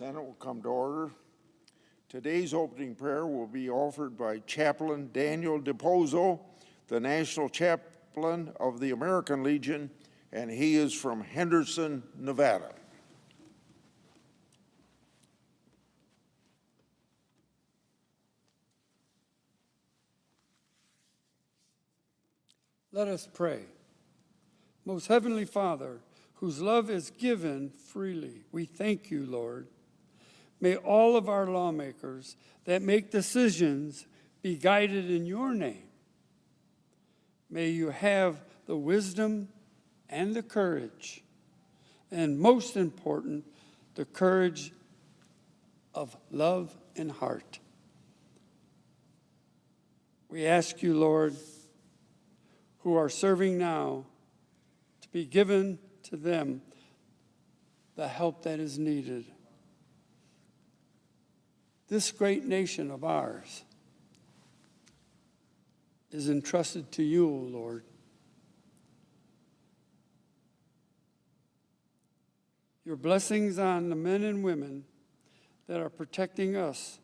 Senate will come to order. Today's opening prayer will be offered by Chaplain Daniel DePozo, the National Chaplain of the American Legion, and he is from Henderson, Nevada. Let us pray. Most Heavenly Father, whose love is given freely, we thank you, Lord. May all of our lawmakers that make decisions be guided in your name. May you have the wisdom and the courage, and most important, the courage of love and heart. We ask you, Lord, who are serving now, to be given to them the help that is needed. This great nation of ours is entrusted to you, O Lord. Your blessings on the men and women that are protecting us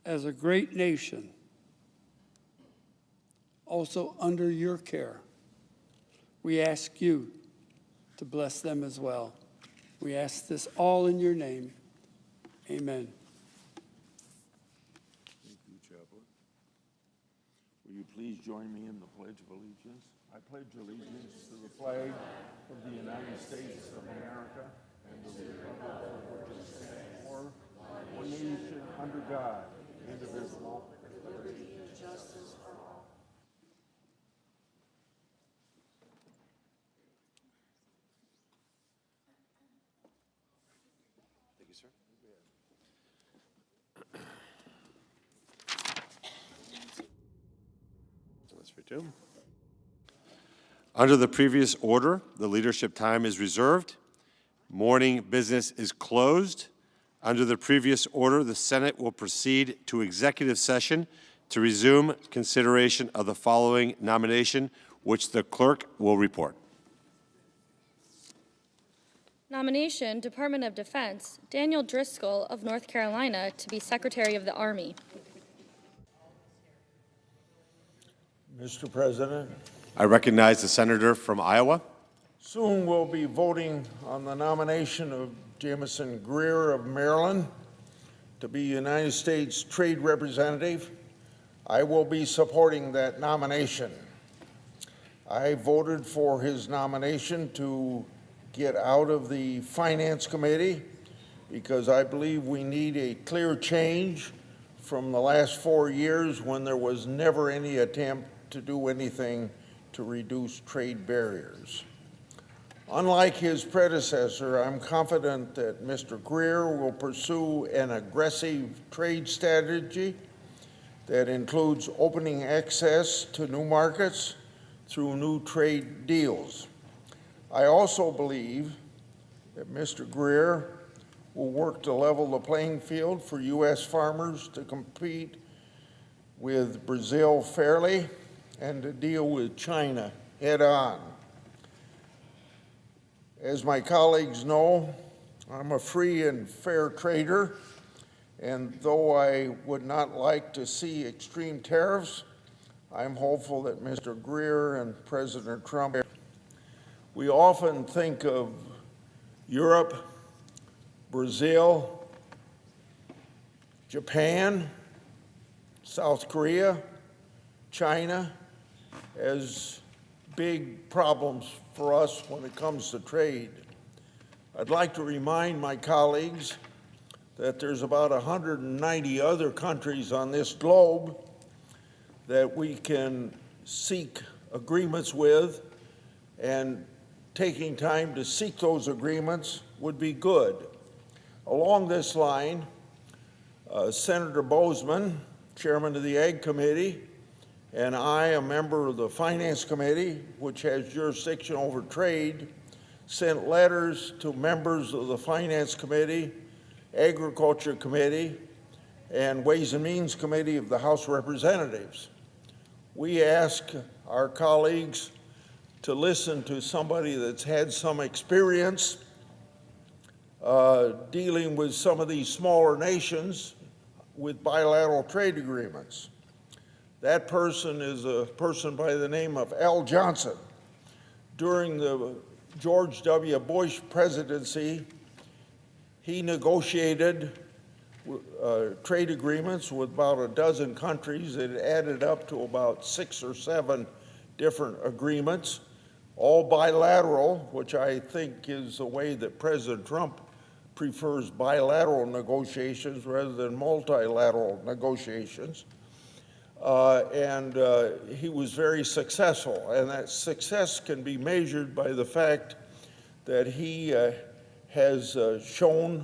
as a great nation, also under your care. We ask you to bless them as well. We ask this all in your name. Amen. Will you please join me in the Pledge of Allegiance? I pledge allegiance to the flag of the United States of America and to the republic for which it stands, one nation under God, indivisible, with liberty and justice for all. Thank you, sir. That's for two. Under the previous order, the leadership time is reserved. Morning business is closed. Under the previous order, the Senate will proceed to executive session to resume consideration of the following nomination, which the clerk will report. Nomination, Department of Defense, Daniel Driscoll of North Carolina to be Secretary of the Army. Mr. President, I recognize the senator from Iowa. soon we'll be voting on the nomination of Jamison Greer of Maryland to be United States Trade Representative. I will be supporting that nomination. I voted for his nomination to get out of the Finance Committee because I believe we need a clear change from the last 4 years when there was never any attempt to do anything to reduce trade barriers. Unlike his predecessor, I'm confident that Mr. Greer will pursue an aggressive trade strategy that includes opening access to new markets through new trade deals. I also believe that Mr. Greer will work to level the playing field for U.S. farmers to compete with Brazil fairly and to deal with China head on. As my colleagues know, I'm a free and fair trader, and though I would not like to see extreme tariffs, I'm hopeful that Mr. Greer and President Trump We often think of Europe, Brazil, Japan, South Korea, China as big problems for us when it comes to trade. I'd like to remind my colleagues that there's about 190 other countries on this globe that we can seek agreements with, and taking time to seek those agreements would be good. Along this line, Senator Boozman, chairman of the Ag Committee, and I, a member of the Finance Committee, which has jurisdiction over trade, sent letters to members of the Finance Committee, Agriculture Committee, and Ways and Means Committee of the House of Representatives. We ask our colleagues to listen to somebody that's had some experience dealing with some of these smaller nations with bilateral trade agreements. That person is a person by the name of Al Johnson. During the George W. Bush presidency, he negotiated trade agreements with about a dozen countries. It added up to about 6 or 7 different agreements, all bilateral, which I think is the way that President Trump prefers bilateral negotiations rather than multilateral negotiations. He was very successful, and that success can be measured by the fact that he has shown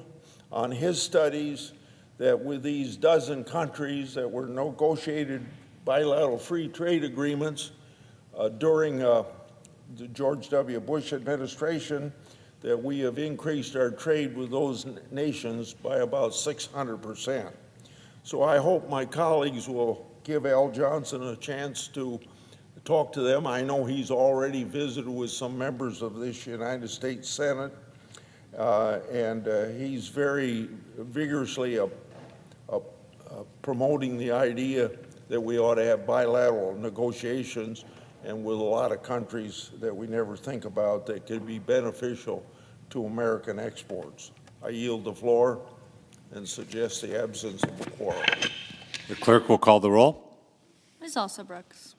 on his studies that with these dozen countries that were negotiated bilateral free trade agreements during the George W. Bush administration, that we have increased our trade with those nations by about 600%. So I hope my colleagues will give Al Johnson a chance to talk to them. I know he's already visited with some members of this United States Senate, and he's very vigorously promoting the idea that we ought to have bilateral negotiations, and with a lot of countries that we never think about that could be beneficial to American exports. I yield the floor and suggest the absence of a quorum. The clerk will call the roll. Ms. Alsobrooks.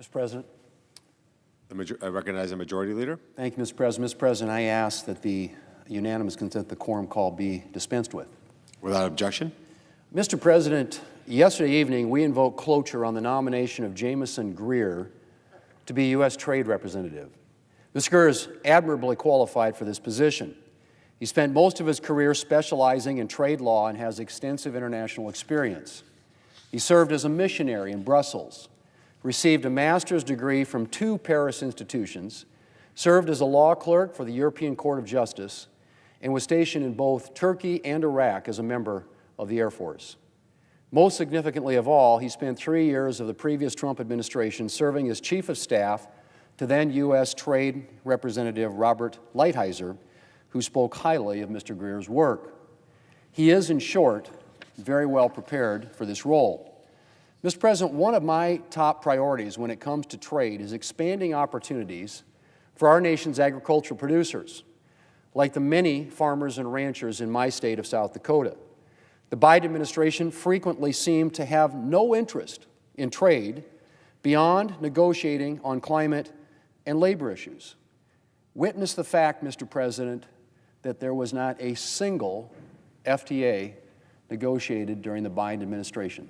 Mr. President. I recognize the Majority Leader. Thank you, Mr. President. Mr. President, I ask that the unanimous consent the quorum call be dispensed with. Without objection. Mr. President, yesterday evening we invoked cloture on the nomination of Jameson Greer to be U.S. Trade Representative. Mr. Greer is admirably qualified for this position. He spent most of his career specializing in trade law and has extensive international experience. He served as a missionary in Brussels, received a master's degree from 2 Paris institutions, served as a law clerk for the European Court of Justice, and was stationed in both Turkey and Iraq as a member of the Air Force. Most significantly of all, he spent 3 years of the previous Trump administration serving as Chief of Staff to then U.S. Trade Representative Robert Lighthizer, who spoke highly of Mr. Greer's work. He is, in short, very well prepared for this role. Mr. President, one of my top priorities when it comes to trade is expanding opportunities for our nation's agricultural producers, like the many farmers and ranchers in my state of South Dakota. The Biden administration frequently seemed to have no interest in trade beyond negotiating on climate and labor issues. Witness the fact, Mr. President, that there was not a single FTA negotiated during the Biden administration.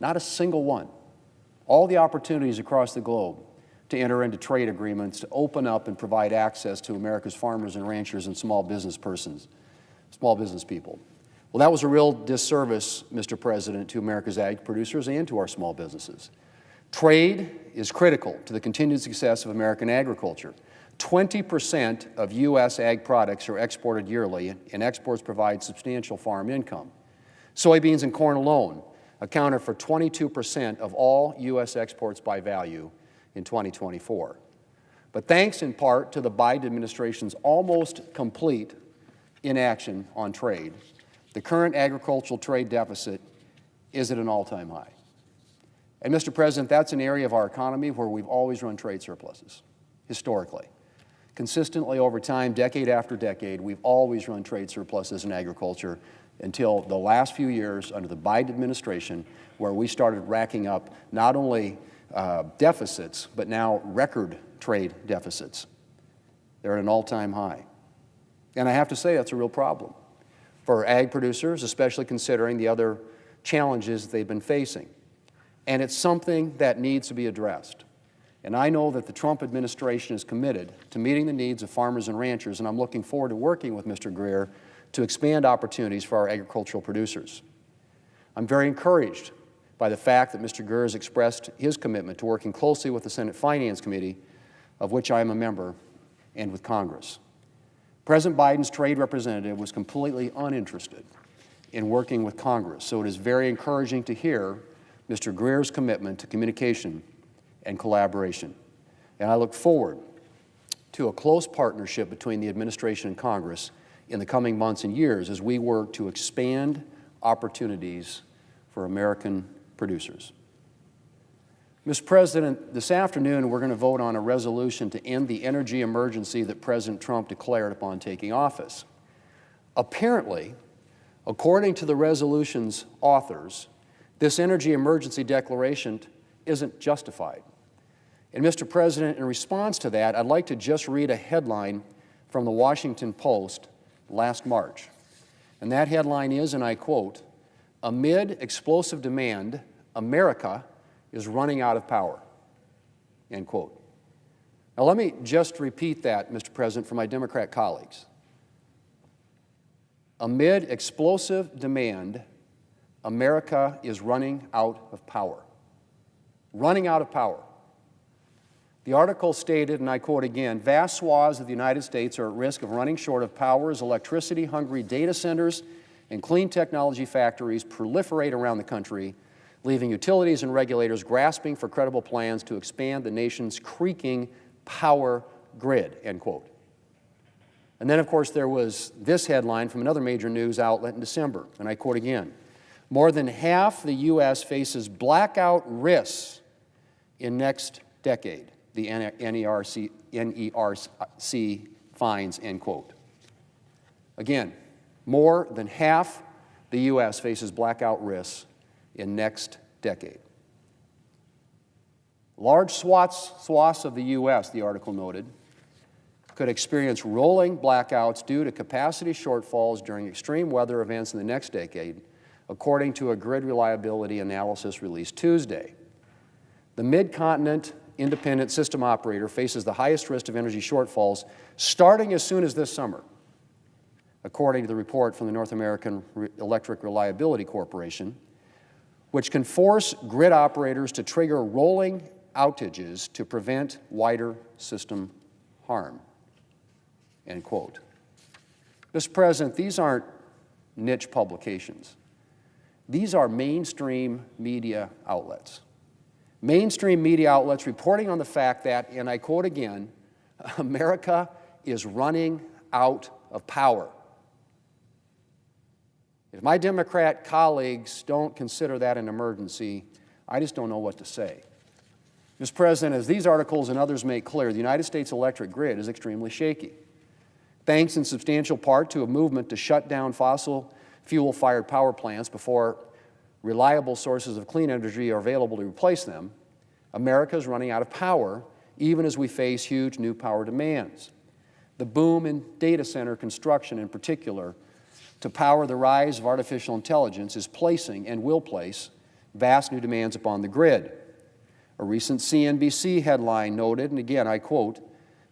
Not a single one. All the opportunities across the globe to enter into trade agreements, to open up and provide access to America's farmers and ranchers and small business people. Well, that was a real disservice, Mr. President, to America's ag producers and to our small businesses. Trade is critical to the continued success of American agriculture. 20% of U.S. ag products are exported yearly, and exports provide substantial farm income. Soybeans and corn alone accounted for 22% of all U.S. exports by value in 2024. But thanks in part to the Biden administration's almost complete inaction on trade, the current agricultural trade deficit is at an all-time high. And Mr. President, that's an area of our economy where we've always run trade surpluses, historically. Consistently over time, decade after decade, we've always run trade surpluses in agriculture until the last few years under the Biden administration, where we started racking up not only deficits, but now record trade deficits. They're at an all-time high. And I have to say that's a real problem for ag producers, especially considering the other challenges they've been facing. And it's something that needs to be addressed. And I know that the Trump administration is committed to meeting the needs of farmers and ranchers, and I'm looking forward to working with Mr. Greer to expand opportunities for our agricultural producers. I'm very encouraged by the fact that Mr. Greer has expressed his commitment to working closely with the Senate Finance Committee, of which I am a member, and with Congress. President Biden's trade representative was completely uninterested in working with Congress, so it is very encouraging to hear Mr. Greer's commitment to communication and collaboration. And I look forward to a close partnership between the administration and Congress in the coming months and years as we work to expand opportunities for American producers. Mr. President, this afternoon we're going to vote on a resolution to end the energy emergency that President Trump declared upon taking office. Apparently, according to the resolution's authors, this energy emergency declaration isn't justified. And Mr. President, in response to that, I'd like to just read a headline from the Washington Post last March. And that headline is, and I quote, "Amid explosive demand, America is running out of power," end quote. Now let me just repeat that, Mr. President, for my Democrat colleagues. Amid explosive demand, America is running out of power. Running out of power. The article stated, and I quote again, "Vast swaths of the United States are at risk of running short of power as electricity-hungry data centers and clean technology factories proliferate around the country, leaving utilities and regulators grasping for credible plans to expand the nation's creaking power grid," end quote. And then, of course, there was this headline from another major news outlet in December, and I quote again, "More than half the U.S. faces blackout risks in next decade," the NERC finds, end quote. Again, more than half the U.S. faces blackout risks in next decade. Large swaths of the U.S., the article noted, could experience rolling blackouts due to capacity shortfalls during extreme weather events in the next decade, according to a grid reliability analysis released Tuesday. The Mid-Continent Independent System Operator faces the highest risk of energy shortfalls starting as soon as this summer, according to the report from the North American Electric Reliability Corporation, which can force grid operators to trigger rolling outages to prevent wider system harm, end quote. Mr. President, these aren't niche publications. These are mainstream media outlets. Mainstream media outlets reporting on the fact that, and I quote again, America is running out of power. If my Democrat colleagues don't consider that an emergency, I just don't know what to say. Mr. President, as these articles and others make clear, the United States electric grid is extremely shaky. Thanks in substantial part to a movement to shut down fossil fuel-fired power plants before reliable sources of clean energy are available to replace them, America is running out of power, even as we face huge new power demands. The boom in data center construction in particular to power the rise of artificial intelligence is placing and will place vast new demands upon the grid. A recent CNBC headline noted, and again I quote,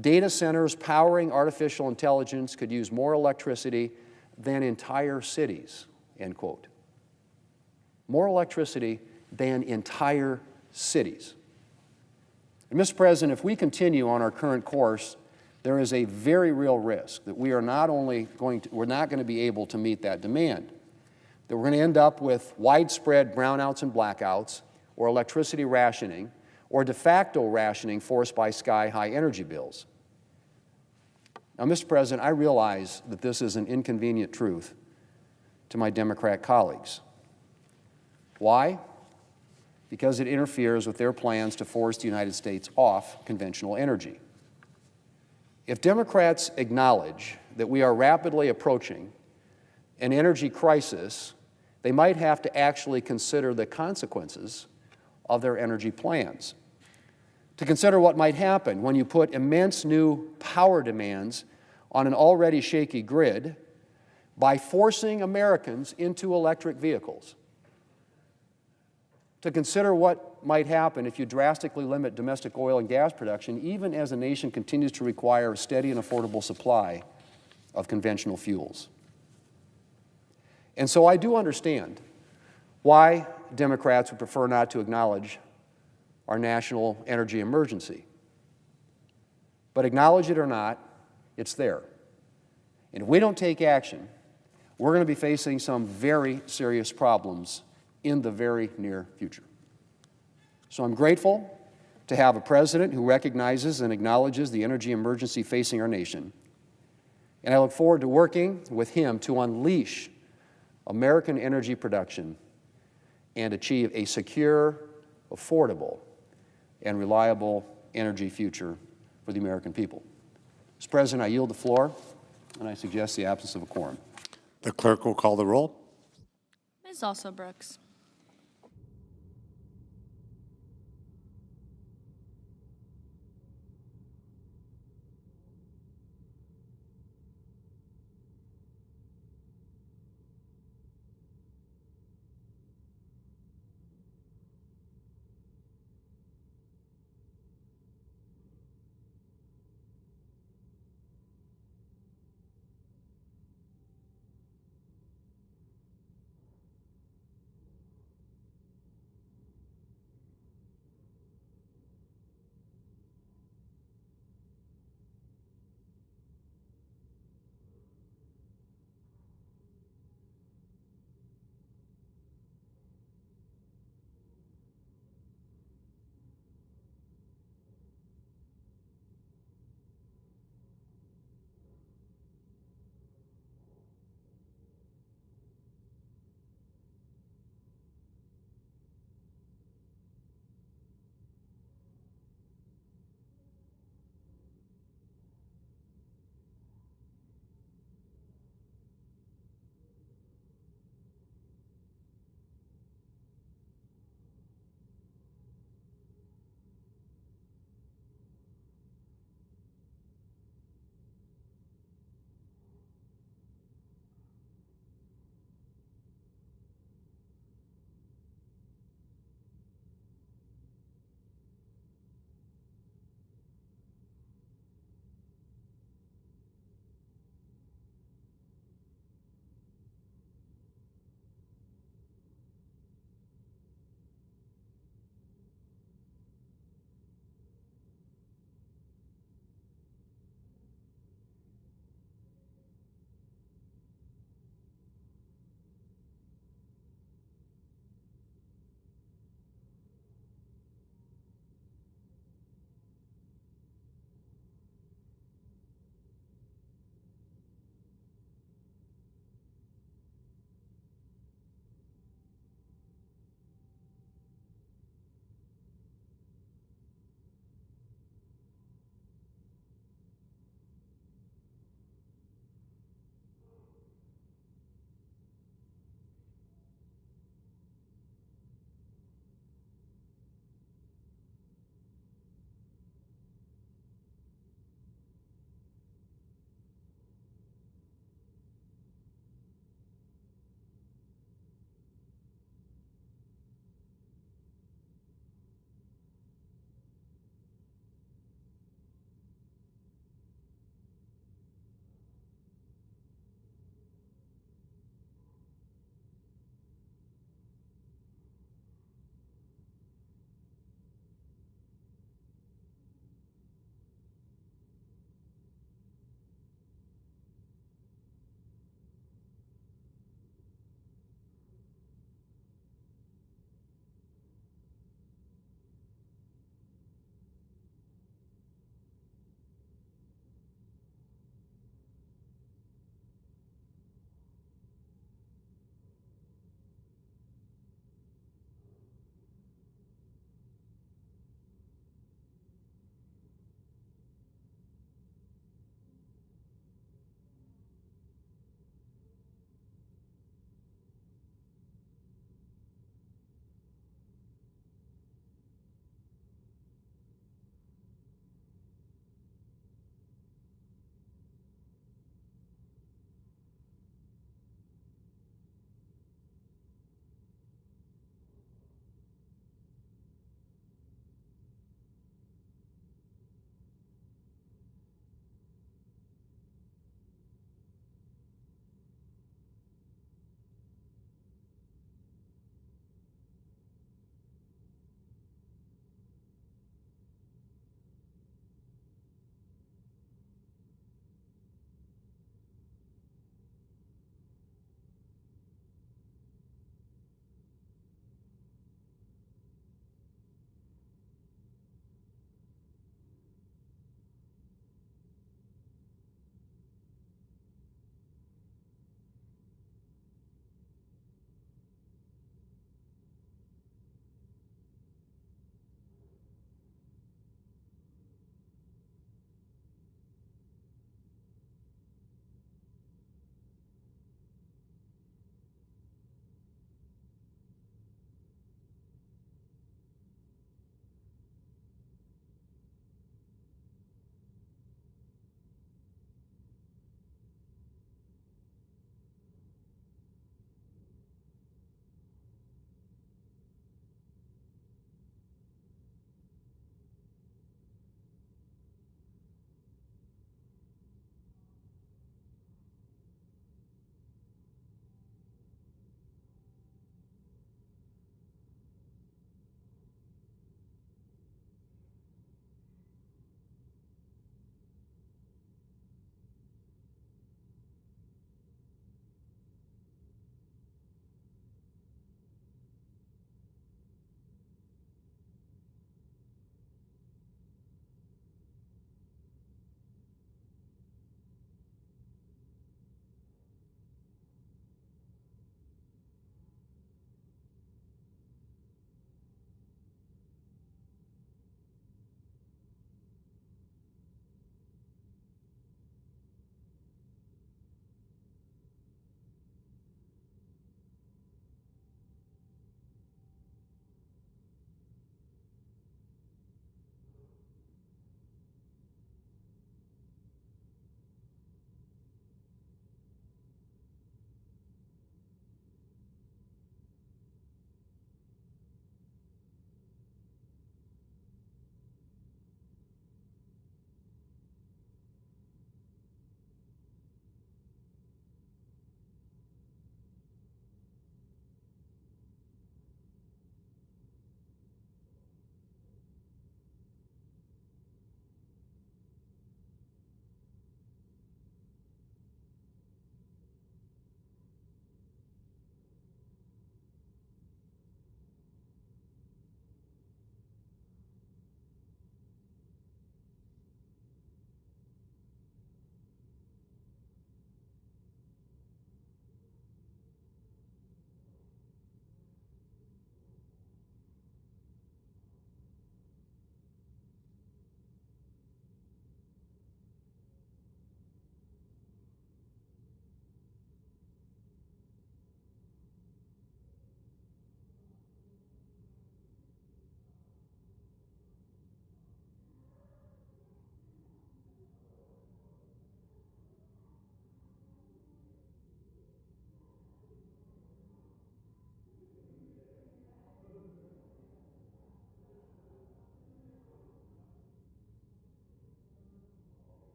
"Data centers powering artificial intelligence could use more electricity than entire cities," end quote. More electricity than entire cities. And Mr. President, if we continue on our current course, there is a very real risk that we're not going to be able to meet that demand, that we're going to end up with widespread brownouts and blackouts, or electricity rationing, or de facto rationing forced by sky-high energy bills. Now, Mr. President, I realize that this is an inconvenient truth to my Democrat colleagues. Why? Because it interferes with their plans to force the United States off conventional energy. If Democrats acknowledge that we are rapidly approaching an energy crisis, they might have to actually consider the consequences of their energy plans. To consider what might happen when you put immense new power demands on an already shaky grid by forcing Americans into electric vehicles. To consider what might happen if you drastically limit domestic oil and gas production, even as the nation continues to require a steady and affordable supply of conventional fuels. And so I do understand why Democrats would prefer not to acknowledge our national energy emergency. But acknowledge it or not, it's there. And if we don't take action, we're going to be facing some very serious problems in the very near future. So I'm grateful to have a president who recognizes and acknowledges the energy emergency facing our nation. And I look forward to working with him to unleash American energy production and achieve a secure, affordable, and reliable energy future for the American people. Mr. President, I yield the floor, and I suggest the absence of a quorum. The clerk will call the roll. Ms. Also Brooks.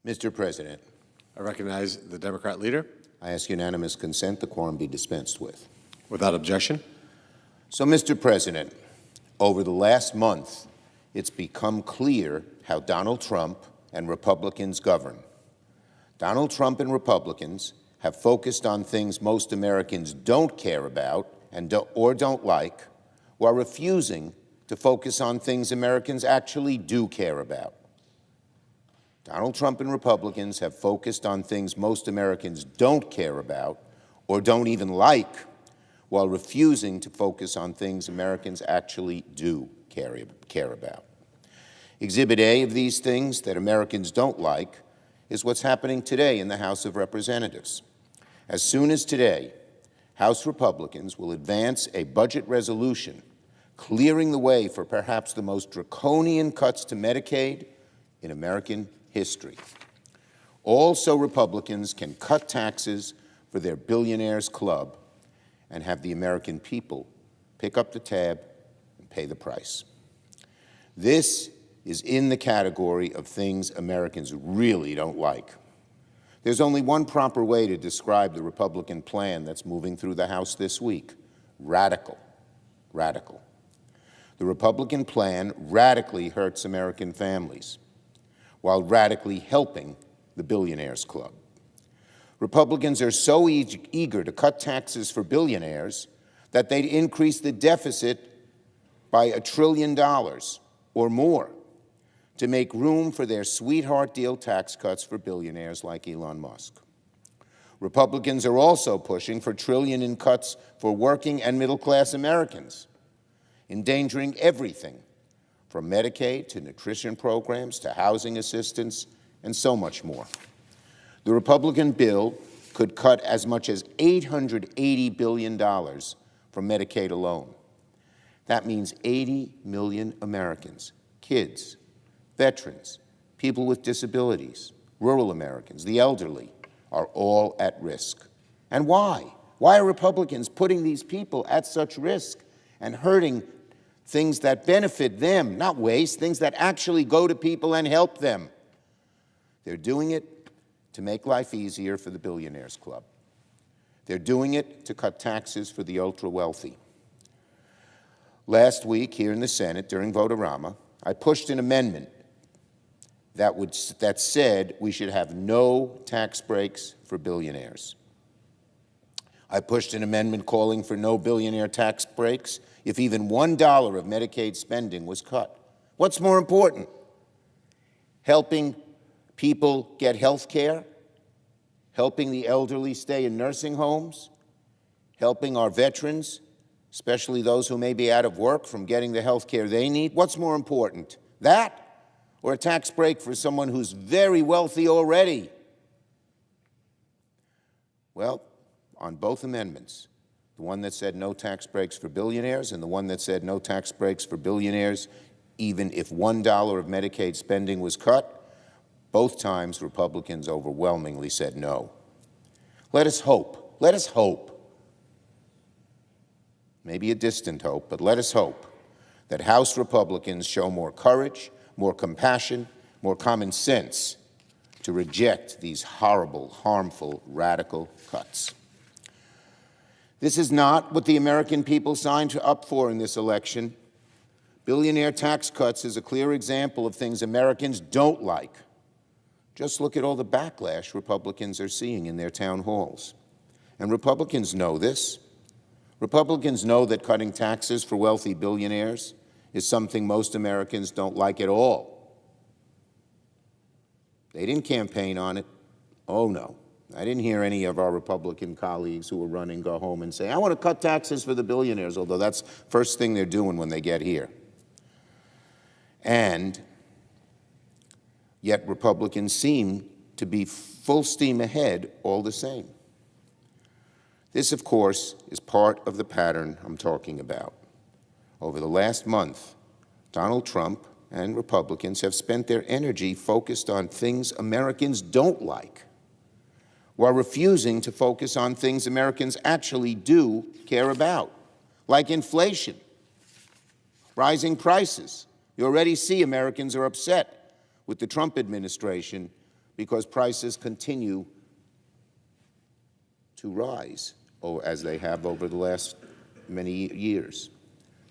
Mr. President, I recognize the Democrat leader. I ask unanimous consent the quorum be dispensed with. Without objection. So, Mr. President, over the last month, it's become clear how Donald Trump and Republicans govern. Donald Trump and Republicans have focused on things most Americans don't care about or don't like, while refusing to focus on things Americans actually do care about. Donald Trump and Republicans have focused on things most Americans don't care about or don't even like, while refusing to focus on things Americans actually do care about. Exhibit A of these things that Americans don't like is what's happening today in the House of Representatives. As soon as today, House Republicans will advance a budget resolution clearing the way for perhaps the most draconian cuts to Medicaid in American history. Also, Republicans can cut taxes for their billionaires club and have the American people pick up the tab and pay the price. This is in the category of things Americans really don't like. There's only one proper way to describe the Republican plan that's moving through the House this week: radical. Radical. The Republican plan radically hurts American families while radically helping the billionaires club. Republicans are so eager to cut taxes for billionaires that they'd increase the deficit by $1 trillion or more to make room for their sweetheart deal tax cuts for billionaires like Elon Musk. Republicans are also pushing for $1 trillion in cuts for working and middle-class Americans, endangering everything from Medicaid to nutrition programs to housing assistance and so much more. The Republican bill could cut as much as $880 billion from Medicaid alone. That means 80 million Americans, kids, veterans, people with disabilities, rural Americans, the elderly, are all at risk. And why? Why are Republicans putting these people at such risk and hurting things that benefit them, not waste, things that actually go to people and help them? They're doing it to make life easier for the billionaires club. They're doing it to cut taxes for the ultra-wealthy. Last week, here in the Senate, during Vote-A-Rama, I pushed an amendment that said we should have no tax breaks for billionaires. I pushed an amendment calling for no billionaire tax breaks if even $1 of Medicaid spending was cut. What's more important? Helping people get health care? Helping the elderly stay in nursing homes? Helping our veterans, especially those who may be out of work, from getting the health care they need? What's more important? That or a tax break for someone who's very wealthy already? Well, on both amendments, the one that said no tax breaks for billionaires and the one that said no tax breaks for billionaires even if $1 of Medicaid spending was cut, both times Republicans overwhelmingly said no. Let us hope, maybe a distant hope, but let us hope that House Republicans show more courage, more compassion, more common sense to reject these horrible, harmful, radical cuts. This is not what the American people signed up for in this election. Billionaire tax cuts is a clear example of things Americans don't like. Just look at all the backlash Republicans are seeing in their town halls. And Republicans know this. Republicans know that cutting taxes for wealthy billionaires is something most Americans don't like at all. They didn't campaign on it. Oh, no. I didn't hear any of our Republican colleagues who were running go home and say, I want to cut taxes for the billionaires, although that's the first thing they're doing when they get here. And yet Republicans seem to be full steam ahead all the same. This, of course, is part of the pattern I'm talking about. Over the last month, Donald Trump and Republicans have spent their energy focused on things Americans don't like, while refusing to focus on things Americans actually do care about, like inflation, rising prices. You already see Americans are upset with the Trump administration because prices continue to rise, as they have over the last many years.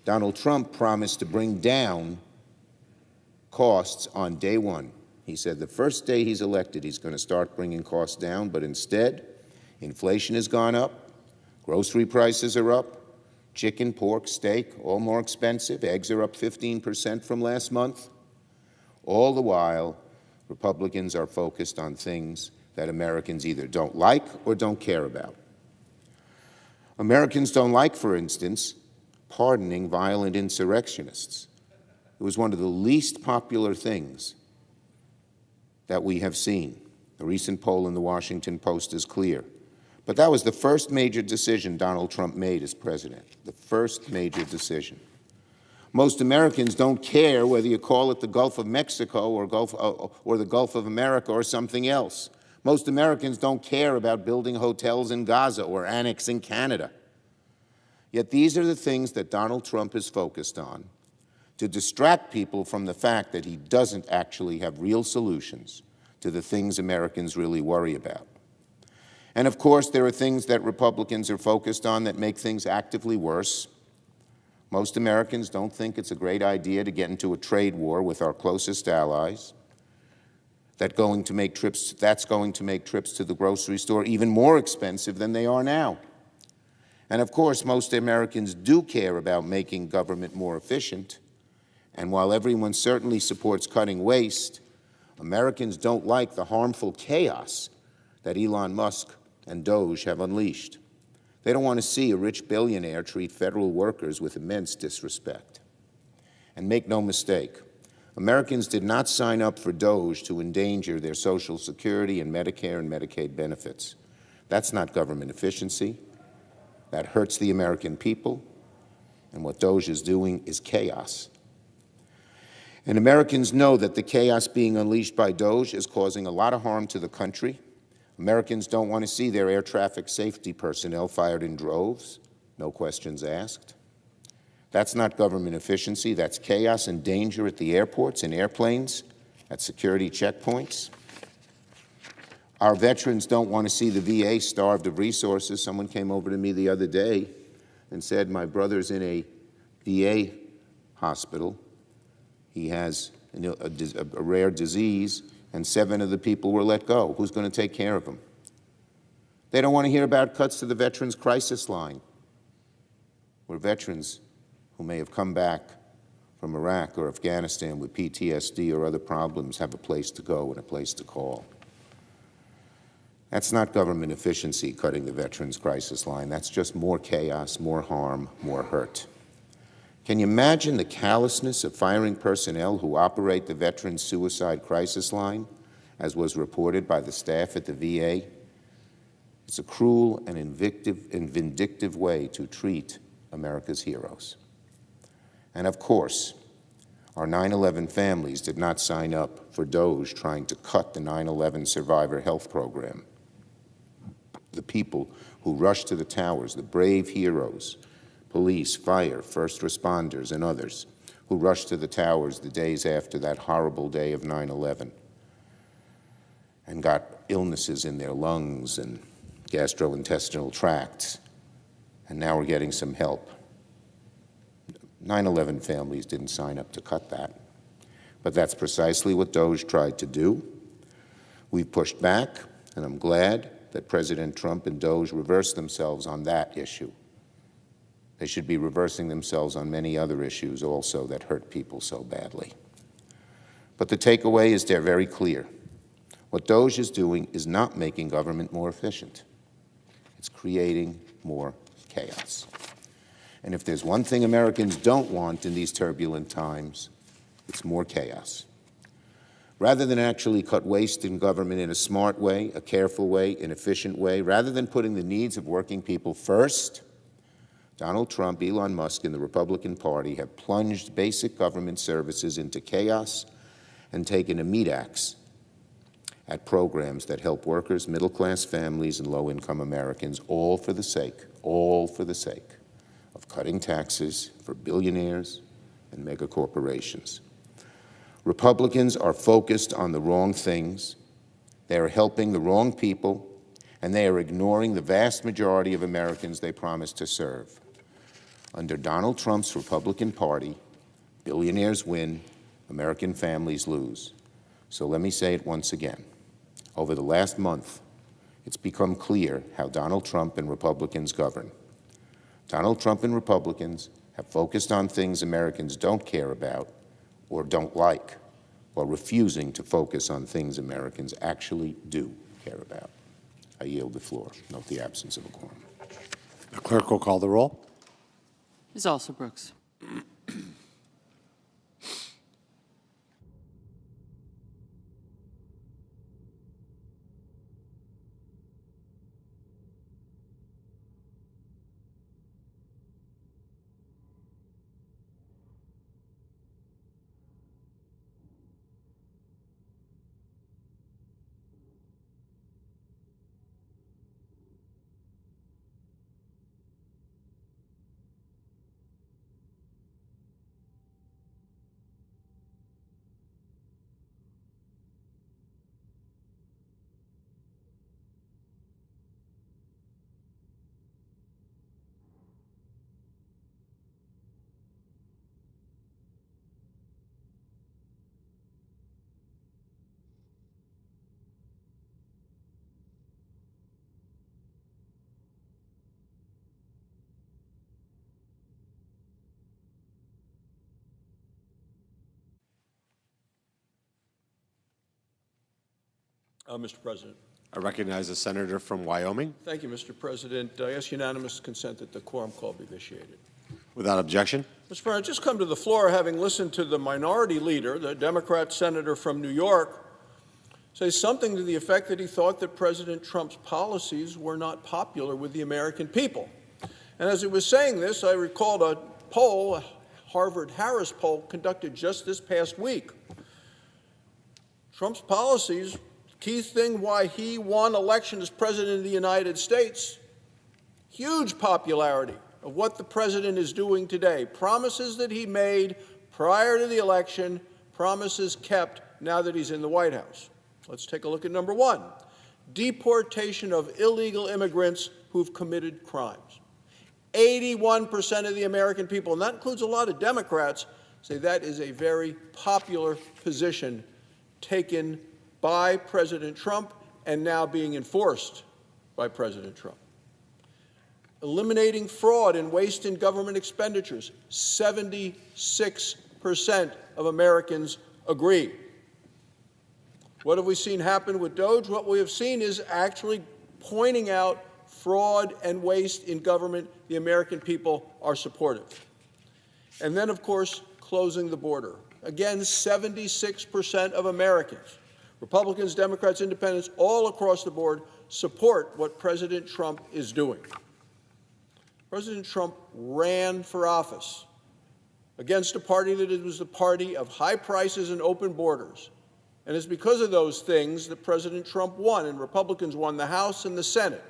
Donald Trump promised to bring down costs on day one. He said the first day he's elected, he's going to start bringing costs down, but instead, inflation has gone up, grocery prices are up, chicken, pork, steak, all more expensive, eggs are up 15% from last month. All the while, Republicans are focused on things that Americans either don't like or don't care about. Americans don't like, for instance, pardoning violent insurrectionists. It was one of the least popular things that we have seen. A recent poll in the Washington Post is clear. But that was the first major decision Donald Trump made as president, the first major decision. Most Americans don't care whether you call it the Gulf of Mexico or the Gulf of America or something else. Most Americans don't care about building hotels in Gaza or annexing Canada. Yet these are the things that Donald Trump is focused on to distract people from the fact that he doesn't actually have real solutions to the things Americans really worry about. And of course, there are things that Republicans are focused on that make things actively worse. Most Americans don't think it's a great idea to get into a trade war with our closest allies. That's going to make trips to the grocery store even more expensive than they are now. And of course, most Americans do care about making government more efficient. And while everyone certainly supports cutting waste, Americans don't like the harmful chaos that Elon Musk and Doge have unleashed. They don't want to see a rich billionaire treat federal workers with immense disrespect. And make no mistake, Americans did not sign up for Doge to endanger their Social Security and Medicare and Medicaid benefits. That's not government efficiency. That hurts the American people. And what Doge is doing is chaos. And Americans know that the chaos being unleashed by Doge is causing a lot of harm to the country. Americans don't want to see their air traffic safety personnel fired in droves, no questions asked. That's not government efficiency, that's chaos and danger at the airports and airplanes, at security checkpoints. Our veterans don't want to see the VA starved of resources. Someone came over to me the other day and said, my brother's in a VA hospital. He has a rare disease, and 7 of the people were let go. Who's going to take care of them? They don't want to hear about cuts to the Veterans Crisis Line, where veterans who may have come back from Iraq or Afghanistan with PTSD or other problems have a place to go and a place to call. That's not government efficiency, cutting the Veterans Crisis Line. That's just more chaos, more harm, more hurt. Can you imagine the callousness of firing personnel who operate the Veterans Suicide Crisis Line, as was reported by the staff at the VA? It's a cruel and vindictive way to treat America's heroes. And of course, our 9/11 families did not sign up for Doge trying to cut the 9/11 survivor health program. The people who rushed to the towers, the brave heroes, police, fire, first responders, and others who rushed to the towers the days after that horrible day of 9/11 and got illnesses in their lungs and gastrointestinal tracts, and now we're getting some help. 9/11 families didn't sign up to cut that, but that's precisely what Doge tried to do. We've pushed back, and I'm glad that President Trump and Doge reversed themselves on that issue. They should be reversing themselves on many other issues also that hurt people so badly. But the takeaway is they're very clear. What Doge is doing is not making government more efficient. It's creating more chaos. And if there's one thing Americans don't want in these turbulent times, it's more chaos. Rather than actually cut waste in government in a smart way, a careful way, an efficient way, rather than putting the needs of working people first, Donald Trump, Elon Musk, and the Republican Party have plunged basic government services into chaos and taken a meat axe at programs that help workers, middle-class families, and low-income Americans, all for the sake of cutting taxes for billionaires and mega corporations. Republicans are focused on the wrong things, They are helping the wrong people, and they are ignoring the vast majority of Americans they promised to serve. Under Donald Trump's Republican Party, billionaires win, American families lose. So let me say it once again. Over the last month, it's become clear how Donald Trump and Republicans govern. Donald Trump and Republicans have focused on things Americans don't care about or don't like, while refusing to focus on things Americans actually do care about. I yield the floor. Note the absence of a quorum. The clerk will call the roll. Ms. Alsobrooks. Mr. President. I recognize the senator from Wyoming. Thank you, Mr. President. I ask unanimous consent that the quorum call be vitiated. Without objection. Mr. President, I just come to the floor having listened to the minority leader, the Democrat senator from New York, say something to the effect that he thought that President Trump's policies were not popular with the American people. And as he was saying this, I recalled a poll, a Harvard-Harris poll conducted just this past week. Trump's policies, key thing why he won election as President of the United States, huge popularity of what the President is doing today. Promises that he made prior to the election, promises kept now that he's in the White House. Let's take a look at number one. Deportation of illegal immigrants who've committed crimes. 81% of the American people, and that includes a lot of Democrats, say that is a very popular position taken by President Trump and now being enforced by President Trump. Eliminating fraud and waste in government expenditures. 76% of Americans agree. What have we seen happen with DOGE? What we have seen is actually pointing out fraud and waste in government. The American people are supportive. And then, of course, closing the border. Again, 76% of Americans, Republicans, Democrats, Independents, all across the board, support what President Trump is doing. President Trump ran for office against a party that was the party of high prices and open borders. And it's because of those things that President Trump won, and Republicans won the House and the Senate.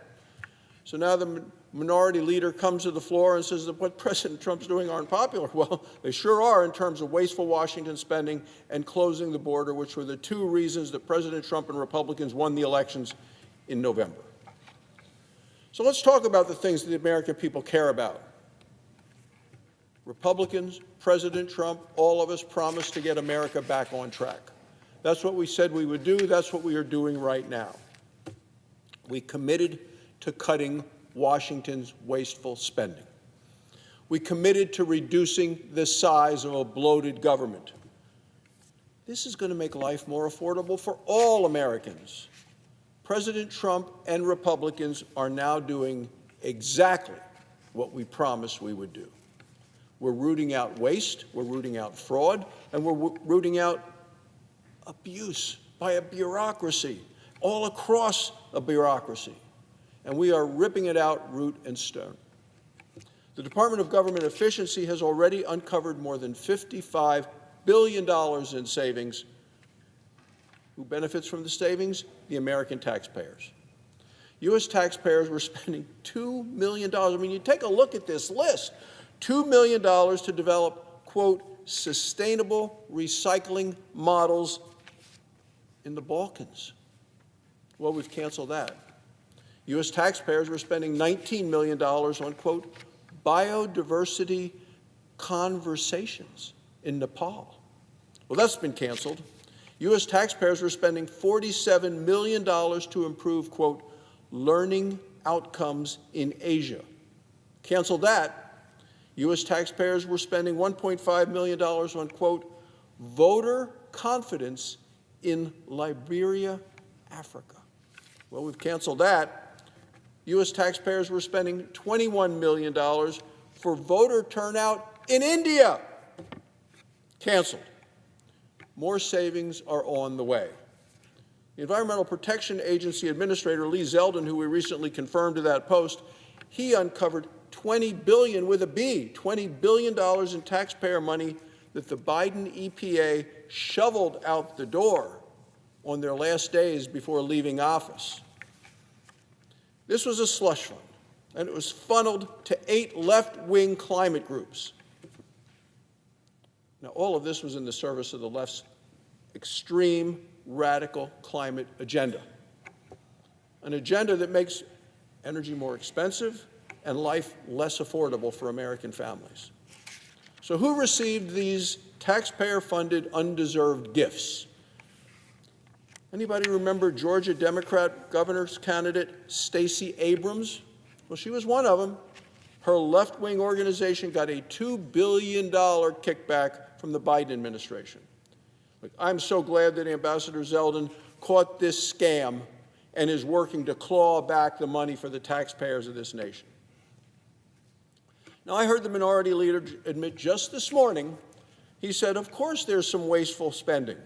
So now the minority leader comes to the floor and says that what President Trump's doing aren't popular. Well, they sure are in terms of wasteful Washington spending and closing the border, which were the two reasons that President Trump and Republicans won the elections in November. So let's talk about the things that the American people care about. Republicans, President Trump, all of us promised to get America back on track. That's what we said we would do. That's what we are doing right now. We committed to cutting Washington's wasteful spending. We committed to reducing the size of a bloated government. This is going to make life more affordable for all Americans. President Trump and Republicans are now doing exactly what we promised we would do. We're rooting out waste, we're rooting out fraud, and we're rooting out abuse by a bureaucracy, all across a bureaucracy. And we are ripping it out root and stem. The Department of Government Efficiency has already uncovered more than $55 billion in savings. Who benefits from the savings? The American taxpayers. U.S. taxpayers were spending $2 million. I mean, you take a look at this list. $2 million to develop, quote, sustainable recycling models in the Balkans. Well, we've canceled that. U.S. taxpayers were spending $19 million on, quote, biodiversity conversations in Nepal. Well, that's been canceled. U.S. taxpayers were spending $47 million to improve, quote, learning outcomes in Asia. Canceled that. U.S. taxpayers were spending $1.5 million on, quote, voter confidence in Liberia, Africa. Well, we've canceled that. U.S. taxpayers were spending $21 million for voter turnout in India. Canceled. More savings are on the way. The Environmental Protection Agency Administrator Lee Zeldin, who we recently confirmed to that post, he uncovered $20 billion with a B, $20 billion in taxpayer money that the Biden EPA shoveled out the door on their last days before leaving office. This was a slush fund, and it was funneled to 8 left-wing climate groups. Now, all of this was in the service of the left's extreme, radical climate agenda, an agenda that makes energy more expensive and life less affordable for American families. So who received these taxpayer-funded, undeserved gifts? Anybody remember Georgia Democrat governor's candidate Stacey Abrams? Well, she was one of them. Her left-wing organization got a $2 billion kickback from the Biden administration. Look, I'm so glad that Ambassador Zeldin caught this scam and is working to claw back the money for the taxpayers of this nation. Now, I heard the minority leader admit just this morning, he said, of course there's some wasteful spending.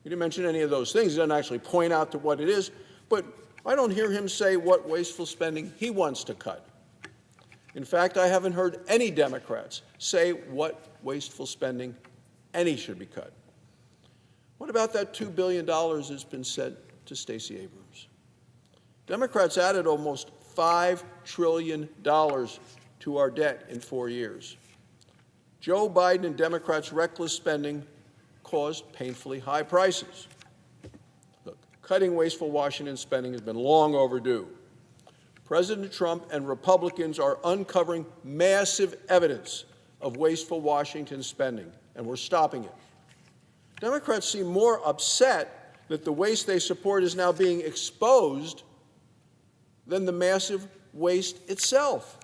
He didn't mention any of those things. He doesn't actually point out to what it is, but I don't hear him say what wasteful spending he wants to cut. In fact, I haven't heard any Democrats say what wasteful spending any should be cut. What about that $2 billion that's been sent to Stacey Abrams? Democrats added almost $5 trillion to our debt in 4 years. Joe Biden and Democrats' reckless spending caused painfully high prices. Look, cutting wasteful Washington spending has been long overdue. President Trump and Republicans are uncovering massive evidence of wasteful Washington spending, and we're stopping it. Democrats seem more upset that the waste they support is now being exposed than the massive waste itself.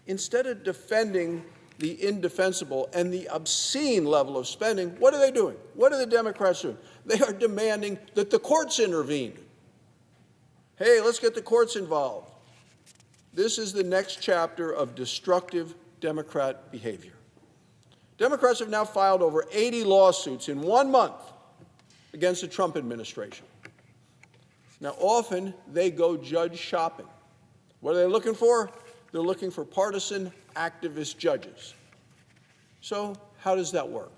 Instead of defending the indefensible and the obscene level of spending, what are they doing? What are the Democrats doing? They are demanding that the courts intervene. Hey, let's get the courts involved. This is the next chapter of destructive Democrat behavior. Democrats have now filed over 80 lawsuits in 1 month against the Trump administration. Now, often they go judge shopping. What are they looking for? They're looking for partisan activist judges. So how does that work?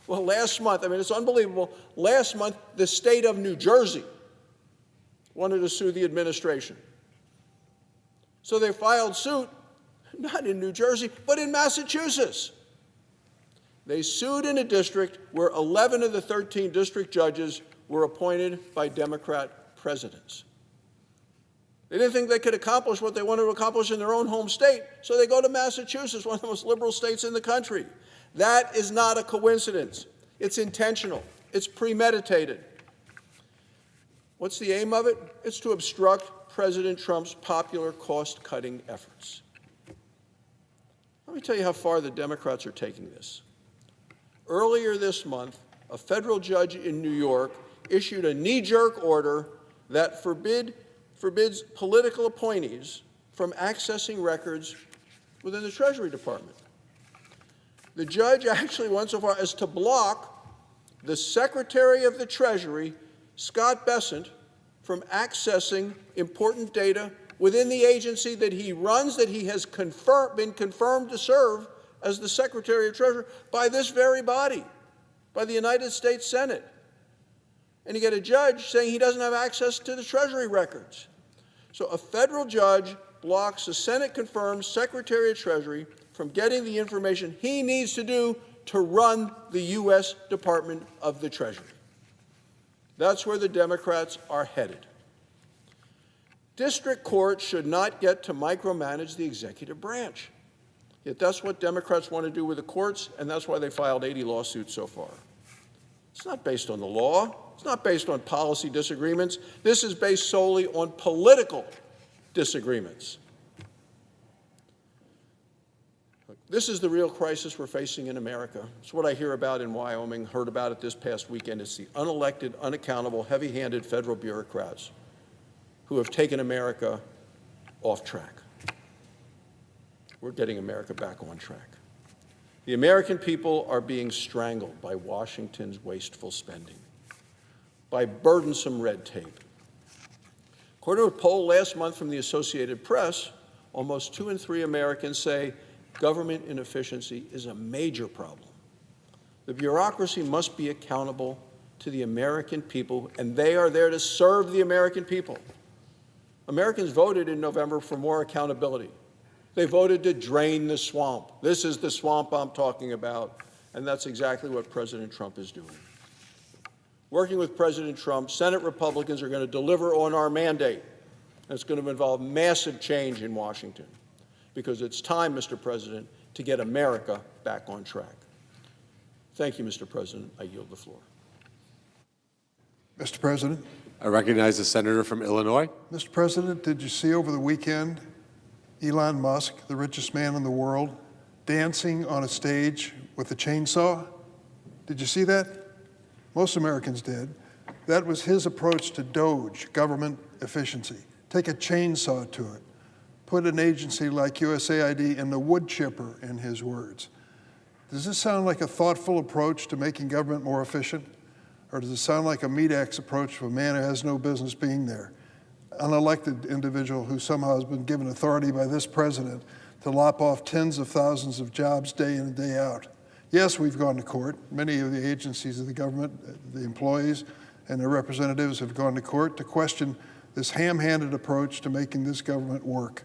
Well, last month, I mean, it's unbelievable. Last month, the state of New Jersey wanted to sue the administration. So they filed suit, not in New Jersey, but in Massachusetts. They sued in a district where 11 of the 13 district judges were appointed by Democrat presidents. They didn't think they could accomplish what they wanted to accomplish in their own home state, so they go to Massachusetts, one of the most liberal states in the country. That is not a coincidence. It's intentional. It's premeditated. What's the aim of it? It's to obstruct President Trump's popular cost-cutting efforts. Let me tell you how far the Democrats are taking this. Earlier this month, a federal judge in New York issued a knee-jerk order that forbids political appointees from accessing records within the Treasury Department. The judge actually went so far as to block the Secretary of the Treasury, Scott Bessent, from accessing important data within the agency that he runs, that he has been confirmed to serve as the Secretary of Treasury by this very body, by the United States Senate. And you get a judge saying he doesn't have access to the Treasury records. So a federal judge blocks a Senate-confirmed Secretary of Treasury from getting the information he needs to do to run the U.S. Department of the Treasury. That's where the Democrats are headed. District courts should not get to micromanage the executive branch. Yet that's what Democrats want to do with the courts, and that's why they filed 80 lawsuits so far. It's not based on the law. It's not based on policy disagreements. This is based solely on political disagreements. This is the real crisis we're facing in America. It's what I hear about in Wyoming, heard about it this past weekend. It's the unelected, unaccountable, heavy-handed federal bureaucrats who have taken America off track. We're getting America back on track. The American people are being strangled by Washington's wasteful spending, by burdensome red tape. According to a poll last month from the Associated Press, almost 2 in 3 Americans say government inefficiency is a major problem. The bureaucracy must be accountable to the American people, and they are there to serve the American people. Americans voted in November for more accountability. They voted to drain the swamp. This is the swamp I'm talking about, and that's exactly what President Trump is doing. Working with President Trump, Senate Republicans are going to deliver on our mandate, and it's going to involve massive change in Washington, because it's time, Mr. President, to get America back on track. Thank you, Mr. President. I yield the floor. Mr. President. I recognize the senator from Illinois. Mr. President, did you see over the weekend Elon Musk, the richest man in the world, dancing on a stage with a chainsaw? Did you see that? Most Americans did. That was his approach to DOGE, government efficiency. Take a chainsaw to it. Put an agency like USAID in the wood chipper, in his words. Does this sound like a thoughtful approach to making government more efficient? Or does it sound like a meat axe approach of a man who has no business being there? Unelected individual who somehow has been given authority by this president to lop off tens of thousands of jobs day in and day out. Yes, we've gone to court. Many of the agencies of the government, the employees and their representatives have gone to court to question this ham-handed approach to making this government work.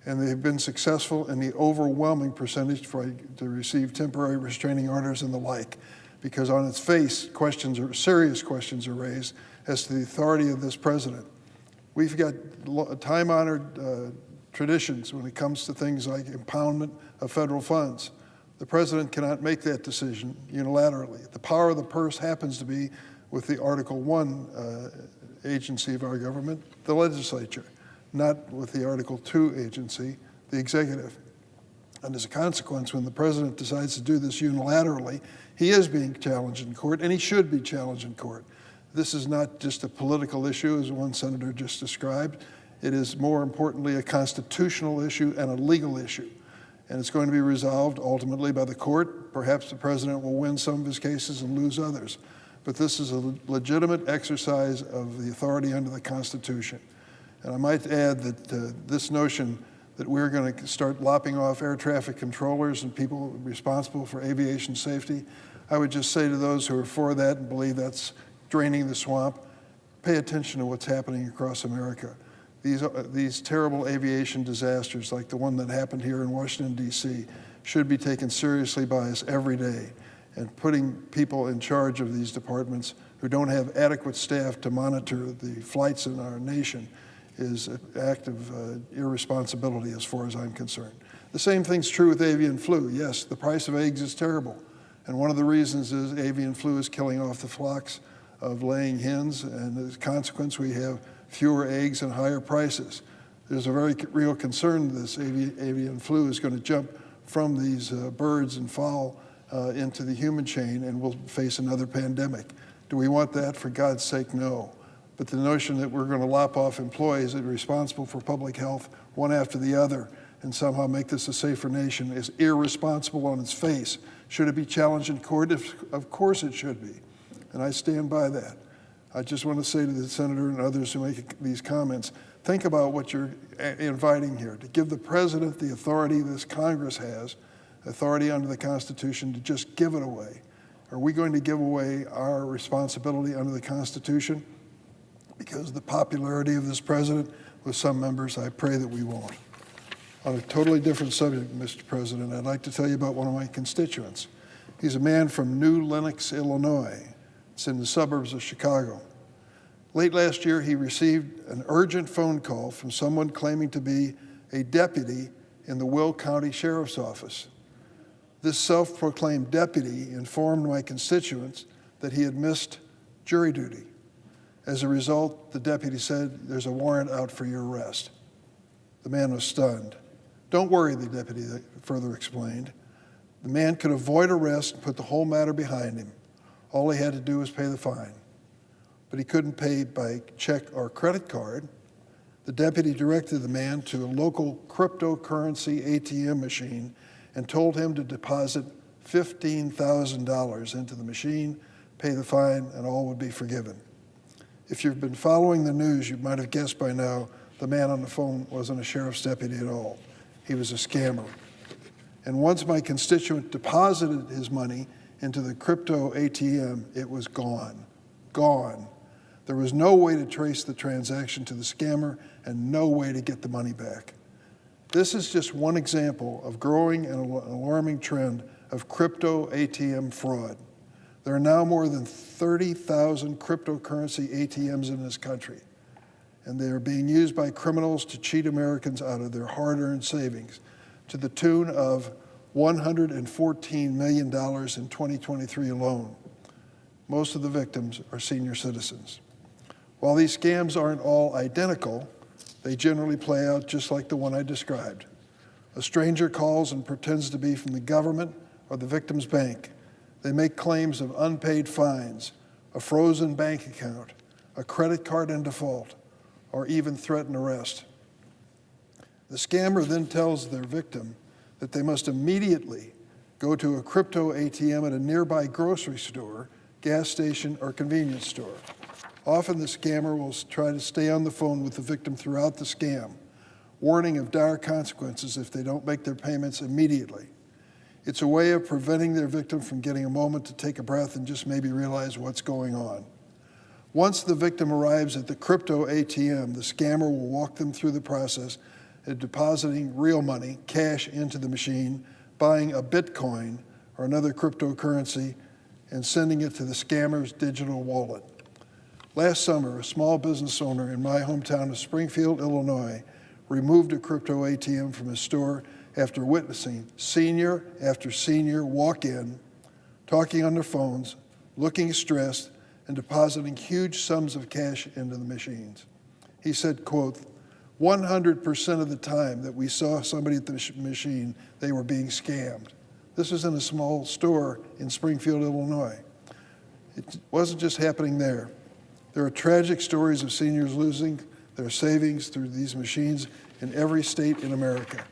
And they've been successful in the overwhelming percentage to receive temporary restraining orders and the like, because on its face, serious questions are raised as to the authority of this president. We've got time-honored traditions when it comes to things like impoundment of federal funds. The president cannot make that decision unilaterally. The power of the purse happens to be with the Article I agency of our government, the legislature, not with the Article II agency, the executive. And as a consequence, when the president decides to do this unilaterally, he is being challenged in court, and he should be challenged in court. This is not just a political issue, as one senator just described. It is, more importantly, a constitutional issue and a legal issue. And it's going to be resolved ultimately by the court. Perhaps the president will win some of his cases and lose others. But this is a legitimate exercise of the authority under the Constitution. And I might add that this notion that we're going to start lopping off air traffic controllers and people responsible for aviation safety, I would just say to those who are for that and believe that's draining the swamp, pay attention to what's happening across America. These terrible aviation disasters, like the one that happened here in Washington, D.C., should be taken seriously by us every day. And putting people in charge of these departments who don't have adequate staff to monitor the flights in our nation is an act of irresponsibility as far as I'm concerned. The same thing's true with avian flu. Yes, the price of eggs is terrible. And one of the reasons is avian flu is killing off the flocks of laying hens, and as a consequence, we have fewer eggs and higher prices. There's a very real concern that this avian flu is going to jump from these birds and fowl into the human chain, and we'll face another pandemic. Do we want that? For God's sake, no. But the notion that we're going to lop off employees that are responsible for public health one after the other and somehow make this a safer nation is irresponsible on its face. Should it be challenged in court? Of course it should be, and I stand by that. I just want to say to the senator and others who make these comments, think about what you're inviting here, to give the president the authority this Congress has, authority under the Constitution, to just give it away. Are we going to give away our responsibility under the Constitution? Because of the popularity of this president with some members, I pray that we won't. On a totally different subject, Mr. President, I'd like to tell you about one of my constituents. He's a man from New Lenox, Illinois. It's in the suburbs of Chicago. Late last year, he received an urgent phone call from someone claiming to be a deputy in the Will County Sheriff's Office. This self-proclaimed deputy informed my constituents that he had missed jury duty. As a result, the deputy said, "There's a warrant out for your arrest." The man was stunned. "Don't worry," the deputy further explained. The man could avoid arrest and put the whole matter behind him. All he had to do was pay the fine. But he couldn't pay by check or credit card. The deputy directed the man to a local cryptocurrency ATM machine and told him to deposit $15,000 into the machine, pay the fine, and all would be forgiven. If you've been following the news, you might have guessed by now the man on the phone wasn't a sheriff's deputy at all. He was a scammer. And once my constituent deposited his money into the crypto ATM, it was gone. Gone. There was no way to trace the transaction to the scammer and no way to get the money back. This is just one example of growing and alarming trend of crypto ATM fraud. There are now more than 30,000 cryptocurrency ATMs in this country, and they are being used by criminals to cheat Americans out of their hard-earned savings to the tune of $114 million in 2023 alone. Most of the victims are senior citizens. While these scams aren't all identical, they generally play out just like the one I described. A stranger calls and pretends to be from the government or the victim's bank. They make claims of unpaid fines, a frozen bank account, a credit card in default, or even threaten arrest. The scammer then tells their victim that they must immediately go to a crypto ATM at a nearby grocery store, gas station, or convenience store. Often the scammer will try to stay on the phone with the victim throughout the scam, warning of dire consequences if they don't make their payments immediately. It's a way of preventing their victim from getting a moment to take a breath and just maybe realize what's going on. Once the victim arrives at the crypto ATM, the scammer will walk them through the process of depositing real money, cash, into the machine, buying a Bitcoin or another cryptocurrency, and sending it to the scammer's digital wallet. Last summer, a small business owner in my hometown of Springfield, Illinois, removed a crypto ATM from his store after witnessing senior after senior walk in, talking on their phones, looking stressed, and depositing huge sums of cash into the machines. He said, quote, 100% of the time that we saw somebody at the machine, they were being scammed. This was in a small store in Springfield, Illinois. It wasn't just happening there. There are tragic stories of seniors losing their savings through these machines in every state in America.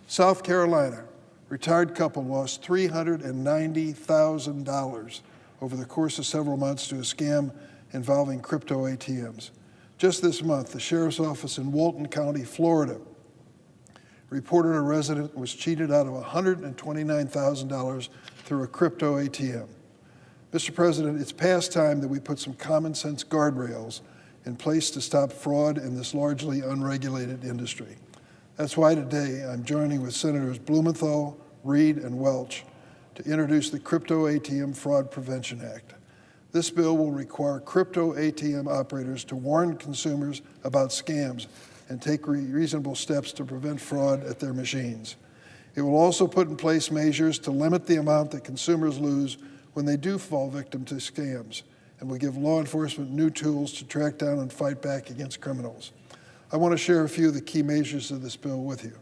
South Carolina, retired couple lost $390,000 over the course of several months to a scam involving crypto ATMs. Just this month, the sheriff's office in Walton County, Florida, reported a resident was cheated out of $129,000 through a crypto ATM. Mr. President, it's past time that we put some common sense guardrails in place to stop fraud in this largely unregulated industry. That's why today I'm joining with Senators Blumenthal, Reed, and Welch to introduce the Crypto ATM Fraud Prevention Act. This bill will require crypto ATM operators to warn consumers about scams and take reasonable steps to prevent fraud at their machines. It will also put in place measures to limit the amount that consumers lose when they do fall victim to scams, and will give law enforcement new tools to track down and fight back against criminals. I want to share a few of the key measures of this bill with you.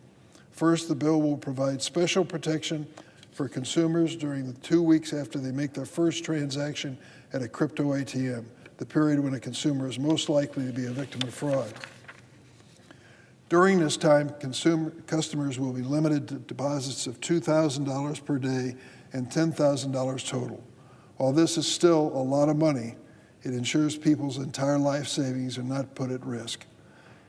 First, the bill will provide special protection for consumers during the 2 weeks after they make their first transaction at a crypto ATM, the period when a consumer is most likely to be a victim of fraud. During this time, customers will be limited to deposits of $2,000 per day and $10,000 total. While this is still a lot of money, it ensures people's entire life savings are not put at risk.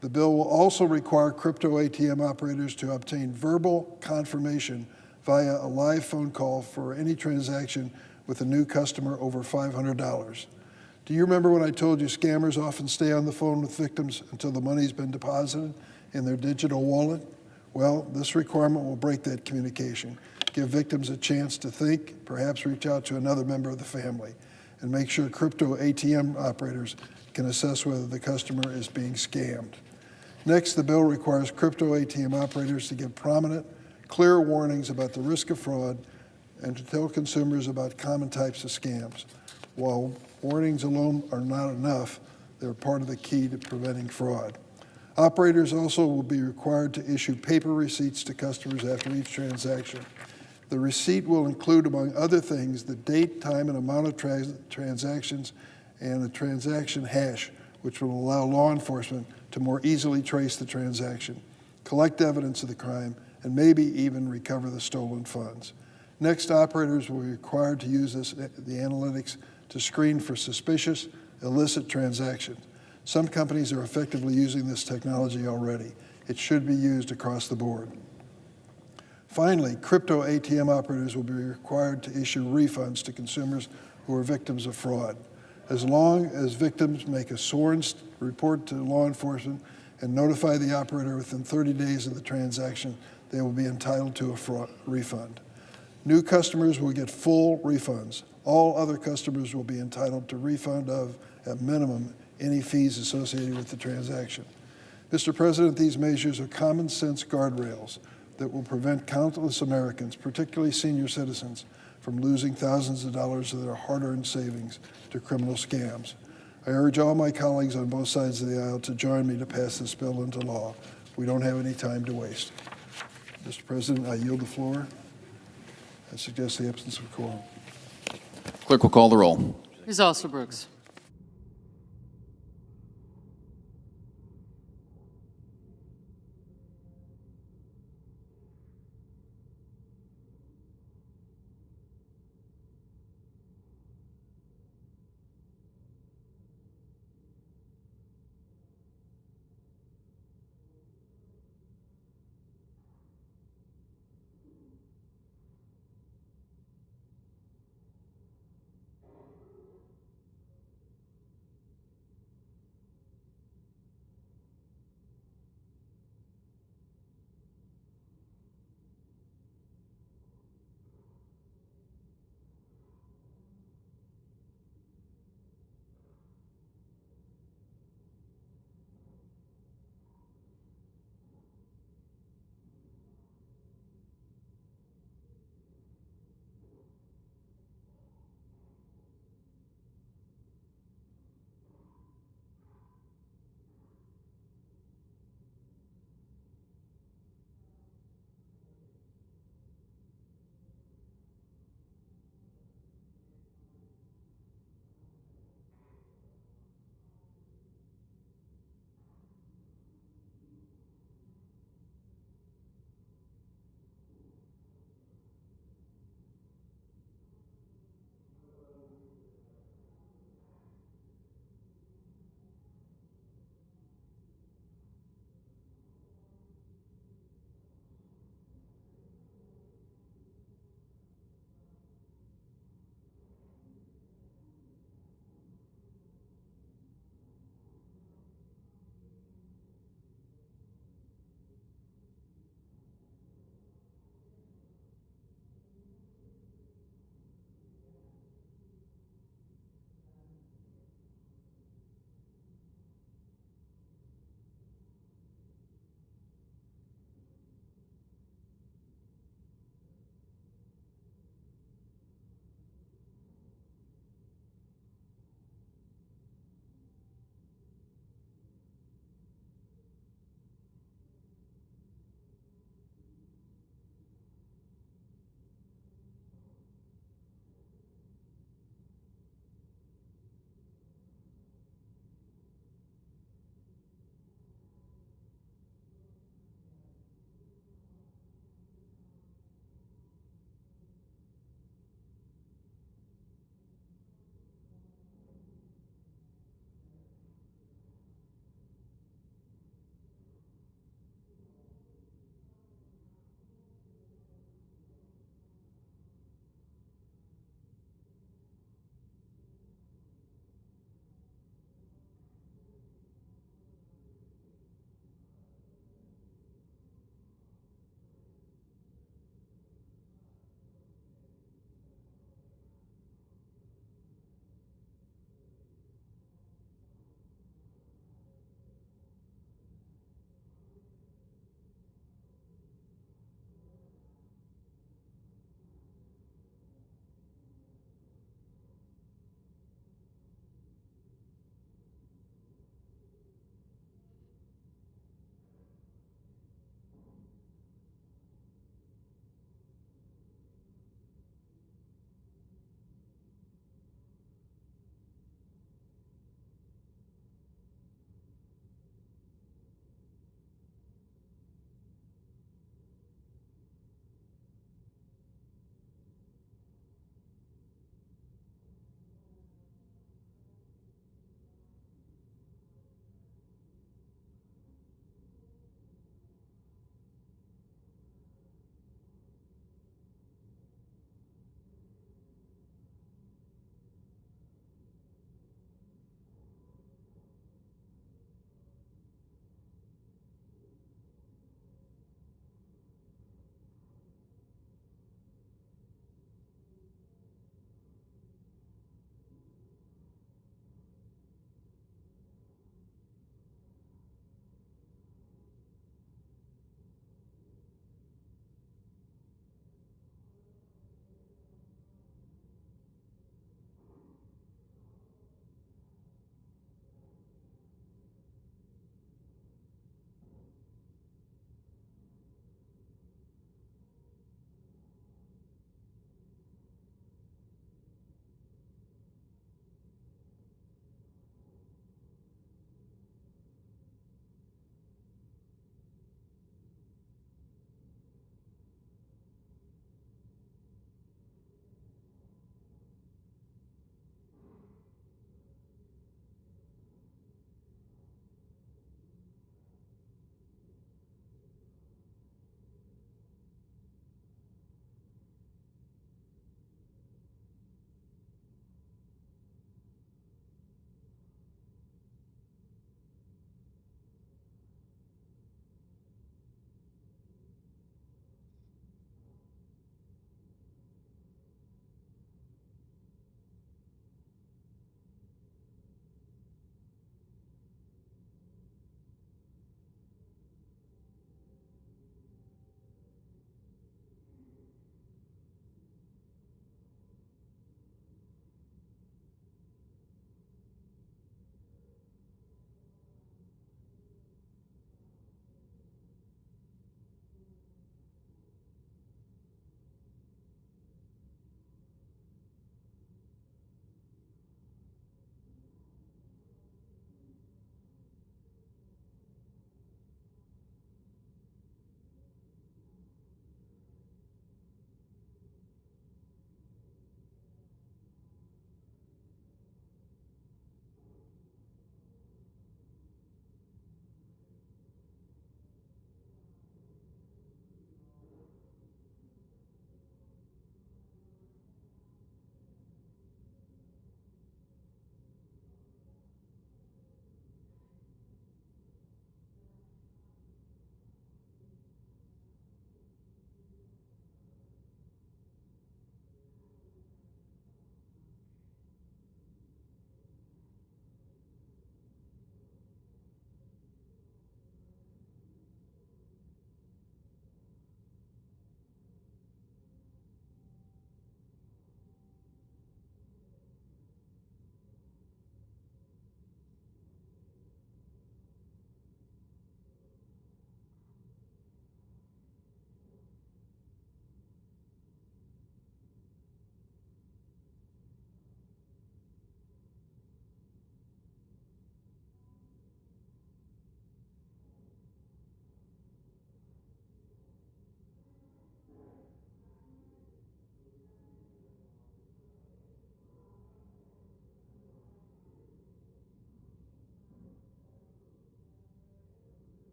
The bill will also require crypto ATM operators to obtain verbal confirmation via a live phone call for any transaction with a new customer over $500. Do you remember when I told you scammers often stay on the phone with victims until the money's been deposited in their digital wallet? Well, this requirement will break that communication, give victims a chance to think, perhaps reach out to another member of the family, and make sure crypto ATM operators can assess whether the customer is being scammed. Next, the bill requires crypto ATM operators to give prominent, clear warnings about the risk of fraud and to tell consumers about common types of scams. While warnings alone are not enough, they're part of the key to preventing fraud. Operators also will be required to issue paper receipts to customers after each transaction. The receipt will include, among other things, the date, time, and amount of transactions and the transaction hash, which will allow law enforcement to more easily trace the transaction, collect evidence of the crime, and maybe even recover the stolen funds. Next, operators will be required to use the analytics to screen for suspicious, illicit transactions. Some companies are effectively using this technology already. It should be used across the board. Finally, crypto ATM operators will be required to issue refunds to consumers who are victims of fraud. As long as victims make a sworn report to law enforcement and notify the operator within 30 days of the transaction, they will be entitled to a refund. New customers will get full refunds. All other customers will be entitled to refund of, at minimum, any fees associated with the transaction. Mr. President, these measures are common sense guardrails that will prevent countless Americans, particularly senior citizens, from losing thousands of dollars of their hard-earned savings to criminal scams. I urge all my colleagues on both sides of the aisle to join me to pass this bill into law. We don't have any time to waste. Mr. President, I yield the floor. I suggest the absence of quorum. Clerk will call the roll. Ms. Alsobrooks.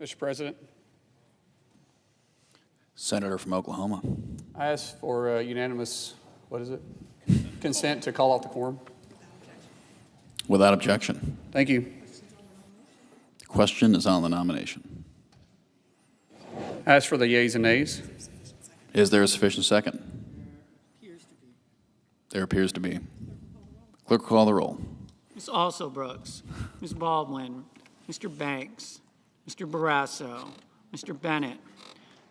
Mr. President, Senator from Oklahoma. I ask for unanimous, consent to call off the quorum. Without objection. Thank you. The question is on the nomination. I ask for the yeas and nays. Is there a sufficient second? There appears to be. Clerk will call the roll. Ms. Alsobrooks, Ms. Baldwin, Mr. Banks, Mr. Barrasso, Mr. Bennett,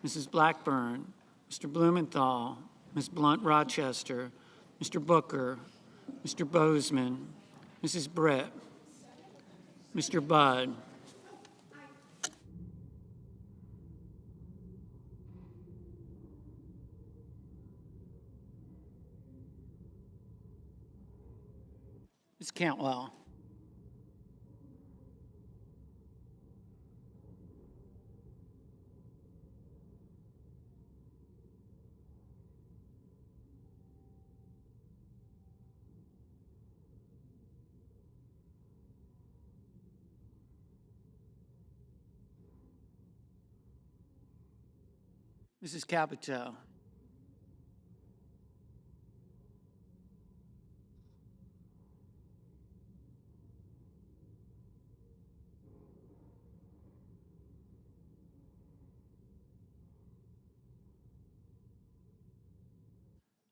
Mrs. Blackburn, Mr. Blumenthal, Ms. Blunt Rochester, Mr. Booker, Mr. Bozeman, Mrs. Britt, Mr. Budd, Ms. Cantwell, Mrs. Capito,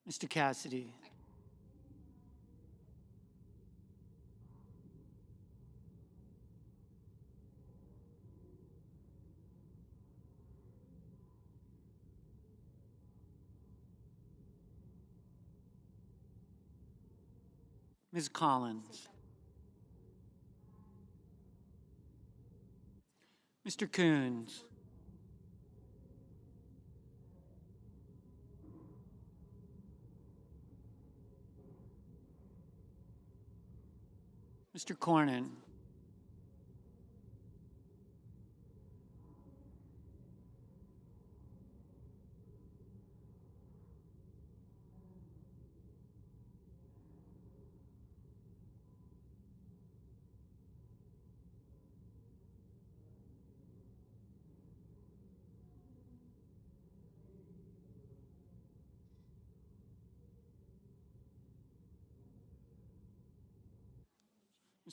Mr. Cassidy, Ms. Collins, Mr. Coons, Mr. Cornyn,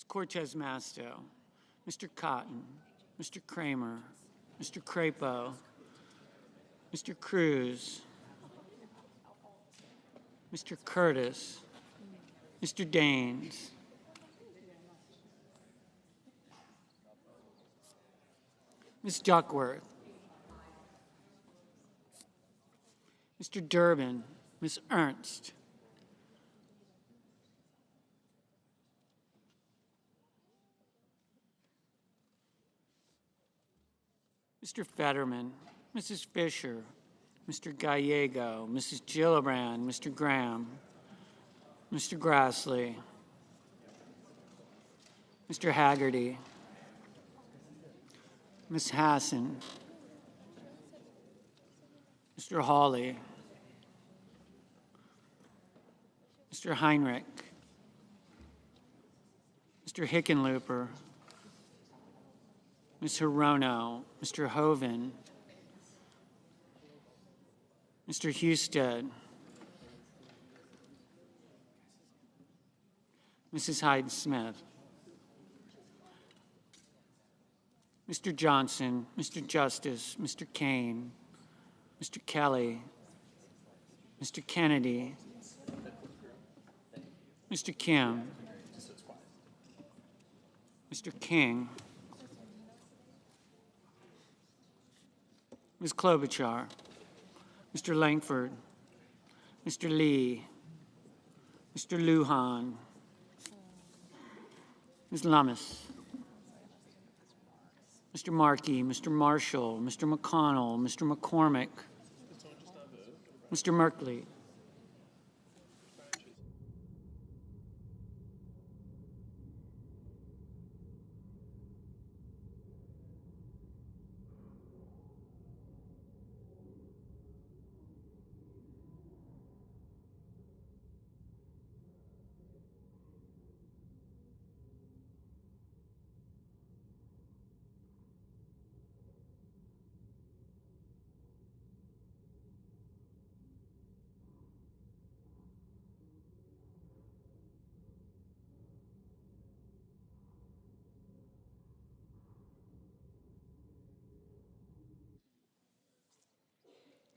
Ms. Cortez Masto, Mr. Cotton, Mr. Kramer, Mr. Crapo, Mr. Cruz, Mr. Curtis, Mr. Daines, Ms. Duckworth, Mr. Durbin, Ms. Ernst, Mr. Fetterman, Mrs. Fisher, Mr. Gallego, Mrs. Gillibrand, Mr. Graham, Mr. Grassley, Mr. Haggerty, Ms. Hassan, Mr. Hawley, Mr. Heinrich, Mr. Hickenlooper, Ms. Hirono, Mr. Hoven, Mr. Husted, Mrs. Hyde-Smith, Mr. Johnson, Mr. Justice, Mr. Kane, Mr. Kelly, Mr. Kennedy, Mr. Kim, Mr. King, Ms. Klobuchar, Mr. Langford, Mr. Lee, Mr. Lujan, Ms. Lummis, Mr. Markey, Mr. Marshall, Mr. McConnell, Mr. McCormick, Mr. Merkley,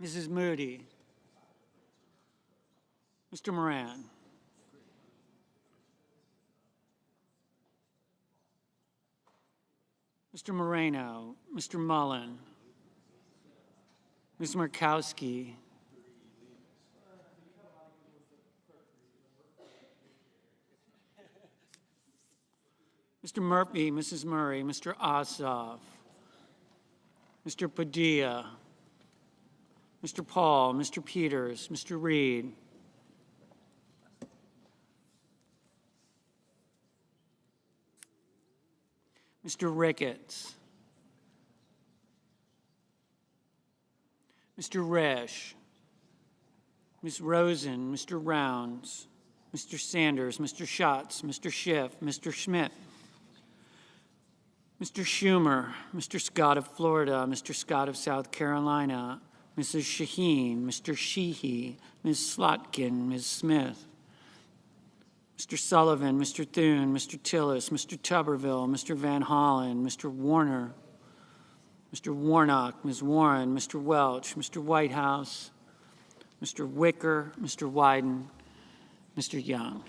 Mrs. Moody, Mr. Moran, Mr. Moreno, Mr. Mullen, Ms. Murkowski, Mr. Murphy, Mrs. Murray, Mr. Ossoff, Mr. Padilla, Mr. Paul, Mr. Peters, Mr. Reed, Mr. Ricketts, Mr. Resch, Ms. Rosen, Mr. Rounds, Mr. Sanders, Mr. Schatz, Mr. Schiff, Mr. Schmidt, Mr. Schumer, Mr. Scott of Florida, Mr. Scott of South Carolina, Mrs. Shaheen, Mr. Sheehy, Ms. Slotkin, Ms. Smith, Mr. Sullivan, Mr. Thune, Mr. Tillis, Mr. Tuberville, Mr. Van Hollen, Mr. Warner, Mr. Warnock, Ms. Warren, Mr. Welch, Mr. Whitehouse, Mr. Wicker, Mr. Wyden, Mr. Young.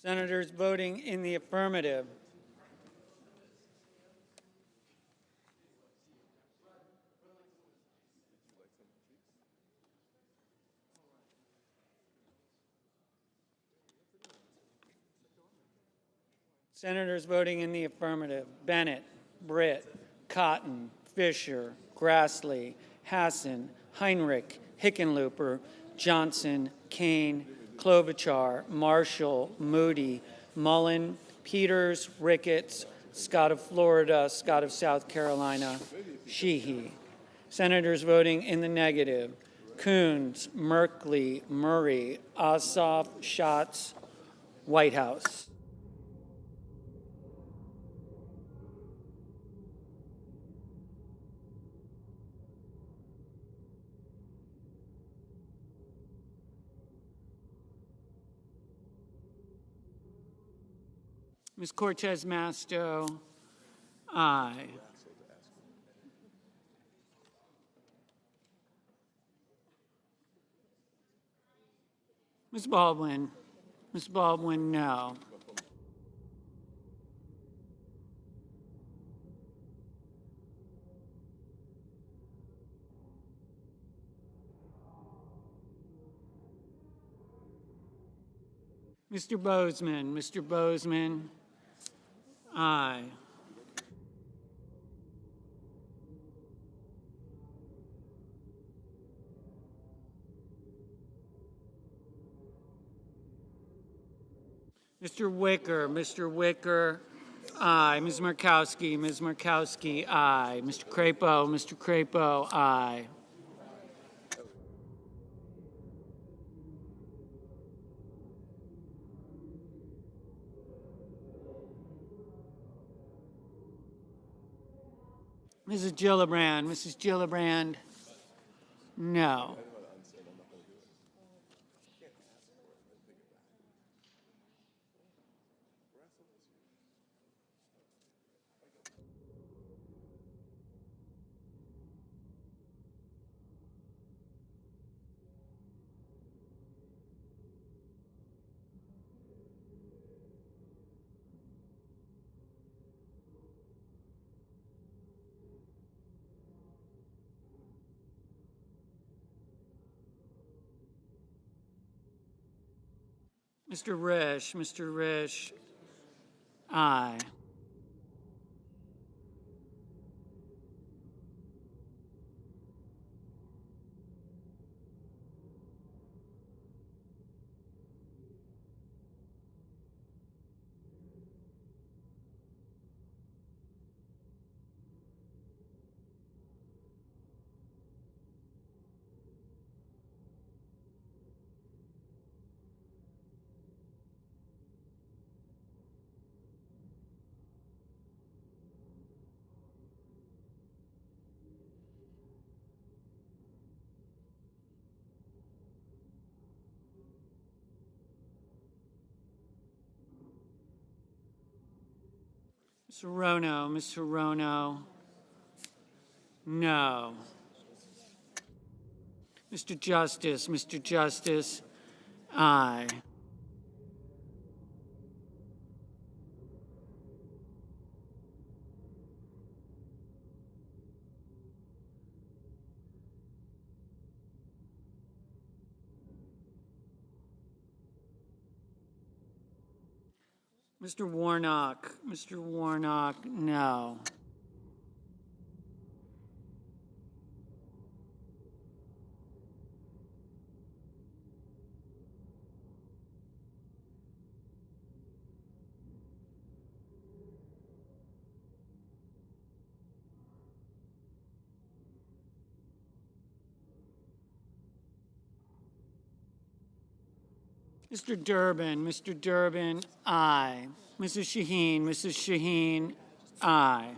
Senators voting in the affirmative. Senators voting in the affirmative: Bennett, Britt, Cotton, Fisher, Grassley, Hassan, Heinrich, Hickenlooper, Johnson, Kane, Klobuchar, Marshall, Moody, Mullen, Peters, Ricketts, Scott of Florida, Scott of South Carolina, Sheehy. Senators voting in the negative: Coons, Merkley, Murray, Ossoff, Schatz, Whitehouse. Ms. Cortez Masto, aye. Ms. Baldwin, no. Mr. Bozeman, aye. Mr. Wicker, aye. Ms. Markowski, aye. Mr. Crapo, aye. Mrs. Gillibrand, no. Mr. Risch, aye. Ms. Hirono, no. Mr. Justice, aye. Mr. Warnock, no. Mr. Durbin, aye. Mrs. Shaheen, aye.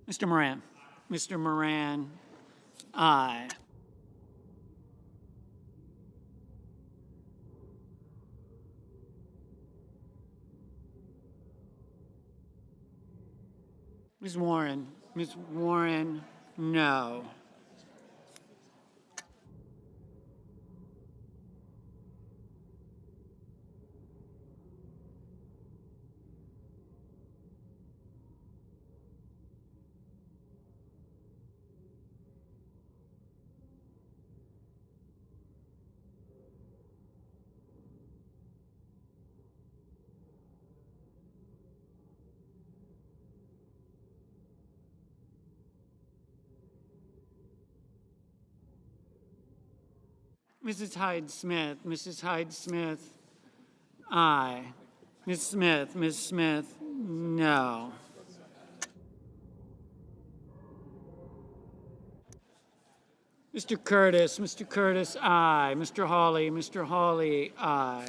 Mr. Moran, aye. Ms. Warren, no. Mrs. Hyde Smith. Mrs. Hyde Smith, aye. Ms. Smith. Ms. Smith, no. Mr. Curtis. Mr. Curtis, aye. Mr. Hawley. Mr. Hawley, aye.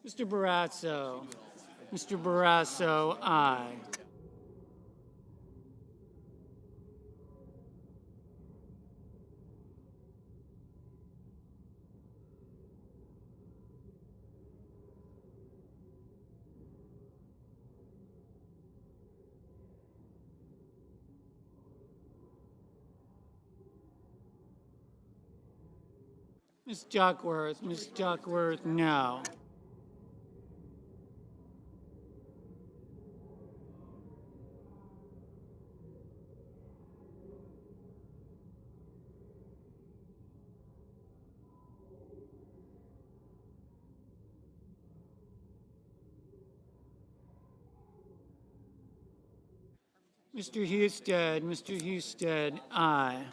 Mr. Barrasso. Mr. Barrasso, aye. Ms. Duckworth. Ms. Duckworth, no. Mr. Husted. Mr. Husted, aye.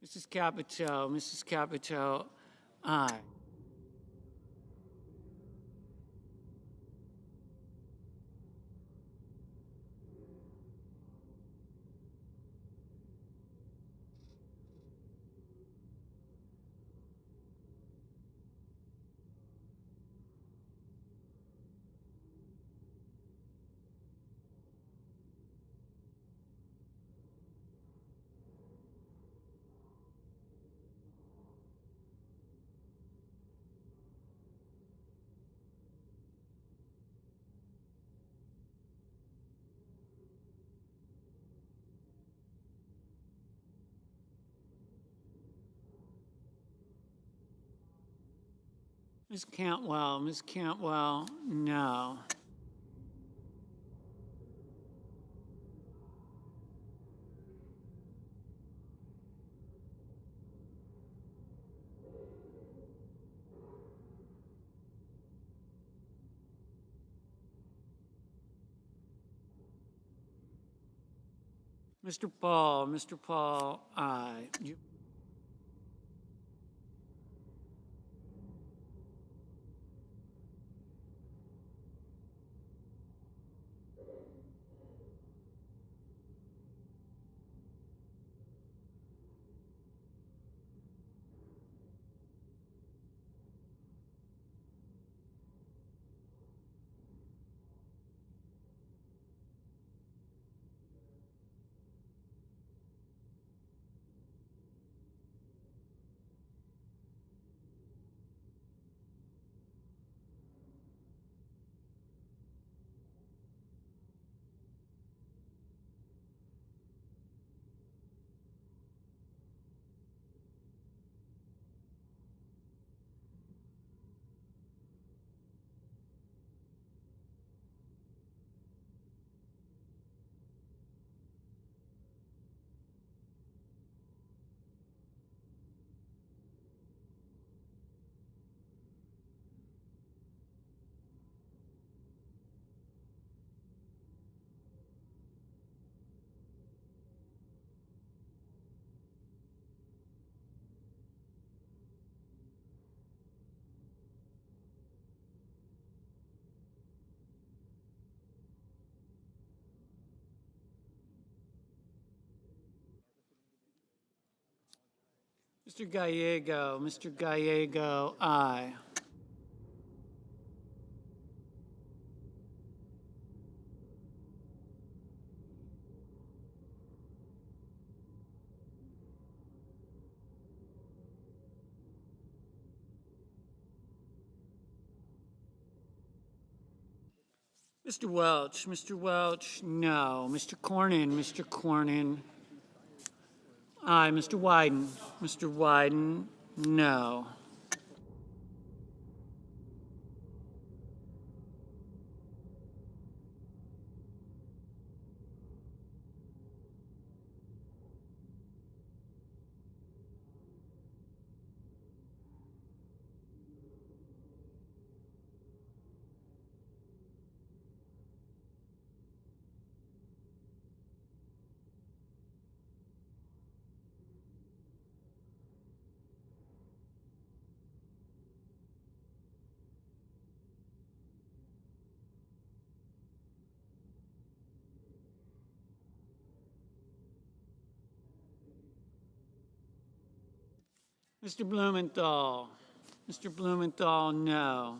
Mrs. Capito. Mrs. Capito, aye. Ms. Cantwell. Ms. Cantwell, no. Mr. Paul. Mr. Paul, aye. Mr. Gallego, aye. Mr. Welch, no. Mr. Cornyn, aye. Mr. Wyden, no. Mr. Blumenthal, no.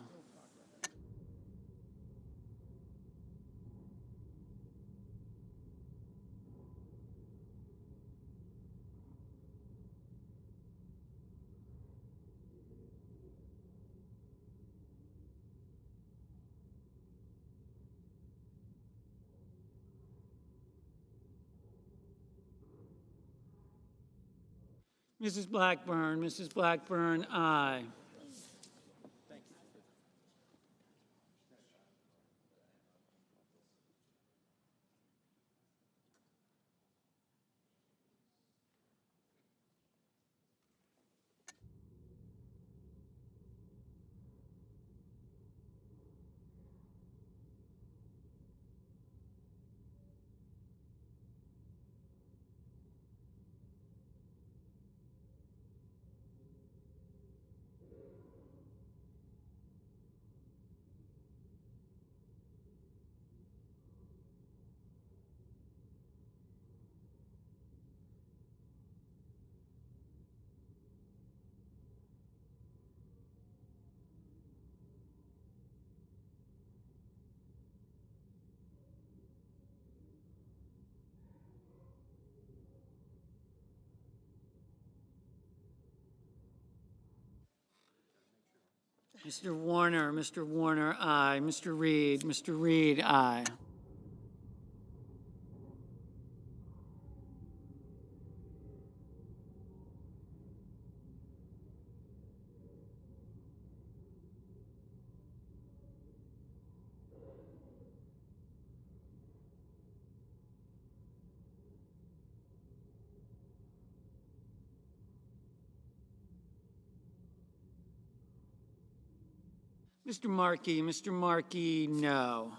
Mrs. Blackburn, aye. Mr. Warner, aye. Mr. Reed, aye. Mr. Markey, no.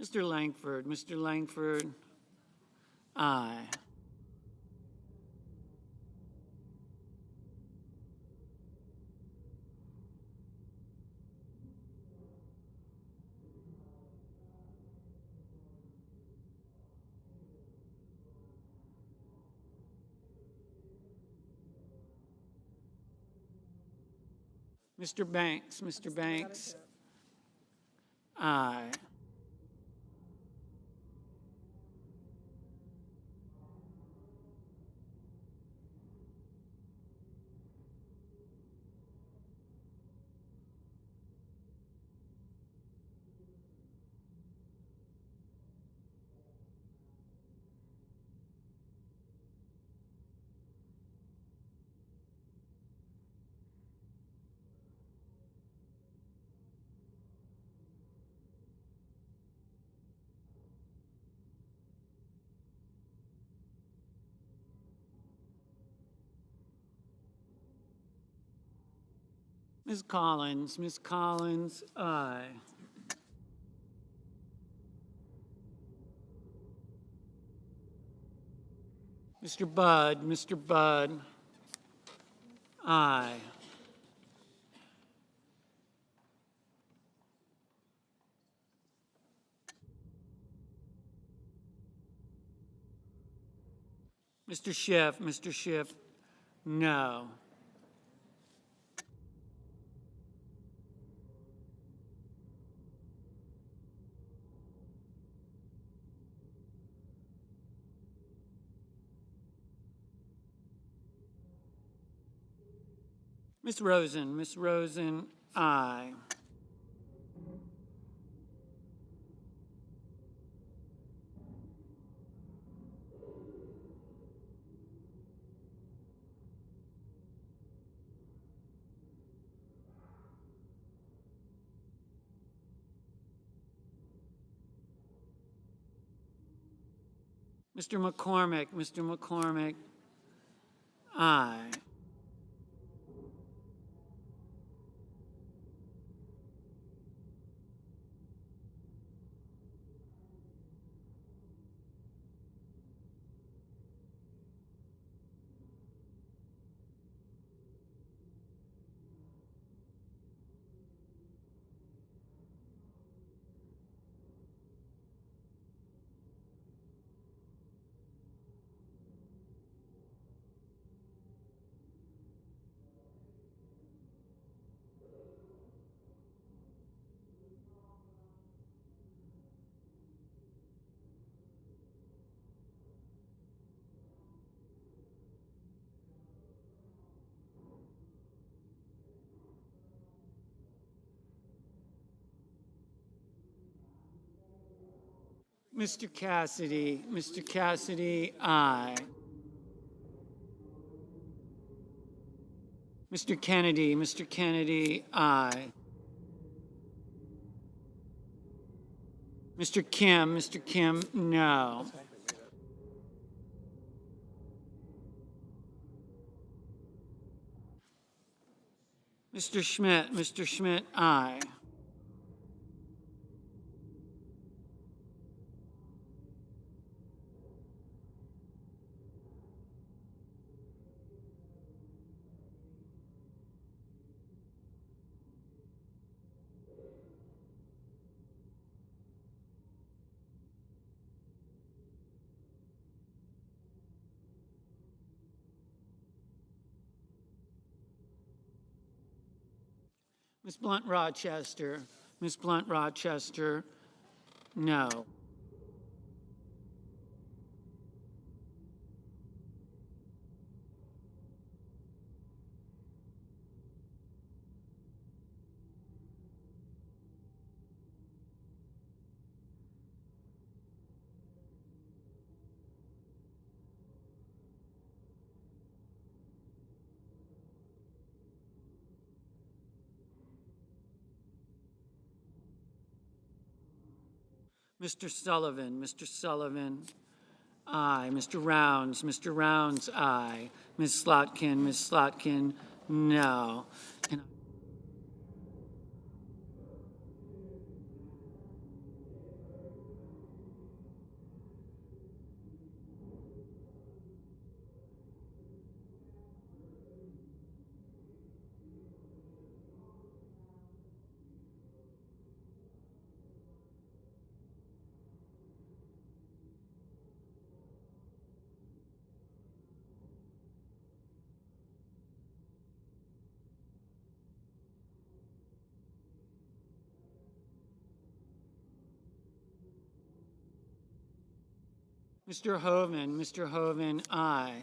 Mr. Langford, aye. Mr. Banks, Mr. Banks. Aye. Ms. Collins, aye. Mr. Budd, aye. Mr. Schiff, no. Ms. Rosen, aye. Mr. McCormick, aye. Mr. Cassidy, aye. Mr. Kennedy, aye. Mr. Kim, no. Mr. Schmidt, aye. Ms. Blunt Rochester, no. Mr. Sullivan, aye. Mr. Rounds, aye. Ms. Slotkin, no. And Mr. Hoven, aye.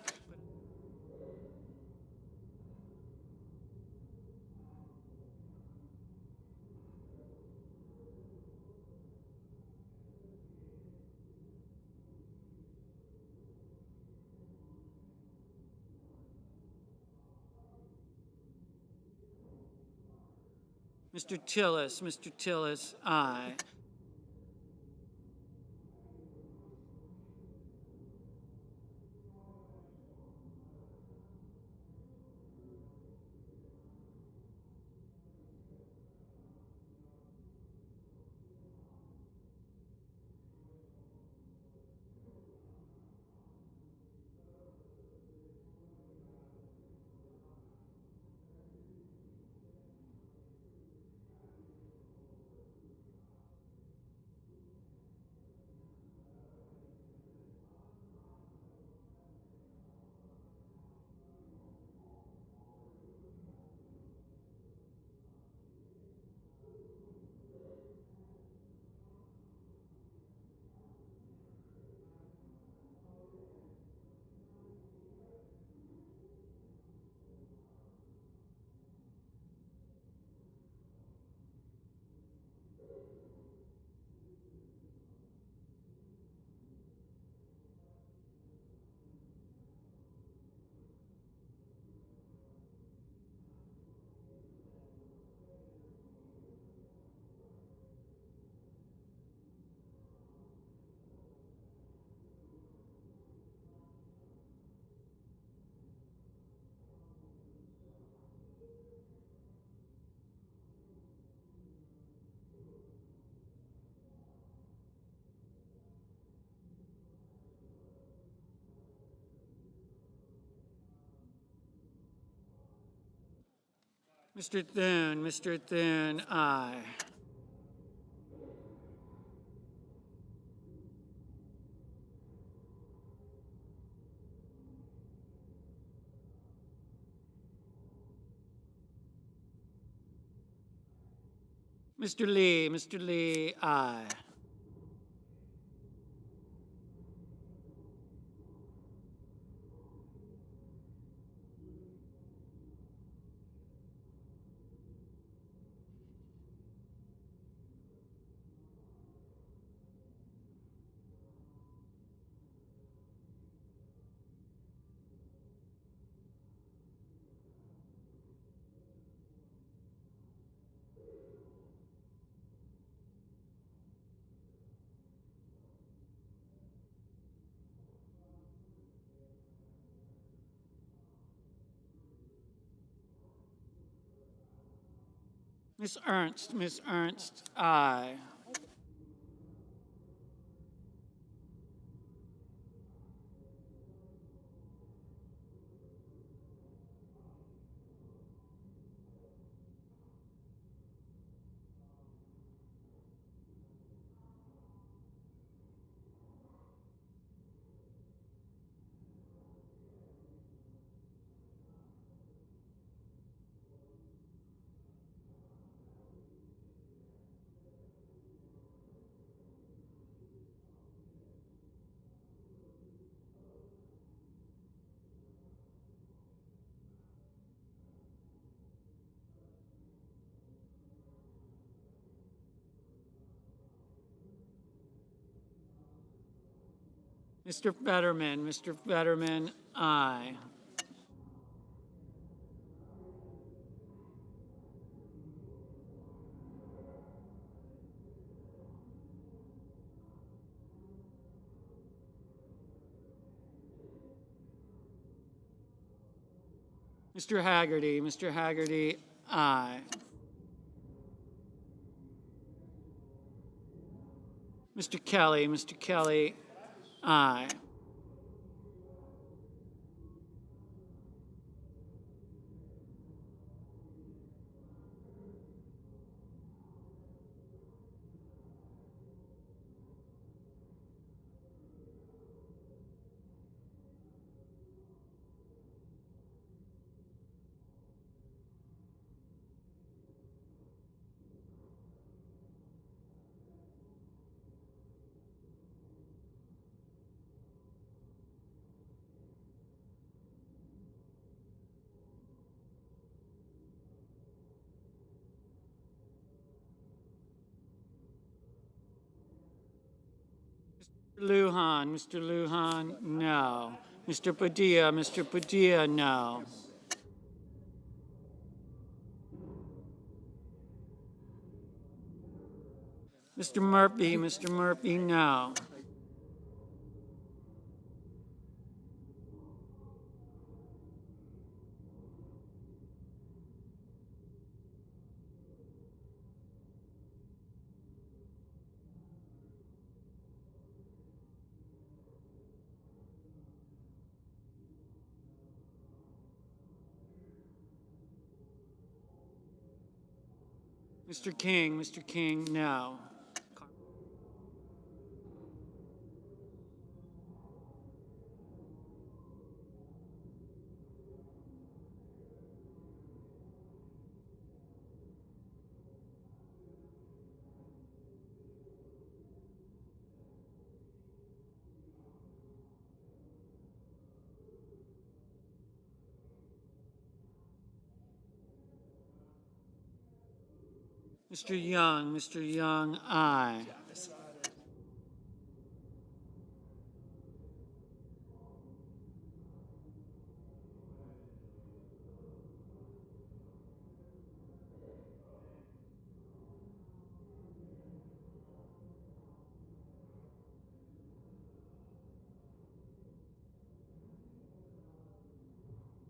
Mr. Tillis, aye. Mr. Thune, aye. Mr. Lee, aye. Miss Ernst, aye. Mr. Fetterman, aye. Mr. Haggerty, aye. Mr. Kelly, aye. Mr. Lujan, no. Mr. Padilla, no. Mr. Murphy, no. Mr. King, no. Mr. Young, aye.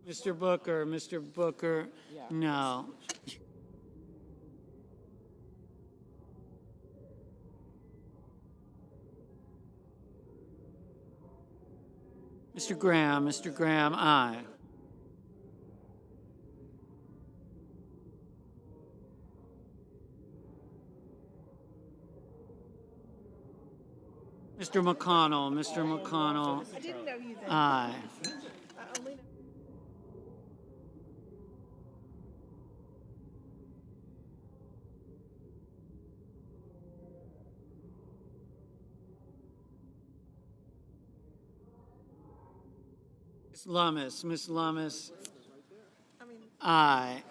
Mr. Booker, no. Mr. Graham, aye. Mr. McConnell, aye. Miss Lummis, aye.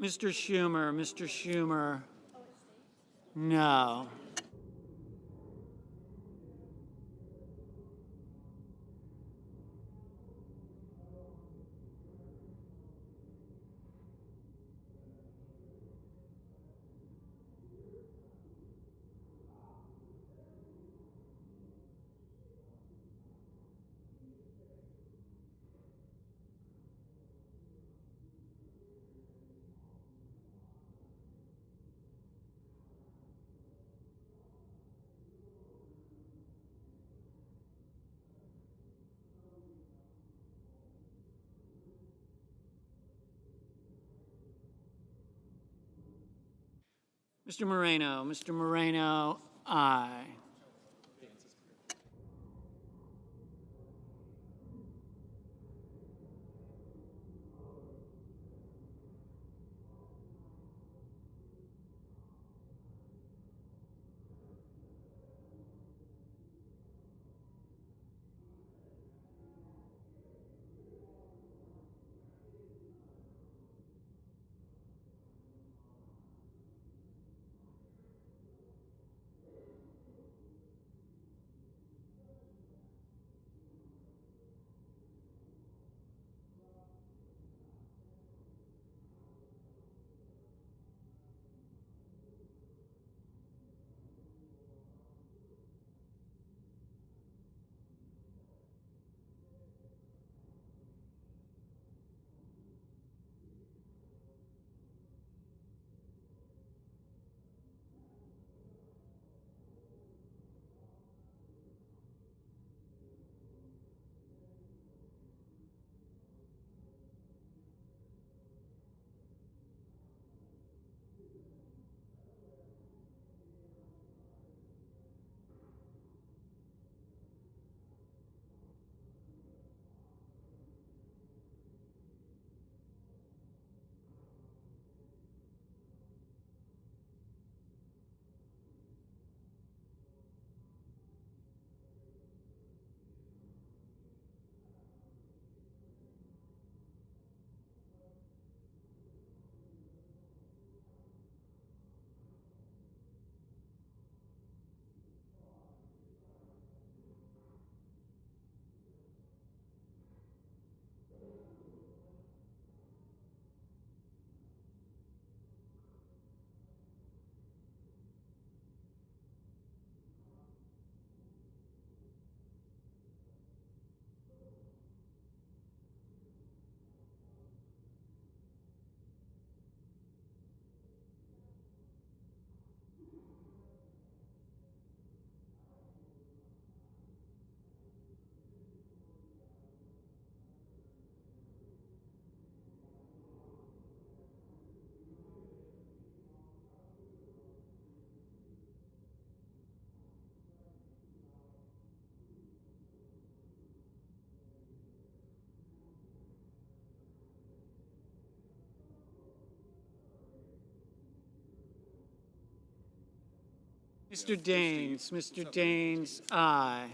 Mr. Schumer, no. Mr. Moreno. Mr. Moreno, aye. Mr. Daines. Mr. Daines, aye.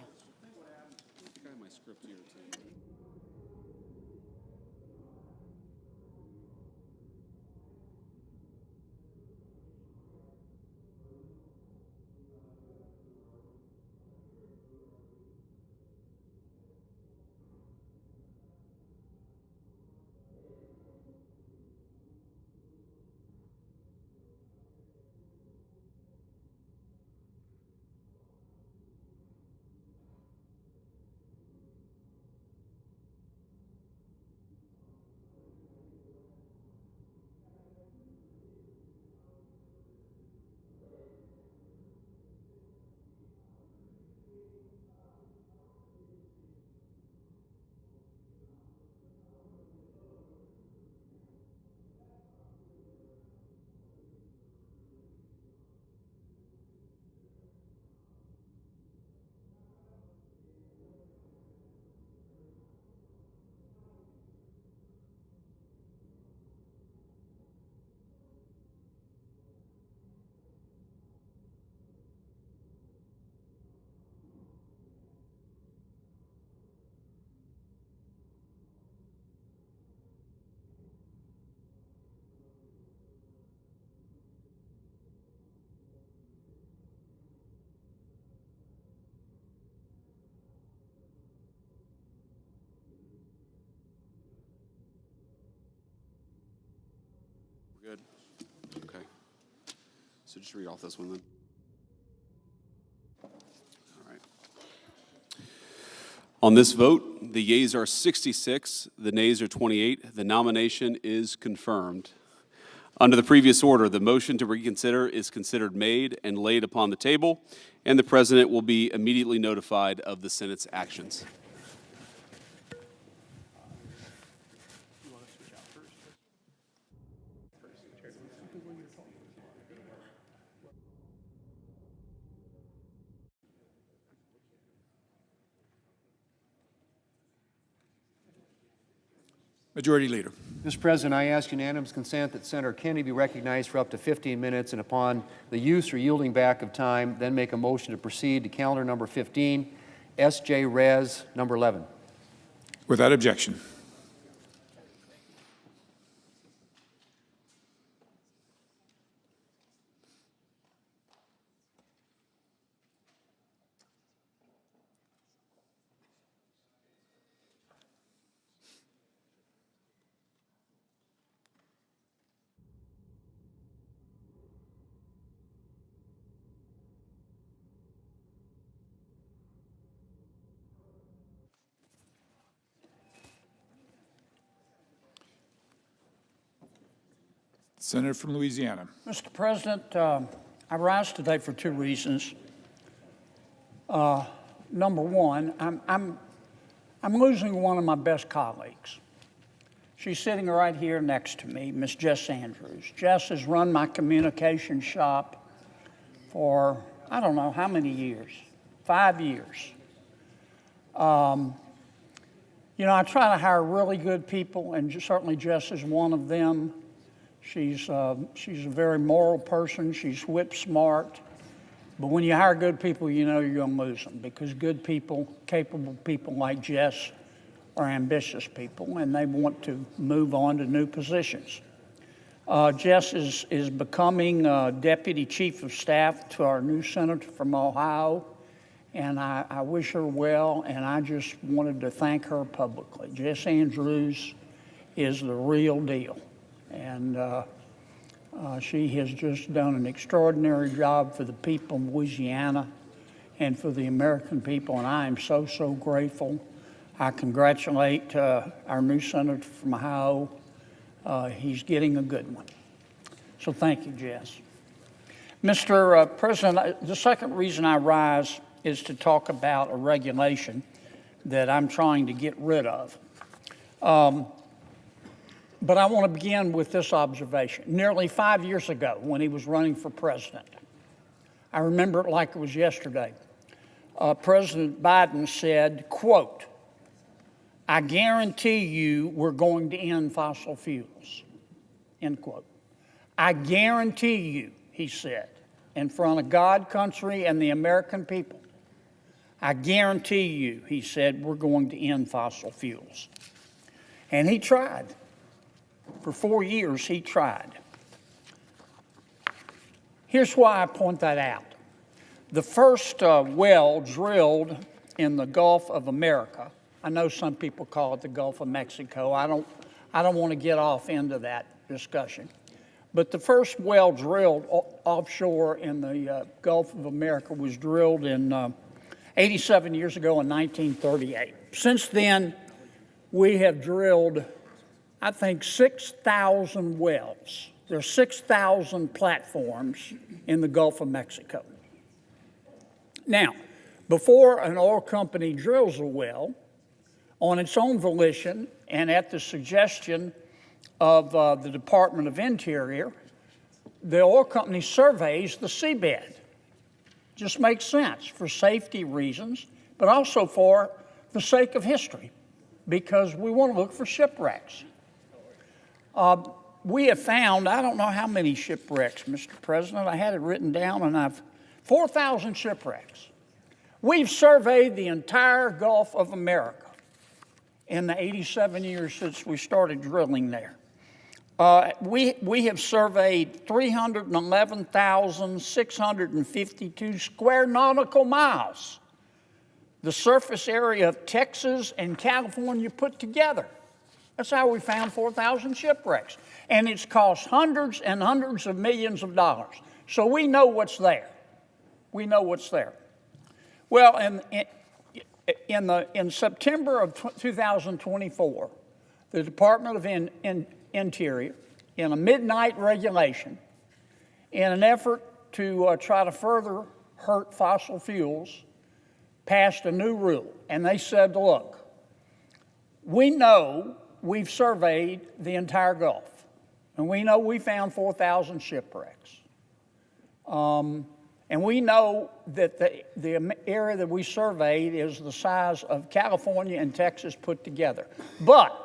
We're good? Okay. So just read off this one then. All right. On this vote, the yeas are 66, the nays are 28. The nomination is confirmed. Under the previous order, the motion to reconsider is considered made and laid upon the table, and the President will be immediately notified of the Senate's actions. Majority Leader. Mr. President, I ask unanimous consent that Senator Kennedy be recognized for up to 15 minutes, and upon the use or yielding back of time, then make a motion to proceed to calendar number 15, S.J. Res. number 11. Without objection. Senator from Louisiana. Mr. President, I rise today for two reasons. Number one, I'm losing one of my best colleagues. She's sitting right here next to me, Miss Jess Andrews. Jess has run my communication shop for, I don't know how many years, 5 years. You know, I try to hire really good people, and certainly Jess is one of them. She's a very moral person. She's whip smart. But when you hire good people, you know you're going to lose them, because good people, capable people like Jess are ambitious people, and they want to move on to new positions. Jess is becoming Deputy Chief of Staff to our new Senator from Ohio, and I wish her well, and I just wanted to thank her publicly. Jess Andrews is the real deal. And she has just done an extraordinary job for the people of Louisiana and for the American people, and I am so, so grateful. I congratulate our new Senator from Ohio. He's getting a good one. So thank you, Jess. Mr. President, the second reason I rise is to talk about a regulation that I'm trying to get rid of. But I want to begin with this observation. Nearly 5 years ago, when he was running for president, I remember it like it was yesterday, President Biden said, quote, "I guarantee you we're going to end fossil fuels," end quote. I guarantee you, he said, in front of God, country, and the American people, I guarantee you, he said, we're going to end fossil fuels. And he tried. For 4 years, he tried. Here's why I point that out. The first well drilled in the Gulf of America, I know some people call it the Gulf of Mexico. I don't want to get off into that discussion. But the first well drilled offshore in the Gulf of America was drilled in 87 years ago in 1938. Since then, we have drilled, I think, 6,000 wells. There are 6,000 platforms in the Gulf of Mexico. Now, before an oil company drills a well, on its own volition and at the suggestion of the Department of Interior, the oil company surveys the seabed. Just makes sense for safety reasons, but also for the sake of history, because we want to look for shipwrecks. We have found, I don't know how many shipwrecks, Mr. President. I had it written down, and 4,000 shipwrecks. We've surveyed the entire Gulf of America in the 87 years since we started drilling there. We have surveyed 311,652 square nautical miles, the surface area of Texas and California put together. That's how we found 4,000 shipwrecks. And it's cost hundreds and hundreds of millions of dollars. So we know what's there. We know what's there. Well, in September of 2024, the Department of Interior, in a midnight regulation, in an effort to try to further hurt fossil fuels, passed a new rule. And they said, look, we know we've surveyed the entire Gulf, and we know we found 4,000 shipwrecks. And we know that the area that we surveyed is the size of California and Texas put together. But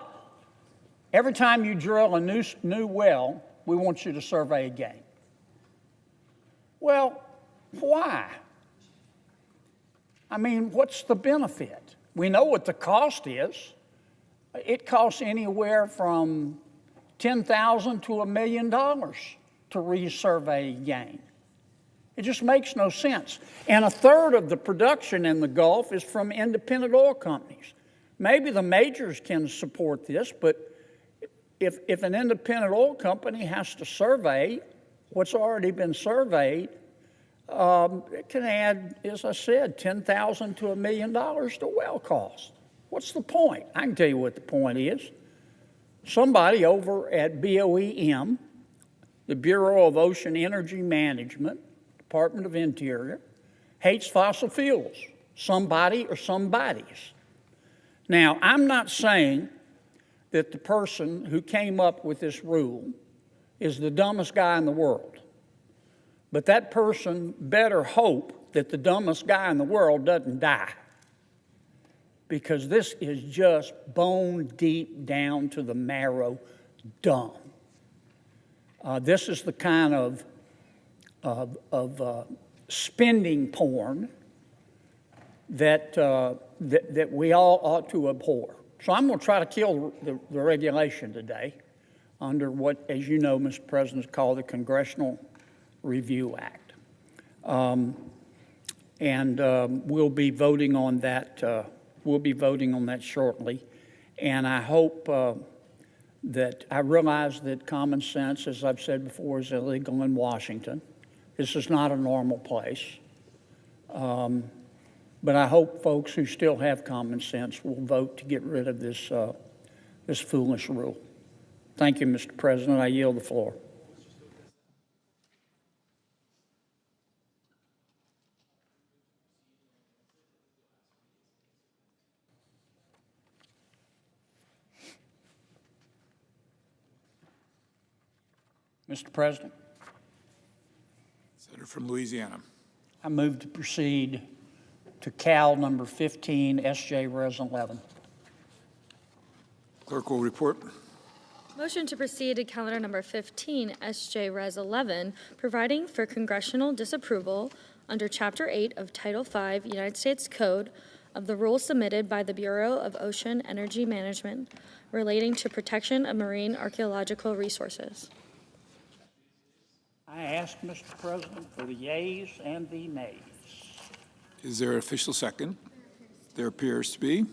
every time you drill a new well, we want you to survey again. Well, why? I mean, what's the benefit? We know what the cost is. It costs anywhere from $10,000 to $1 million to resurvey again. It just makes no sense. And a third of the production in the Gulf is from independent oil companies. Maybe the majors can support this, but if an independent oil company has to survey what's already been surveyed, it can add, as I said, $10,000 to $1 million to well cost. What's the point? I can tell you what the point is. Somebody over at BOEM, the Bureau of Ocean Energy Management, Department of Interior, hates fossil fuels. Somebody or somebodies. Now, I'm not saying that the person who came up with this rule is the dumbest guy in the world. But that person better hope that the dumbest guy in the world doesn't die. Because this is just bone deep down to the marrow dumb. This is the kind of spending porn that we all ought to abhor. So I'm going to try to kill the regulation today under what, as you know, Mr. President, is called the Congressional Review Act. We'll be voting on that. We'll be voting on that shortly. And I hope that I realize that common sense, as I've said before, is illegal in Washington. This is not a normal place. But I hope folks who still have common sense will vote to get rid of this, this foolish rule. Thank you, Mr. President. I yield the floor. Mr. President. Senator from Louisiana. I move to proceed to Cal number 15, SJ Res 11. Clerk will report. Motion to proceed to calendar number 15, SJ Res 11, providing for congressional disapproval under Chapter 8 of Title 5 United States Code of the rule submitted by the Bureau of Ocean Energy Management relating to protection of marine archaeological resources. I ask, Mr. President, for the yeas and the nays. Is there an official second? There appears to be.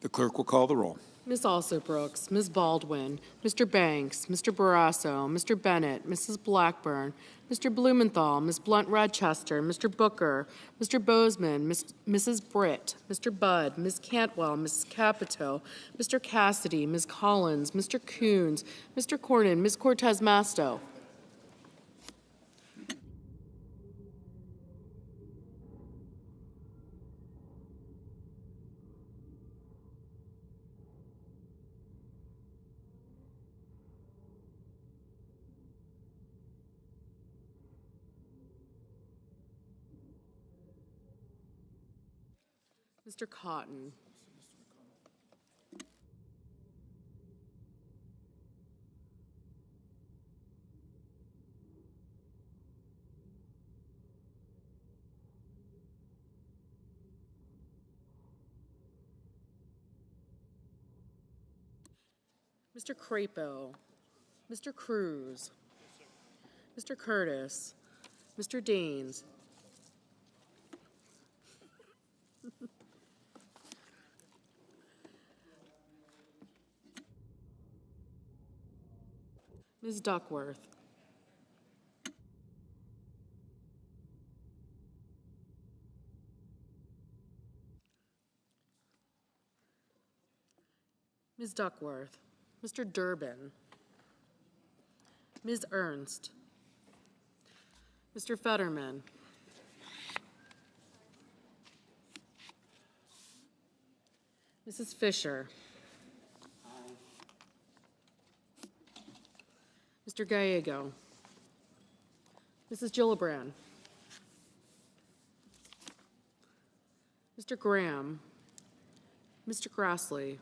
The clerk will call the roll. Ms. Alsobrooks, Ms. Baldwin, Mr. Banks, Mr. Barrasso, Mr. Bennett, Mrs. Blackburn, Mr. Blumenthal, Ms. Blunt-Rochester, Mr. Booker, Mr. Bozeman, Mrs. Britt, Mr. Budd, Ms. Cantwell, Mrs. Capito, Mr. Cassidy, Ms. Collins, Mr. Coons, Mr. Cornyn, Ms. Cortez Masto. Mr. Cotton. Mr. Crapo. Mr. Cruz. Mr. Curtis. Mr. Daines. Ms. Duckworth. Ms. Duckworth. Mr. Durbin. Ms. Ernst. Mr. Fetterman. Mrs. Fisher. Mr. Gallego. Mrs. Gillibrand. Mr. Graham. Mr. Grassley.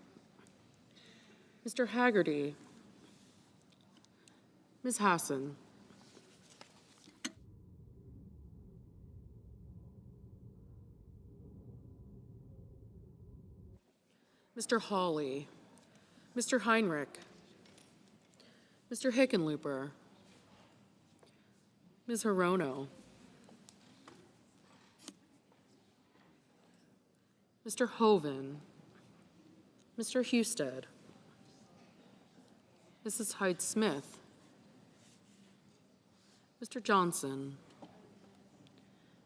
Mr. Haggerty, Ms. Hassan, Mr. Hawley, Mr. Heinrich, Mr. Hickenlooper, Ms. Hirono, Mr. Hoven, Mr. Husted, Mrs. Hyde-Smith, Mr. Johnson,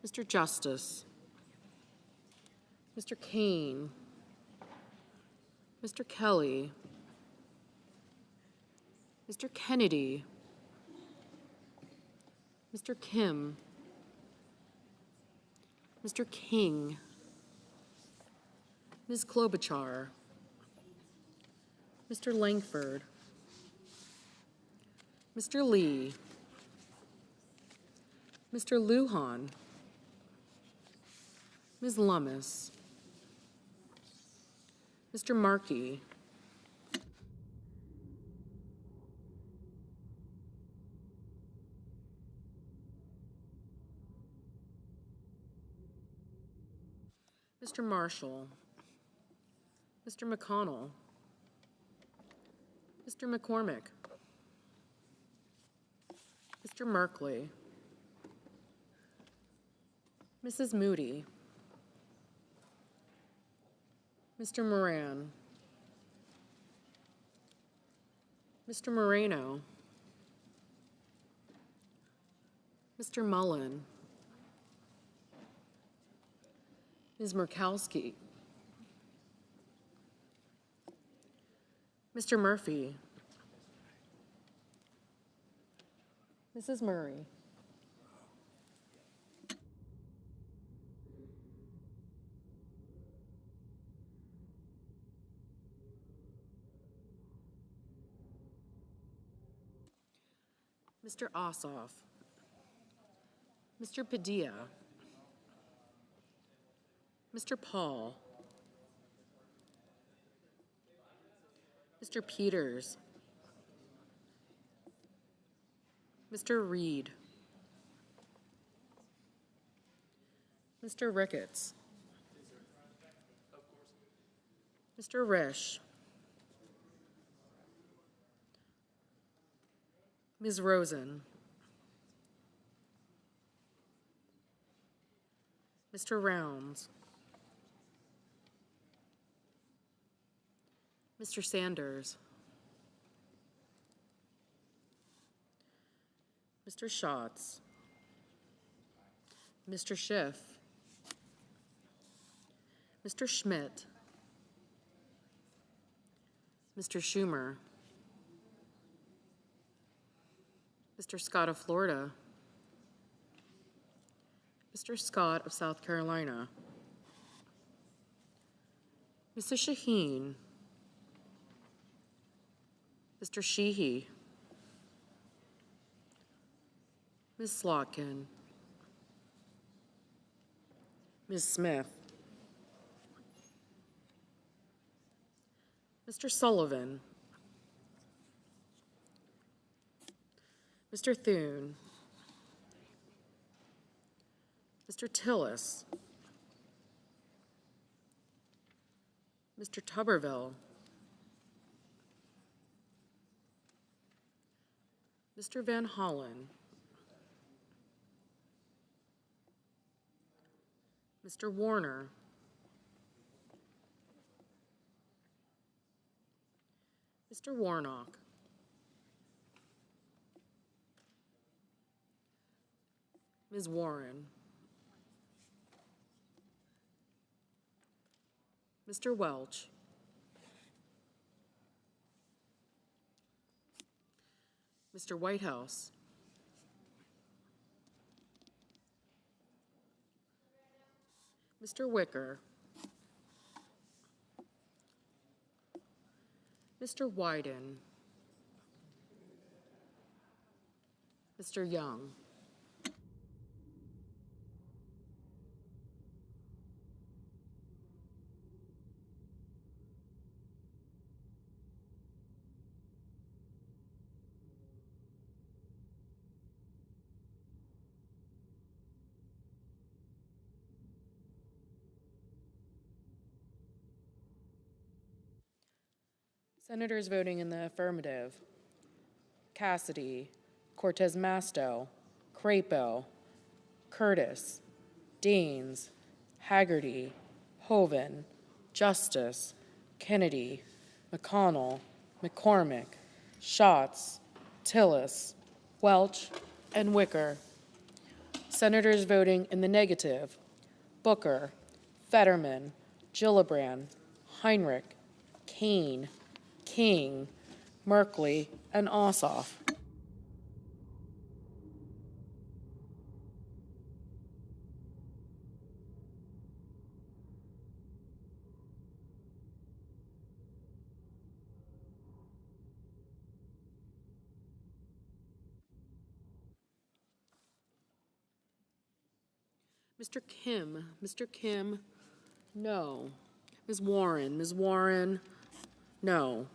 Mr. Justice, Mr. Kane, Mr. Kelly, Mr. Kennedy, Mr. Kim, Mr. King, Ms. Klobuchar, Mr. Langford, Mr. Lee, Mr. Lujan, Ms. Lummis, Mr. Markey, Mr. Marshall, Mr. McConnell, Mr. McCormick, Mr. Merkley, Mrs. Moody, Mr. Moran, Mr. Moreno, Mr. Mullen, Ms. Murkowski, Mr. Murphy, Mrs. Murray, Mr. Ossoff, Mr. Padilla, Mr. Paul, Mr. Peters, Mr. Reed, Mr. Ricketts, Mr. Risch, Ms. Rosen, Mr. Rounds, Mr. Sanders, Mr. Schatz, Mr. Schiff, Mr. Schmidt, Mr. Schumer, Mr. Scott of Florida, Mr. Scott of South Carolina, Mrs. Shaheen, Mr. Sheehy, Ms. Slotkin, Ms. Smith, Mr. Sullivan, Mr. Thune, Mr. Tillis, Mr. Tuberville, Mr. Van Hollen, Mr. Warner, Mr. Warnock, Ms. Warren, Mr. Welch, Mr. Whitehouse, Mr. Wicker, Mr. Wyden, Mr. Young, Senators voting in the affirmative: Cassidy, Cortez Masto, Crapo, Curtis, Daines, Haggerty, Hoven, Justice, Kennedy, McConnell, McCormick, Schatz, Tillis, Welch, and Wicker. Senators voting in the negative: Booker, Fetterman, Gillibrand, Heinrich, Kane, King, Merkley, and Ossoff. Mr. Kim, no. Ms. Warren, no.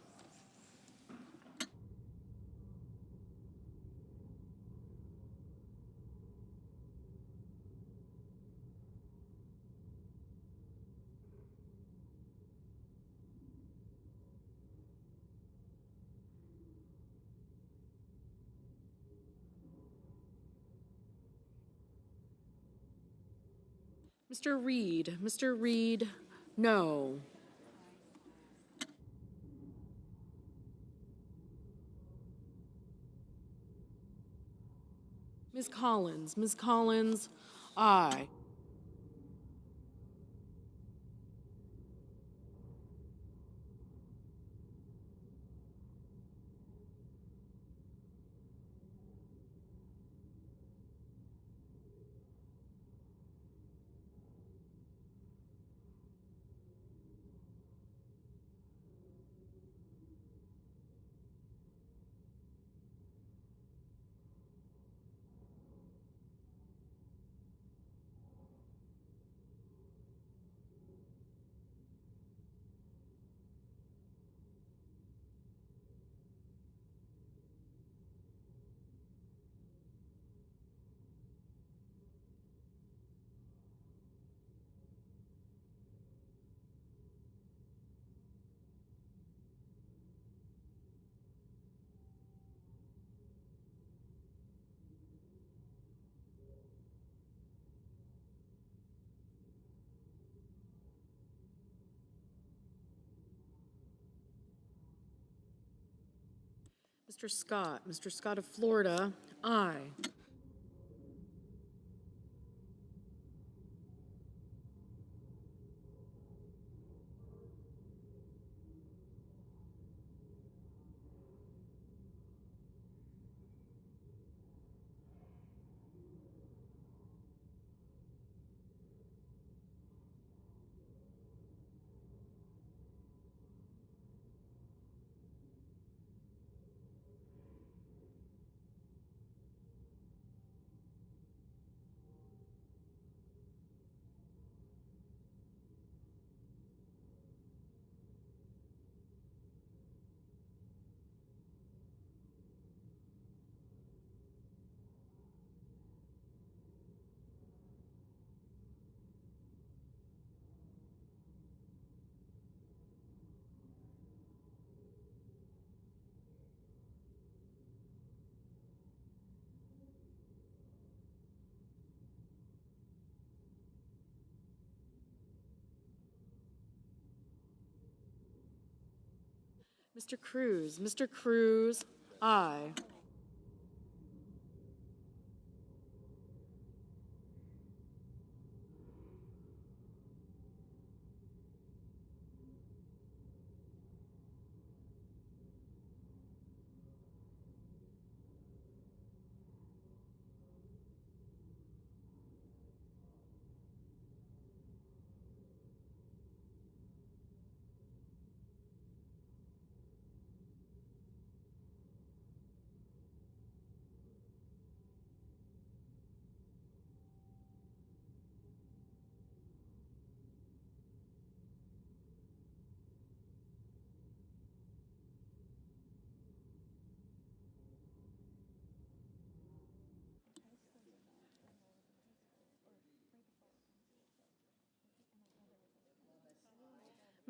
Mr. Reed, no. Ms. Collins, aye. Mr. Scott of Florida, aye. Mr. Cruz, aye.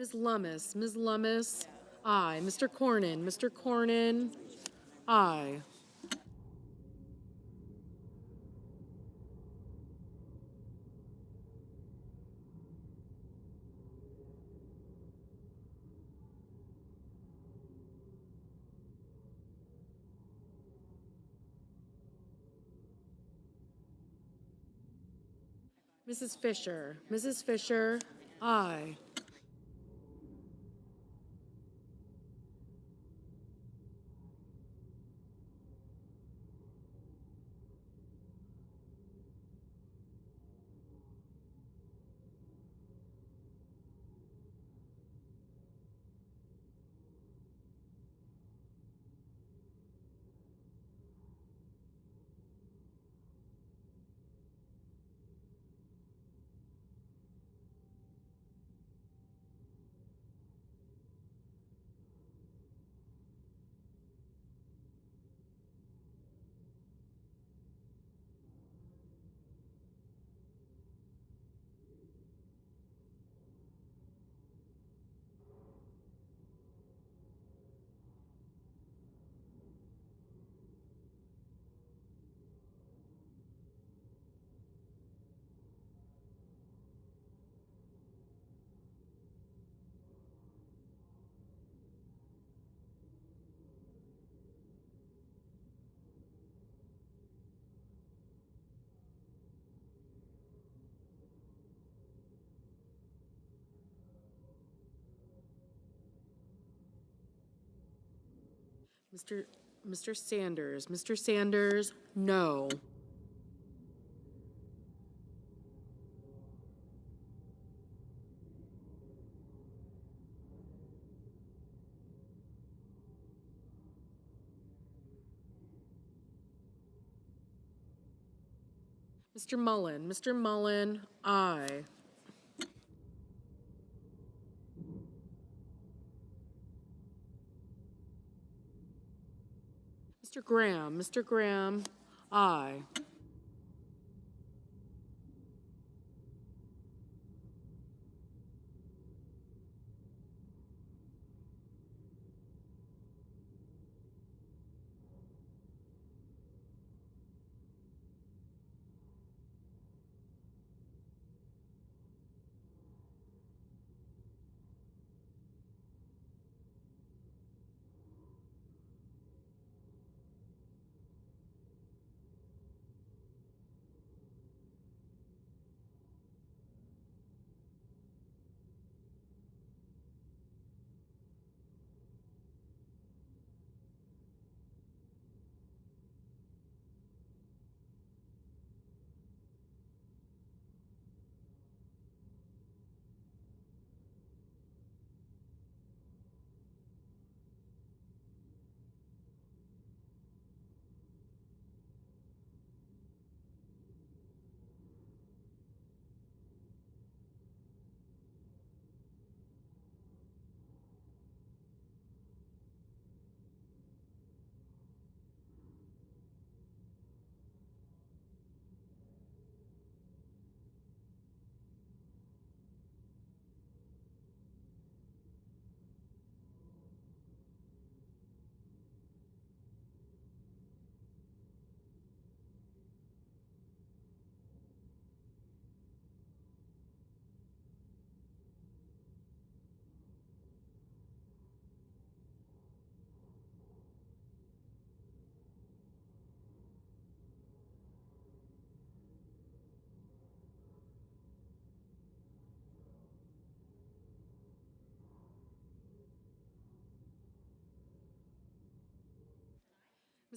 Ms. Lummis, Aye. Mr. Cornyn. Mr. Cornyn. Aye. Mrs. Fisher. Mrs. Fisher. Aye. Mr. Sanders. Mr. Sanders. No. Mr. Mullen. Mr. Mullen. Aye. Mr. Graham. Mr. Graham. Aye.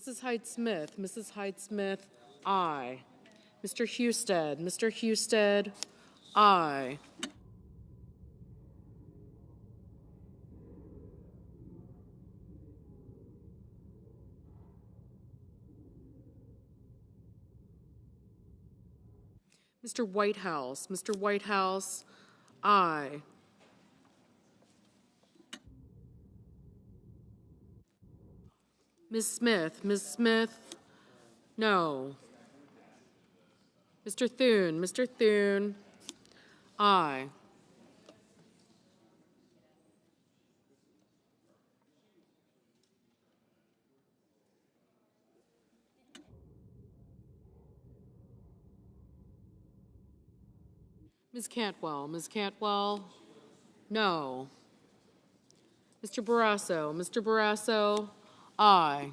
Mrs. Hyde-Smith. Mrs. Hyde-Smith. Aye. Mr. Husted. Mr. Husted. Aye. Mr. Whitehouse. Mr. Whitehouse. Aye. Ms. Smith. Ms. Smith. No. Mr. Thune. Mr. Thune. Aye. Ms. Cantwell. Ms. Cantwell, no. Mr. Barrasso. Mr. Barrasso, aye.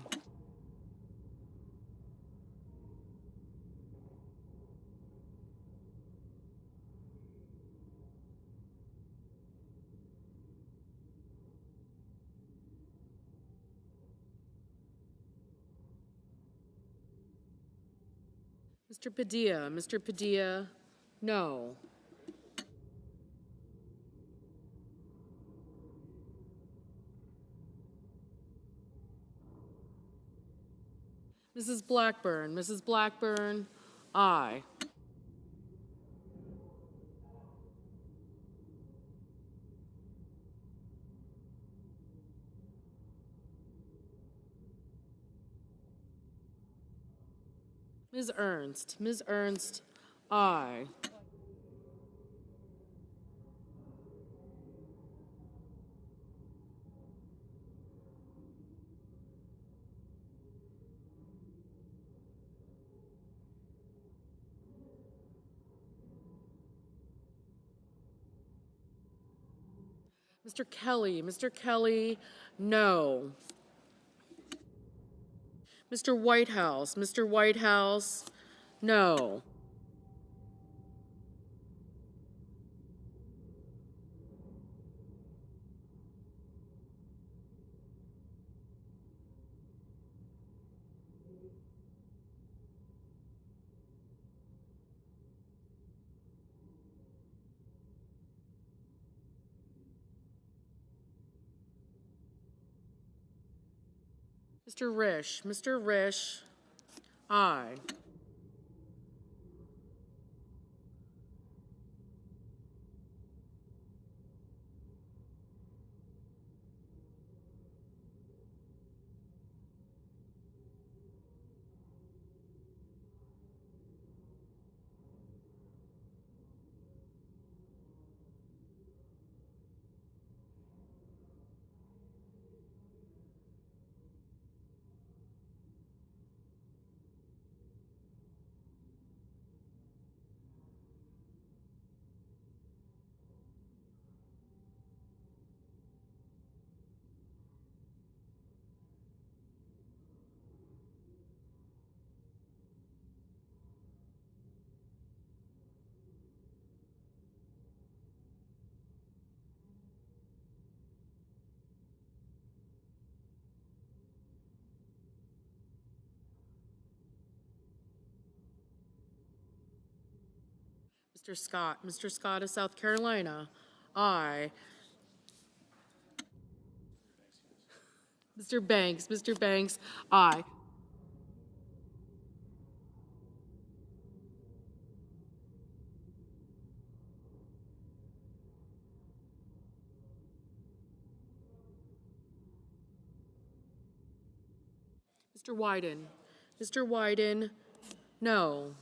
Mr. Padilla. Mr. Padilla, no. Mrs. Blackburn. Mrs. Blackburn, aye. Ms. Ernst. Ms. Ernst, aye. Mr. Kelly. Mr. Kelly, no. Mr. Whitehouse. Mr. Whitehouse, no. Mr. Risch. Mr. Risch, aye. Mr. Scott. Mr. Scott of South Carolina, aye. Mr. Banks. Mr. Banks, aye. Mr. Wyden. Mr. Wyden, no.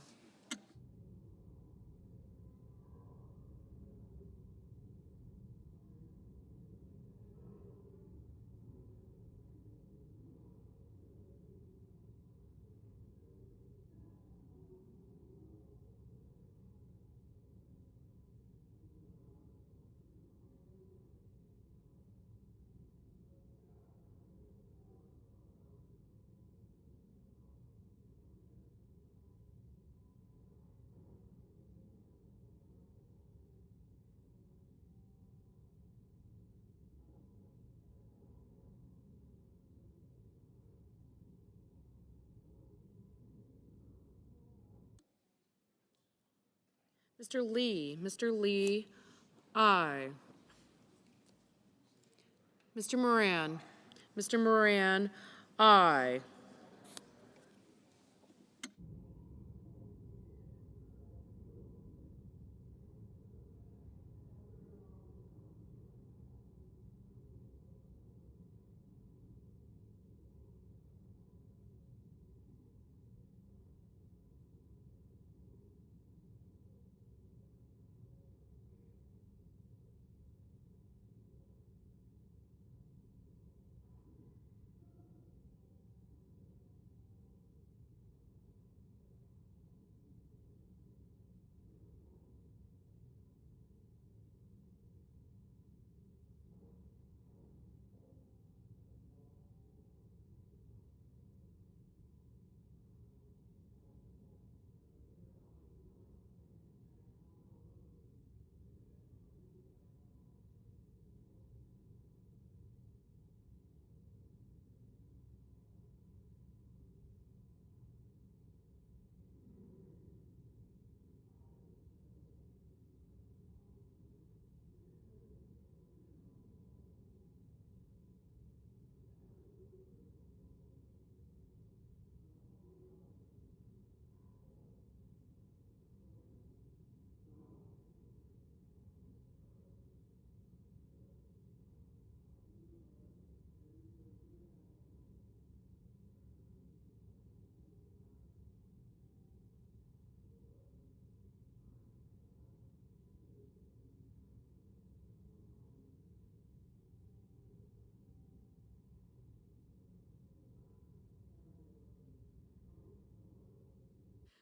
Mr. Lee. Mr. Lee, aye. Mr. Moran. Mr. Moran, aye.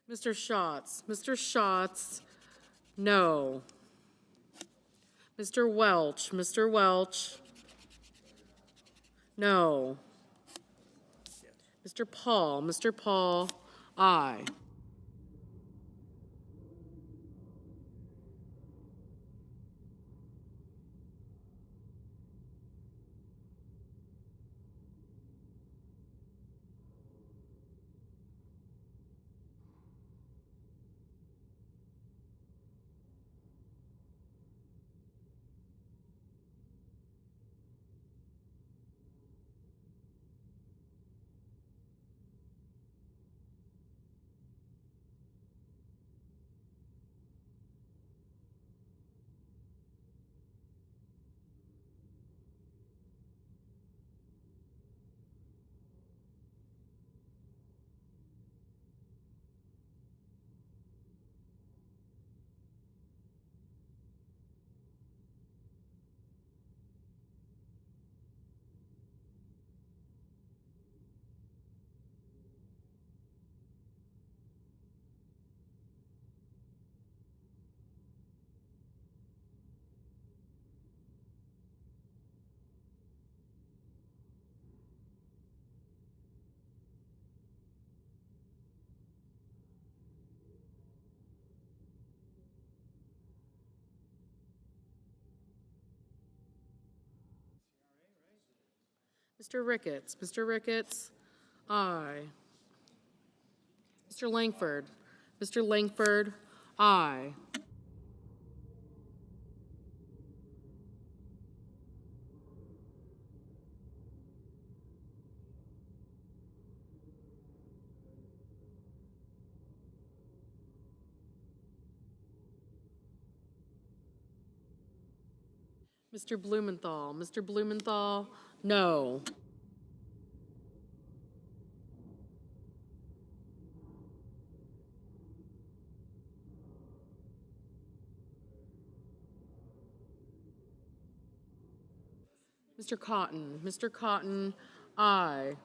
Mr. Schatz, no. Mr. Welch, no. Mr. Paul, aye. Mr. Ricketts, aye. Mr. Langford, aye. Mr. Blumenthal, no. Mr. Cotton, aye.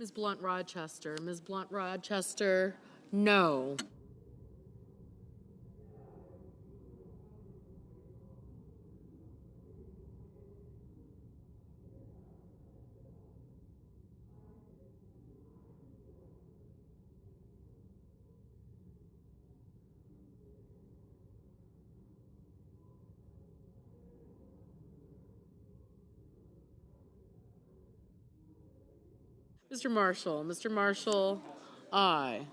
Ms. Blunt Rochester, no. Mr. Marshall, aye.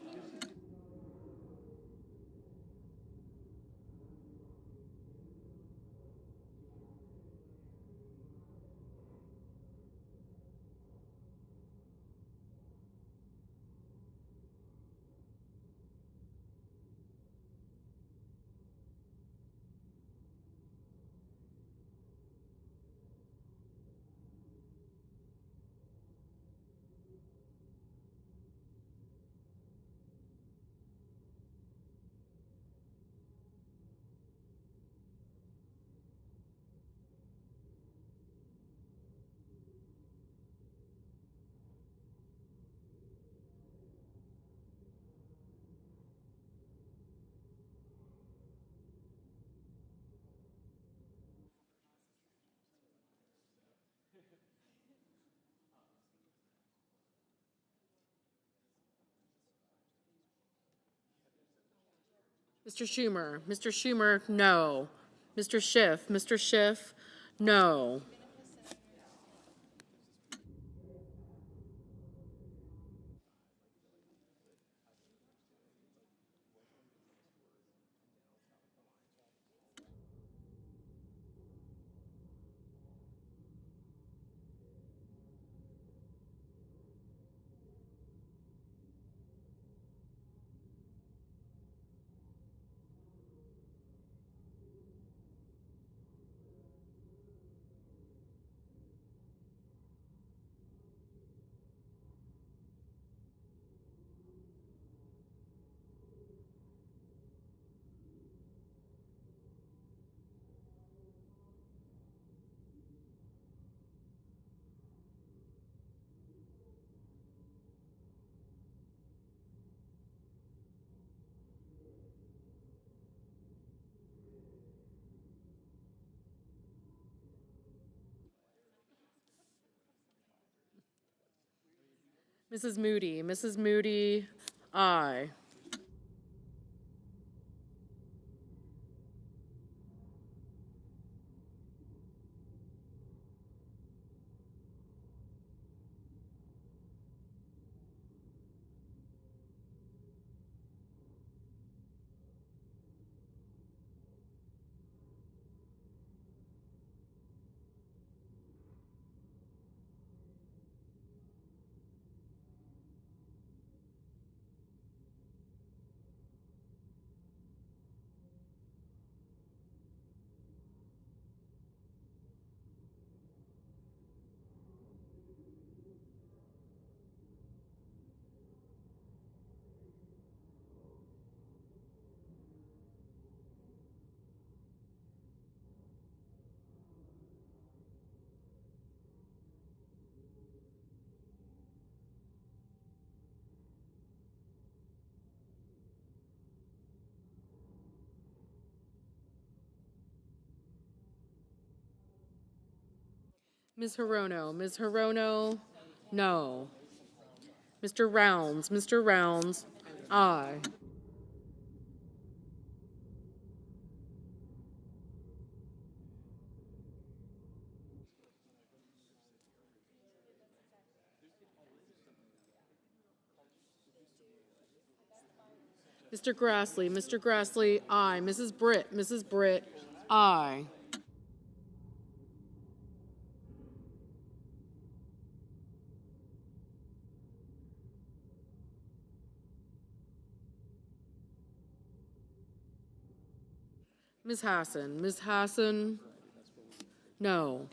Mr. Schumer, no. Mr. Schiff, no. Mrs. Moody. Mrs. Moody, aye. Ms. Hirono. Ms. Hirono, no. Mr. Rounds. Mr. Rounds, aye. Mr. Grassley. Mr. Grassley, aye. Mrs. Britt. Mrs. Britt, aye. Ms. Hassan. Ms. Hassan, no.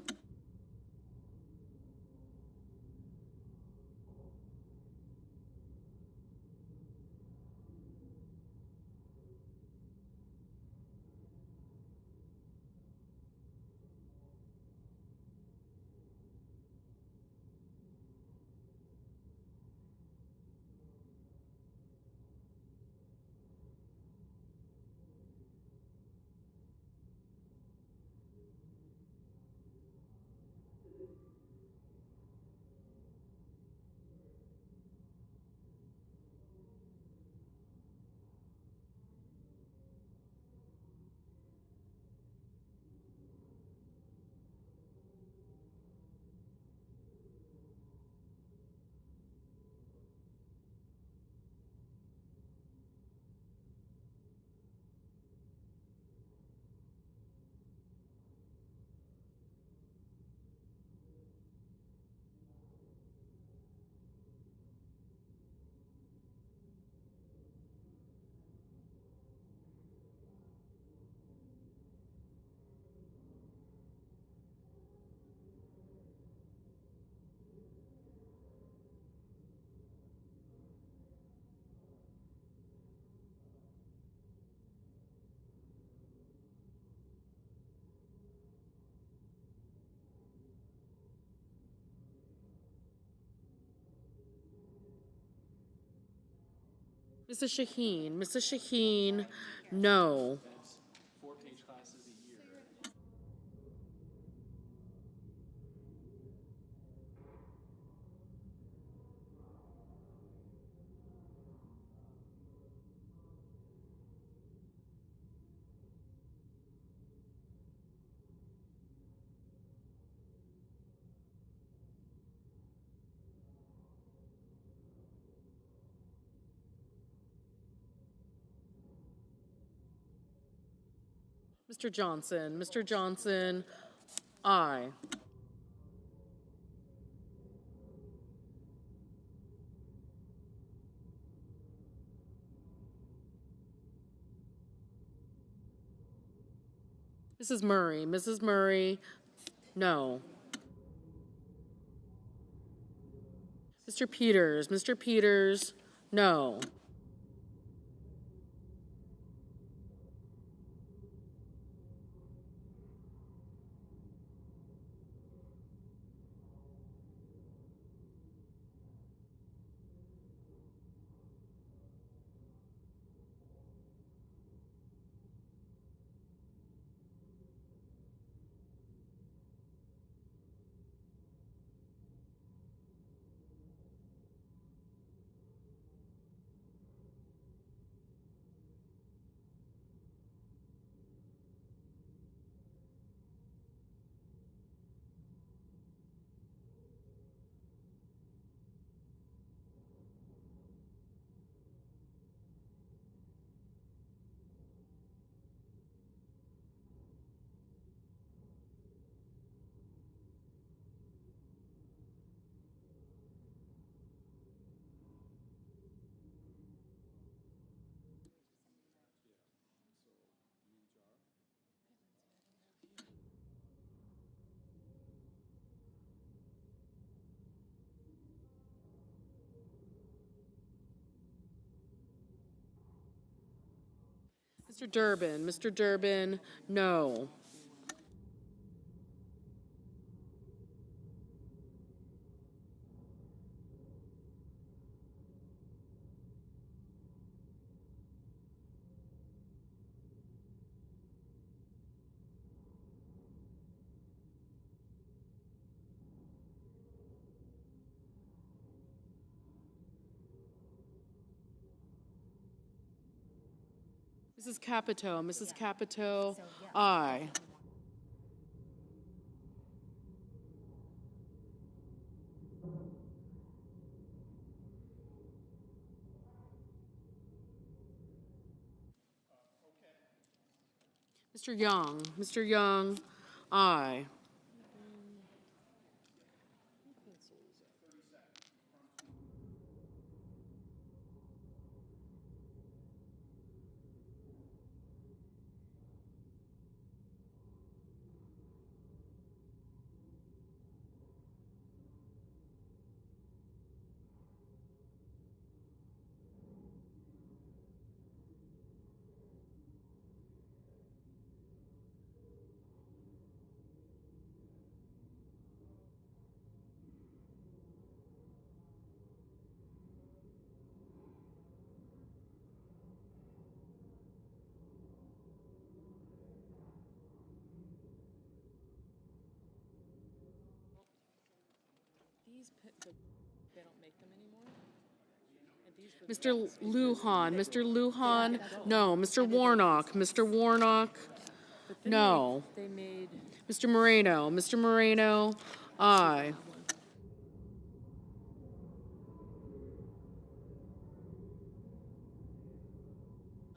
Mrs. Shaheen. Mrs. Shaheen, no. Mr. Johnson. Mr. Johnson, aye. Mrs. Murray. Mrs. Murray, no. Mr. Peters. Mr. Peters, no. Mr. Durbin, no. Mrs. Capito, aye. Mr. Young, aye. They don't make them anymore? Mr. Lujan, no. Mr. Warnock, no. They made. Mr. Moreno, aye.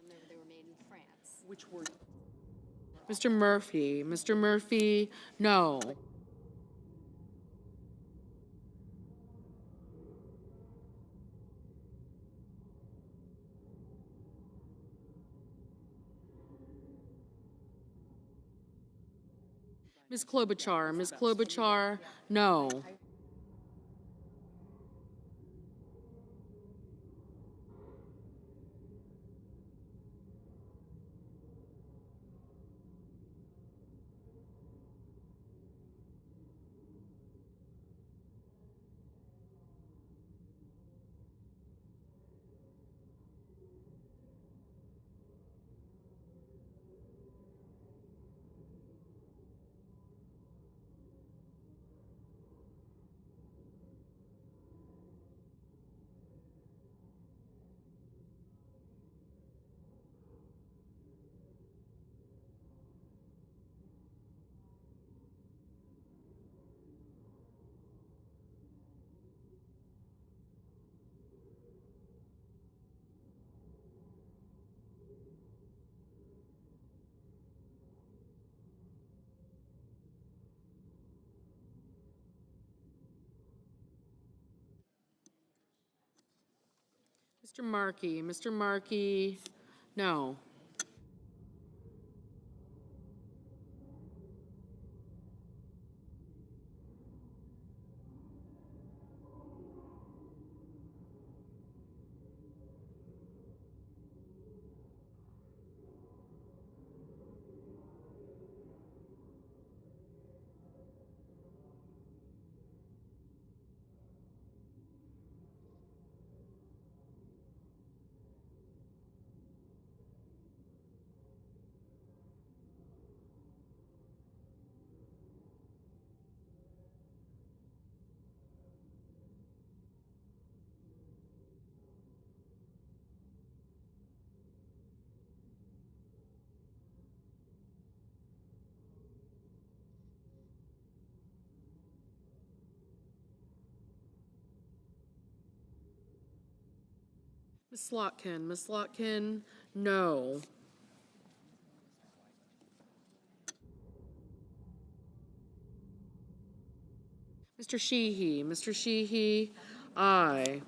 They were made in France. Which were? Mr. Murphy, no. Ms. Klobuchar, no. Mr. Markey, no. Ms. Slotkin, no. Mr. Sheehy, aye.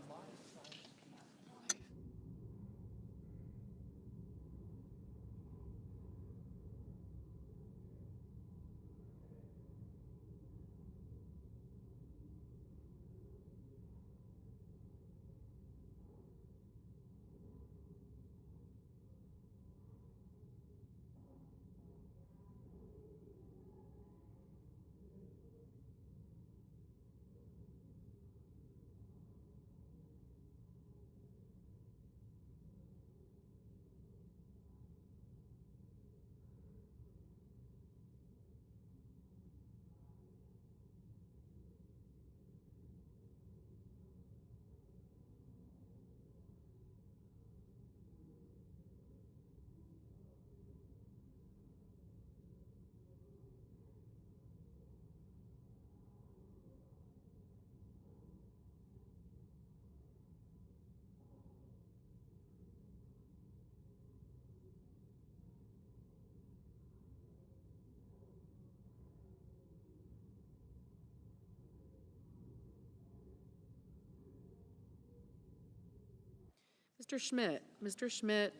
Mr. Schmidt. Mr. Schmidt,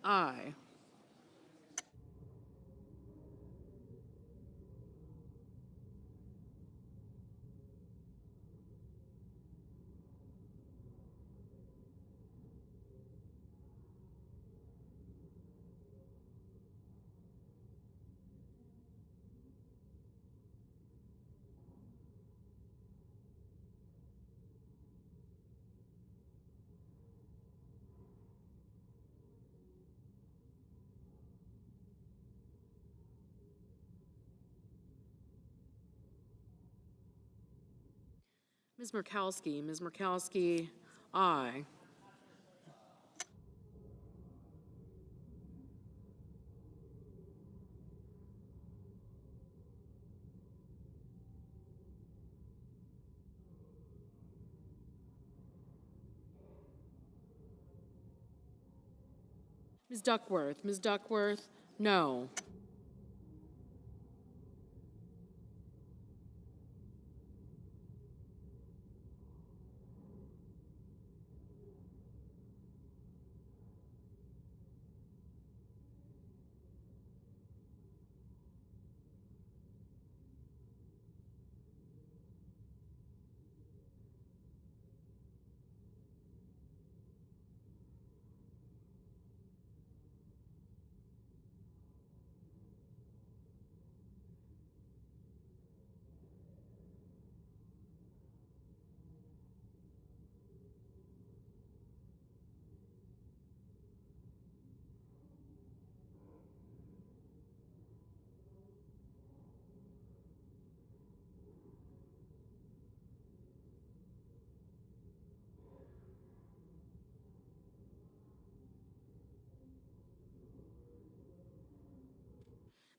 aye. Ms. Murkowski. Ms. Murkowski, aye. Ms. Duckworth. Ms. Duckworth, no.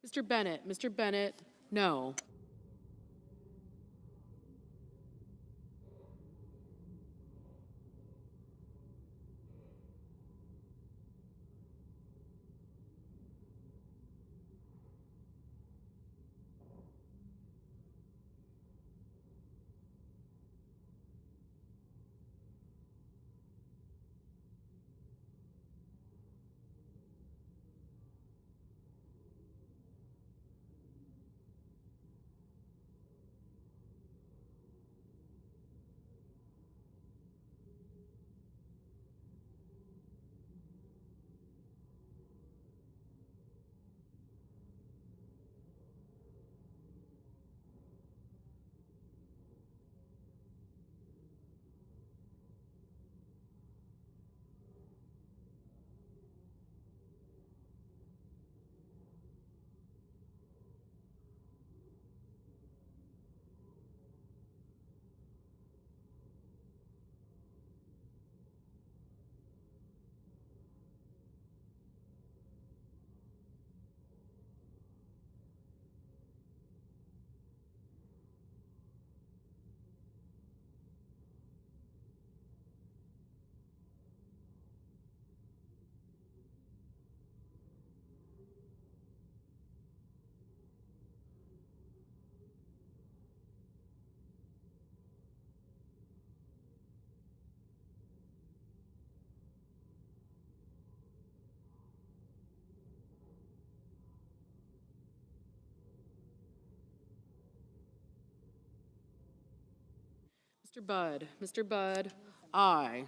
Mr. Bennett. Mr. Bennett, no. Mr. Budd. Mr. Budd, aye.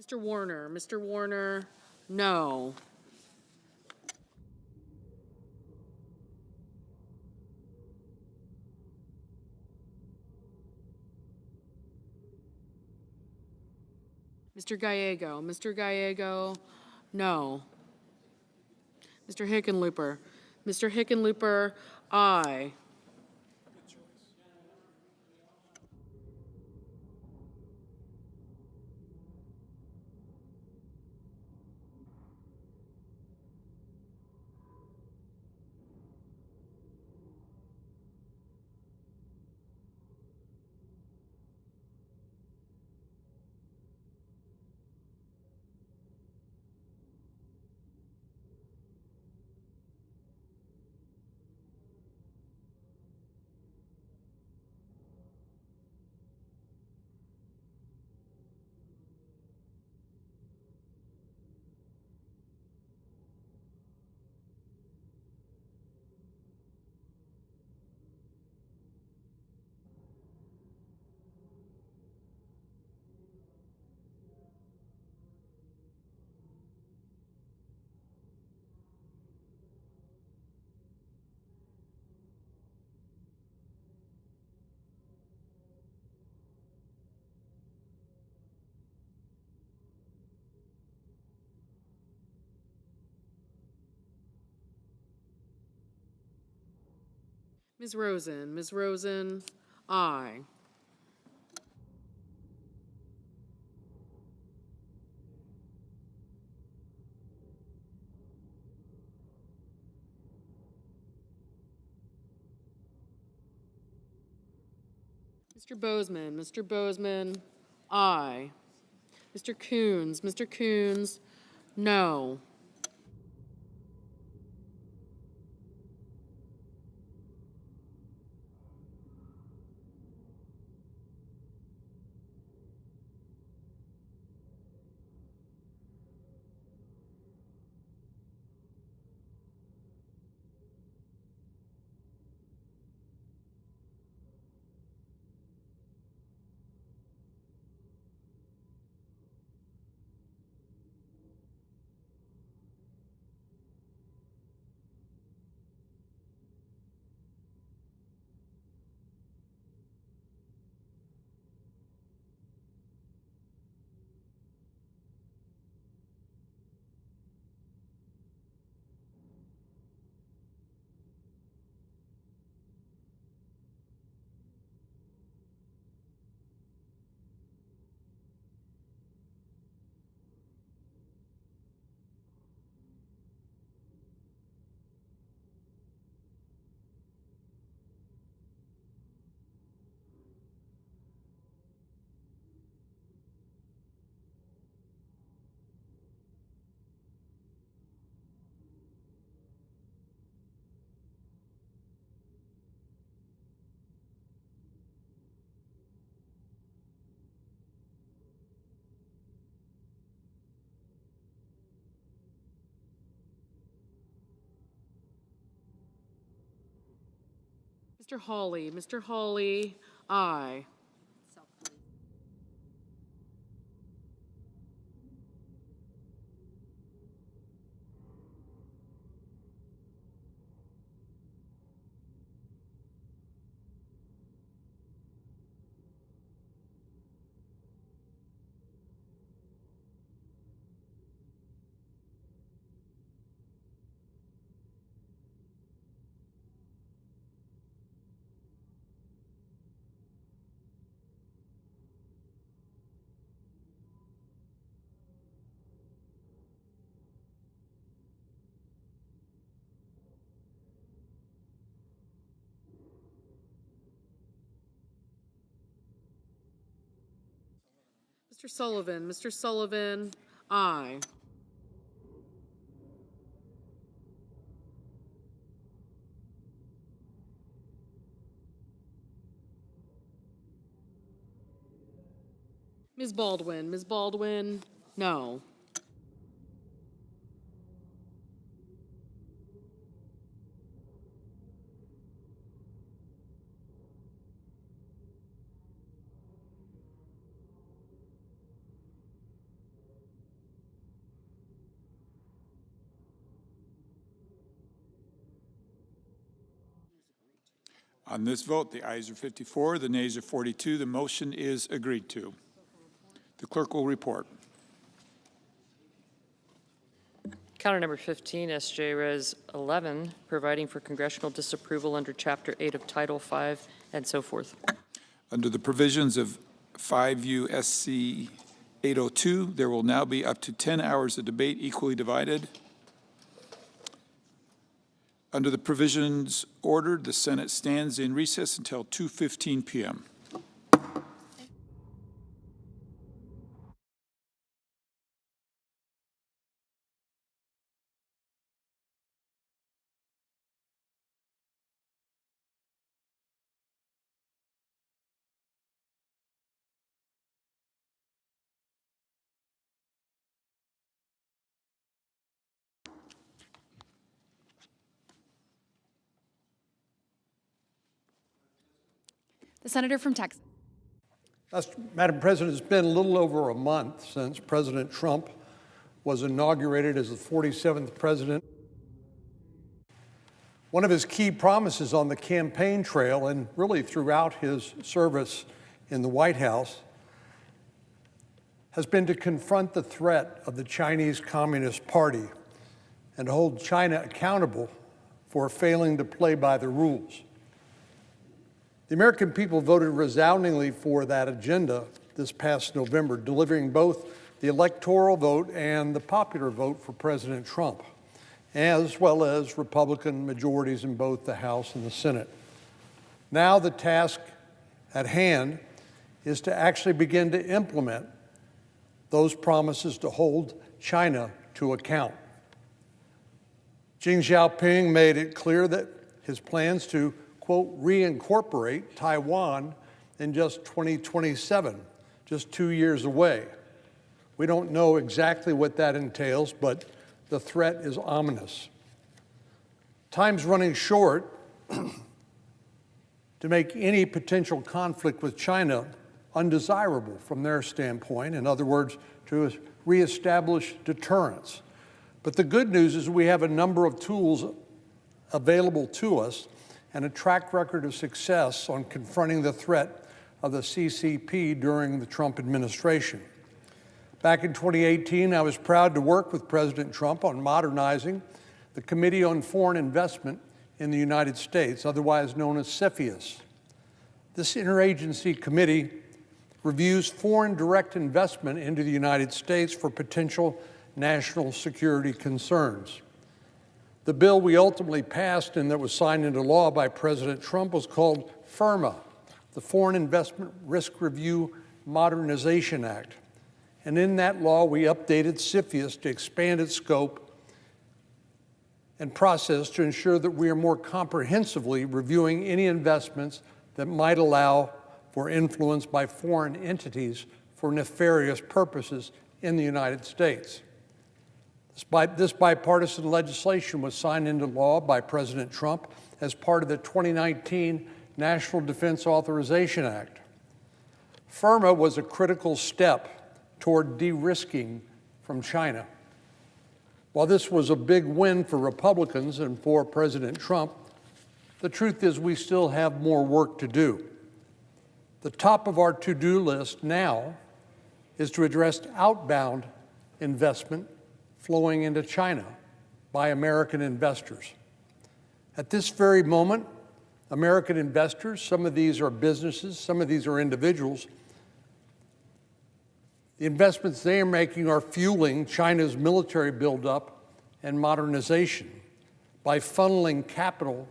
Mr. Warner. Mr. Warner, no. Mr. Gallego. Mr. Gallego, no. Mr. Hickenlooper. Mr. Hickenlooper, aye. Ms. Rosen, aye. Mr. Bozeman, aye. Mr. Coons, no. Mr. Hawley, aye. Mr. Sullivan, aye. Ms. Baldwin, no. On this vote, the ayes are 54, the nays are 42. The motion is agreed to. The clerk will report. Counter number 15, S.J. Res. 11, providing for congressional disapproval under Chapter 8 of Title 5 and so forth. Under the provisions of 5 U.S.C. 802, there will now be up to 10 hours of debate equally divided. Under the provisions ordered, the Senate stands in recess until 2:15 p.m. The senator from Texas. Madam President, it's been a little over a month since President Trump was inaugurated as the 47th president. One of his key promises on the campaign trail and really throughout his service in the White House has been to confront the threat of the Chinese Communist Party and to hold China accountable for failing to play by the rules. The American people voted resoundingly for that agenda this past November, delivering both the electoral vote and the popular vote for President Trump, as well as Republican majorities in both the House and the Senate. Now the task at hand is to actually begin to implement those promises to hold China to account. Xi Jinping made it clear that his plans to, quote, reincorporate Taiwan in just 2027, just 2 years away. We don't know exactly what that entails, but the threat is ominous. Time's running short to make any potential conflict with China undesirable from their standpoint. In other words, to reestablish deterrence. But the good news is we have a number of tools available to us and a track record of success on confronting the threat of the CCP during the Trump administration. Back in 2018, I was proud to work with President Trump on modernizing the Committee on Foreign Investment in the United States, otherwise known as CFIUS. This interagency committee reviews foreign direct investment into the United States for potential national security concerns. The bill we ultimately passed and that was signed into law by President Trump was called FIRMA, the Foreign Investment Risk Review Modernization Act. And in that law, we updated CFIUS to expand its scope and process to ensure that we are more comprehensively reviewing any investments that might allow for influence by foreign entities for nefarious purposes in the United States. This bipartisan legislation was signed into law by President Trump as part of the 2019 National Defense Authorization Act. FIRMA was a critical step toward de-risking from China. While this was a big win for Republicans and for President Trump, the truth is we still have more work to do. The top of our to-do list now is to address outbound investment flowing into China by American investors. At this very moment, American investors, some of these are businesses, some of these are individuals, the investments they are making are fueling China's military buildup and modernization by funneling capital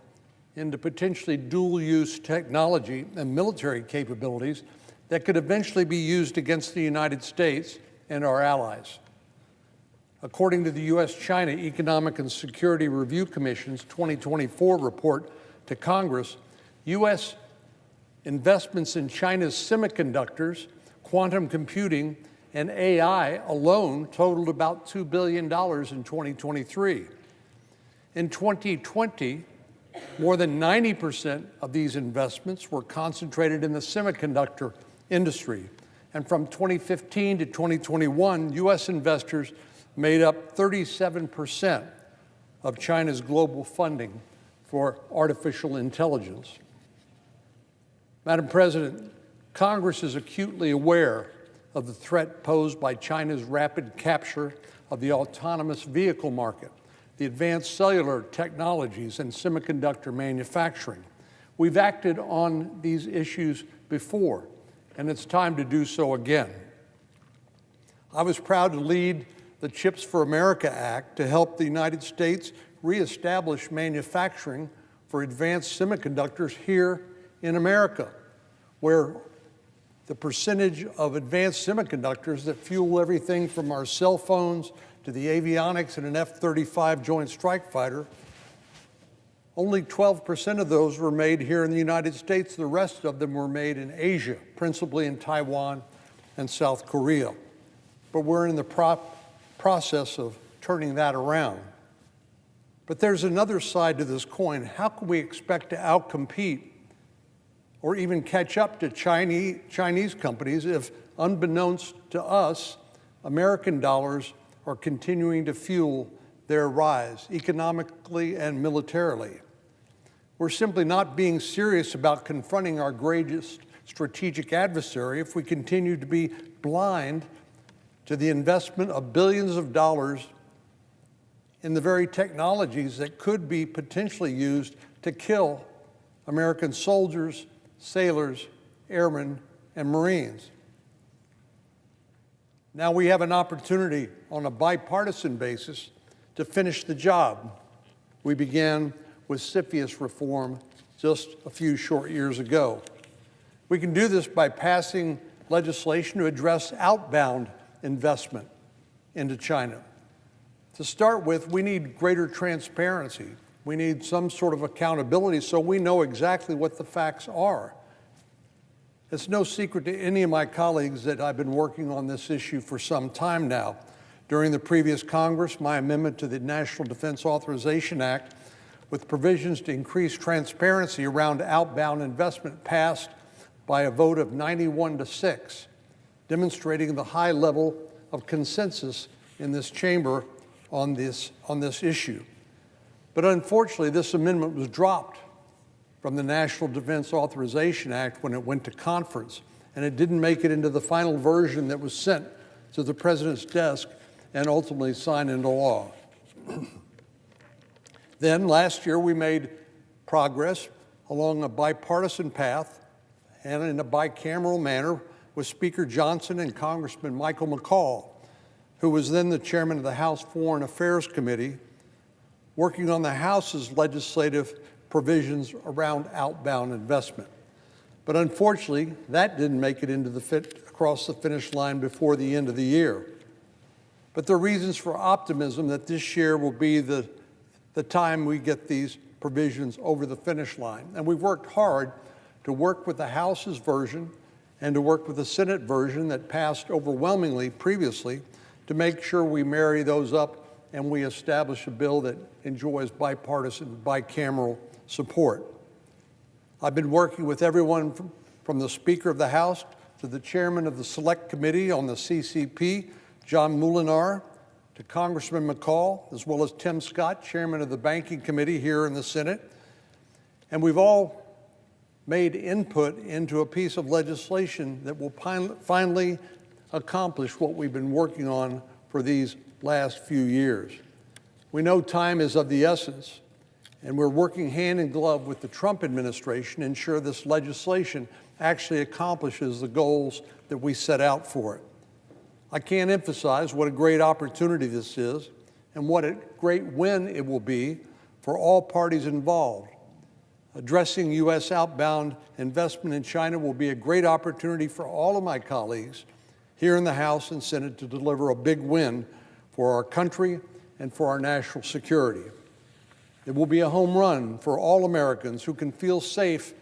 into potentially dual-use technology and military capabilities that could eventually be used against the United States and our allies. According to the U.S.-China Economic and Security Review Commission's 2024 report to Congress, U.S. investments in China's semiconductors, quantum computing, and AI alone totaled about $2 billion in 2023. In 2020, more than 90% of these investments were concentrated in the semiconductor industry. And from 2015 to 2021, U.S. investors made up 37% of China's global funding for artificial intelligence. Madam President, Congress is acutely aware of the threat posed by China's rapid capture of the autonomous vehicle market, the advanced cellular technologies, and semiconductor manufacturing. We've acted on these issues before, and it's time to do so again. I was proud to lead the CHIPS for America Act to help the United States reestablish manufacturing for advanced semiconductors here in America, where the percentage of advanced semiconductors that fuel everything from our cell phones to the avionics in an F-35 Joint Strike Fighter, only 12% of those were made here in the United States. The rest of them were made in Asia, principally in Taiwan and South Korea. But we're in the process of turning that around. But there's another side to this coin. How can we expect to outcompete or even catch up to Chinese companies if, unbeknownst to us, American dollars are continuing to fuel their rise economically and militarily? We're simply not being serious about confronting our greatest strategic adversary if we continue to be blind to the investment of billions of dollars in the very technologies that could be potentially used to kill American soldiers sailors, airmen, and Marines. Now we have an opportunity on a bipartisan basis to finish the job we began with CFIUS reform just a few short years ago. We can do this by passing legislation to address outbound investment into China. To start with, we need greater transparency. We need some sort of accountability so we know exactly what the facts are. It's no secret to any of my colleagues that I've been working on this issue for some time now. During the previous Congress, my amendment to the National Defense Authorization Act with provisions to increase transparency around outbound investment passed by a vote of 91-6, demonstrating the high level of consensus in this chamber on this issue. But unfortunately, this amendment was dropped from the National Defense Authorization Act when it went to conference, and it didn't make it into the final version that was sent to the President's desk and ultimately signed into law. Then last year we made progress along a bipartisan path and in a bicameral manner with Speaker Johnson and Congressman Michael McCaul, who was then the chairman of the House Foreign Affairs Committee, working on the House's legislative provisions around outbound investment. But unfortunately, that didn't make it into across the finish line before the end of the year. But there are reasons for optimism that this year will be the time we get these provisions over the finish line. And we've worked hard to work with the House's version and to work with the Senate version that passed overwhelmingly previously to make sure we marry those up and we establish a bill that enjoys bipartisan, bicameral support. I've been working with everyone from the Speaker of the House to the Chairman of the Select Committee on the CCP, John Moolenaar, to Congressman McCaul, as well as Tim Scott, Chairman of the Banking Committee here in the Senate. And we've all made input into a piece of legislation that will finally accomplish what we've been working on for these last few years. We know time is of the essence, and we're working hand in glove with the Trump administration to ensure this legislation actually accomplishes the goals that we set out for it. I can't emphasize what a great opportunity this is and what a great win it will be for all parties involved. Addressing U.S. outbound investment in China will be a great opportunity for all of my colleagues here in the House and Senate to deliver a big win for our country and for our national security. It will be a home run for all Americans who can feel safe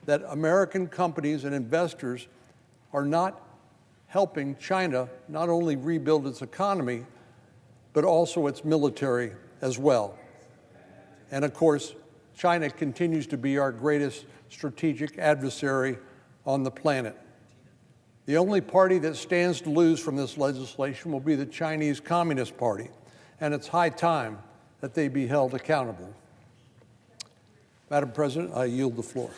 that American companies and investors are not helping China not only rebuild its economy, but also its military as well. And of course, China continues to be our greatest strategic adversary on the planet. The only party that stands to lose from this legislation will be the Chinese Communist Party, and it's high time that they be held accountable. Madam President, I yield the floor.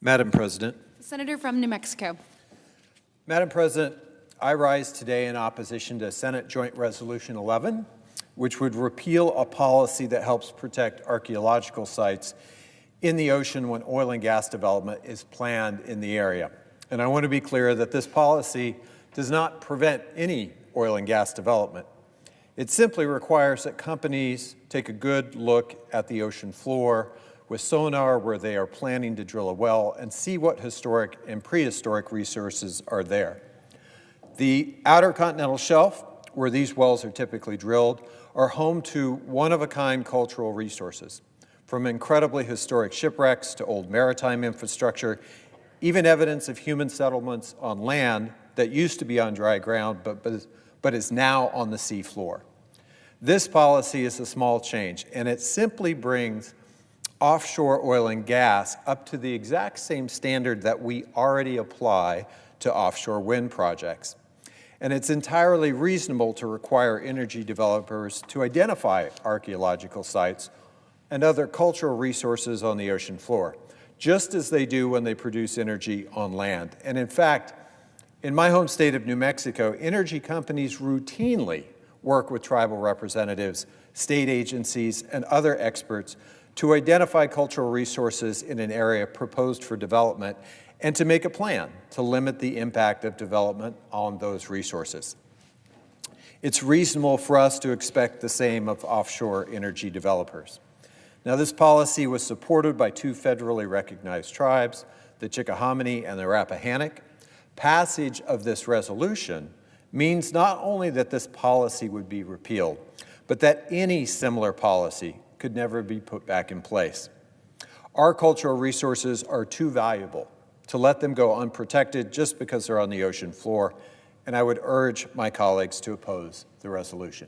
Madam President. Senator from New Mexico. Madam President, I rise today in opposition to Senate Joint Resolution 11, which would repeal a policy that helps protect archaeological sites in the ocean when oil and gas development is planned in the area. And I want to be clear that this policy does not prevent any oil and gas development. It simply requires that companies take a good look at the ocean floor with sonar where they are planning to drill a well and see what historic and prehistoric resources are there. The Outer Continental Shelf, where these wells are typically drilled, are home to one-of-a-kind cultural resources, from incredibly historic shipwrecks to old maritime infrastructure, even evidence of human settlements on land that used to be on dry ground but is now on the sea floor. This policy is a small change, and it simply brings offshore oil and gas up to the exact same standard that we already apply to offshore wind projects. And it's entirely reasonable to require energy developers to identify archaeological sites and other cultural resources on the ocean floor, just as they do when they produce energy on land. And in fact, In my home state of New Mexico, energy companies routinely work with tribal representatives, state agencies, and other experts to identify cultural resources in an area proposed for development and to make a plan to limit the impact of development on those resources. It's reasonable for us to expect the same of offshore energy developers. Now, this policy was supported by two federally recognized tribes, the Chickahominy and the Rappahannock. Passage of this resolution means not only that this policy would be repealed, but that any similar policy could never be put back in place. Our cultural resources are too valuable to let them go unprotected just because they're on the ocean floor, and I would urge my colleagues to oppose the resolution.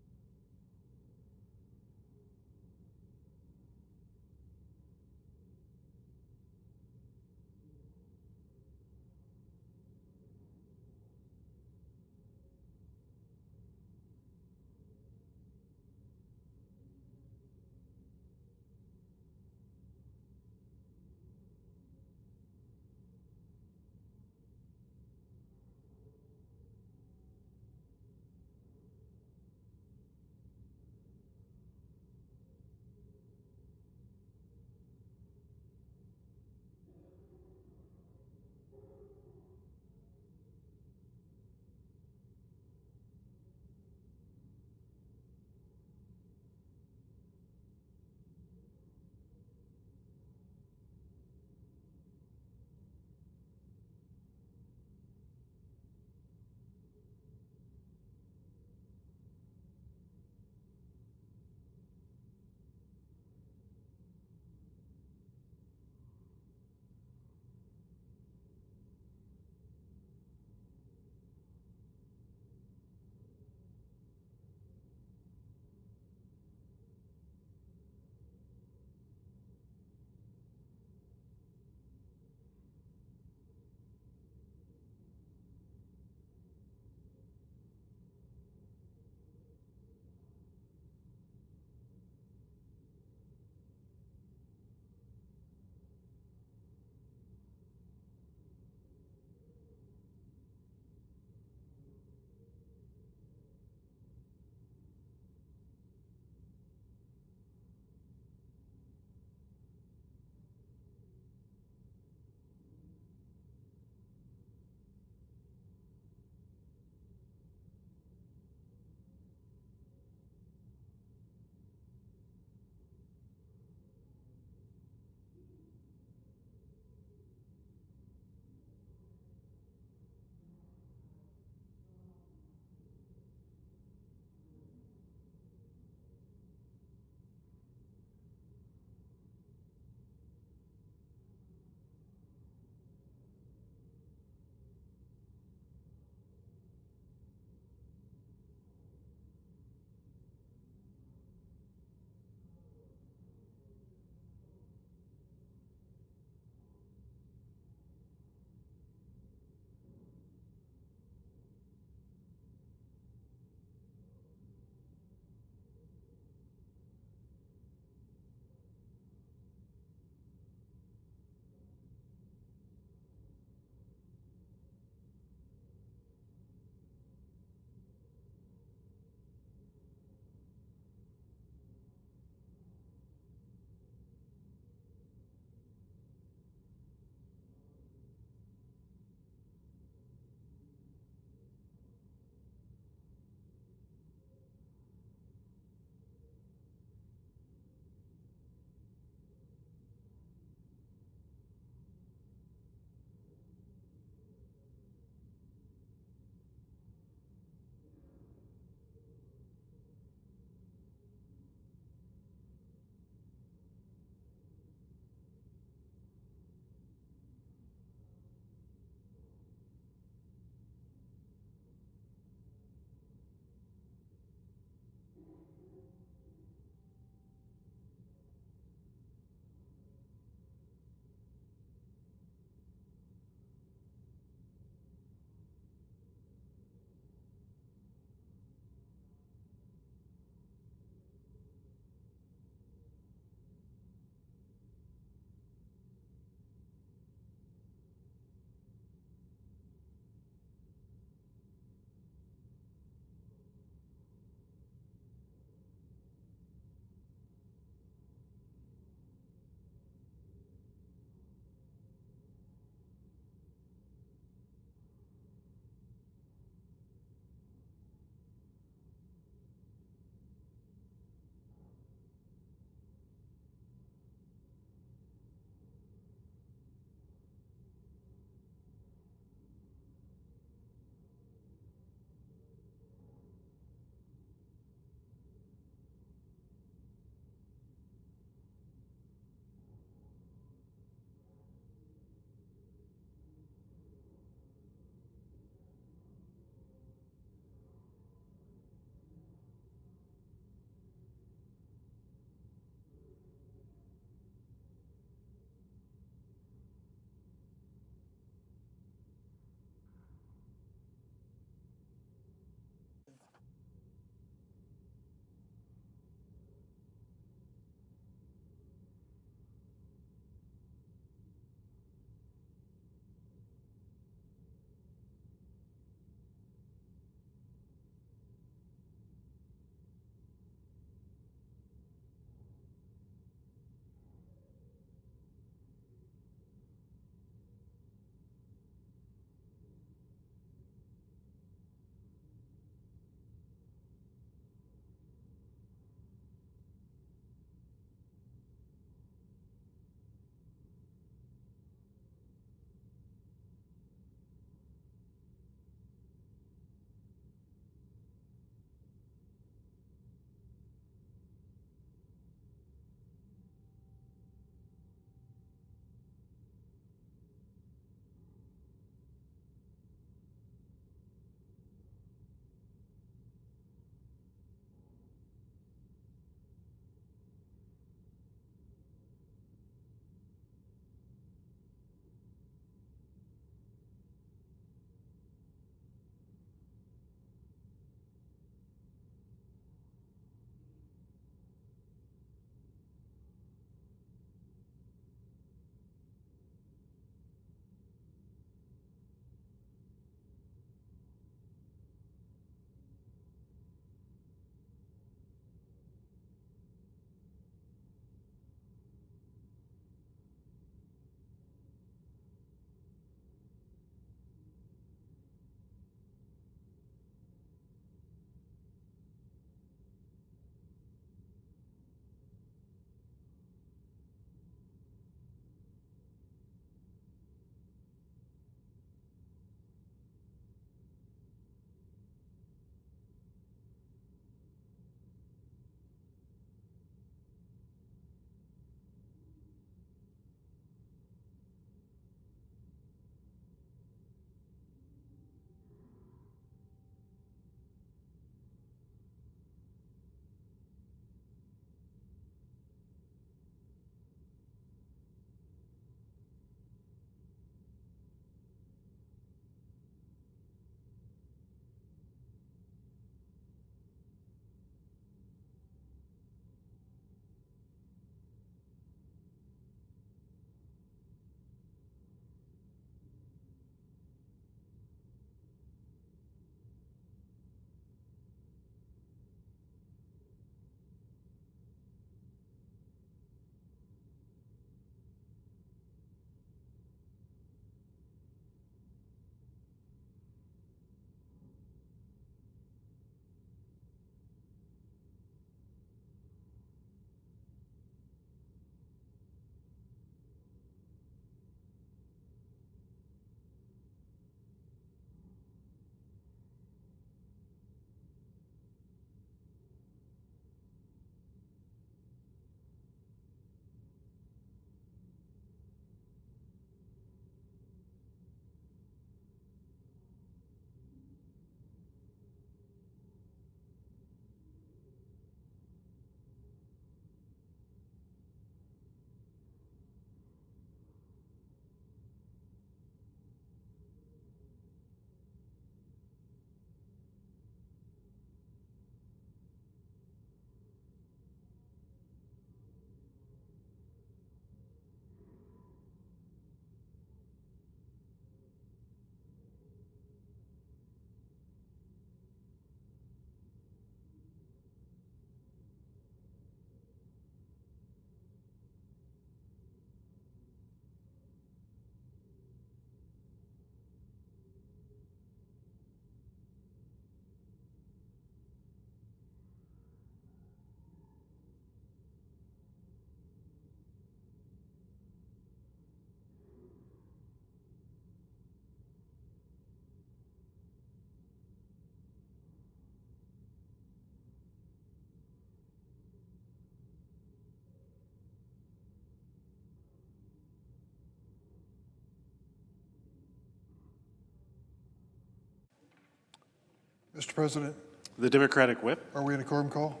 Mr. President, The Democratic Whip? are we in a quorum call?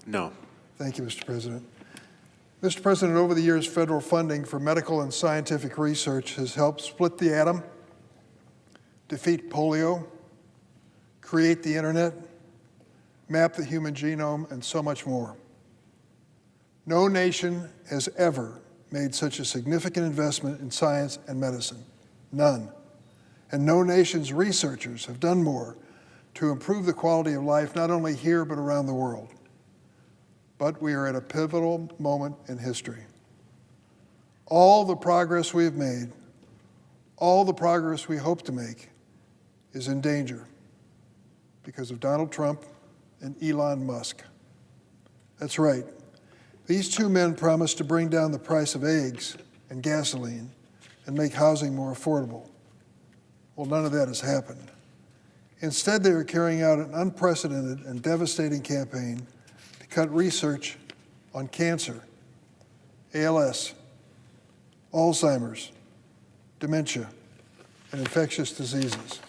No. Thank you, Mr. President. Mr. President, over the years, federal funding for medical and scientific research has helped split the atom, defeat polio, create the internet, map the human genome, and so much more. No nation has ever made such a significant investment in science and medicine. None. And no nation's researchers have done more to improve the quality of life, not only here, but around the world. But we are at a pivotal moment in history. All the progress we have made, all the progress we hope to make, is in danger because of Donald Trump and Elon Musk. That's right. These two men promised to bring down the price of eggs and gasoline and make housing more affordable. Well, none of that has happened. Instead, they are carrying out an unprecedented and devastating campaign to cut research on cancer, ALS, Alzheimer's, dementia, and infectious diseases.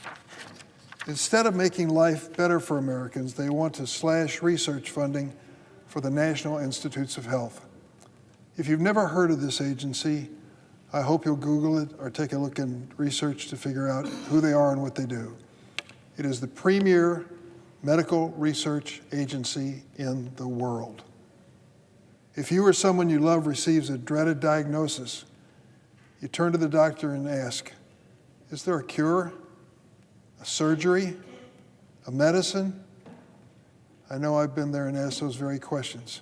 Instead of making life better for Americans, they want to slash research funding for the National Institutes of Health. If you've never heard of this agency, I hope you'll Google it or take a look in research to figure out who they are and what they do. It is the premier medical research agency in the world. If you or someone you love receives a dreaded diagnosis, you turn to the doctor and ask, is there a cure, a surgery, a medicine? I know I've been there and asked those very questions.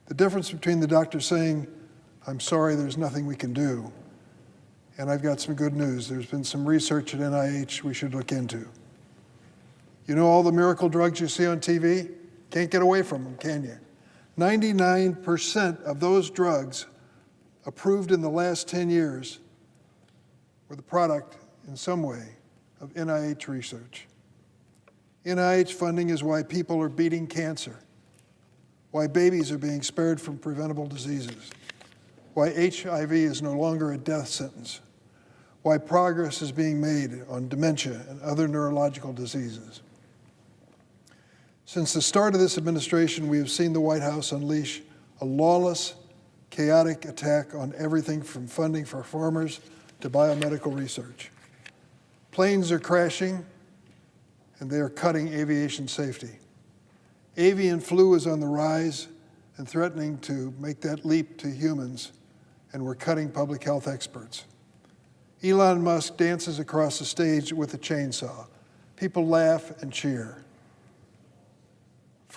The difference between the doctor saying, I'm sorry, there's nothing we can do, and I've got some good news. There's been some research at NIH we should look into. You know all the miracle drugs you see on TV? Can't get away from them, can you? 99% of those drugs approved in the last 10 years were the product, in some way, of NIH research. NIH funding is why people are beating cancer, why babies are being spared from preventable diseases, why HIV is no longer a death sentence, why progress is being made on dementia and other neurological diseases. Since the start of this administration, we have seen the White House unleash a lawless, chaotic attack on everything from funding for farmers to biomedical research. Planes are crashing, and they are cutting aviation safety. Avian flu is on the rise and threatening to make that leap to humans, and we're cutting public health experts. Elon Musk dances across the stage with a chainsaw. People laugh and cheer.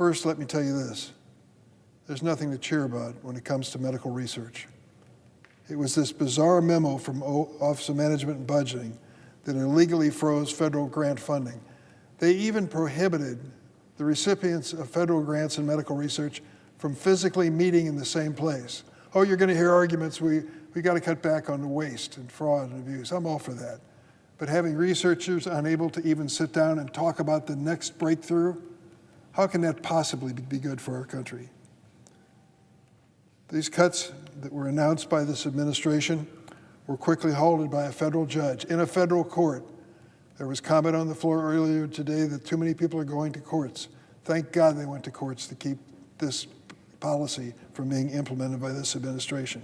First, let me tell you this. There's nothing to cheer about when it comes to medical research. It was this bizarre memo from Office of Management and Budgeting that illegally froze federal grant funding. They even prohibited the recipients of federal grants in medical research from physically meeting in the same place. Oh, you're going to hear arguments, we got to cut back on the waste and fraud and abuse. I'm all for that. But having researchers unable to even sit down and talk about the next breakthrough, how can that possibly be good for our country? These cuts that were announced by this administration were quickly halted by a federal judge in a federal court. There was comment on the floor earlier today that too many people are going to courts. Thank God they went to courts to keep this policy from being implemented by this administration.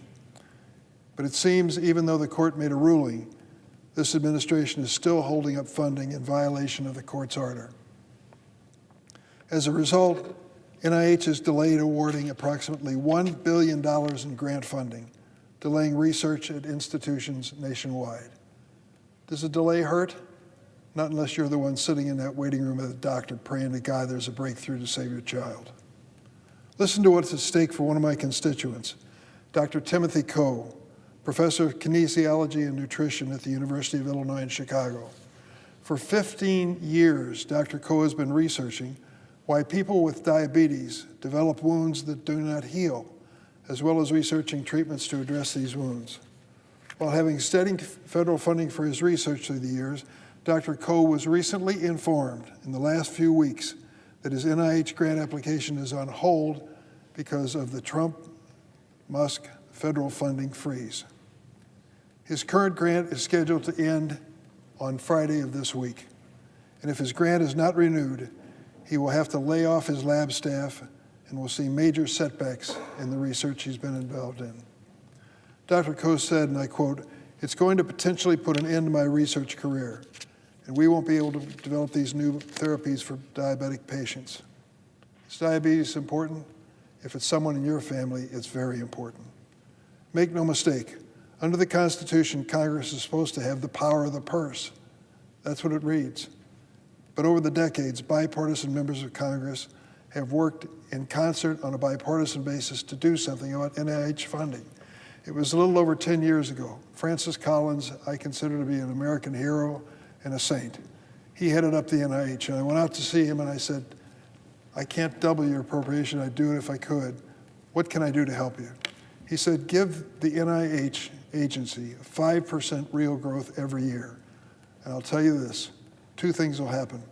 But it seems even though the court made a ruling, this administration is still holding up funding in violation of the court's order. As a result, NIH has delayed awarding approximately $1 billion in grant funding, delaying research at institutions nationwide. Does a delay hurt? Not unless you're the one sitting in that waiting room at the doctor praying to God there's a breakthrough to save your child. Listen to what's at stake for one of my constituents, Dr. Timothy Koh, professor of kinesiology and nutrition at the University of Illinois in Chicago. For 15 years, Dr. Koh has been researching why people with diabetes develop wounds that do not heal, as well as researching treatments to address these wounds. While having steady federal funding for his research through the years, Dr. Koh was recently informed in the last few weeks that his NIH grant application is on hold because of the Trump-Musk federal funding freeze. His current grant is scheduled to end on Friday of this week. And if his grant is not renewed, he will have to lay off his lab staff and will see major setbacks in the research he's been involved in. Dr. Coase said, and I quote, "It's going to potentially put an end to my research career, and we won't be able to develop these new therapies for diabetic patients." Is diabetes important? If it's someone in your family, it's very important. Make no mistake, under the Constitution, Congress is supposed to have the power of the purse. That's what it reads. But over the decades, bipartisan members of Congress have worked in concert on a bipartisan basis to do something about NIH funding. It was a little over 10 years ago. Francis Collins, I consider to be an American hero and a saint. He headed up the NIH, and I went out to see him and I said, "I can't double your appropriation, I'd do it if I could. What can I do to help you?" He said, "Give the NIH agency 5% real growth every year. And I'll tell you this, two things will happen.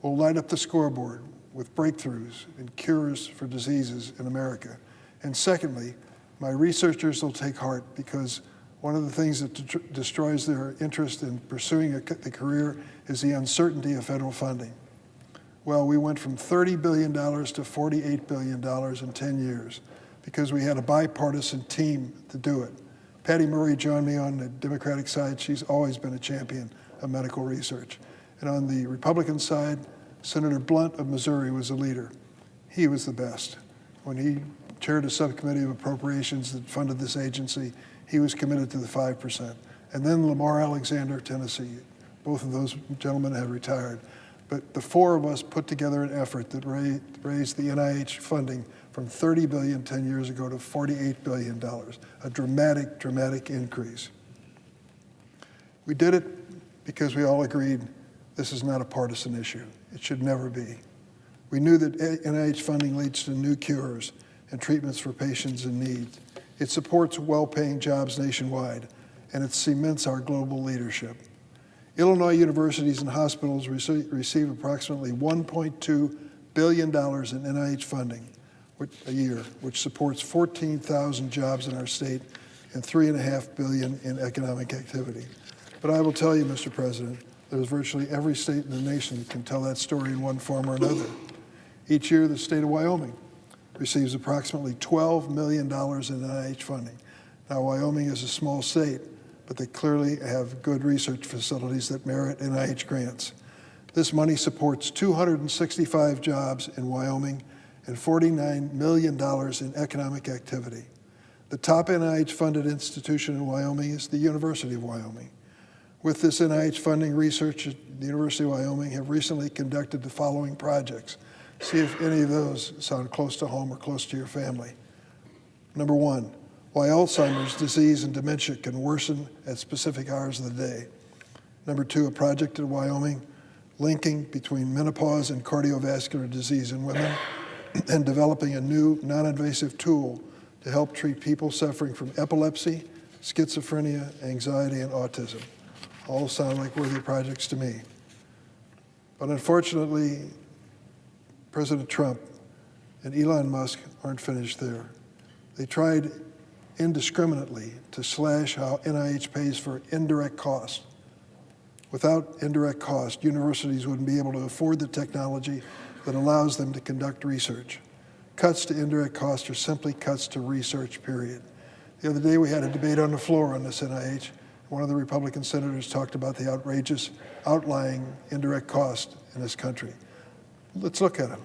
We'll light up the scoreboard with breakthroughs and cures for diseases in America. And secondly, my researchers will take heart, because one of the things that destroys their interest in pursuing a career is the uncertainty of federal funding." Well, we went from $30 billion to $48 billion in 10 years because we had a bipartisan team to do it. Patty Murray joined me on the Democratic side. She's always been a champion of medical research. And on the Republican side, Senator Blunt of Missouri was a leader. He was the best. When he chaired a subcommittee of appropriations that funded this agency, he was committed to the 5%. And then Lamar Alexander of Tennessee. Both of those gentlemen have retired. But the four of us put together an effort that raised the NIH funding from $30 billion 10 years ago to $48 billion, a dramatic, dramatic increase. We did it because we all agreed this is not a partisan issue. It should never be. We knew that NIH funding leads to new cures and treatments for patients in need. It supports well-paying jobs nationwide, and it cements our global leadership. Illinois universities and hospitals receive approximately $1.2 billion in NIH funding a year, which supports 14,000 jobs in our state and $3.5 billion in economic activity. But I will tell you, Mr. President, there's virtually every state in the nation that can tell that story in one form or another. Each year, the state of Wyoming receives approximately $12 million in NIH funding. Now, Wyoming is a small state, but they clearly have good research facilities that merit NIH grants. This money supports 265 jobs in Wyoming and $49 million in economic activity. The top NIH-funded institution in Wyoming is the University of Wyoming. With this NIH funding, research at the University of Wyoming have recently conducted the following projects. See if any of those sound close to home or close to your family. Number one, why Alzheimer's disease and dementia can worsen at specific hours of the day. Number two, a project in Wyoming linking between menopause and cardiovascular disease in women and developing a new non-invasive tool to help treat people suffering from epilepsy, schizophrenia, anxiety, and autism. All sound like worthy projects to me. But unfortunately, President Trump and Elon Musk aren't finished there. They tried indiscriminately to slash how NIH pays for indirect costs. Without indirect cost, universities wouldn't be able to afford the technology that allows them to conduct research. Cuts to indirect costs are simply cuts to research, period. The other day we had a debate on the floor on this NIH. One of the Republican senators talked about the outrageous outlying indirect cost in this country. Let's look at them.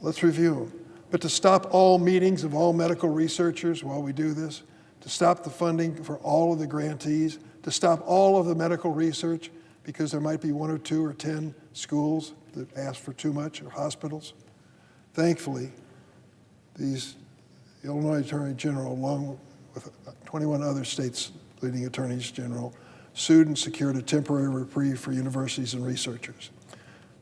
Let's review them. But to stop all meetings of all medical researchers while we do this, to stop the funding for all of the grantees, to stop all of the medical research because there might be 1 or 2 or 10 schools that ask for too much, or hospitals. Thankfully, the Illinois Attorney General, along with 21 other states' leading attorneys general, sued and secured a temporary reprieve for universities and researchers.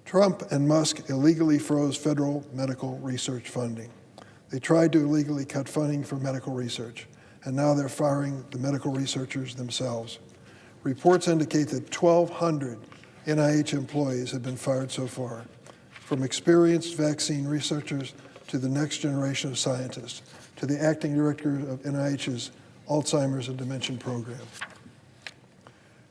Trump and Musk illegally froze federal medical research funding. They tried to illegally cut funding for medical research, and now they're firing the medical researchers themselves. Reports indicate that 1,200 NIH employees have been fired so far, from experienced vaccine researchers to the next generation of scientists, to the acting director of NIH's Alzheimer's and Dementia program.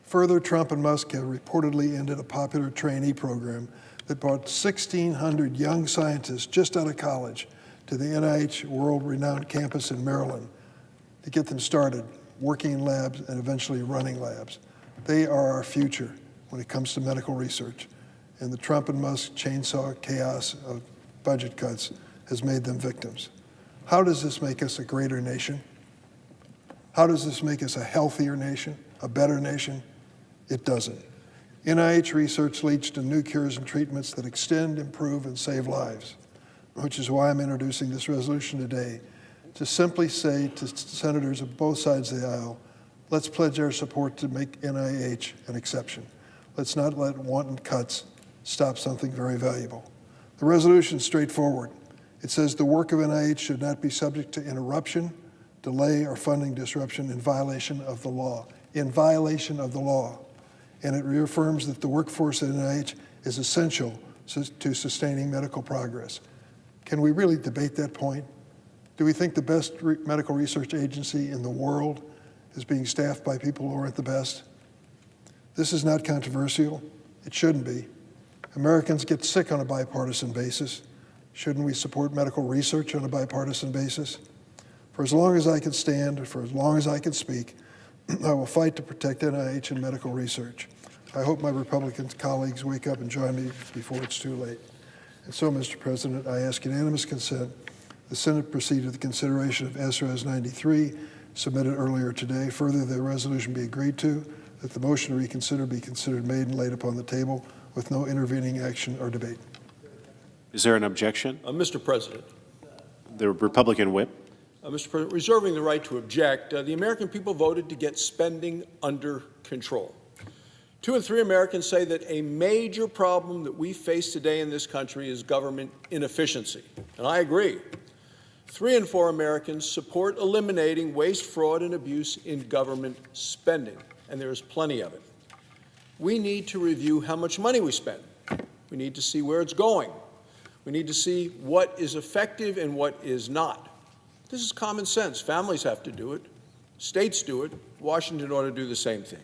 Further, Trump and Musk have reportedly ended a popular trainee program that brought 1,600 young scientists just out of college to the NIH world-renowned campus in Maryland to get them started working in labs and eventually running labs. They are our future when it comes to medical research, and the Trump and Musk chainsaw chaos of budget cuts has made them victims. How does this make us a greater nation? How does this make us a healthier nation, a better nation? It doesn't. NIH research leads to new cures and treatments that extend, improve, and save lives, which is why I'm introducing this resolution today, to simply say to senators of both sides of the aisle, let's pledge our support to make NIH an exception. Let's not let wanton cuts stop something very valuable. The resolution is straightforward. It says the work of NIH should not be subject to interruption, delay, or funding disruption in violation of the law. In violation of the law. And it reaffirms that the workforce at NIH is essential to sustaining medical progress. Can we really debate that point? Do we think the best medical research agency in the world is being staffed by people who aren't the best? This is not controversial. It shouldn't be. Americans get sick on a bipartisan basis. Shouldn't we support medical research on a bipartisan basis? For as long as I can stand, for as long as I can speak, I will fight to protect NIH and medical research. I hope my Republican colleagues wake up and join me before it's too late. And so, Mr. President, I ask unanimous consent the Senate proceed to the consideration of SRES 93, submitted earlier today. Further, the resolution be agreed to, that the motion to reconsider be considered made and laid upon the table with no intervening action or debate. Is there an objection? Mr. President. The Republican whip. Mr. President, reserving the right to object, the American people voted to get spending under control. 2 in 3 Americans say that a major problem that we face today in this country is government inefficiency, and I agree. 3 in 4 Americans support eliminating waste, fraud, and abuse in government spending, and there is plenty of it. We need to review how much money we spend. We need to see where it's going. We need to see what is effective and what is not. This is common sense. Families have to do it. States do it. Washington ought to do the same thing.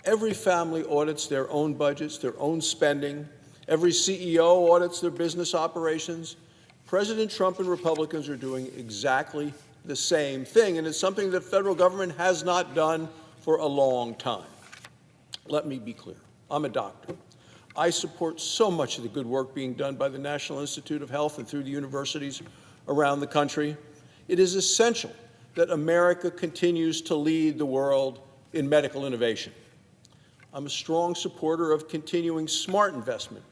Every family audits their own budgets, their own spending. Every CEO audits their business operations. President Trump and Republicans are doing exactly the same thing, and it's something that federal government has not done for a long time. Let me be clear. I'm a doctor. I support so much of the good work being done by the National Institute of Health and through the universities around the country. It is essential that America continues to lead the world in medical innovation. I'm a strong supporter of continuing smart investment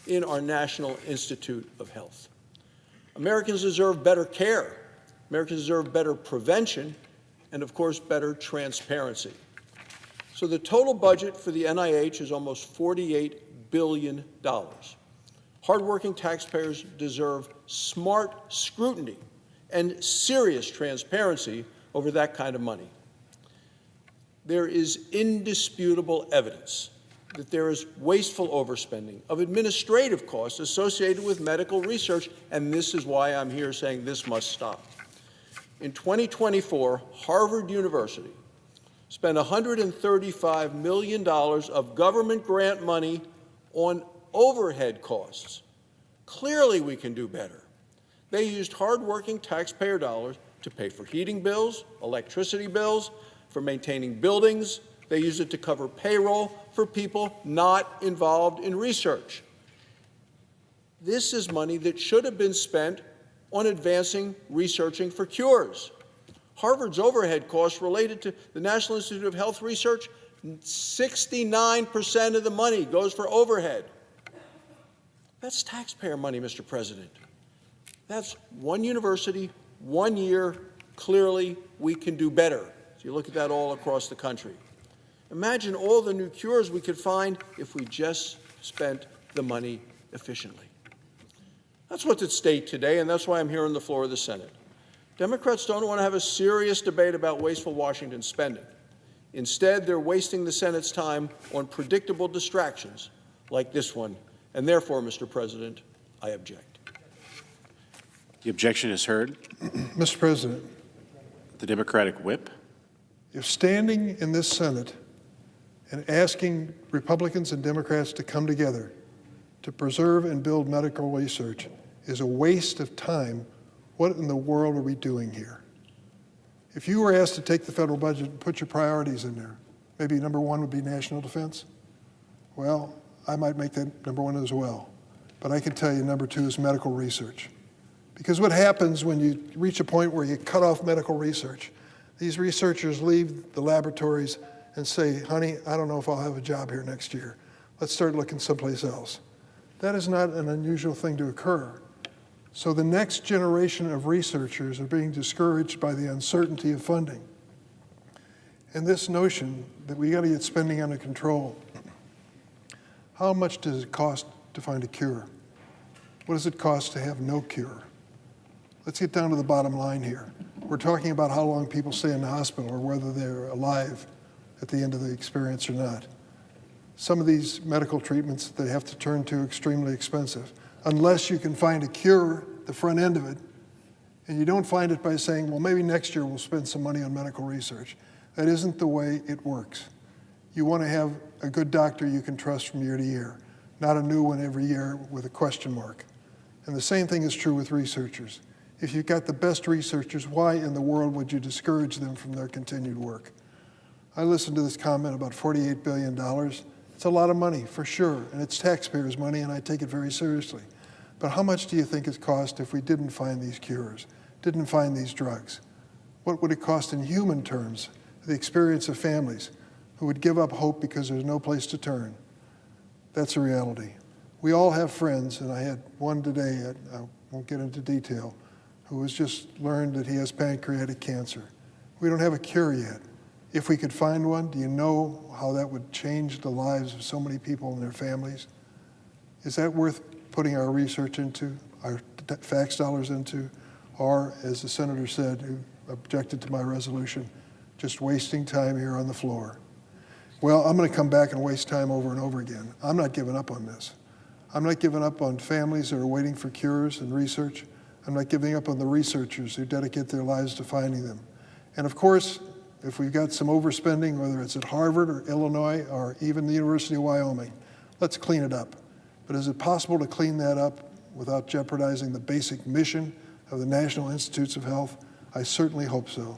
in our National Institute of Health. Americans deserve better care. Americans deserve better prevention and, of course, better transparency. So the total budget for the NIH is almost $48 billion. Hardworking taxpayers deserve smart scrutiny and serious transparency over that kind of money. There is indisputable evidence that there is wasteful overspending of administrative costs associated with medical research, and this is why I'm here saying this must stop. In 2024, Harvard University spent $135 million of government grant money on overhead costs. Clearly, we can do better. They used hardworking taxpayer dollars to pay for heating bills, electricity bills, for maintaining buildings. They used it to cover payroll for people not involved in research. This is money that should have been spent on advancing researching for cures. Harvard's overhead costs related to the National Institute of Health research, 69% of the money goes for overhead. That's taxpayer money, Mr. President. That's one university, 1 year. Clearly, we can do better. So you look at that all across the country. Imagine all the new cures we could find if we just spent the money efficiently. That's what's at stake today, and that's why I'm here on the floor of the Senate. Democrats don't want to have a serious debate about wasteful Washington spending. Instead, they're wasting the Senate's time on predictable distractions like this one, and therefore, Mr. President, I object. The objection is heard. Mr. President. The Democratic whip. If standing in this Senate and asking Republicans and Democrats to come together to preserve and build medical research is a waste of time. What in the world are we doing here? If you were asked to take the federal budget and put your priorities in there, maybe number one would be national defense. Well, I might make that number one as well. But I can tell you number two is medical research. Because what happens when you reach a point where you cut off medical research, these researchers leave the laboratories and say, honey, I don't know if I'll have a job here next year. Let's start looking someplace else. That is not an unusual thing to occur. So the next generation of researchers are being discouraged by the uncertainty of funding. And this notion that we got to get spending under control. How much does it cost to find a cure? What does it cost to have no cure? Let's get down to the bottom line here. We're talking about how long people stay in the hospital or whether they're alive at the end of the experience or not. Some of these medical treatments they have to turn to extremely expensive. Unless you can find a cure, the front end of it, and you don't find it by saying, well, maybe next year we'll spend some money on medical research. That isn't the way it works. You want to have a good doctor you can trust from year to year, not a new one every year with a question mark. And the same thing is true with researchers. If you've got the best researchers, why in the world would you discourage them from their continued work? I listened to this comment about $48 billion. It's a lot of money, for sure, and it's taxpayers' money, and I take it very seriously. But how much do you think it cost if we didn't find these cures, didn't find these drugs? What would it cost in human terms, the experience of families who would give up hope because there's no place to turn? That's a reality. We all have friends, and I had one today, I won't get into detail, who has just learned that he has pancreatic cancer. We don't have a cure yet. If we could find one, do you know how that would change the lives of so many people and their families? Is that worth putting our research into, our fax dollars into, or, as the senator said, who objected to my resolution, just wasting time here on the floor? Well, I'm going to come back and waste time over and over again. I'm not giving up on this. I'm not giving up on families that are waiting for cures and research. I'm not giving up on the researchers who dedicate their lives to finding them. And of course, if we've got some overspending, whether it's at Harvard or Illinois or even the University of Wyoming, let's clean it up. But is it possible to clean that up without jeopardizing the basic mission of the National Institutes of Health? I certainly hope so.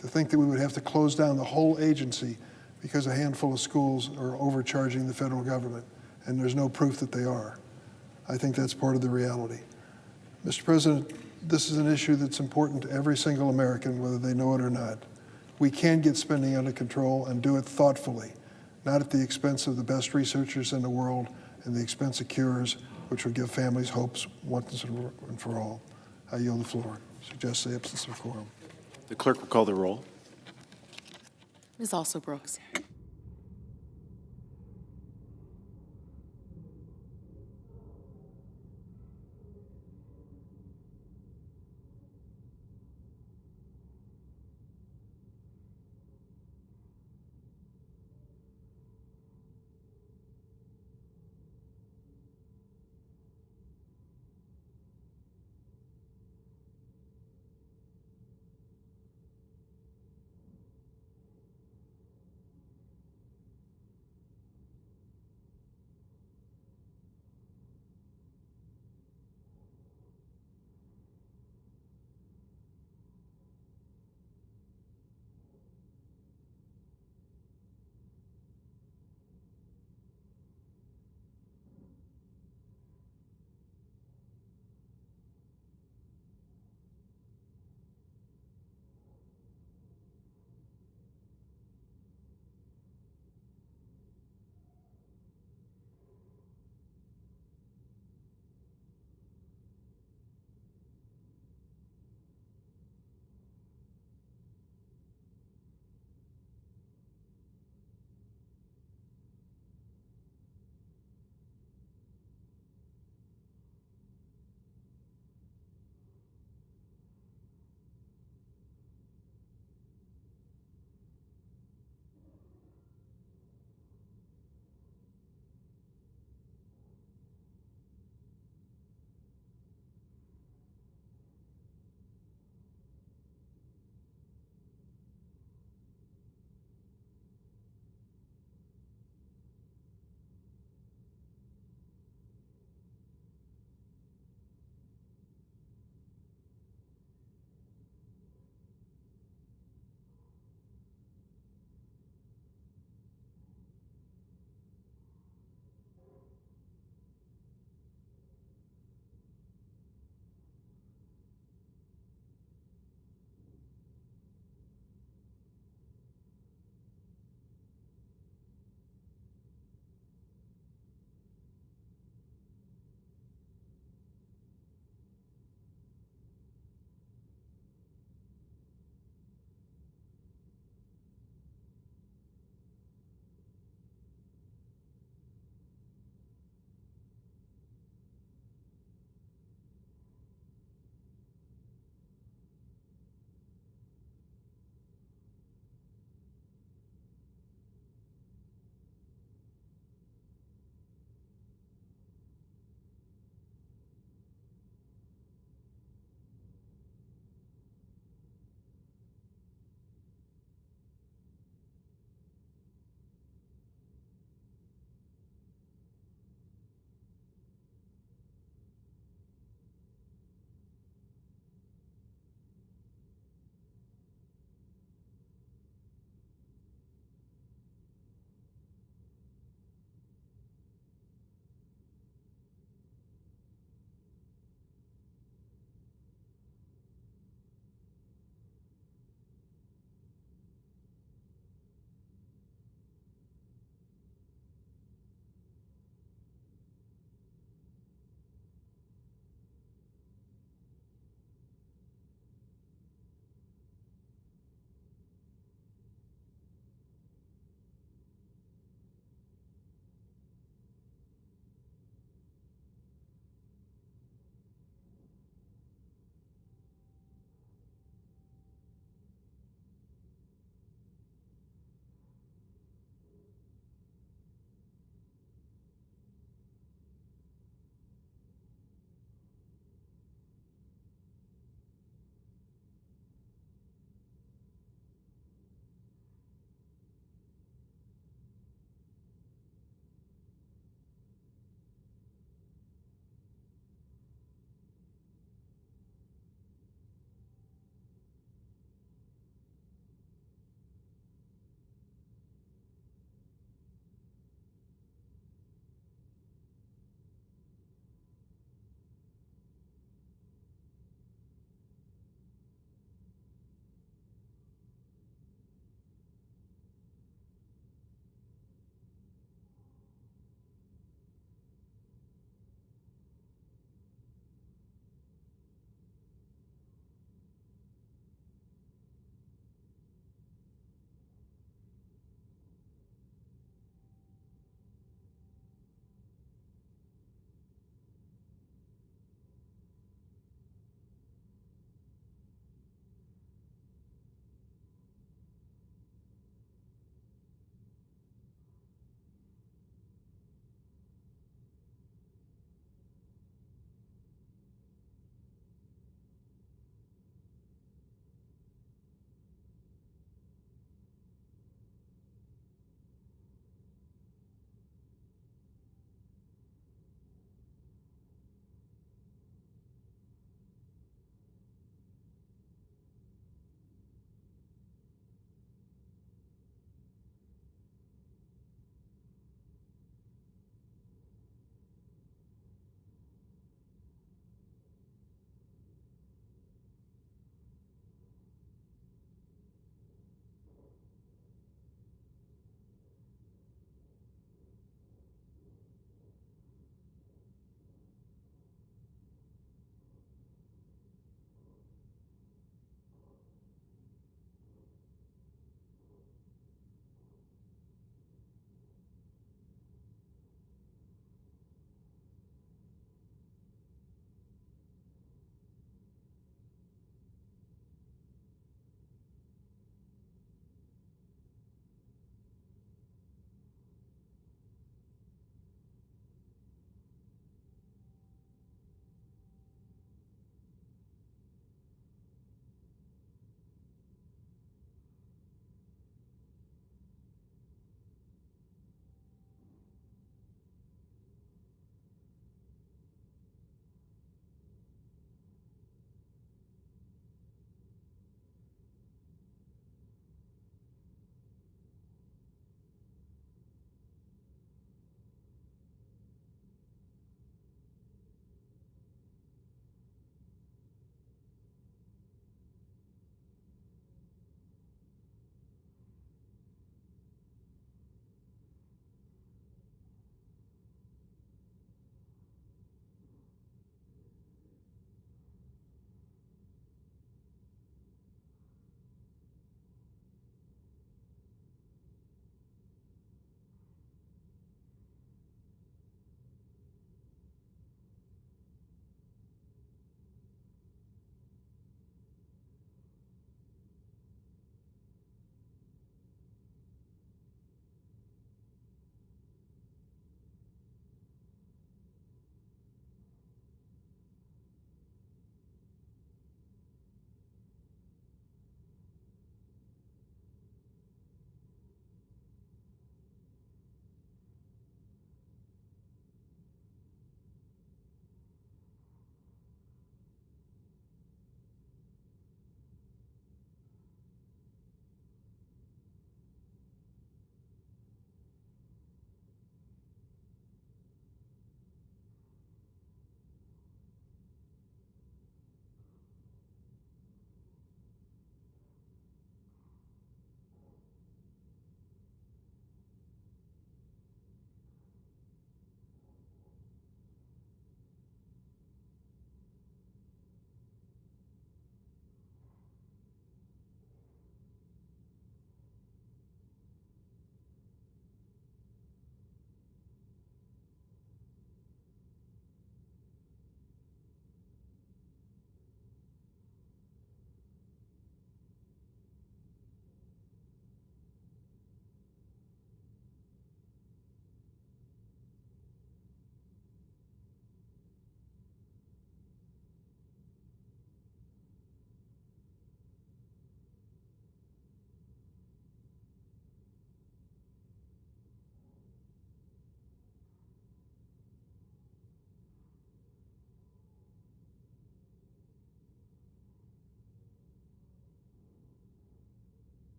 To think that we would have to close down the whole agency because a handful of schools are overcharging the federal government, and there's no proof that they are. I think that's part of the reality. Mr. President, this is an issue that's important to every single American, whether they know it or not. We can get spending under control and do it thoughtfully, not at the expense of the best researchers in the world and the expense of cures, which would give families hopes once and for all. I yield the floor. Suggest the absence of quorum. The clerk will call the roll. Ms. Also Brooks.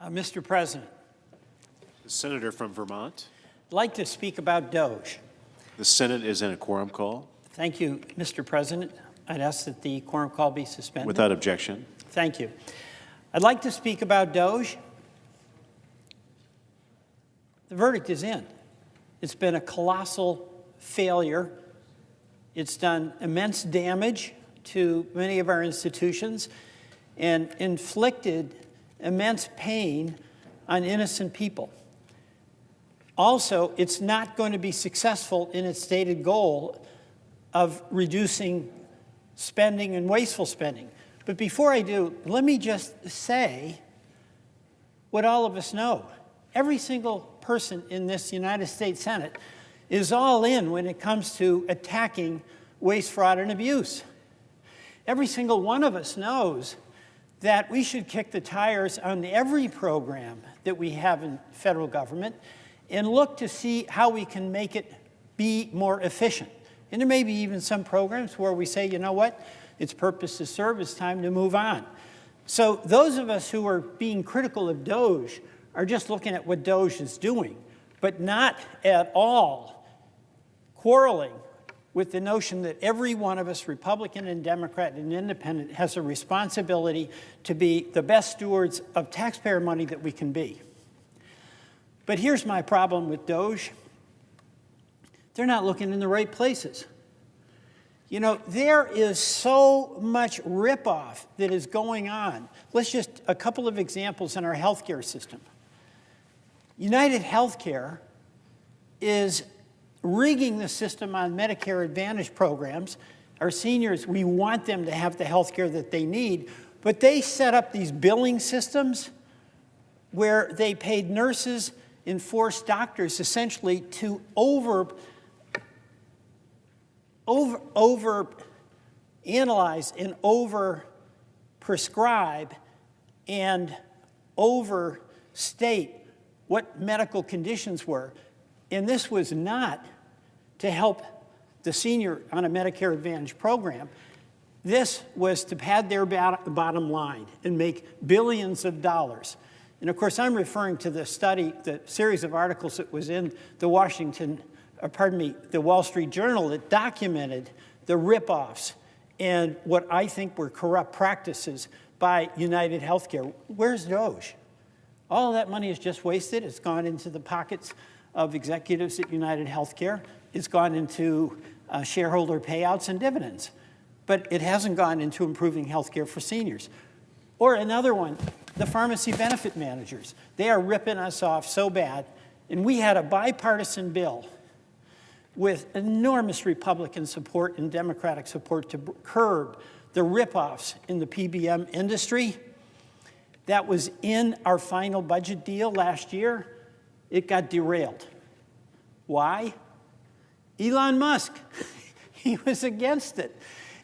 Mr. President, The senator from Vermont. I'd like to speak about DOGE. The Senate is in a quorum call. Thank you, Mr. President. I'd ask that the quorum call be suspended. Without objection. Thank you. I'd like to speak about DOGE. The verdict is in. It's been a colossal failure. It's done immense damage to many of our institutions and inflicted immense pain on innocent people. Also, it's not going to be successful in its stated goal of reducing spending and wasteful spending. But before I do, let me just say what all of us know. Every single person in this United States Senate is all in when it comes to attacking waste, fraud, and abuse. Every single one of us knows that we should kick the tires on every program that we have in federal government and look to see how we can make it be more efficient. And there may be even some programs where we say, you know what, its purpose to serve, it's time to move on. So those of us who are being critical of DOGE are just looking at what DOGE is doing, but not at all quarreling with the notion that every one of us, Republican and Democrat and Independent, has a responsibility to be the best stewards of taxpayer money that we can be. But here's my problem with DOGE. They're not looking in the right places. You know, there is so much ripoff that is going on. Let's just, a couple of examples in our healthcare system. United Healthcare is rigging the system on Medicare Advantage programs. Our seniors, we want them to have the health care that they need, but they set up these billing systems where they paid nurses and forced doctors essentially to over-analyze and over-prescribe and overstate what medical conditions were. And this was not to help the senior on a Medicare Advantage program. This was to pad their bottom line and make billions of dollars. And of course, I'm referring to the study, the series of articles that was in the Wall Street Journal that documented the ripoffs and what I think were corrupt practices by United Healthcare. Where's DOGE? All of that money is just wasted. It's gone into the pockets of executives at United Healthcare. It's gone into shareholder payouts and dividends. But it hasn't gone into improving health care for seniors. Or another one, the pharmacy benefit managers. They are ripping us off so bad. And we had a bipartisan bill with enormous Republican support and Democratic support to curb the ripoffs in the PBM industry. That was in our final budget deal last year. It got derailed. Why? Elon Musk. He was against it.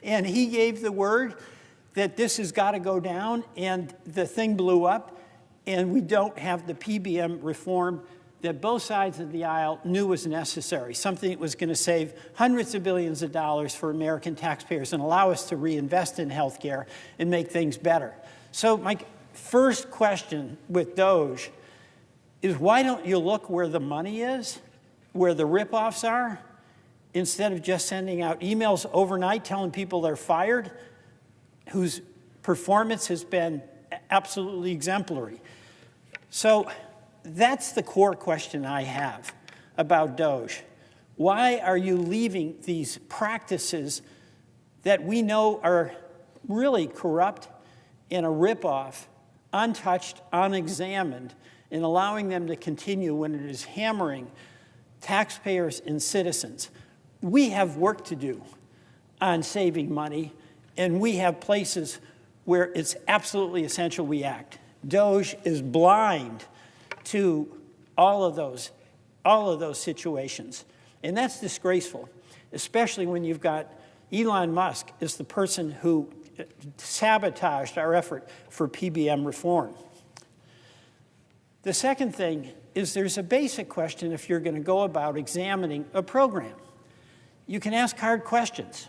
And he gave the word that this has got to go down, and the thing blew up, and we don't have the PBM reform that both sides of the aisle knew was necessary, something that was going to save hundreds of billions of dollars for American taxpayers and allow us to reinvest in health care and make things better. So my first question with DOGE is, why don't you look where the money is, where the ripoffs are, instead of just sending out emails overnight telling people they're fired, whose performance has been absolutely exemplary. So that's the core question I have about DOGE. Why are you leaving these practices that we know are really corrupt and a ripoff untouched, unexamined, and allowing them to continue when it is hammering taxpayers and citizens? We have work to do on saving money, and we have places where it's absolutely essential we act. DOGE is blind to all of those situations, and that's disgraceful, especially when you've got Elon Musk as the person who sabotaged our effort for PBM reform. The second thing is there's a basic question if you're going to go about examining a program. You can ask hard questions.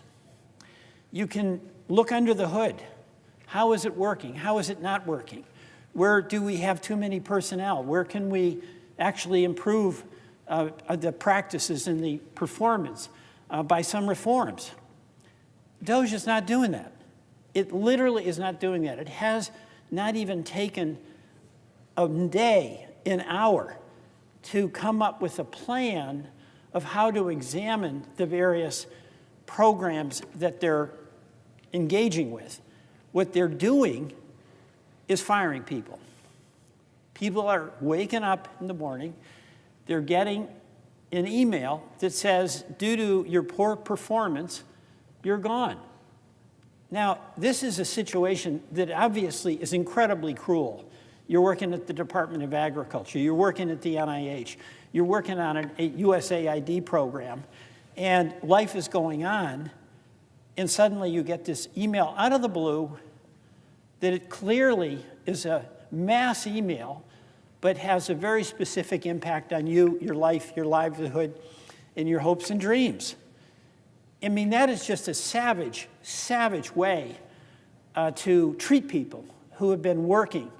You can look under the hood. How is it working? How is it not working? Where do we have too many personnel? Where can we actually improve the practices and the performance by some reforms? DOGE is not doing that. It literally is not doing that. It has not even taken a day, an hour, to come up with a plan of how to examine the various programs that they're engaging with. What they're doing is firing people. People are waking up in the morning, they're getting an email that says, due to your poor performance, you're gone. Now, this is a situation that obviously is incredibly cruel. You're working at the Department of Agriculture, you're working at the NIH, you're working on a USAID program, and life is going on, and suddenly you get this email out of the blue that it clearly is a mass email, but has a very specific impact on you, your life, your livelihood, and your hopes and dreams. I mean, that is just a savage, savage way to treat people who have been working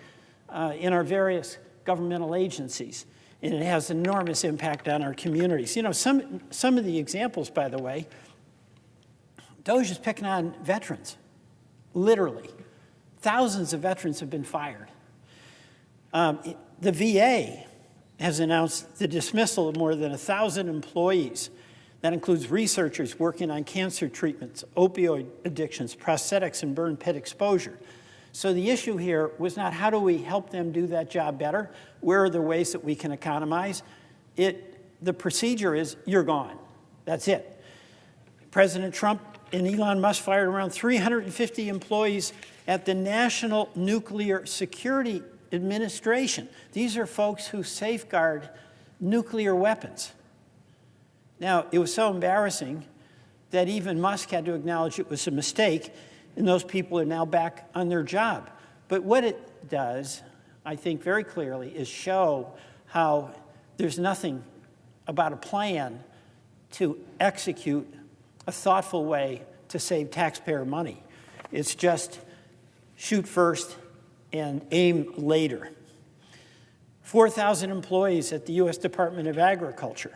in our various governmental agencies. And it has enormous impact on our communities. You know, some of the examples, by the way, DOGE is picking on veterans, literally. Thousands of veterans have been fired. The VA has announced the dismissal of more than 1,000 employees. That includes researchers working on cancer treatments, opioid addictions, prosthetics, and burn pit exposure. So the issue here was not how do we help them do that job better, where are the ways that we can economize. The procedure is you're gone. That's it. President Trump and Elon Musk fired around 350 employees at the National Nuclear Security Administration. These are folks who safeguard nuclear weapons. Now, it was so embarrassing that even Musk had to acknowledge it was a mistake, and those people are now back on their job. But what it does, I think very clearly, is show how there's nothing about a plan to execute a thoughtful way to save taxpayer money. It's just shoot first and aim later. 4,000 employees at the U.S. Department of Agriculture.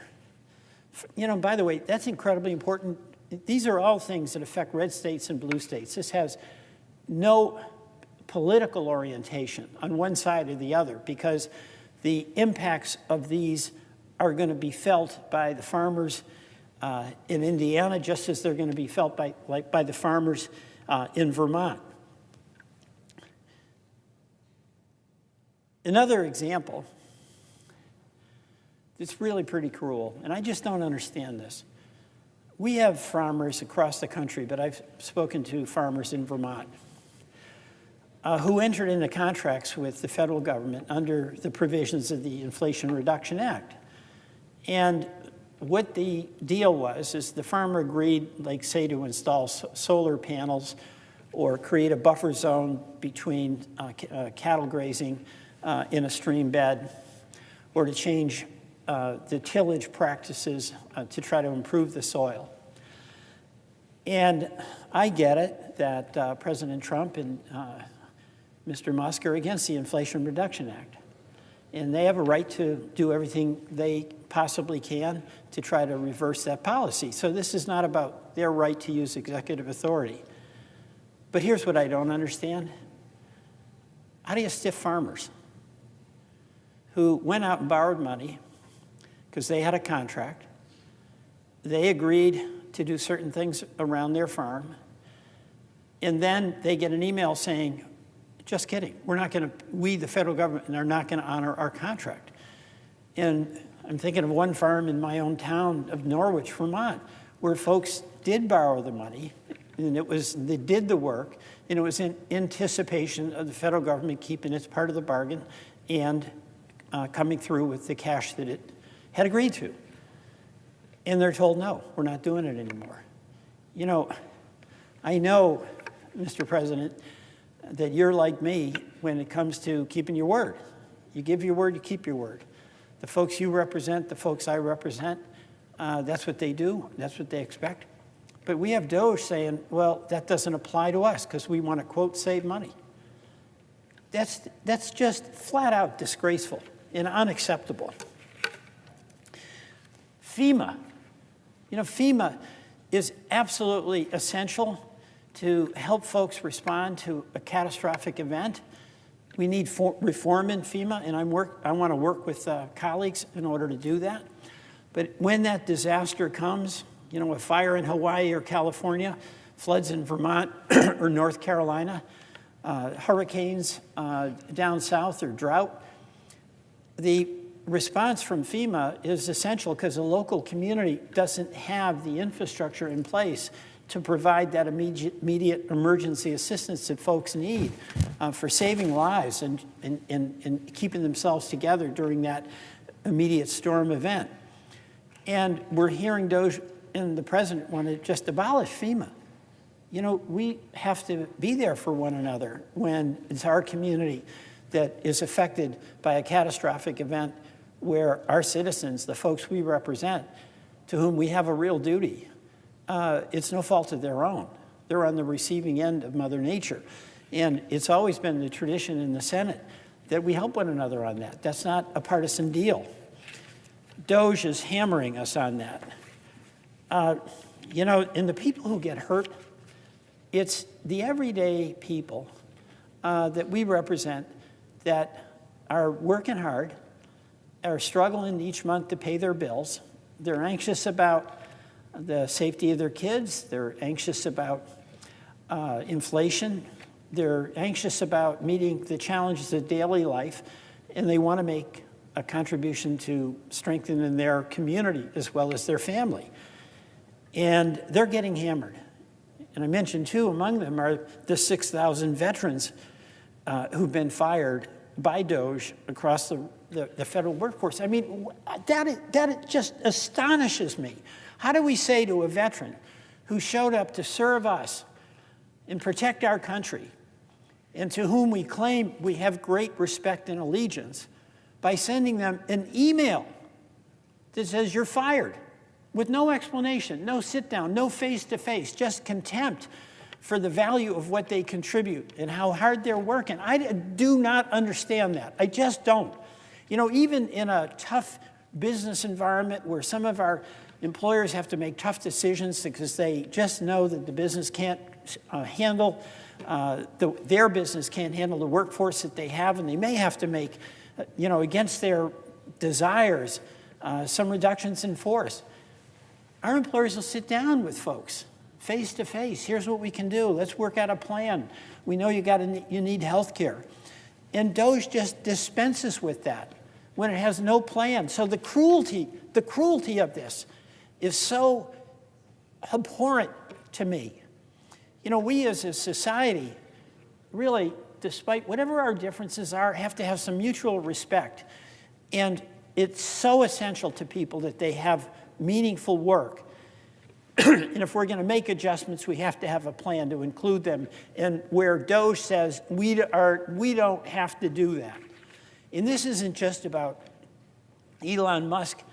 You know, by the way, that's incredibly important. These are all things that affect red states and blue states. This has no political orientation on one side or the other, because the impacts of these are going to be felt by the farmers in Indiana, just as they're going to be felt by the farmers in Vermont. Another example that's really pretty cruel, and I just don't understand this. We have farmers across the country, but I've spoken to farmers in Vermont who entered into contracts with the federal government under the provisions of the Inflation Reduction Act. And what the deal was is the farmer agreed, like say, to install solar panels or create a buffer zone between cattle grazing in a stream bed, or to change the tillage practices to try to improve the soil. And I get it that President Trump and Mr. Musk are against the Inflation Reduction Act. And they have a right to do everything they possibly can to try to reverse that policy. So this is not about their right to use executive authority. But here's what I don't understand. How do you stiff farmers who went out and borrowed money because they had a contract? They agreed to do certain things around their farm, and then they get an email saying, just kidding, we, the federal government, are not going to honor our contract. And I'm thinking of one farm in my own town of Norwich, Vermont, where folks did borrow the money, and they did the work, and it was in anticipation of the federal government keeping its part of the bargain and coming through with the cash that it had agreed to. And they're told, no, we're not doing it anymore. You know, I know, Mr. President, that you're like me when it comes to keeping your word. You give your word, you keep your word. The folks you represent, the folks I represent, that's what they do, that's what they expect. But we have DOGE saying, well, that doesn't apply to us because we want to, quote, save money. That's just flat out disgraceful and unacceptable. FEMA. You know, FEMA is absolutely essential to help folks respond to a catastrophic event. We need reform in FEMA, and I want to work with colleagues in order to do that. But when that disaster comes, you know, a fire in Hawaii or California, floods in Vermont or North Carolina, hurricanes down south or drought, the response from FEMA is essential because the local community doesn't have the infrastructure in place to provide that immediate emergency assistance that folks need for saving lives and keeping themselves together during that immediate storm event. And we're hearing DOJ and the president want to just abolish FEMA. You know, we have to be there for one another when it's our community that is affected by a catastrophic event where our citizens, the folks we represent, to whom we have a real duty, it's no fault of their own. They're on the receiving end of Mother Nature. And it's always been the tradition in the Senate that we help one another on that. That's not a partisan deal. DOJ is hammering us on that. You know, and the people who get hurt, it's the everyday people that we represent that are working hard, are struggling each month to pay their bills. They're anxious about the safety of their kids. They're anxious about inflation. They're anxious about meeting the challenges of daily life, and they want to make a contribution to strengthening their community as well as their family. And they're getting hammered. And I mentioned, too, among them are the 6,000 veterans who've been fired by DOJ across the federal workforce. I mean, that just astonishes me. How do we say to a veteran who showed up to serve us and protect our country, and to whom we claim we have great respect and allegiance, by sending them an email that says you're fired, with no explanation, no sit-down, no face-to-face, just contempt for the value of what they contribute and how hard they're working? I do not understand that. I just don't. You know, even in a tough business environment where some of our employers have to make tough decisions because they just know that the business can't handle, their business can't handle the workforce that they have, and they may have to make, you know, against their desires, some reductions in force. Our employers will sit down with folks face to face. Here's what we can do. Let's work out a plan. We know you need health care. And DOJ just dispenses with that when it has no plan. So the cruelty of this is so abhorrent to me. You know, we as a society really, despite whatever our differences are, have to have some mutual respect. And it's so essential to people that they have meaningful work. And if we're going to make adjustments, we have to have a plan to include them. And where DOJ says we don't have to do that. And this isn't just about Elon Musk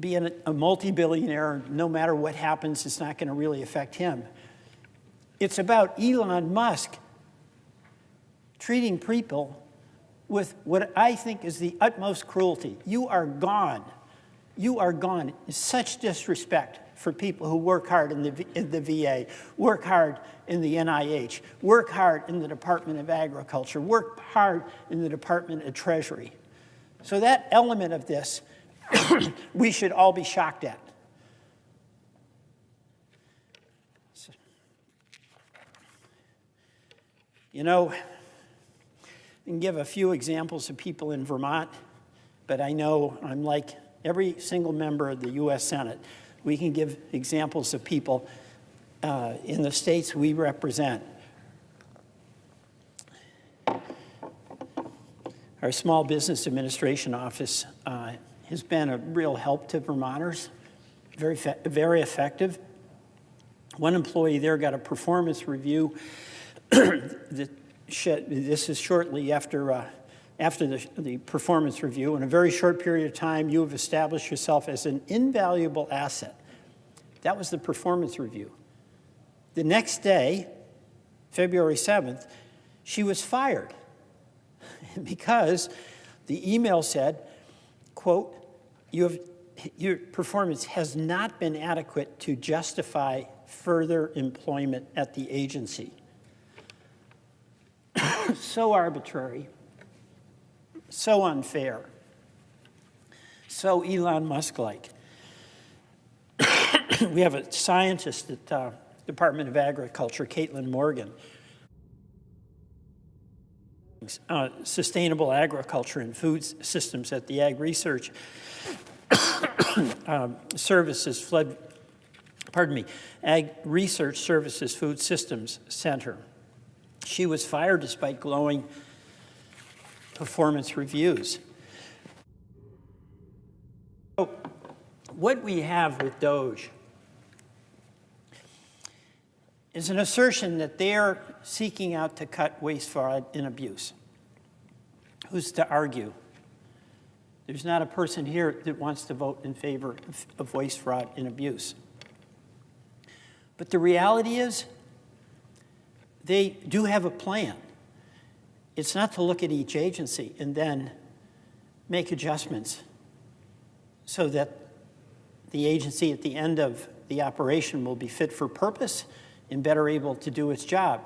being a multi-billionaire. No matter what happens, it's not going to really affect him. It's about Elon Musk treating people with what I think is the utmost cruelty. You are gone. You are gone. It's such disrespect for people who work hard in the VA, work hard in the NIH, work hard in the Department of Agriculture, work hard in the Department of Treasury. So that element of this, we should all be shocked at. You know, I can give a few examples of people in Vermont, but I know I'm like every single member of the U.S. Senate. We can give examples of people in the states we represent. Our Small Business Administration Office has been a real help to Vermonters, very effective. One employee there got a performance review. This is shortly after the performance review. In a very short period of time, you have established yourself as an invaluable asset. That was the performance review. The next day, February 7th, she was fired. because the email said, quote, your performance has not been adequate to justify further employment at the agency. So arbitrary, so unfair, so Elon Musk-like. We have a scientist at Department of Agriculture, Caitlin Morgan, sustainable agriculture and food systems at the Ag Research Ag Research Services Food Systems Center. She was fired despite glowing performance reviews. So what we have with DOGE is an assertion that they're seeking out to cut waste, fraud, and abuse. Who's to argue? There's not a person here that wants to vote in favor of waste, fraud, and abuse. But the reality is, they do have a plan. It's not to look at each agency and then make adjustments so that the agency at the end of the operation will be fit for purpose and better able to do its job.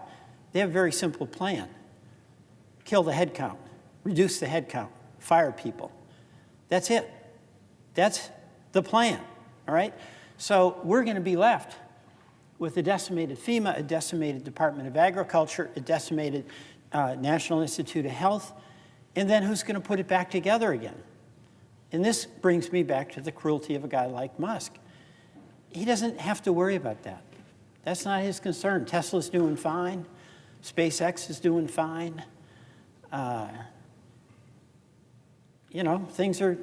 They have a very simple plan. Kill the headcount, reduce the headcount, fire people. That's it. That's the plan, all right? So we're going to be left with a decimated FEMA, a decimated Department of Agriculture, a decimated National Institute of Health, and then who's going to put it back together again? And this brings me back to the cruelty of a guy like Musk. He doesn't have to worry about that. That's not his concern. Tesla's doing fine. SpaceX is doing fine. You know, things are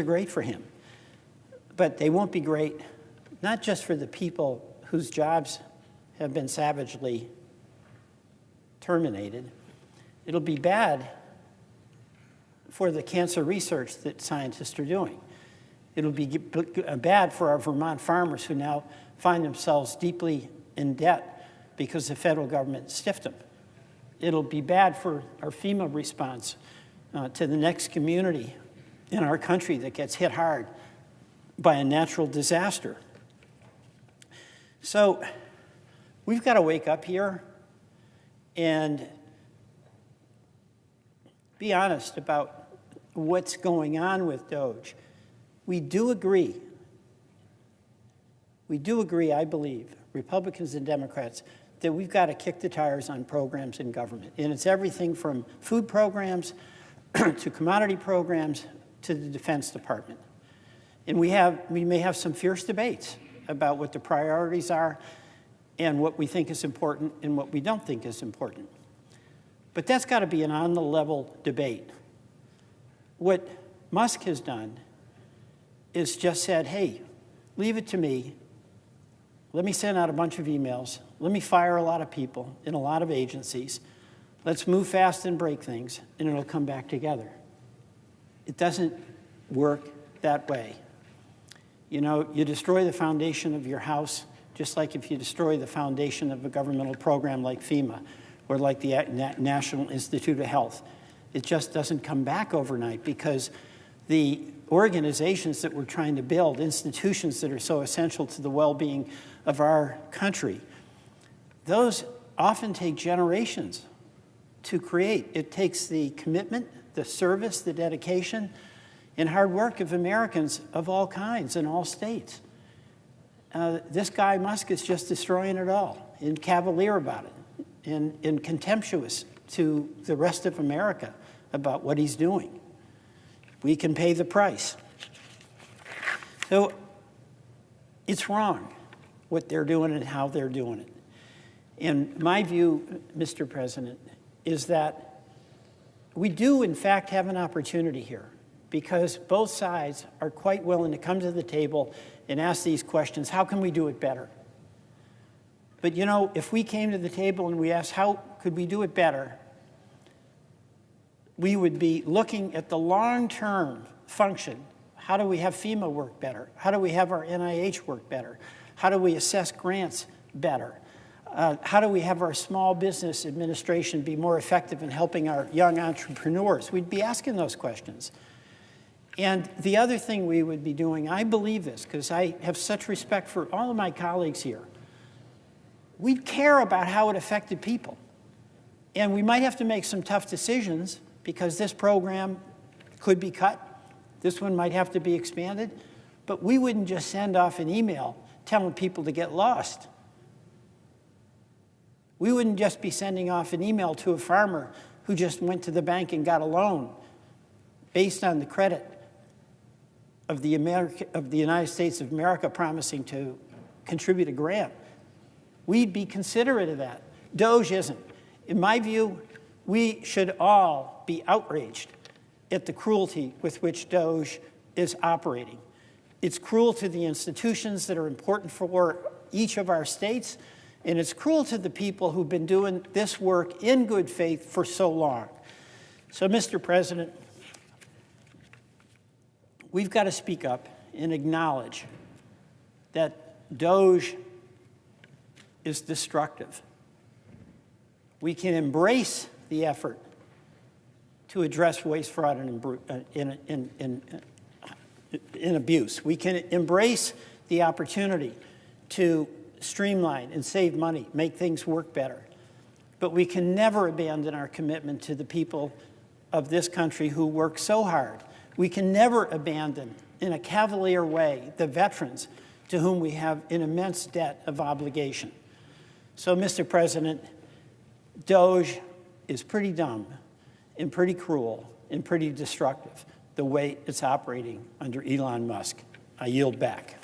great for him. But they won't be great, not just for the people whose jobs have been savagely terminated. It'll be bad for the cancer research that scientists are doing. It'll be bad for our Vermont farmers who now find themselves deeply in debt because the federal government stiffed them. It'll be bad for our FEMA response to the next community in our country that gets hit hard by a natural disaster. So we've got to wake up here and be honest about what's going on with DOGE. We do agree, I believe, Republicans and Democrats, that we've got to kick the tires on programs in government. And it's everything from food programs to commodity programs to the Defense Department. And we may have some fierce debates about what the priorities are and what we think is important and what we don't think is important. But that's got to be an on-the-level debate. What Musk has done is just said, hey, leave it to me. Let me send out a bunch of emails. Let me fire a lot of people in a lot of agencies. Let's move fast and break things, and it'll come back together. It doesn't work that way. You know, you destroy the foundation of your house, just like if you destroy the foundation of a governmental program like FEMA or like the National Institute of Health. It just doesn't come back overnight because the organizations that we're trying to build, institutions that are so essential to the well-being of our country, those often take generations to create. It takes the commitment, the service, the dedication, and hard work of Americans of all kinds in all states. This guy, Musk, is just destroying it all and cavalier about it and contemptuous to the rest of America about what he's doing. We can pay the price. So it's wrong what they're doing and how they're doing it. And my view, Mr. President, is that we do, in fact, have an opportunity here because both sides are quite willing to come to the table and ask these questions. How can we do it better? But, you know, if we came to the table and we asked, how could we do it better, we would be looking at the long-term function. How do we have FEMA work better? How do we have our NIH work better? How do we assess grants better? How do we have our small business administration be more effective in helping our young entrepreneurs? We'd be asking those questions. And the other thing we would be doing, I believe this because I have such respect for all of my colleagues here, we'd care about how it affected people. And we might have to make some tough decisions because this program could be cut. This one might have to be expanded. But we wouldn't just send off an email telling people to get lost. We wouldn't just be sending off an email to a farmer who just went to the bank and got a loan based on the credit of the United States of America promising to contribute a grant. We'd be considerate of that. DOGE isn't. In my view, we should all be outraged at the cruelty with which DOGE is operating. It's cruel to the institutions that are important for each of our states, and it's cruel to the people who've been doing this work in good faith for so long. So, Mr. President, we've got to speak up and acknowledge that DOGE is destructive. We can embrace the effort to address waste, fraud, and abuse. We can embrace the opportunity to streamline and save money, make things work better. But we can never abandon our commitment to the people of this country who work so hard. We can never abandon, in a cavalier way, the veterans to whom we have an immense debt of obligation. So, Mr. President, DOGE is pretty dumb and pretty cruel and pretty destructive the way it's operating under Elon Musk. I yield back.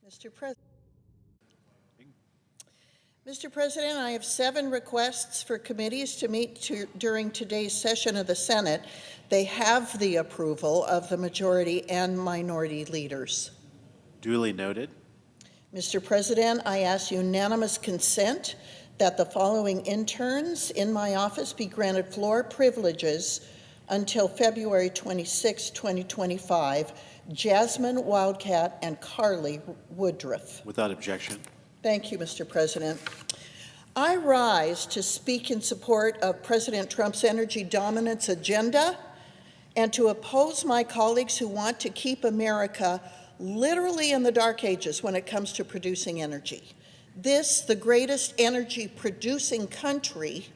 Mr. President. Mr. President, I have 7 requests for committees to meet during today's session of the Senate. They have the approval of the majority and minority leaders. Duly noted. Mr. President, I ask unanimous consent that the following interns in my office be granted floor privileges until February 26, 2025, Jasmine Wildcat and Carly Woodruff. Without objection. Thank you, Mr. President. I rise to speak in support of President Trump's energy dominance agenda and to oppose my colleagues who want to keep America literally in the dark ages when it comes to producing energy. This, the greatest energy producing country,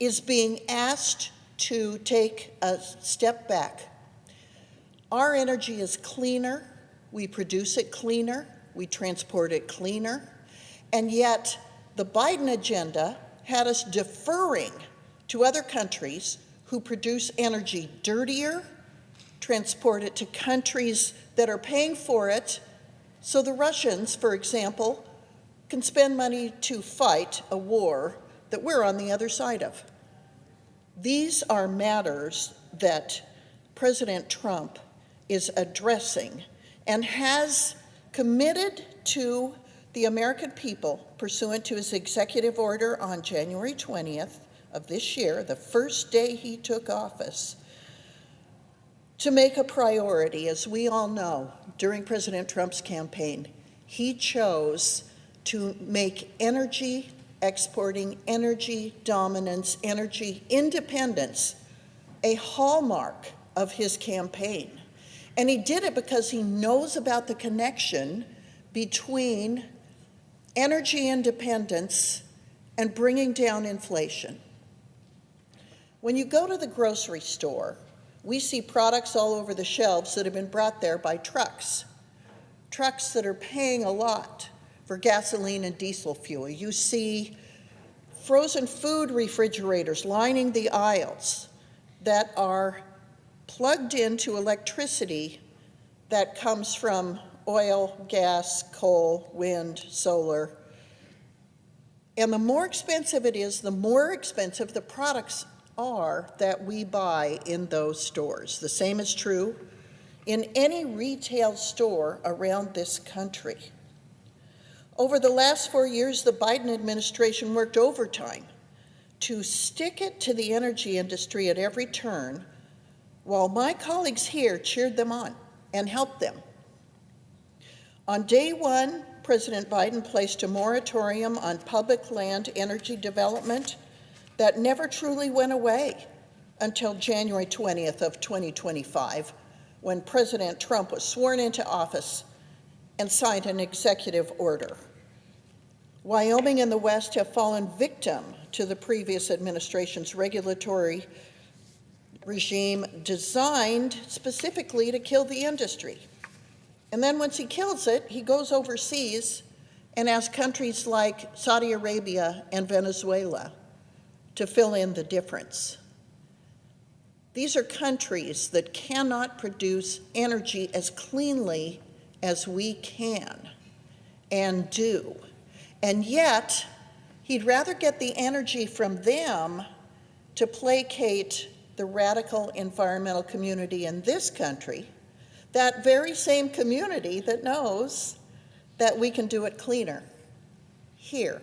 is being asked to take a step back. Our energy is cleaner, we produce it cleaner, we transport it cleaner, and yet the Biden agenda had us deferring to other countries who produce energy dirtier, transport it to countries that are paying for it, so the Russians, for example, can spend money to fight a war that we're on the other side of. These are matters that President Trump is addressing and has committed to the American people pursuant to his executive order on January 20th of this year, the first day he took office, to make a priority. As we all know, during President Trump's campaign, he chose to make energy exporting, energy dominance, energy independence a hallmark of his campaign. And he did it because he knows about the connection between energy independence and bringing down inflation. When you go to the grocery store, we see products all over the shelves that have been brought there by trucks that are paying a lot for gasoline and diesel fuel. You see frozen food refrigerators lining the aisles that are plugged into electricity that comes from oil, gas, coal, wind, solar. And the more expensive it is, the more expensive the products are that we buy in those stores. The same is true in any retail store around this country. Over the last 4 years, the Biden administration worked overtime to stick it to the energy industry at every turn, while my colleagues here cheered them on and helped them. On day one, President Biden placed a moratorium on public land energy development that never truly went away until January 20th of 2025, when President Trump was sworn into office and signed an executive order. Wyoming and the West have fallen victim to the previous administration's regulatory regime designed specifically to kill the industry. And then once he kills it, he goes overseas and asks countries like Saudi Arabia and Venezuela to fill in the difference. These are countries that cannot produce energy as cleanly as we can and do. And yet, he'd rather get the energy from them to placate the radical environmental community in this country, that very same community that knows that we can do it cleaner here.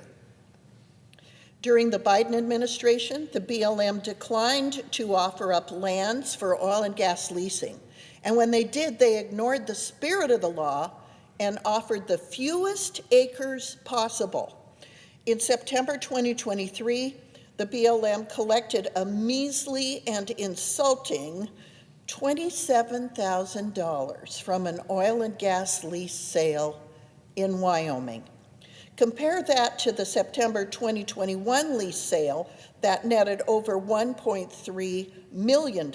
During the Biden administration, the BLM declined to offer up lands for oil and gas leasing. And when they did, they ignored the spirit of the law and offered the fewest acres possible. In September 2023, the BLM collected a measly and insulting $27,000 from an oil and gas lease sale in Wyoming. Compare that to the September 2021 lease sale that netted over $1.3 million.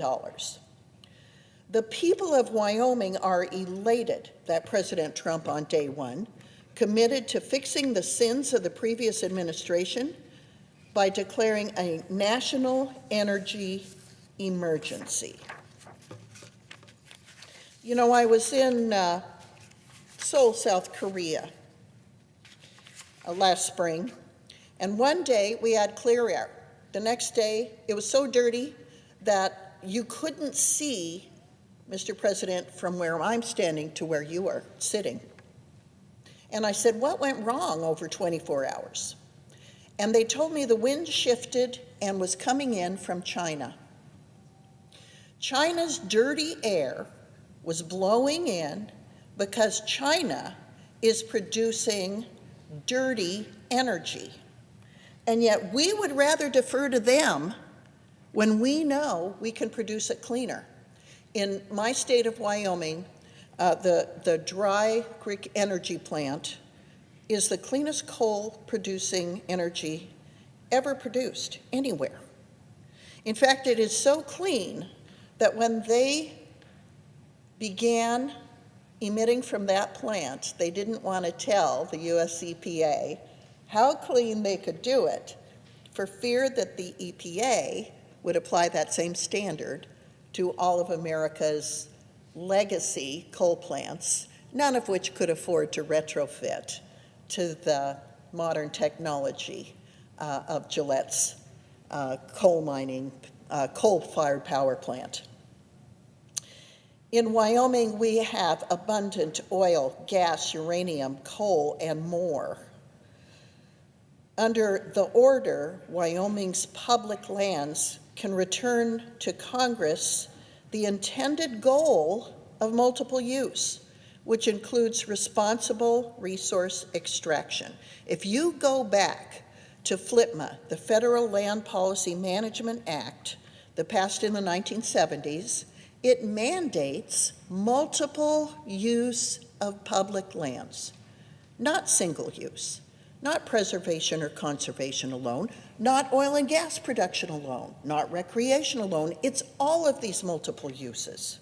The people of Wyoming are elated that President Trump on day one committed to fixing the sins of the previous administration by declaring a national energy emergency. You know, I was in Seoul, South Korea, last spring. And one day we had clear air. The next day it was so dirty that you couldn't see, Mr. President, from where I'm standing to where you are sitting. And I said, what went wrong over 24 hours? And they told me the wind shifted and was coming in from China. China's dirty air was blowing in because China is producing dirty energy. And yet we would rather defer to them when we know we can produce it cleaner. In my state of Wyoming, the Dry Creek Energy Plant is the cleanest coal-producing energy ever produced anywhere. In fact, it is so clean that when they began emitting from that plant, they didn't want to tell the US EPA how clean they could do it for fear that the EPA would apply that same standard to all of America's legacy coal plants, none of which could afford to retrofit to the modern technology of Gillette's coal-fired power plant. In Wyoming, we have abundant oil, gas, uranium, coal, and more. Under the order, Wyoming's public lands can return to Congress the intended goal of multiple use, which includes responsible resource extraction. If you go back to FLPMA, the Federal Land Policy Management Act that passed in the 1970s, it mandates multiple use of public lands, not single use, not preservation or conservation alone, not oil and gas production alone, not recreation alone. It's all of these multiple uses.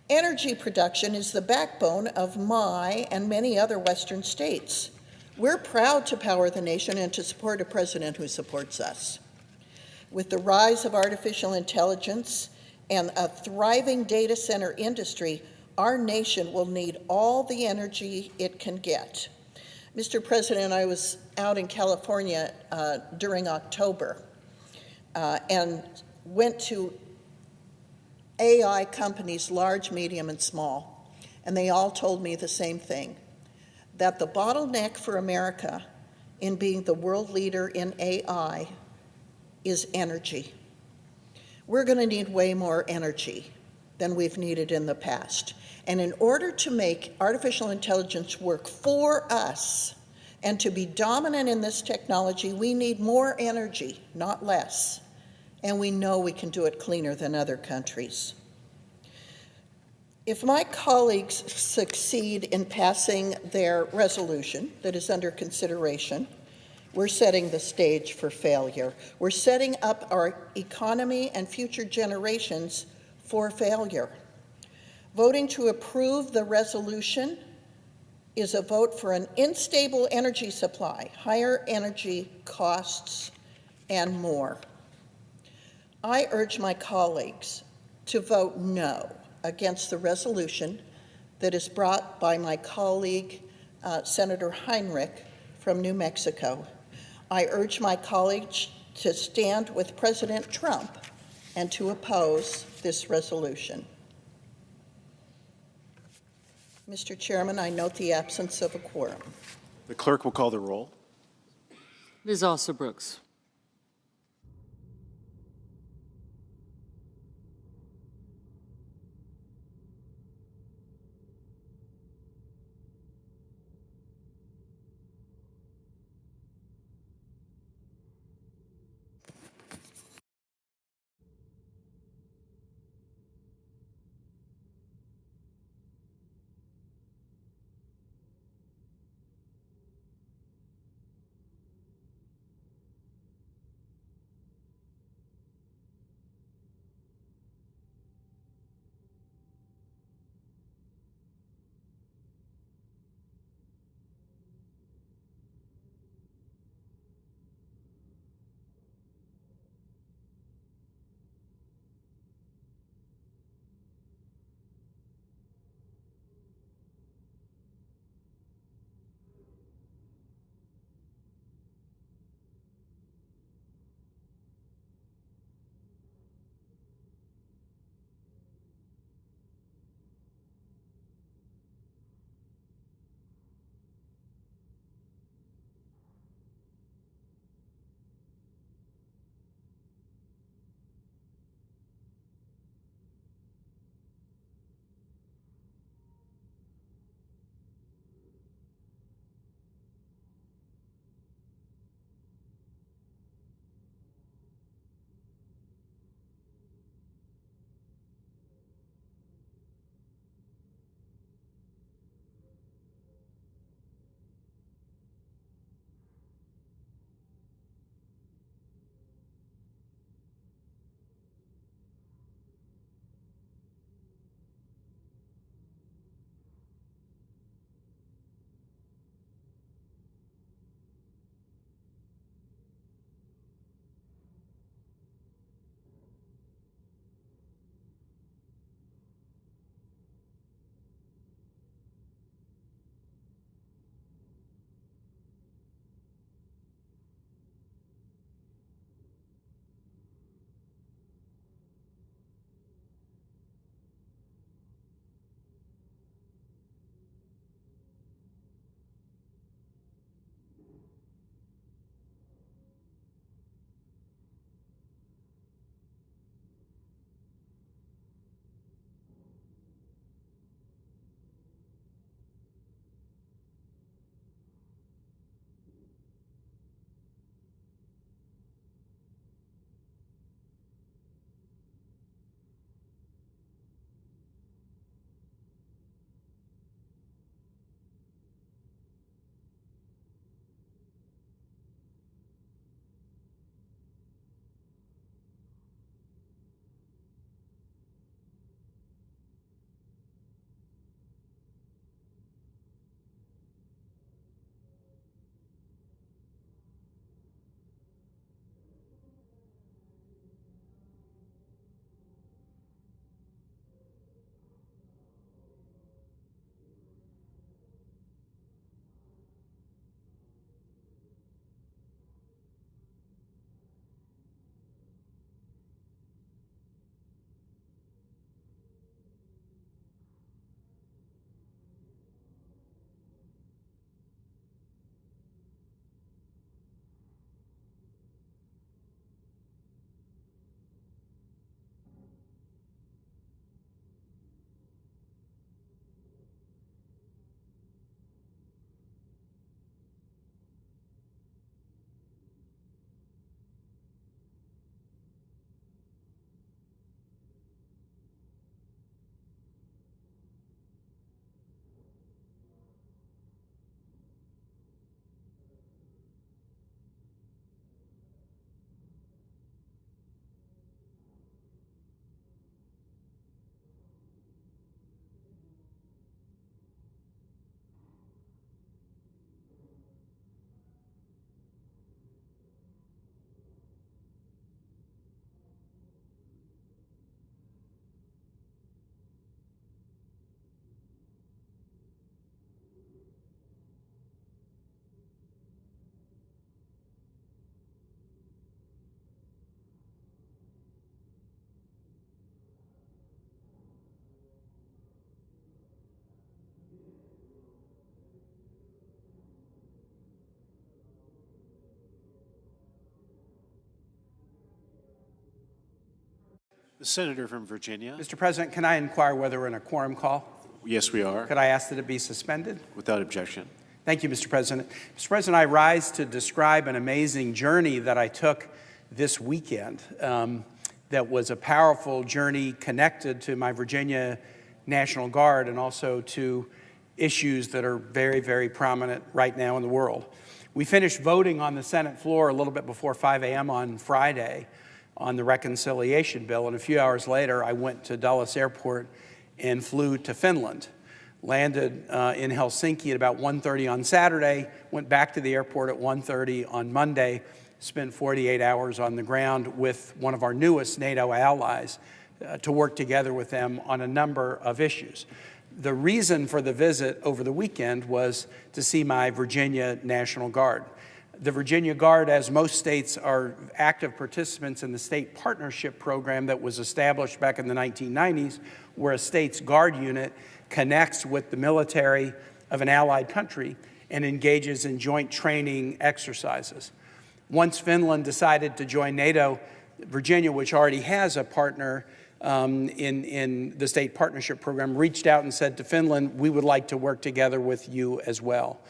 Energy production is the backbone of my and many other Western states. We're proud to power the nation and to support a president who supports us. With the rise of artificial intelligence and a thriving data center industry, our nation will need all the energy it can get. Mr. President, I was out in California during October and went to AI companies, large, medium, and small, and they all told me the same thing, that the bottleneck for America in being the world leader in AI is energy. We're going to need way more energy than we've needed in the past. And in order to make artificial intelligence work for us and to be dominant in this technology, we need more energy, not less. And we know we can do it cleaner than other countries. If my colleagues succeed in passing their resolution that is under consideration, we're setting the stage for failure. We're setting up our economy and future generations for failure. Voting to approve the resolution is a vote for an unstable energy supply, higher energy costs, and more. I urge my colleagues to vote no against the resolution that is brought by my colleague, Senator Heinrich from New Mexico. I urge my colleagues to stand with President Trump and to oppose this resolution. Mr. Chairman, I note the absence of a quorum. The clerk will call the roll. Ms. Alsobrooks. The senator from Virginia. Mr. President, can I inquire whether we're in a quorum call? Yes, we are. Could I ask that it be suspended? Without objection. Thank you, Mr. President. Mr. President, I rise to describe an amazing journey that I took this weekend. That was a powerful journey connected to my Virginia National Guard and also to issues that are very, very prominent right now in the world. We finished voting on the Senate floor a little bit before 5 a.m. on Friday on the reconciliation bill, and a few hours later I went to Dulles Airport and flew to Finland. Landed in Helsinki at about 1:30 on Saturday, went back to the airport at 1:30 on Monday, spent 48 hours on the ground with one of our newest NATO allies to work together with them on a number of issues. The reason for the visit over the weekend was to see my Virginia National Guard. The Virginia Guard, as most states, are active participants in the state partnership program that was established back in the 1990s, where a state's guard unit connects with the military of an allied country and engages in joint training exercises. Once Finland decided to join NATO, Virginia, which already has a partner in the state partnership program, reached out and said to Finland, we would like to work together with you as well.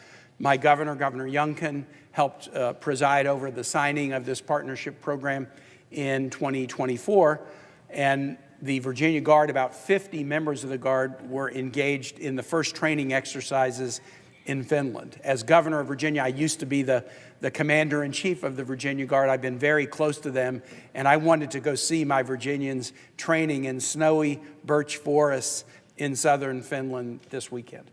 My governor, Governor Youngkin, helped preside over the signing of this partnership program in 2024, and the Virginia Guard, about 50 members of the Guard, were engaged in the first training exercises in Finland. As governor of Virginia, I used to be the commander-in-chief of the Virginia Guard. I've been very close to them, and I wanted to go see my Virginians training in snowy birch forests in southern Finland this weekend.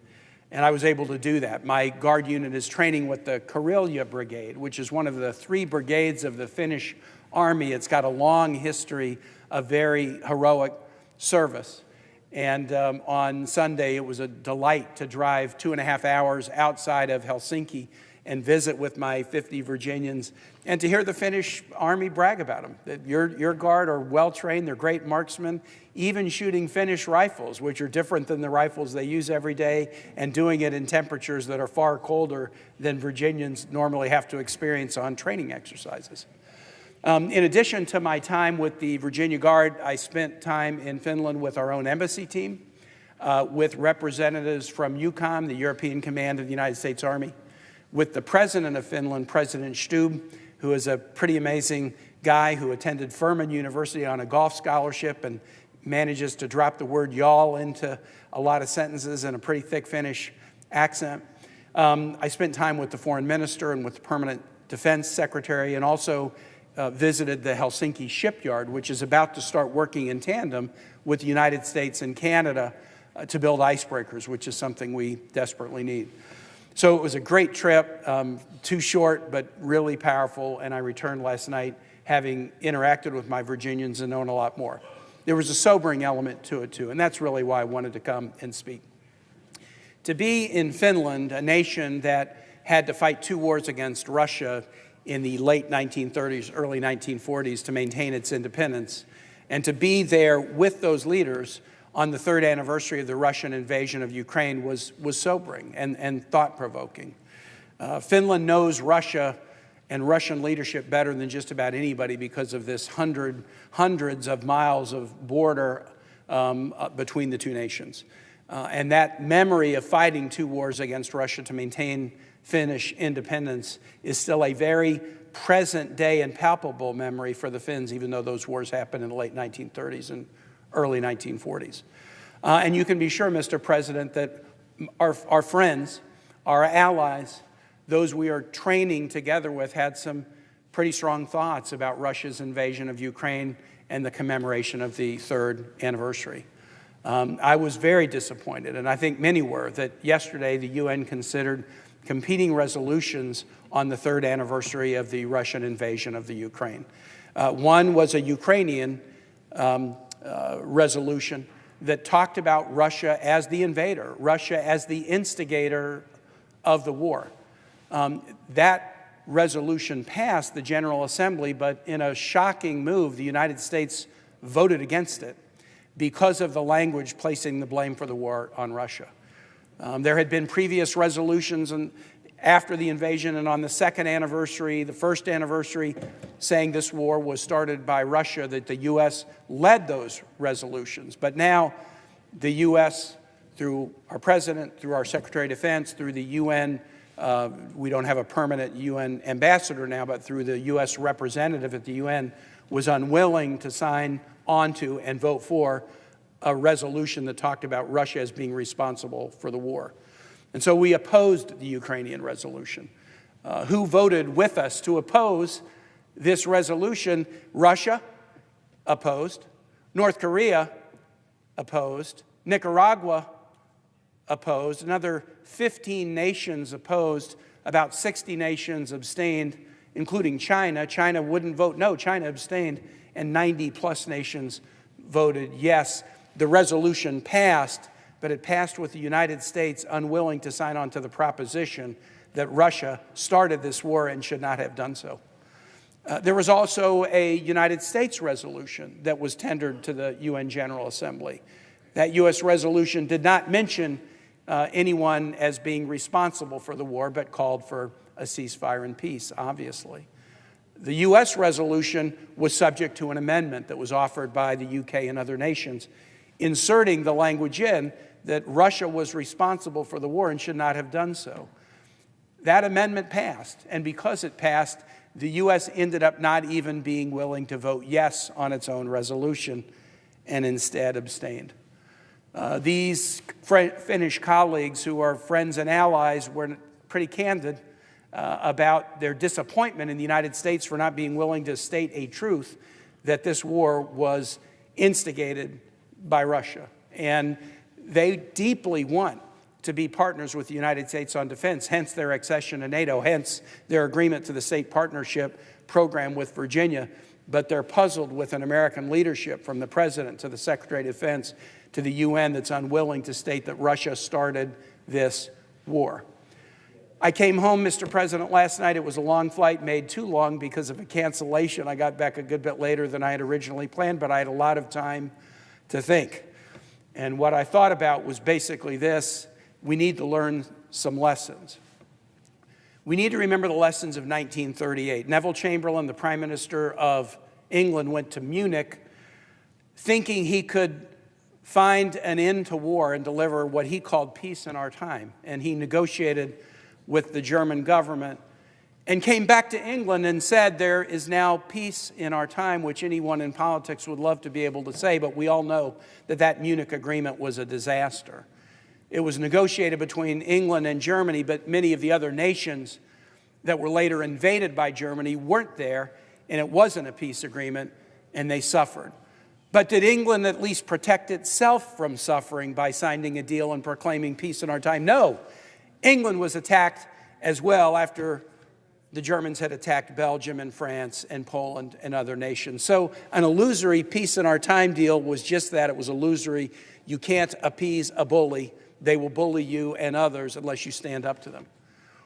And I was able to do that. My Guard unit is training with the Karelia Brigade, which is one of the 3 brigades of the Finnish Army. It's got a long history of very heroic service. And on Sunday, it was a delight to drive 2.5 hours outside of Helsinki and visit with my 50 Virginians and to hear the Finnish Army brag about them. That your Guard are well-trained, they're great marksmen, even shooting Finnish rifles, which are different than the rifles they use every day, and doing it in temperatures that are far colder than Virginians normally have to experience on training exercises. In addition to my time with the Virginia Guard, I spent time in Finland with our own embassy team, with representatives from EUCOM, the European Command of the United States Army, with the president of Finland, President Stubb, who is a pretty amazing guy who attended Furman University on a golf scholarship and manages to drop the word y'all into a lot of sentences in a pretty thick Finnish accent. I spent time with the foreign minister and with the permanent defense secretary, and also visited the Helsinki shipyard, which is about to start working in tandem with the United States and Canada to build icebreakers, which is something we desperately need. So it was a great trip, too short, but really powerful, and I returned last night having interacted with my Virginians and known a lot more. There was a sobering element to it, too, and that's really why I wanted to come and speak. To be in Finland, a nation that had to fight 2 wars against Russia in the late 1930s, early 1940s to maintain its independence, and to be there with those leaders on the 3rd anniversary of the Russian invasion of Ukraine was sobering and thought-provoking. Finland knows Russia and Russian leadership better than just about anybody because of this hundreds of miles of border between the 2 nations. And that memory of fighting 2 wars against Russia to maintain Finnish independence is still a very present-day and palpable memory for the Finns, even though those wars happened in the late 1930s and early 1940s. And you can be sure, Mr. President, that our friends, our allies, those we are training together with, had some pretty strong thoughts about Russia's invasion of Ukraine and the commemoration of the 3rd anniversary. I was very disappointed, and I think many were, that yesterday the UN considered competing resolutions on the 3rd anniversary of the Russian invasion of the Ukraine. One was a Ukrainian resolution that talked about Russia as the invader, Russia as the instigator of the war. That resolution passed the General Assembly, but in a shocking move, the United States voted against it because of the language placing the blame for the war on Russia. There had been previous resolutions after the invasion, and on the second anniversary, the first anniversary, saying this war was started by Russia, that the U.S. led those resolutions. But now the U.S., through our president, through our Secretary of Defense, through the UN, we don't have a permanent UN ambassador now, but through the U.S. representative at the UN, was unwilling to sign onto and vote for a resolution that talked about Russia as being responsible for the war. And so we opposed the Ukrainian resolution. Who voted with us to oppose this resolution? Russia opposed, North Korea opposed, Nicaragua opposed, another 15 nations opposed, about 60 nations abstained, including China. China wouldn't vote no, China abstained, and 90-plus nations voted yes. The resolution passed, but it passed with the United States unwilling to sign on to the proposition that Russia started this war and should not have done so. There was also a United States resolution that was tendered to the UN General Assembly. That U.S. resolution did not mention anyone as being responsible for the war, but called for a ceasefire and peace, obviously. The U.S. resolution was subject to an amendment that was offered by the UK and other nations, inserting the language in that Russia was responsible for the war and should not have done so. That amendment passed, and because it passed, the U.S. ended up not even being willing to vote yes on its own resolution and instead abstained. These Finnish colleagues, who are friends and allies, were pretty candid about their disappointment in the United States for not being willing to state a truth that this war was instigated by Russia. And they deeply want to be partners with the United States on defense, hence their accession to NATO, hence their agreement to the State Partnership Program with Virginia. But they're puzzled with an American leadership, from the President to the Secretary of Defense to the UN, that's unwilling to state that Russia started this war. I came home, Mr. President, last night. It was a long flight, made too long because of a cancellation. I got back a good bit later than I had originally planned, but I had a lot of time to think. And what I thought about was basically this: we need to learn some lessons. We need to remember the lessons of 1938. Neville Chamberlain, the Prime Minister of England, went to Munich thinking he could find an end to war and deliver what he called peace in our time. And he negotiated with the German government and came back to England and said, there is now peace in our time, which anyone in politics would love to be able to say, but we all know that that Munich agreement was a disaster. It was negotiated between England and Germany, but many of the other nations that were later invaded by Germany weren't there, and it wasn't a peace agreement, and they suffered. But did England at least protect itself from suffering by signing a deal and proclaiming peace in our time? No. England was attacked as well after the Germans had attacked Belgium and France and Poland and other nations. So an illusory peace in our time deal was just that. It was illusory. You can't appease a bully. They will bully you and others unless you stand up to them.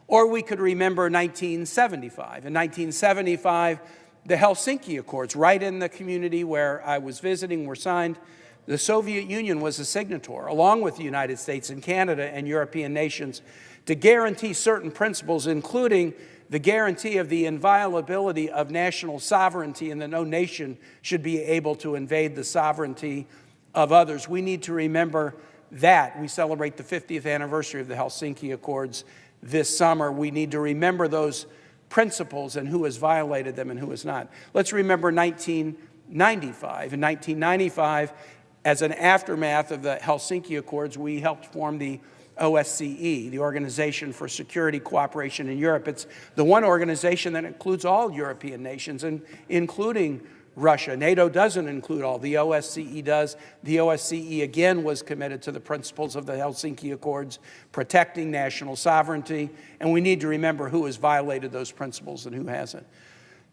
Or we could remember 1975. In 1975, the Helsinki Accords, right in the community where I was visiting, were signed. The Soviet Union was a signator, along with the United States and Canada and European nations, to guarantee certain principles, including the guarantee of the inviolability of national sovereignty and that no nation should be able to invade the sovereignty of others. We need to remember that. We celebrate the 50th anniversary of the Helsinki Accords this summer. We need to remember those principles and who has violated them and who has not. Let's remember 1995. In 1995, as an aftermath of the Helsinki Accords, we helped form the OSCE, the Organization for Security Cooperation in Europe. It's the one organization that includes all European nations, including Russia. NATO doesn't include all. The OSCE does. The OSCE, again, was committed to the principles of the Helsinki Accords, protecting national sovereignty, and we need to remember who has violated those principles and who hasn't.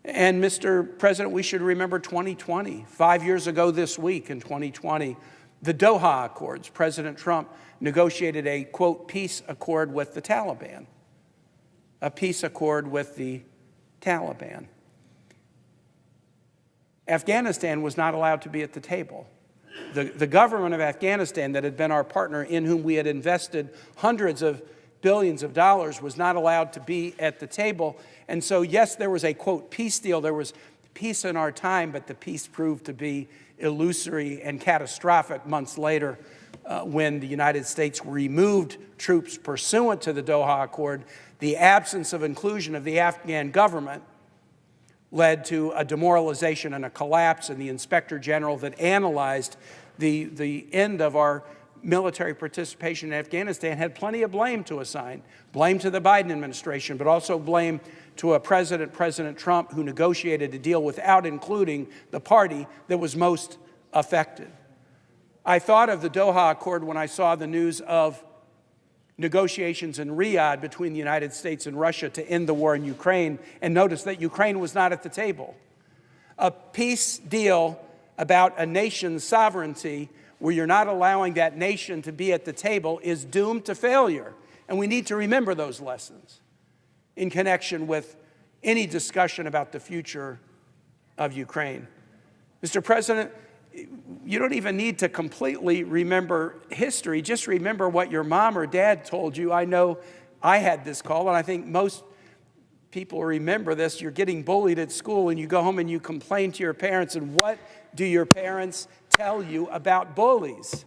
And, Mr. President, we should remember 2020. 5 years ago this week, in 2020, the Doha Accords. President Trump negotiated a, quote, peace accord with the Taliban. A peace accord with the Taliban. Afghanistan was not allowed to be at the table. The government of Afghanistan, that had been our partner, in whom we had invested hundreds of billions of dollars, was not allowed to be at the table. And so, yes, there was a, quote, peace deal. There was peace in our time, but the peace proved to be illusory and catastrophic months later when the United States removed troops pursuant to the Doha Accord. The absence of inclusion of the Afghan government led to a demoralization and a collapse, and the Inspector General that analyzed the end of our military participation in Afghanistan had plenty of blame to assign. Blame to the Biden administration, but also blame to a president, President Trump, who negotiated a deal without including the party that was most affected. I thought of the Doha Accord when I saw the news of negotiations in Riyadh between the United States and Russia to end the war in Ukraine, and noticed that Ukraine was not at the table. A peace deal about a nation's sovereignty where you're not allowing that nation to be at the table is doomed to failure. And we need to remember those lessons in connection with any discussion about the future of Ukraine. Mr. President, you don't even need to completely remember history. Just remember what your mom or dad told you. I know I had this call, and I think most people remember this. You're getting bullied at school, and you go home and you complain to your parents, and what do your parents tell you about bullies?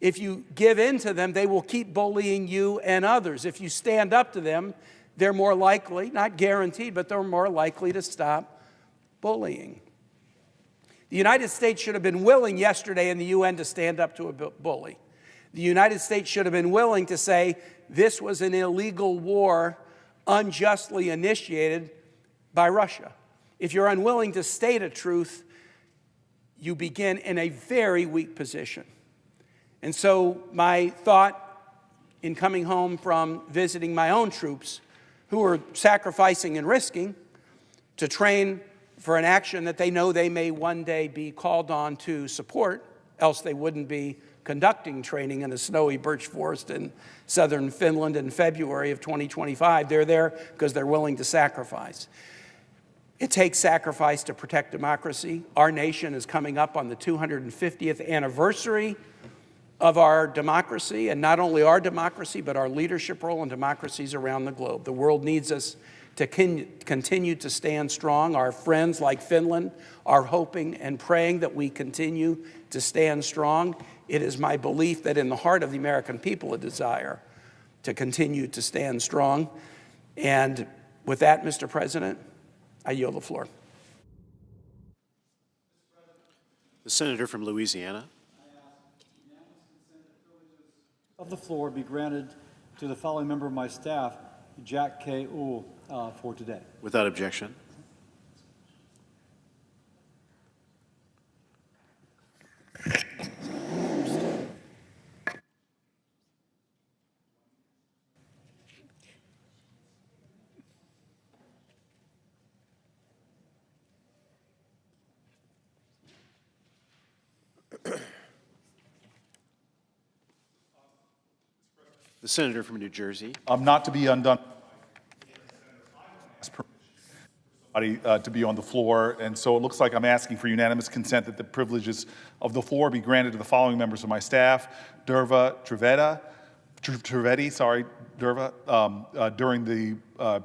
If you give in to them, they will keep bullying you and others. If you stand up to them, they're more likely, not guaranteed, but they're more likely to stop bullying. The United States should have been willing yesterday in the UN to stand up to a bully. The United States should have been willing to say this was an illegal war unjustly initiated by Russia. If you're unwilling to state a truth, you begin in a very weak position. And so my thought in coming home from visiting my own troops who are sacrificing and risking to train for an action that they know they may one day be called on to support, else they wouldn't be conducting training in a snowy birch forest in southern Finland in February of 2025. They're there because they're willing to sacrifice. It takes sacrifice to protect democracy. Our nation is coming up on the 250th anniversary of our democracy, and not only our democracy, but our leadership role in democracies around the globe. The world needs us to continue to stand strong. Our friends like Finland are hoping and praying that we continue to stand strong. It is my belief that in the heart of the American people, a desire to continue to stand strong. And with that, Mr. President, I yield the floor. The senator from Louisiana. Of the floor be granted to the following member of my staff, Jack K. Uhl, for today. Without objection. The senator from New Jersey. Not to be undone. To be on the floor, and so it looks like I'm asking for unanimous consent that the privileges of the floor be granted to the following members of my staff: Derva Trivedi, during the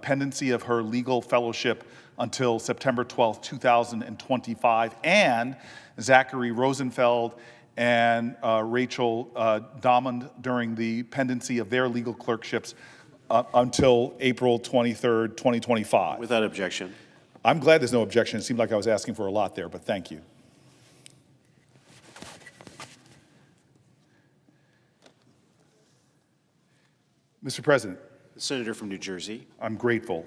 pendency of her legal fellowship until September 12, 2025, and Zachary Rosenfeld and Rachel Damond during the pendency of their legal clerkships until April 23rd, 2025. Without objection. I'm glad there's no objection. It seemed like I was asking for a lot there, but thank you. Mr. President. The senator from New Jersey. I'm grateful.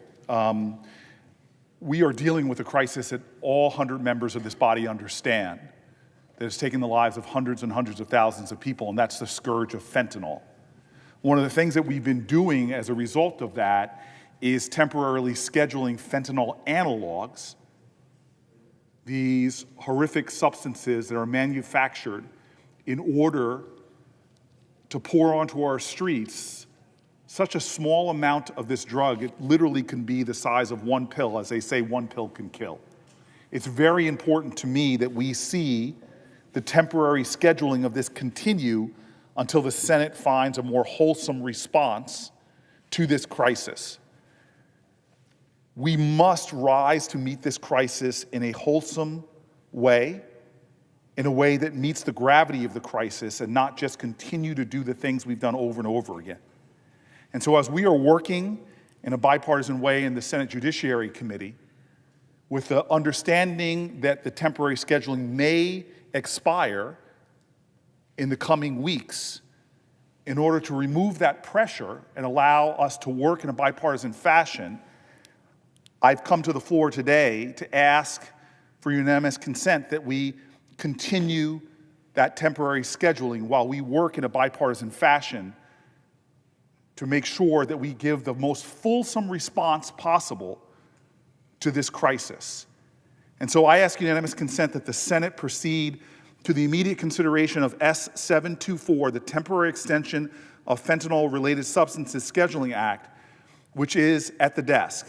We are dealing with a crisis that all 100 members of this body understand, that has taken the lives of hundreds and hundreds of thousands of people, and that's the scourge of fentanyl. One of the things that we've been doing as a result of that is temporarily scheduling fentanyl analogs, these horrific substances that are manufactured in order to pour onto our streets such a small amount of this drug, it literally can be the size of one pill. As they say, one pill can kill. It's very important to me that we see the temporary scheduling of this continue until the Senate finds a more wholesome response to this crisis. We must rise to meet this crisis in a wholesome way, in a way that meets the gravity of the crisis and not just continue to do the things we've done over and over again. And so as we are working in a bipartisan way in the Senate Judiciary Committee, with the understanding that the temporary scheduling may expire in the coming weeks, in order to remove that pressure and allow us to work in a bipartisan fashion, I've come to the floor today to ask for unanimous consent that we continue that temporary scheduling while we work in a bipartisan fashion to make sure that we give the most fulsome response possible to this crisis. And so I ask unanimous consent that the Senate proceed to the immediate consideration of S-724, the Temporary Extension of Fentanyl-Related Substances Scheduling Act, which is at the desk.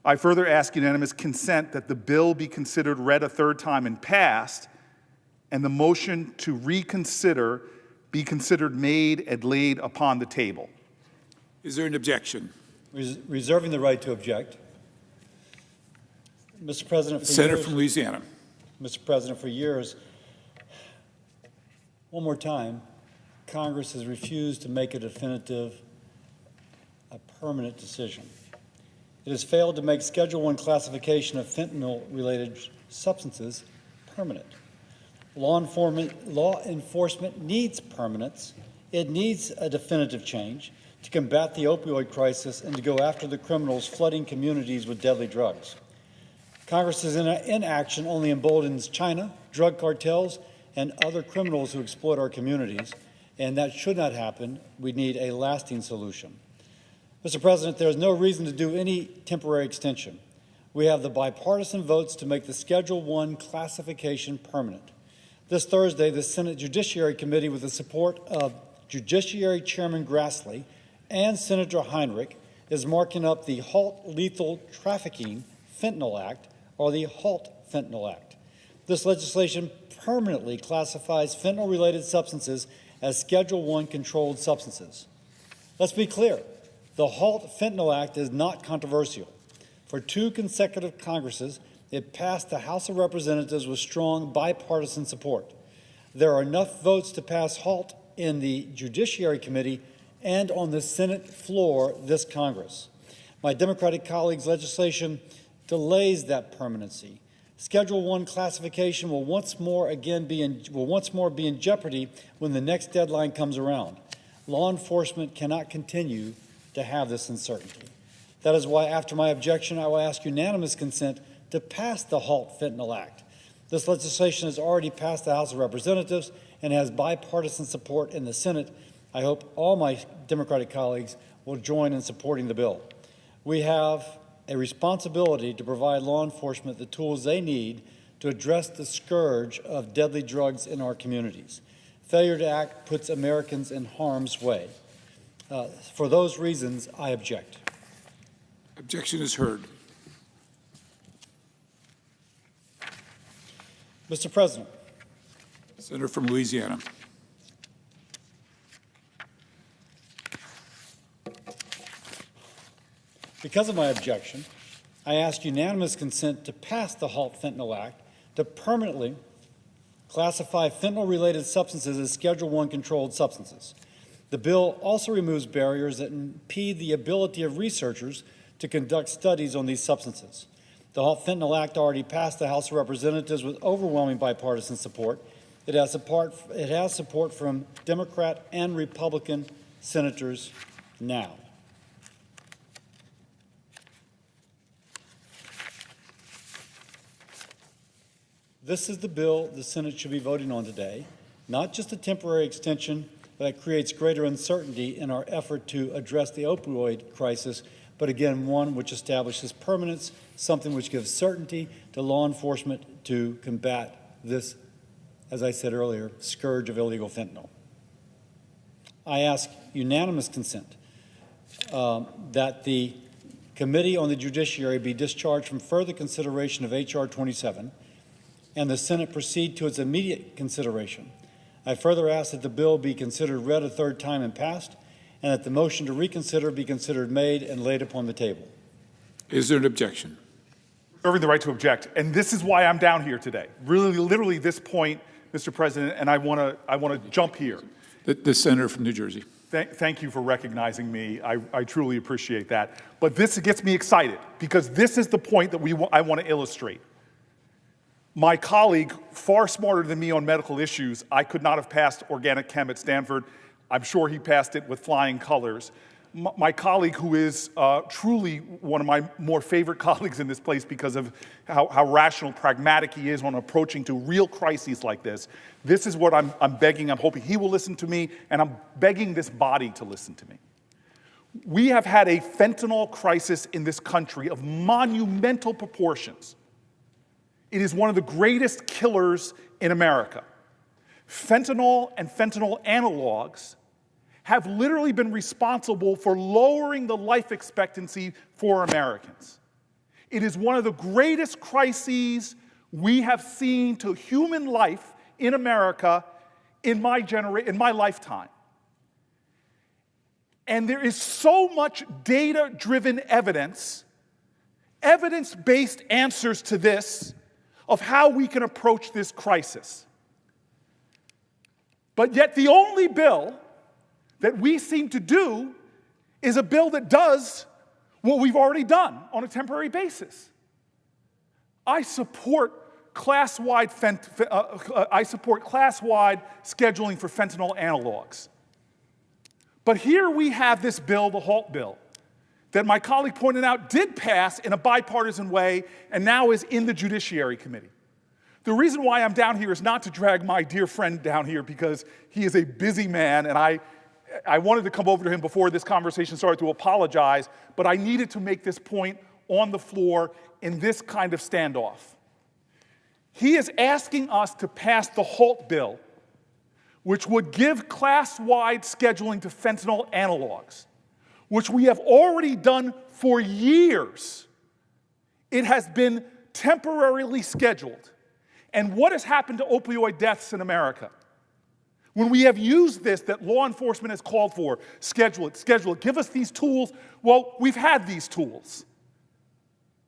I further ask unanimous consent that the bill be considered read a third time and passed, and the motion to reconsider be considered made and laid upon the table. Is there an objection? Reserving the right to object. Mr. President, for Senator years, from Louisiana. Mr. President, for years, one more time, Congress has refused to make a definitive, a permanent decision. It has failed to make Schedule I classification of fentanyl-related substances permanent. Law enforcement needs permanence. It needs a definitive change to combat the opioid crisis and to go after the criminals flooding communities with deadly drugs. Congress's inaction only emboldens China, drug cartels, and other criminals who exploit our communities, and that should not happen. We need a lasting solution. Mr. President, there is no reason to do any temporary extension. We have the bipartisan votes to make the Schedule I classification permanent. This Thursday, the Senate Judiciary Committee, with the support of Judiciary Chairman Grassley and Senator Heinrich, is marking up the Halt Lethal Trafficking Fentanyl Act, or the HALT Fentanyl Act. This legislation permanently classifies fentanyl-related substances as Schedule I controlled substances. Let's be clear. The HALT Fentanyl Act is not controversial. For 2 consecutive Congresses, it passed the House of Representatives with strong bipartisan support. There are enough votes to pass HALT in the Judiciary Committee and on the Senate floor this Congress. My Democratic colleagues' legislation delays that permanency. Schedule I classification will once more be in jeopardy when the next deadline comes around. Law enforcement cannot continue to have this uncertainty. That is why, after my objection, I will ask unanimous consent to pass the HALT Fentanyl Act. This legislation has already passed the House of Representatives and has bipartisan support in the Senate. I hope all my Democratic colleagues will join in supporting the bill. We have a responsibility to provide law enforcement the tools they need to address the scourge of deadly drugs in our communities. Failure to act puts Americans in harm's way. For those reasons, I object. Objection is heard. Mr. President. Senator from Louisiana. Because of my objection, I ask unanimous consent to pass the HALT Fentanyl Act to permanently classify fentanyl-related substances as Schedule I controlled substances. The bill also removes barriers that impede the ability of researchers to conduct studies on these substances. The HALT Fentanyl Act already passed the House of Representatives with overwhelming bipartisan support. It has support from Democrat and Republican senators now. This is the bill the Senate should be voting on today, not just a temporary extension that creates greater uncertainty in our effort to address the opioid crisis, but again, one which establishes permanence, something which gives certainty to law enforcement to combat this, as I said earlier, scourge of illegal fentanyl. I ask unanimous consent that the Committee on the Judiciary be discharged from further consideration of H.R. 27 and the Senate proceed to its immediate consideration. I further ask that the bill be considered read a third time and passed, and that the motion to reconsider be considered made and laid upon the table. Is there an objection? Reserving the right to object. And this is why I'm down here today. Really, literally this point, Mr. President, and I want to jump here. The senator from New Jersey. Thank you for recognizing me. I truly appreciate that. But this gets me excited because this is the point that I want to illustrate. My colleague, far smarter than me on medical issues, I could not have passed organic chem at Stanford. I'm sure he passed it with flying colors. My colleague, who is truly one of my more favorite colleagues in this place because of how rational, pragmatic he is on approaching to real crises like this. This is what I'm begging. I'm hoping he will listen to me, and I'm begging this body to listen to me. We have had a fentanyl crisis in this country of monumental proportions. It is one of the greatest killers in America. Fentanyl and fentanyl analogs have literally been responsible for lowering the life expectancy for Americans. It is one of the greatest crises we have seen to human life in America in my lifetime. And there is so much data-driven evidence, evidence-based answers to this, of how we can approach this crisis. But yet the only bill that we seem to do is a bill that does what we've already done on a temporary basis. I support class-wide scheduling for fentanyl analogs. But here we have this bill, the HALT bill, that my colleague pointed out did pass in a bipartisan way and now is in the Judiciary Committee. The reason why I'm down here is not to drag my dear friend down here because he is a busy man, and I wanted to come over to him before this conversation started to apologize, but I needed to make this point on the floor in this kind of standoff. He is asking us to pass the HALT bill, which would give class-wide scheduling to fentanyl analogs, which we have already done for years. It has been temporarily scheduled. And what has happened to opioid deaths in America? When we have used this that law enforcement has called for, schedule it, give us these tools. Well, we've had these tools.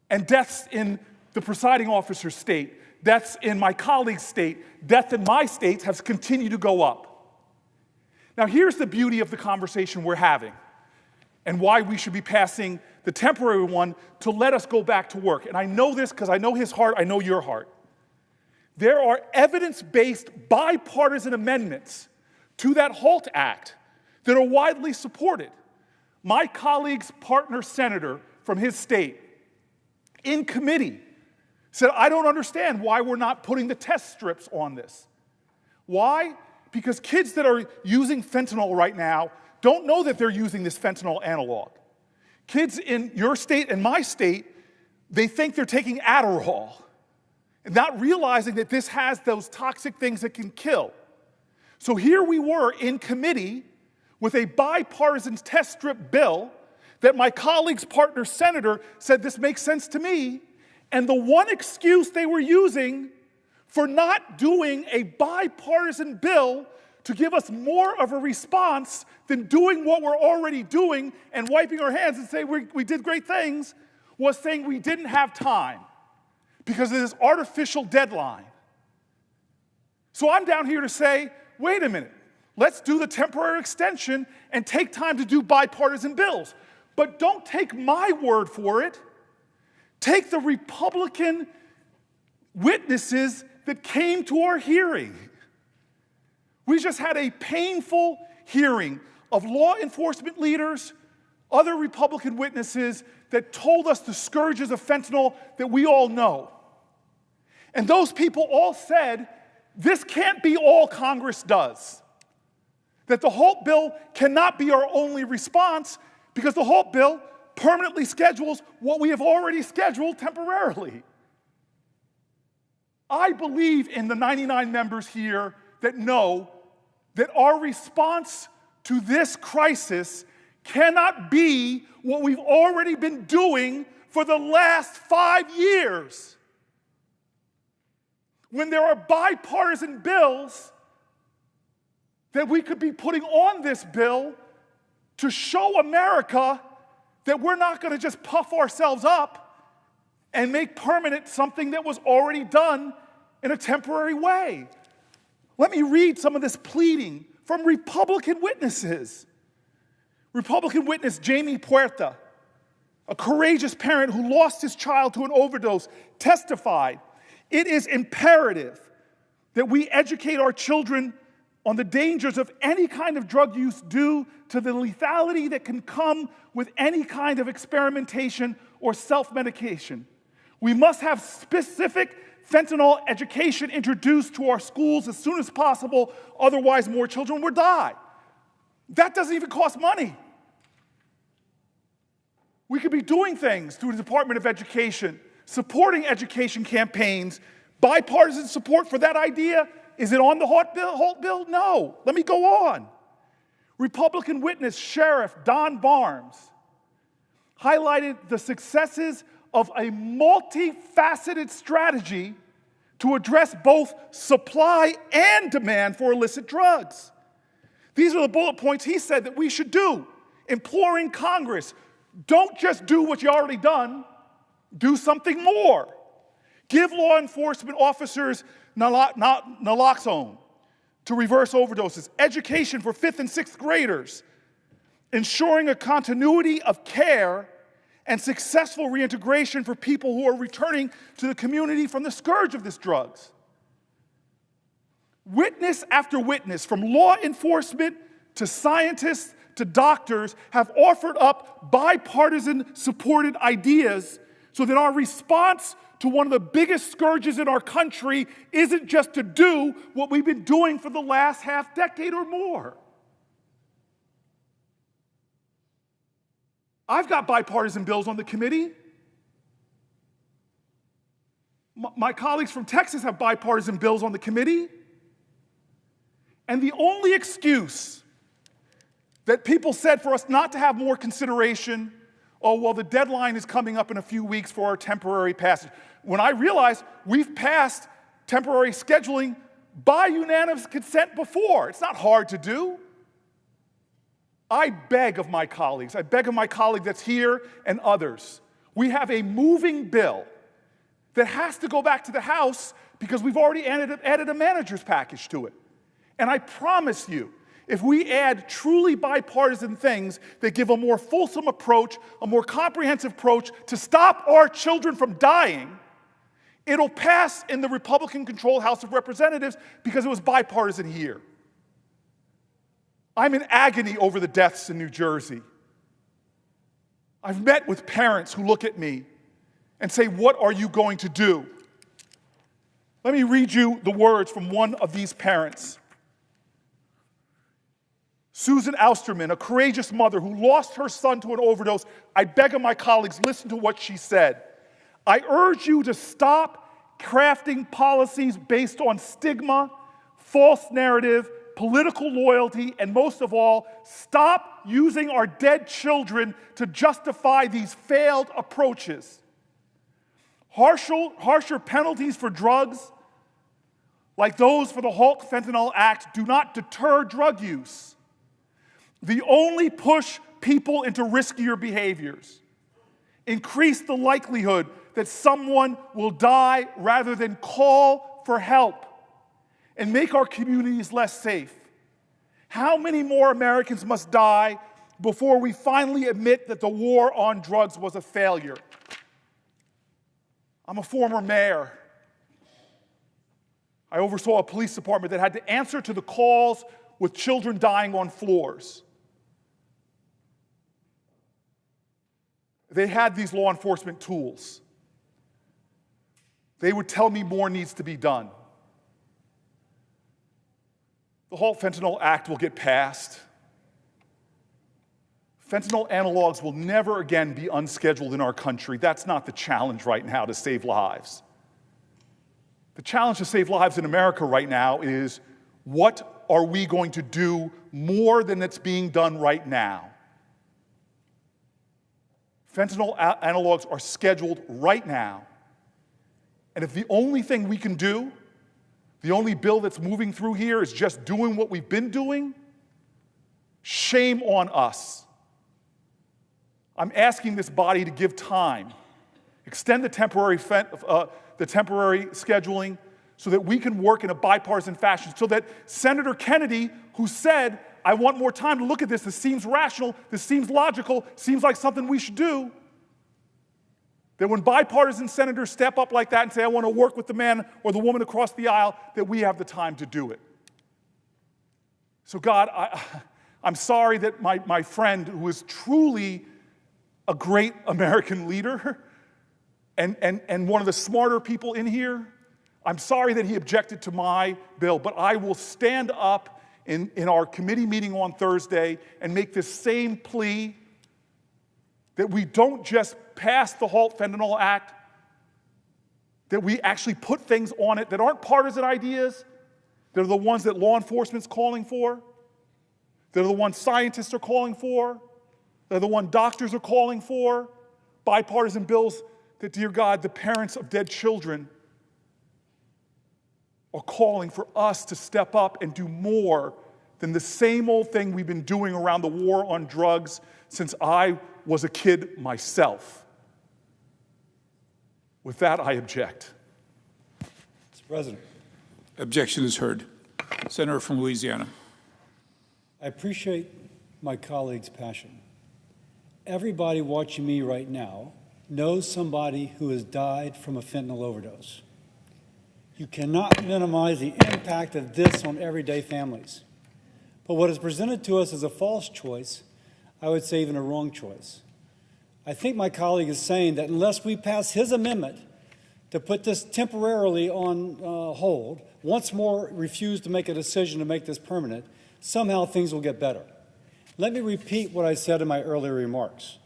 And deaths in the presiding officer's state, deaths in my colleague's state, deaths in my state have continued to go up. Now, here's the beauty of the conversation we're having and why we should be passing the temporary one to let us go back to work. And I know this because I know his heart, I know your heart. There are evidence-based bipartisan amendments to that HALT Act that are widely supported. My colleague's partner senator from his state in committee said, I don't understand why we're not putting the test strips on this. Why? Because kids that are using fentanyl right now don't know that they're using this fentanyl analog. Kids in your state and my state, they think they're taking Adderall, not realizing that this has those toxic things that can kill. So here we were in committee with a bipartisan test strip bill that my colleague's partner senator said this makes sense to me, and the one excuse they were using for not doing a bipartisan bill to give us more of a response than doing what we're already doing and wiping our hands and say we did great things was saying we didn't have time because of this artificial deadline. So I'm down here to say, wait a minute, let's do the temporary extension and take time to do bipartisan bills. But don't take my word for it. Take the Republican witnesses that came to our hearing. We just had a painful hearing of law enforcement leaders, other Republican witnesses that told us the scourges of fentanyl that we all know. And those people all said, this can't be all Congress does. That the HALT bill cannot be our only response because the HALT bill permanently schedules what we have already scheduled temporarily. I believe in the 99 members here that know that our response to this crisis cannot be what we've already been doing for the last 5 years. When there are bipartisan bills that we could be putting on this bill to show America that we're not going to just puff ourselves up and make permanent something that was already done in a temporary way. Let me read some of this pleading from Republican witnesses. Republican witness Jamie Puerta, a courageous parent who lost his child to an overdose, testified, "It is imperative that we educate our children on the dangers of any kind of drug use due to the lethality that can come with any kind of experimentation or self-medication. We must have specific fentanyl education introduced to our schools as soon as possible, otherwise more children will die." That doesn't even cost money. We could be doing things through the Department of Education, supporting education campaigns, bipartisan support for that idea. Is it on the Holt bill? No. Let me go on. Republican witness Sheriff Don Barnes highlighted the successes of a multifaceted strategy to address both supply and demand for illicit drugs. These are the bullet points he said that we should do, imploring Congress, don't just do what you already done, do something more. Give law enforcement officers naloxone to reverse overdoses, education for 5th and 6th graders, ensuring a continuity of care and successful reintegration for people who are returning to the community from the scourge of these drugs. Witness after witness, from law enforcement to scientists to doctors, have offered up bipartisan supported ideas so that our response to one of the biggest scourges in our country isn't just to do what we've been doing for the last half decade or more. I've got bipartisan bills on the committee. My colleagues from Texas have bipartisan bills on the committee. And the only excuse that people said for us not to have more consideration, oh, well, the deadline is coming up in a few weeks for our temporary passage. When I realized we've passed temporary scheduling by unanimous consent before. It's not hard to do. I beg of my colleagues, I beg of my colleague that's here and others, we have a moving bill that has to go back to the House because we've already added a manager's package to it. And I promise you, if we add truly bipartisan things that give a more fulsome approach, a more comprehensive approach to stop our children from dying, it'll pass in the Republican-controlled House of Representatives because it was bipartisan here. I'm in agony over the deaths in New Jersey. I've met with parents who look at me and say, what are you going to do? Let me read you the words from one of these parents. Susan Austerman, a courageous mother who lost her son to an overdose. I beg of my colleagues, listen to what she said. I urge you to stop crafting policies based on stigma, false narrative, political loyalty, and most of all, stop using our dead children to justify these failed approaches. Harsher penalties for drugs, like those for the Holt Fentanyl Act, do not deter drug use. They only push people into riskier behaviors, increase the likelihood that someone will die rather than call for help, and make our communities less safe. How many more Americans must die before we finally admit that the war on drugs was a failure? I'm a former mayor. I oversaw a police department that had to answer to the calls with children dying on floors. They had these law enforcement tools. They would tell me more needs to be done. The Holt Fentanyl Act will get passed. Fentanyl analogs will never again be unscheduled in our country. That's not the challenge right now to save lives. The challenge to save lives in America right now is, what are we going to do more than it's being done right now? Fentanyl analogs are scheduled right now. And if the only thing we can do, the only bill that's moving through here is just doing what we've been doing, Shame on us. I'm asking this body to give time, extend the temporary scheduling so that we can work in a bipartisan fashion, so that Senator Kennedy, who said, I want more time to look at this seems rational, this seems logical, seems like something we should do, that when bipartisan senators step up like that and say, I want to work with the man or the woman across the aisle, that we have the time to do it. So God, I'm sorry that my friend, who is truly a great American leader and one of the smarter people in here, I'm sorry that he objected to my bill, but I will stand up in our committee meeting on Thursday and make this same plea that we don't just pass the Halt Fentanyl Act, that we actually put things on it that aren't partisan ideas, that are the ones that law enforcement's calling for, that are the ones scientists are calling for, that are the ones doctors are calling for, bipartisan bills that, dear God, the parents of dead children are calling for us to step up and do more than the same old thing we've been doing around the war on drugs since I was a kid myself. With that, I object. Mr. President. Objection is heard. Senator from Louisiana. I appreciate my colleague's passion. Everybody watching me right now knows somebody who has died from a fentanyl overdose. You cannot minimize the impact of this on everyday families. But what is presented to us as a false choice, I would say even a wrong choice. I think my colleague is saying that unless we pass his amendment to put this temporarily on hold, once more refuse to make a decision to make this permanent, somehow things will get better. Let me repeat what I said in my earlier remarks.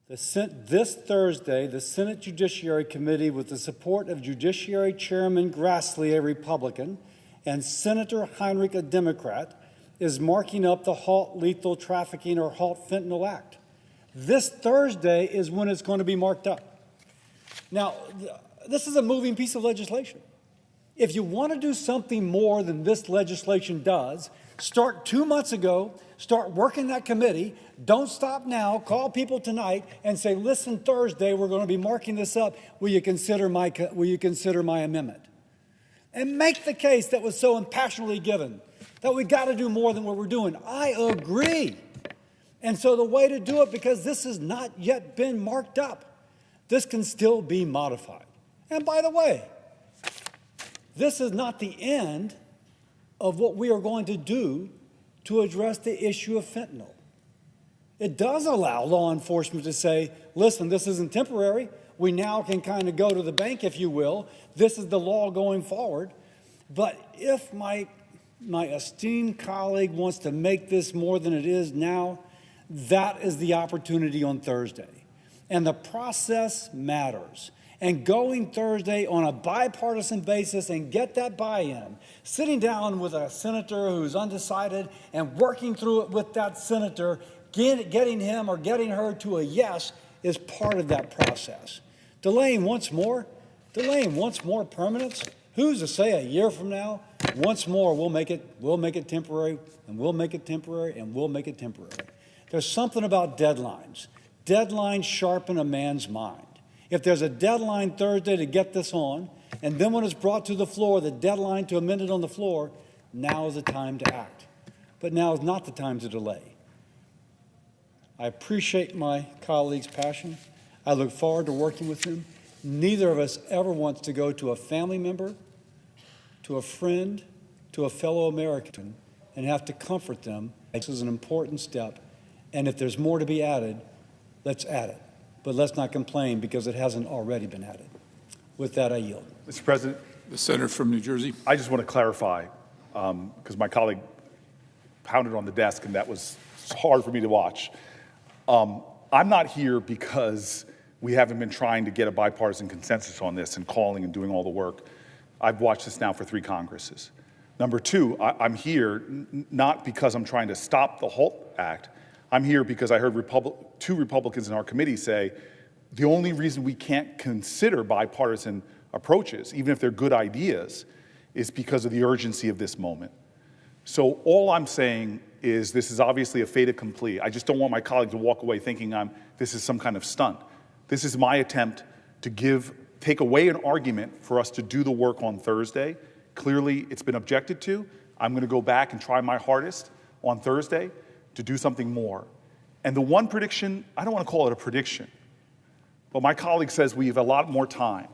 This Thursday, the Senate Judiciary Committee, with the support of Judiciary Chairman Grassley, a Republican, and Senator Heinrich, a Democrat, is marking up the Halt Lethal Trafficking or Halt Fentanyl Act. This Thursday is when it's going to be marked up. Now, this is a moving piece of legislation. If you want to do something more than this legislation does, start 2 months ago, start working that committee. Don't stop now. Call people tonight and say, listen, Thursday, we're going to be marking this up. Will you consider my amendment? And make the case that was so impassionately given, that we got to do more than what we're doing. I agree. And so the way to do it, because this has not yet been marked up, this can still be modified. And by the way, this is not the end of what we are going to do to address the issue of fentanyl. It does allow law enforcement to say, listen, this isn't temporary. We now can kind of go to the bank, if you will. This is the law going forward. But if my esteemed colleague wants to make this more than it is now, that is the opportunity on Thursday. And the process matters. And going Thursday on a bipartisan basis and get that buy-in, sitting down with a senator who's undecided and working through it with that senator, getting him or getting her to a yes is part of that process. Delaying once more permanence, who's to say a year from now, once more we'll make it temporary, and we'll make it temporary, and we'll make it temporary. There's something about deadlines. Deadlines sharpen a man's mind. If there's a deadline Thursday to get this on, and then when it's brought to the floor, the deadline to amend it on the floor, now is the time to act. But now is not the time to delay. I appreciate my colleague's passion. I look forward to working with him. Neither of us ever wants to go to a family member, to a friend, to a fellow American, and have to comfort them. This is an important step, and if there's more to be added, let's add it. But let's not complain because it hasn't already been added. With that, I yield. Mr. President. The senator from New Jersey. I just want to clarify, because my colleague pounded on the desk and that was hard for me to watch. I'm not here because we haven't been trying to get a bipartisan consensus on this and calling and doing all the work. I've watched this now for 3 Congresses. Number 2, I'm here not because I'm trying to stop the HALT Act. I'm here because I heard 2 Republicans in our committee say the only reason we can't consider bipartisan approaches, even if they're good ideas, is because of the urgency of this moment. So all I'm saying is this is obviously a fait accompli. I just don't want my colleagues to walk away thinking this is some kind of stunt. This is my attempt to take away an argument for us to do the work on Thursday. Clearly, it's been objected to. I'm going to go back and try my hardest on Thursday to do something more. And the one prediction, I don't want to call it a prediction, but my colleague says we have a lot more time.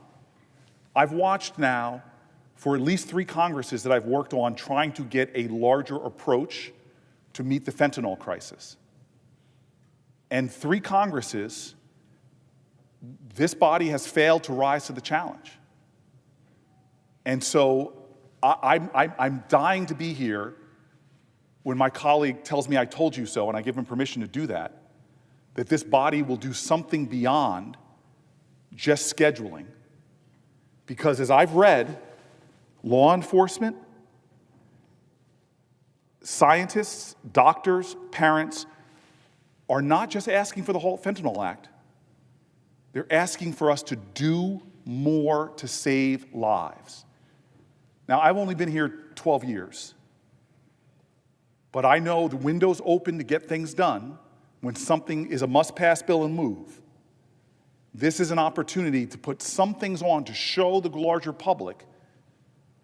I've watched now for at least 3 Congresses that I've worked on trying to get a larger approach to meet the fentanyl crisis. And 3 Congresses, this body has failed to rise to the challenge. And so I'm dying to be here when my colleague tells me I told you so, and I give him permission to do that this body will do something beyond just scheduling. Because as I've read, law enforcement, scientists, doctors, parents are not just asking for the whole Fentanyl Act. They're asking for us to do more to save lives. Now, I've only been here 12 years, but I know the window's open to get things done when something is a must-pass bill and move. This is an opportunity to put some things on to show the larger public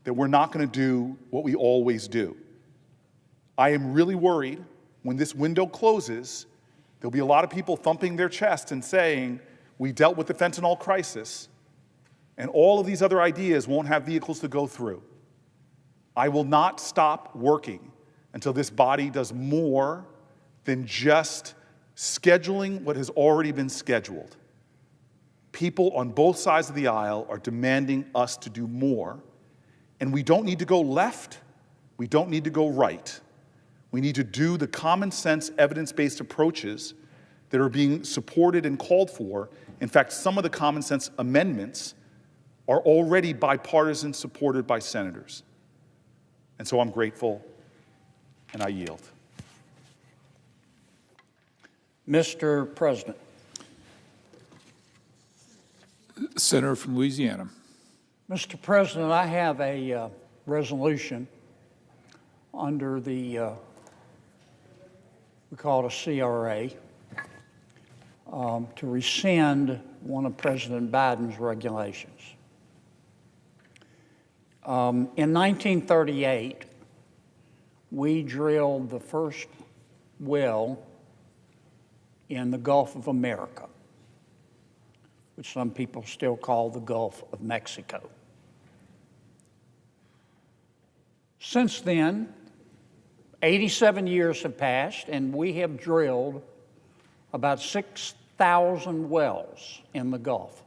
that we're not going to do what we always do. I am really worried when this window closes, there'll be a lot of people thumping their chest and saying, we dealt with the fentanyl crisis, and all of these other ideas won't have vehicles to go through. I will not stop working until this body does more than just scheduling what has already been scheduled. People on both sides of the aisle are demanding us to do more, and we don't need to go left, we don't need to go right. We need to do the common sense, evidence-based approaches that are being supported and called for. In fact, some of the common sense amendments are already bipartisan, supported by senators. And so I'm grateful, and I yield. Mr. President. Senator from Louisiana. Mr. President, I have a resolution under the, we call it a CRA, to rescind one of President Biden's regulations. In 1938, we drilled the first well in the Gulf of America, which some people still call the Gulf of Mexico. Since then, 87 years have passed, and we have drilled about 6,000 wells in the Gulf.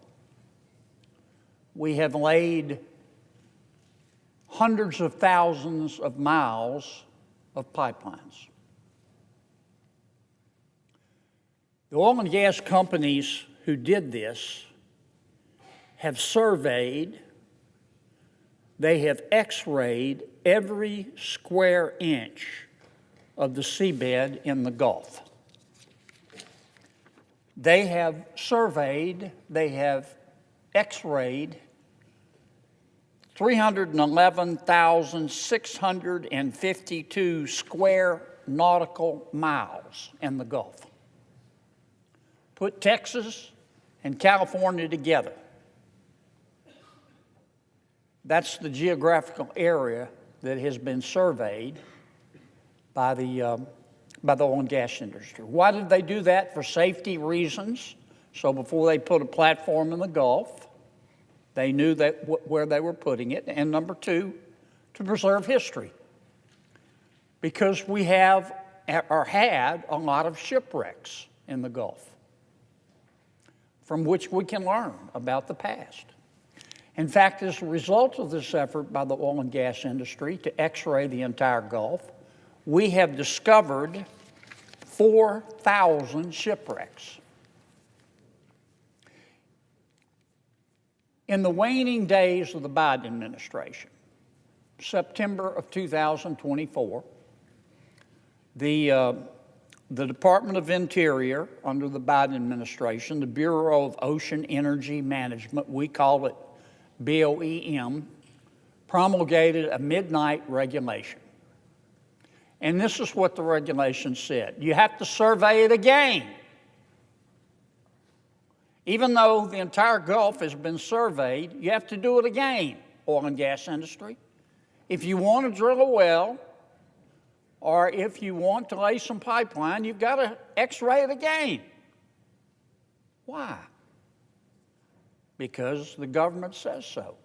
We have laid hundreds of thousands of miles of pipelines. The oil and gas companies who did this have surveyed, they have x-rayed every square inch of the seabed in the Gulf. They have surveyed, they have x-rayed 311,652 square nautical miles in the Gulf. Put Texas and California together. That's the geographical area that has been surveyed by the oil and gas industry. Why did they do that? For safety reasons. So before they put a platform in the Gulf, they knew that where they were putting it. And number two, to preserve history. Because we have or had a lot of shipwrecks in the Gulf from which we can learn about the past. In fact, as a result of this effort by the oil and gas industry to x-ray the entire Gulf, we have discovered 4,000 shipwrecks. In the waning days of the Biden administration, September of 2024, the Department of Interior under the Biden administration, the Bureau of Ocean Energy Management, we call it BOEM, promulgated a midnight regulation. And this is what the regulation said. You have to survey it again. Even though the entire Gulf has been surveyed, you have to do it again, oil and gas industry. If you want to drill a well, or if you want to lay some pipeline, you've got to x-ray it again. Why? Because the government says so.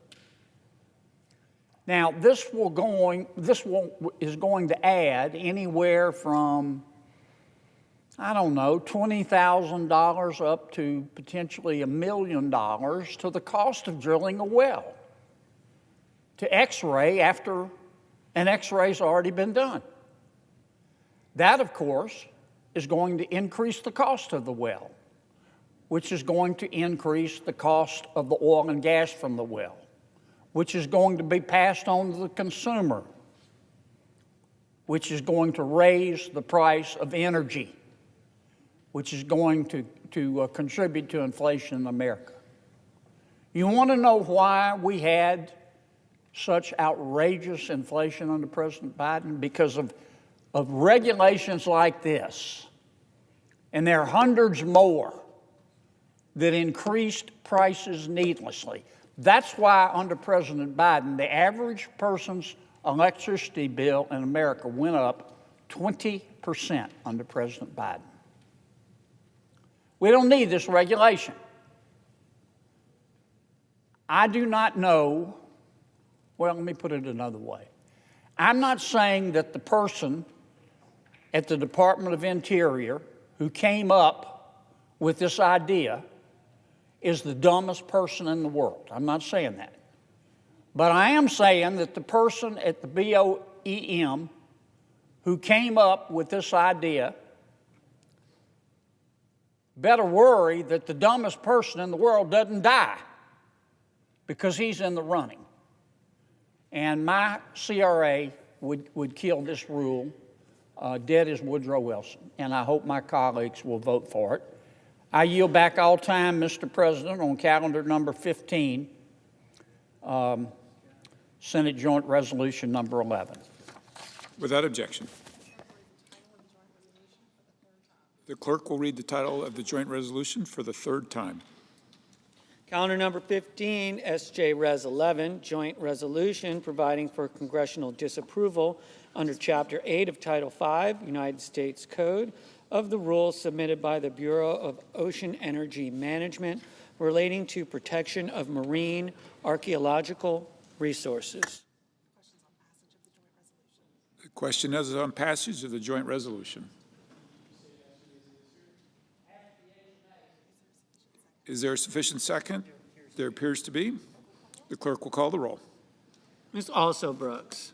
Now, this is going to add anywhere from, I don't know, $20,000 up to potentially $1 million to the cost of drilling a well to x-ray after an x-ray's already been done. That, of course, is going to increase the cost of the well, which is going to increase the cost of the oil and gas from the well, which is going to be passed on to the consumer, which is going to raise the price of energy, which is going to contribute to inflation in America. You want to know why we had such outrageous inflation under President Biden? Because of regulations like this. And there are hundreds more that increased prices needlessly. That's why under President Biden, the average person's electricity bill in America went up 20% under President Biden. We don't need this regulation. I do not know, well, let me put it another way. I'm not saying that the person at the Department of Interior who came up with this idea is the dumbest person in the world. I'm not saying that. But I am saying that the person at the BOEM who came up with this idea better worry that the dumbest person in the world doesn't die because he's in the running. And my CRA would kill this rule dead as Woodrow Wilson, and I hope my colleagues will vote for it. I yield back all time, Mr. President, on calendar number 15, Senate Joint Resolution number 11. Without objection. The clerk will read the title of the joint resolution for the third time. Calendar number 15, SJ Res 11, Joint Resolution providing for congressional disapproval under Chapter 8 of Title 5, United States Code, of the rules submitted by the Bureau of Ocean Energy Management relating to protection of marine archaeological resources. The question is on passage of the joint resolution. Is there a sufficient second? There appears to be. The clerk will call the roll. Ms. Also Brooks,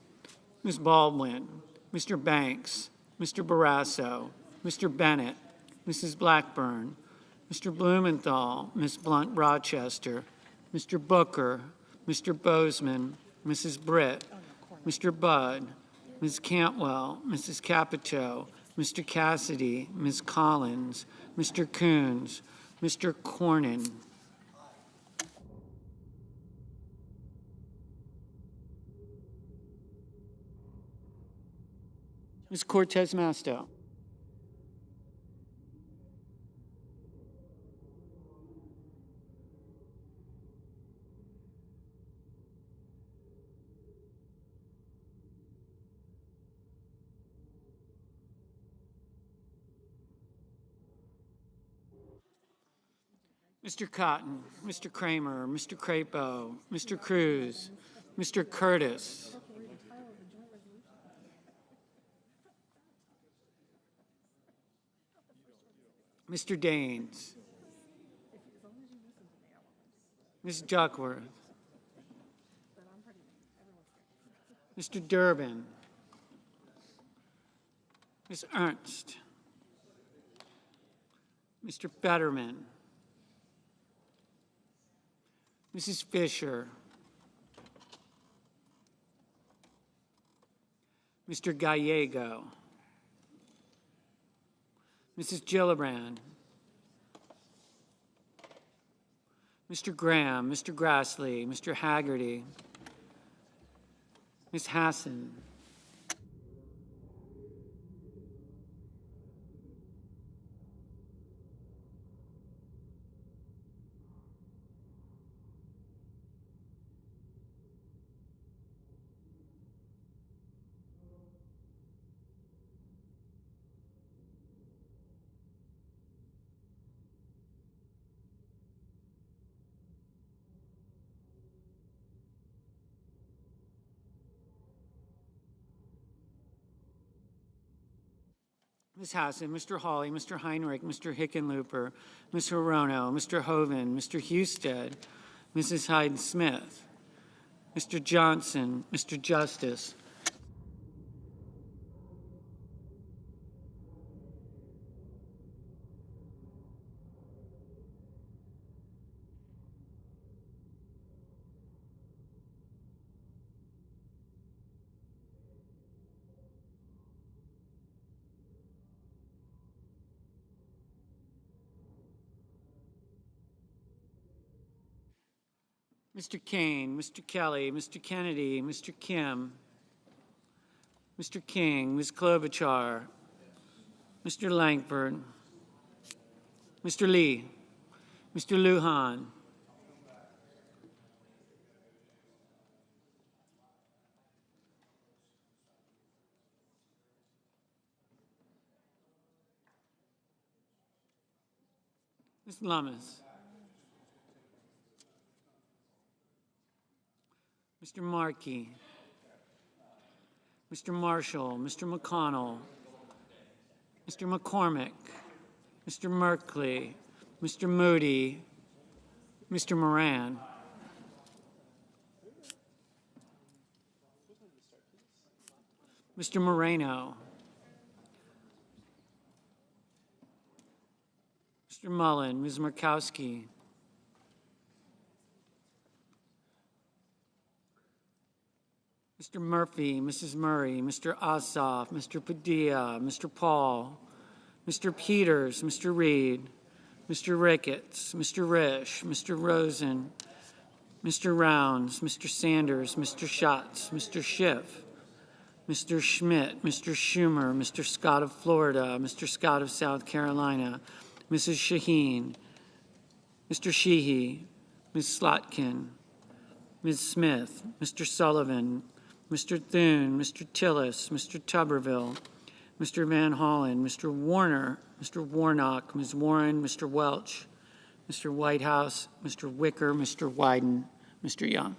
Ms. Baldwin, Mr. Banks, Mr. Barrasso, Mr. Bennett, Mrs. Blackburn, Mr. Blumenthal, Ms. Blunt Rochester, Mr. Booker, Mr. Bozeman, Mrs. Britt, Mr. Budd, Ms. Cantwell, Mrs. Capito, Mr. Cassidy, Ms. Collins, Mr. Coons, Mr. Cornyn. Ms. Cortez Masto. Mr. Cotton, Mr. Kramer, Mr. Crapo, Mr. Cruz, Mr. Curtis, Mr. Daines, Ms. Duckworth, Mr. Durbin, Ms. Ernst, Mr. Fetterman, Mrs. Fisher, Mr. Gallego, Mrs. Gillibrand, Mr. Graham, Mr. Grassley, Mr. Haggerty, Ms. Hassan. Ms. Hassan, Mr. Hawley, Mr. Heinrich, Mr. Hickenlooper, Ms. Hirono, Mr. Hoven, Mr. Husted, Mrs. Hyden-Smith, Mr. Johnson, Mr. Justice, Mr. Kane, Mr. Kelly, Mr. Kennedy, Mr. Kim, Mr. King, Ms. Klobuchar, Mr. Langford, Mr. Lee, Mr. Lujan, Ms. Lummis, Mr. Markey, Mr. Marshall, Mr. McConnell, Mr. McCormick, Mr. Merkley, Mr. Moody, Mr. Moran, Mr. Moreno, Mr. Mullen, Ms. Murkowski, Mr. Murphy, Mrs. Murray, Mr. Ossoff, Mr. Padilla, Mr. Paul, Mr. Peters, Mr. Reed, Mr. Ricketts, Mr. Risch, Mr. Rosen, Mr. Rounds, Mr. Sanders, Mr. Schatz, Mr. Schiff, Mr. Schmidt, Mr. Schumer, Mr. Scott of Florida, Mr. Scott of South Carolina, Mrs. Shaheen, Mr. Sheehy, Ms. Slotkin, Ms. Smith, Mr. Sullivan, Mr. Thune, Mr. Tillis, Mr. Tuberville, Mr. Van Hollen, Mr. Warner, Mr. Warnock, Ms. Warren, Mr. Welch, Mr. Whitehouse, Mr. Wicker, Mr. Wyden, Mr. Young.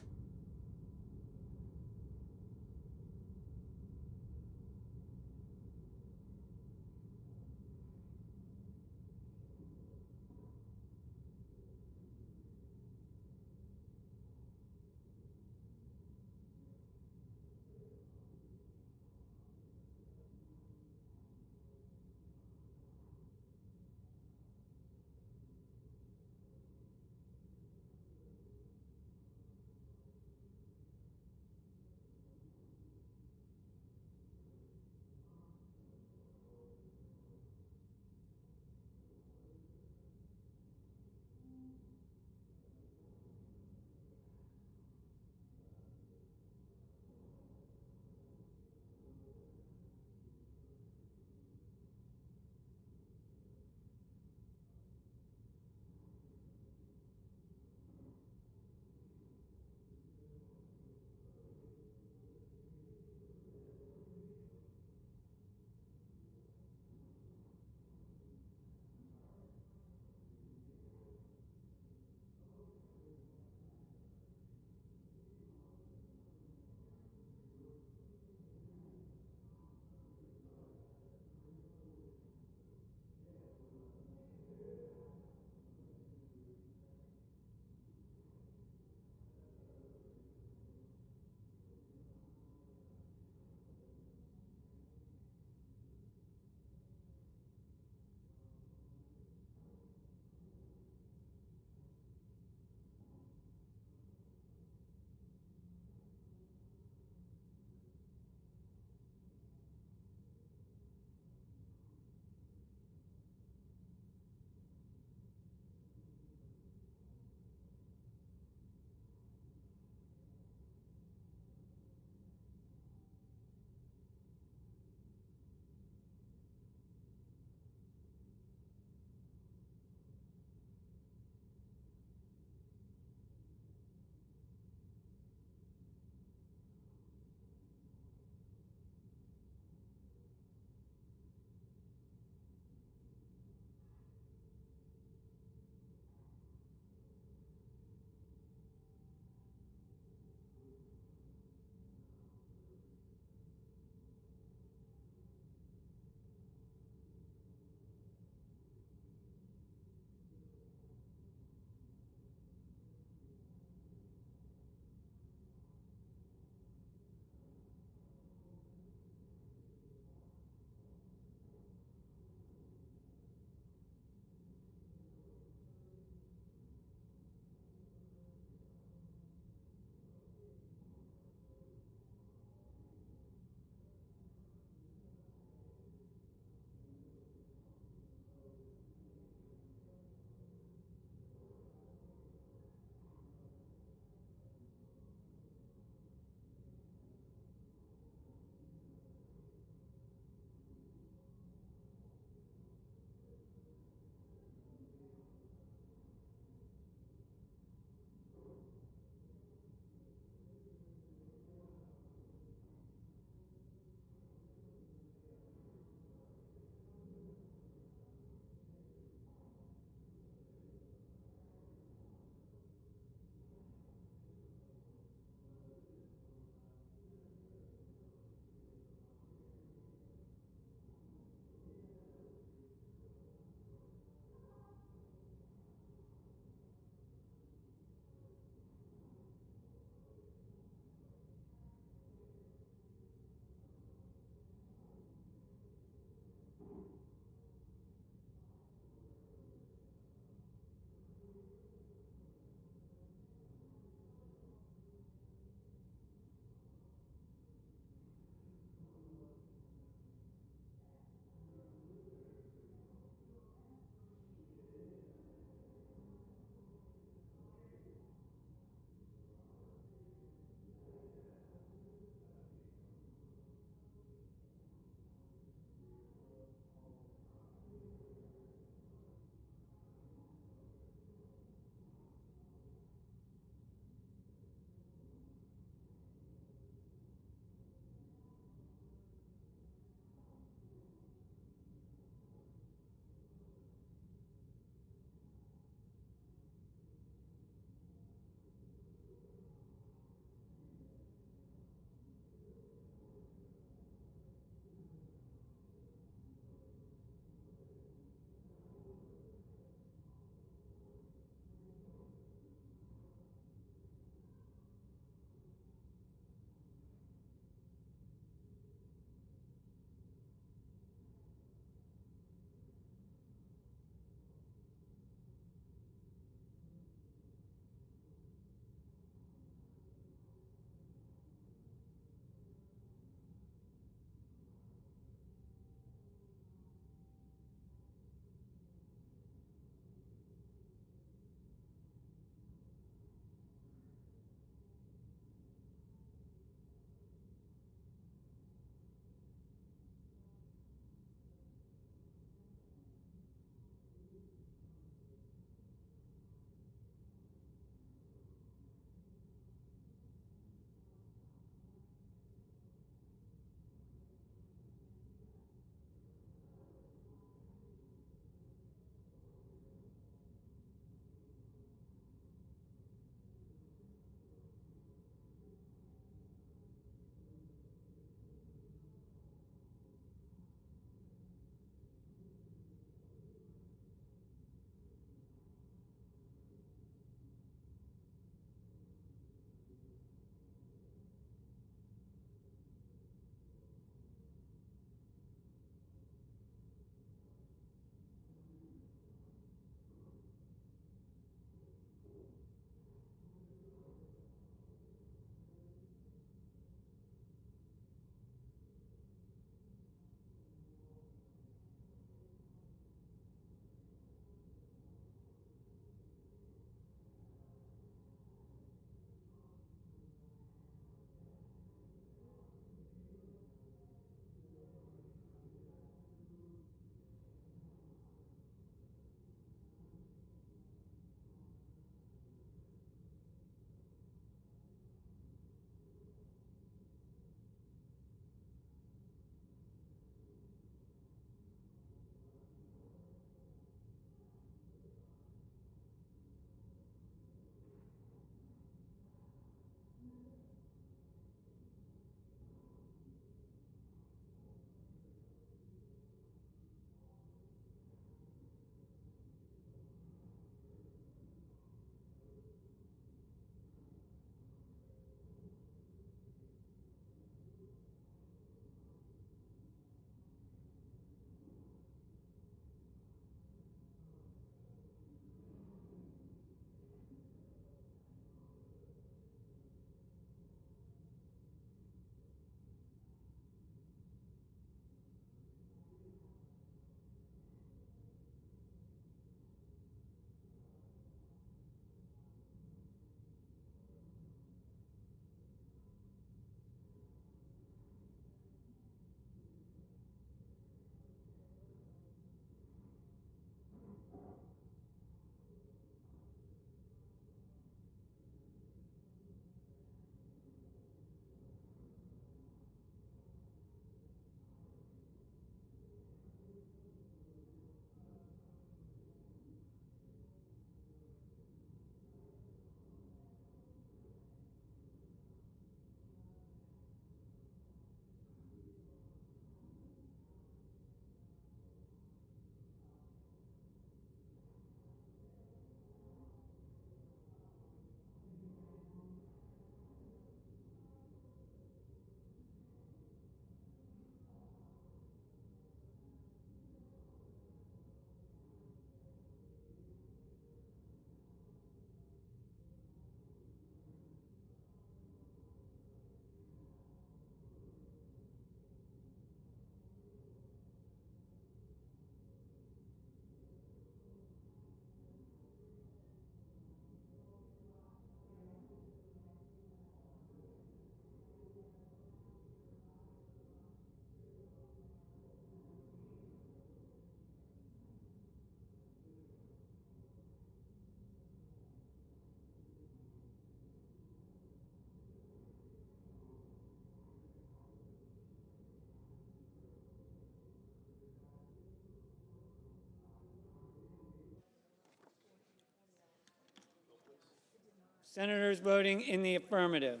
Senators voting in the affirmative: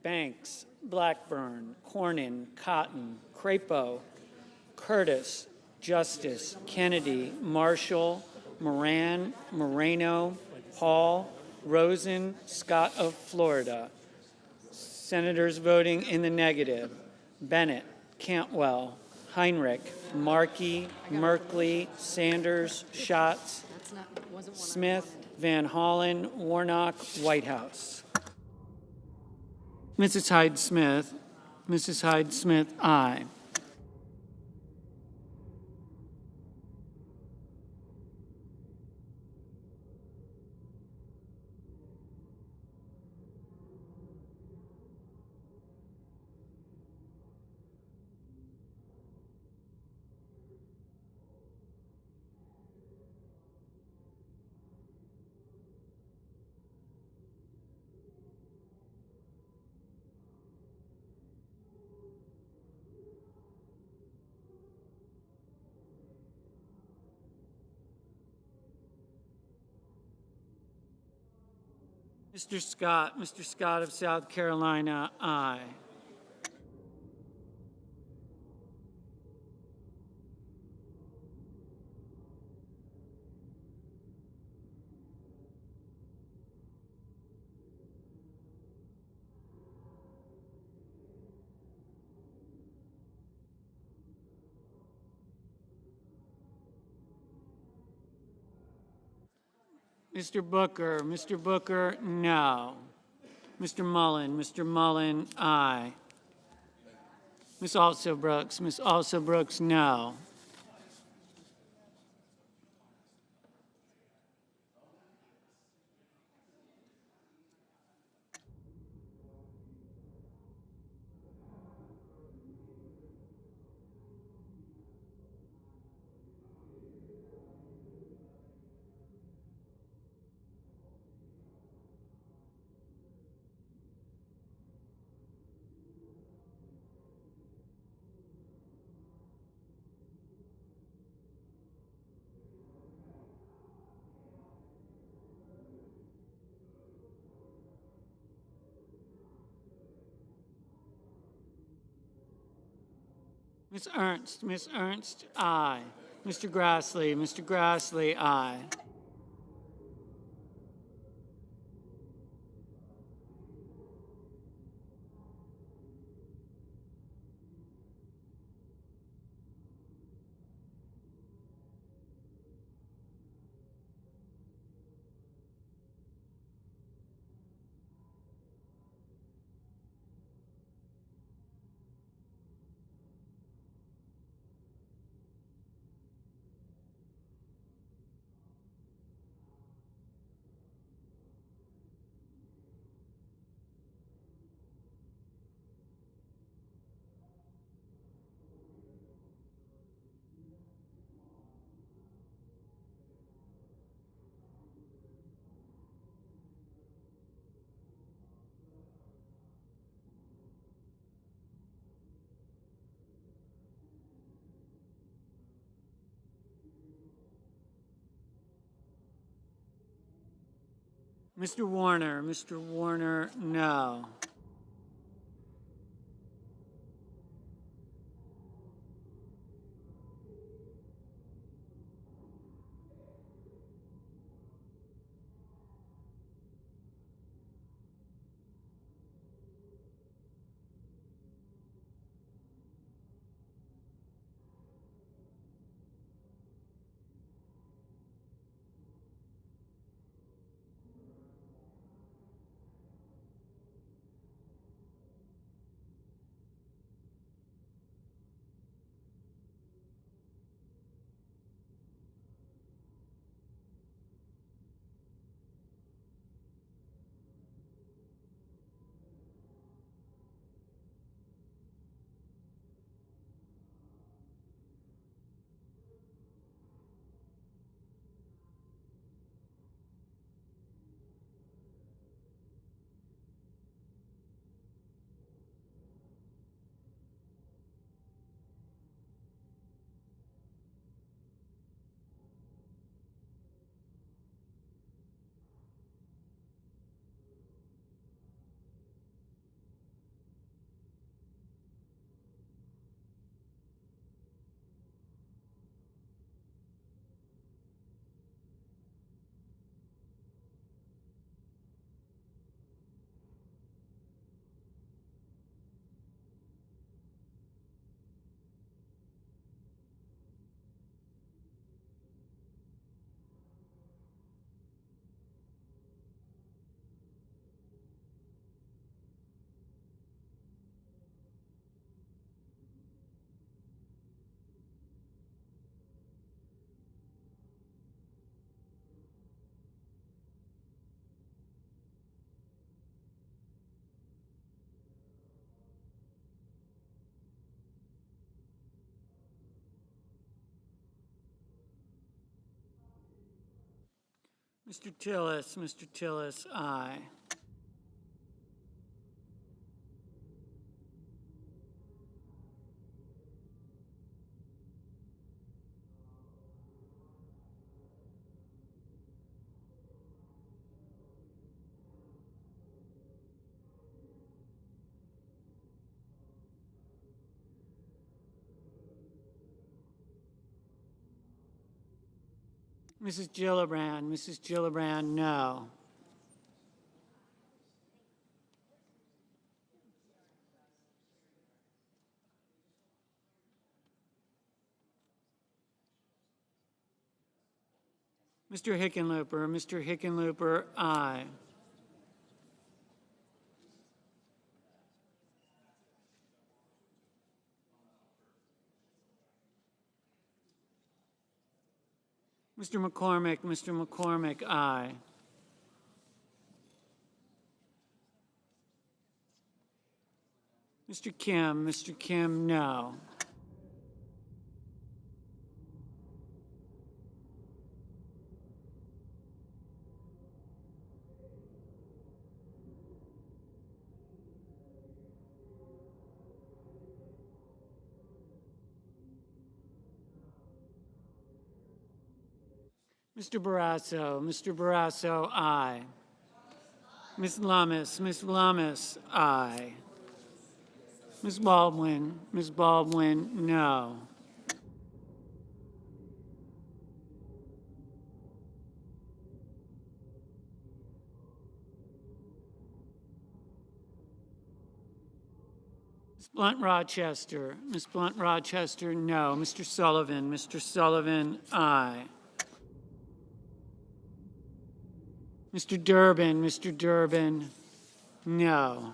Banks, Blackburn, Cornyn, Cotton, Crapo, Curtis, Justice, Kennedy, Marshall, Moran, Moreno, Hall, Rosen, Scott of Florida. Senators voting in the negative: Bennett, Cantwell, Heinrich, Markey, Merkley, Sanders, Schatz, Smith, Van Hollen, Warnock, Whitehouse. Mrs. Hyde Smith. Mrs. Hyde Smith, aye. Mr. Scott of South Carolina, aye. Mr. Booker, no. Mr. Mullen, aye. Ms. Alsobrooks, no. Ms. Ernst, aye. Mr. Grassley, aye. Mr. Warner, no. Mr. Tillis, aye. Mrs. Gillibrand, no. Mr. Hickenlooper, aye. Mr. McCormick, aye. Mr. Kim, no. Mr. Barrasso, aye. Ms. Lummis, aye. Ms. Baldwin, no. Ms. Blunt Rochester, no. Mr. Sullivan, aye. Mr. Durbin, no.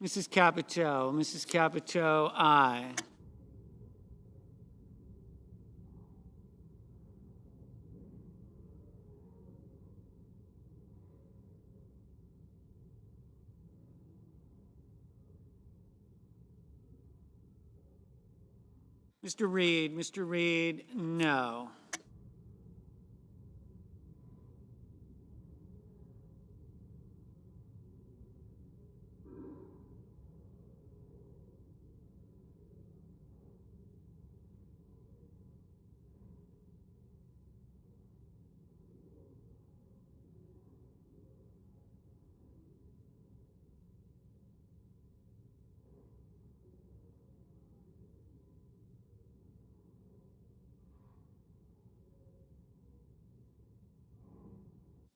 Mrs. Capito, aye. Mr. Reed, no.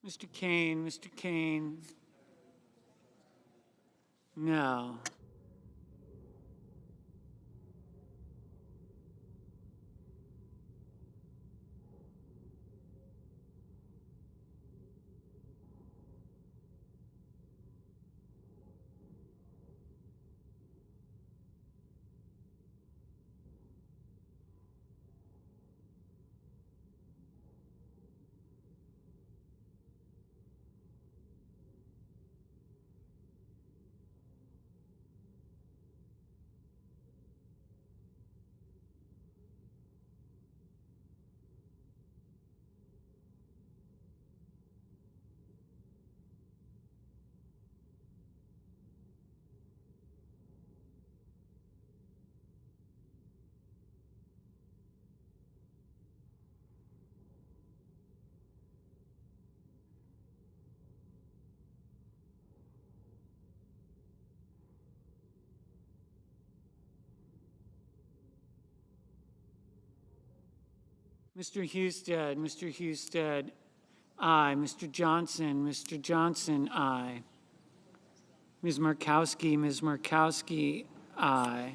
Mr. Kane, no. Mr. Husted, aye. Mr. Johnson, aye. Ms. Markowski, aye.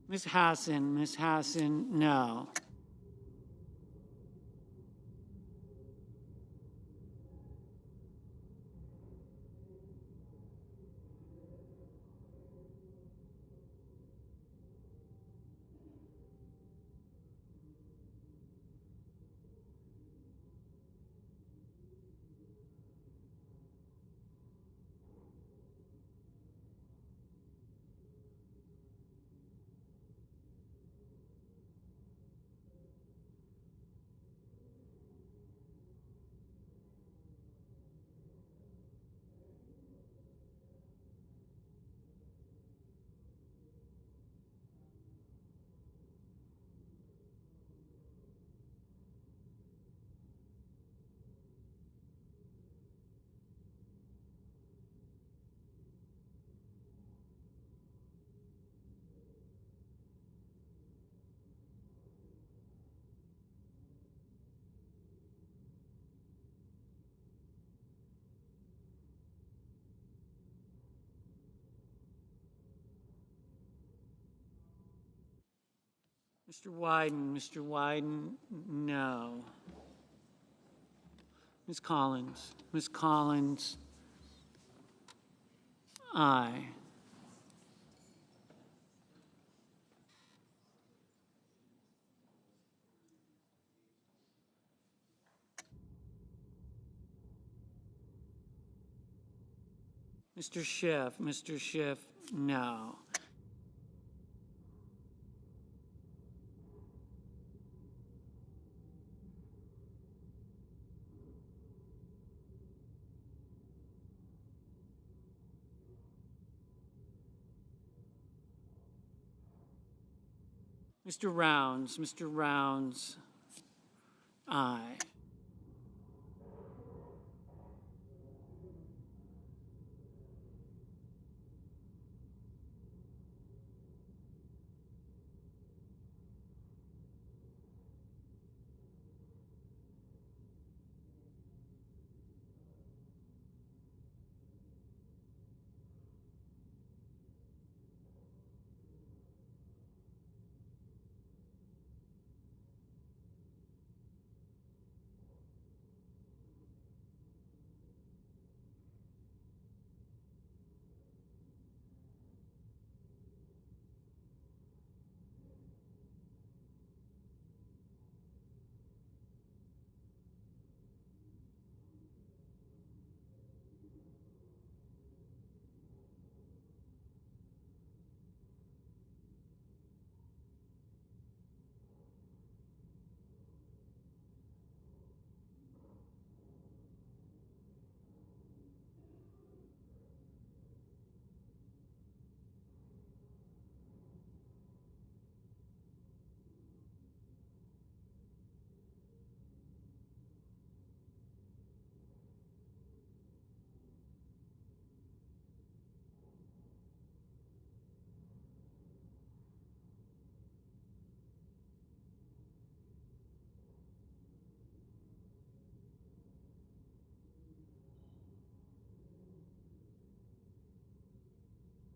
Ms. Hassan, no. Mr. Wyden, no. Ms. Collins, aye. Mr. Schiff, no. Mr. Rounds, aye.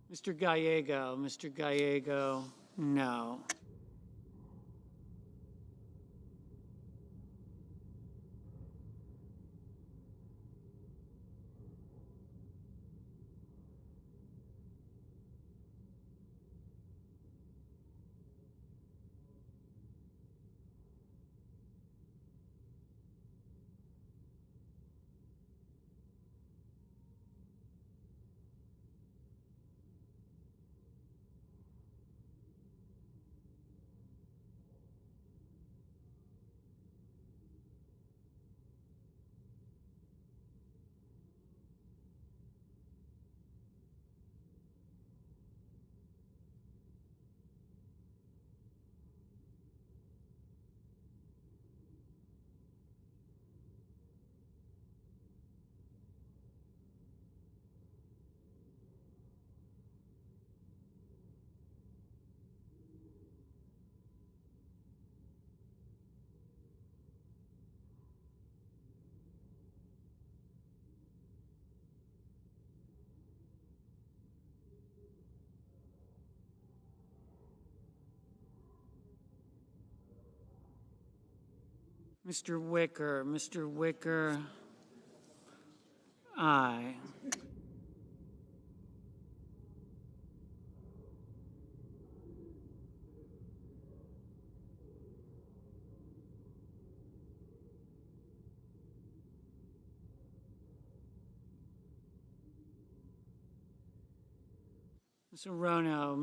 Mr. Gallego, no. Mr. Wicker, aye. Mr. Rono,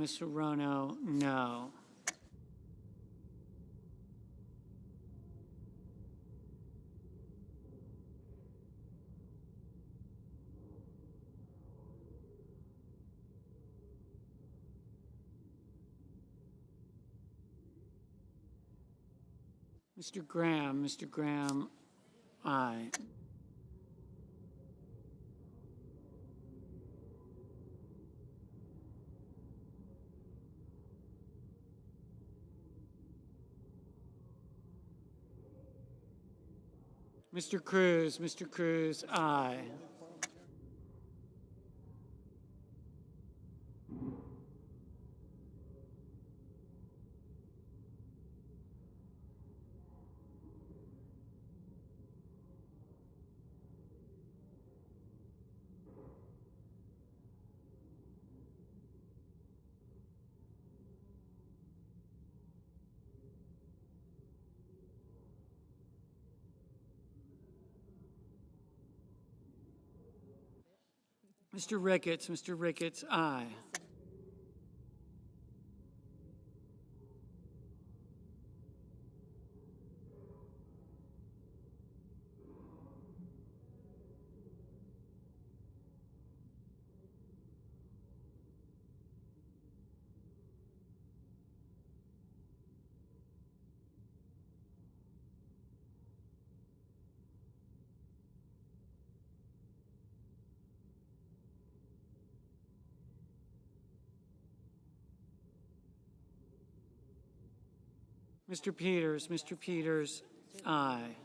no. Mr. Graham, aye. Mr. Cruz, aye. Mr. Ricketts, aye. Mr. Peters, aye.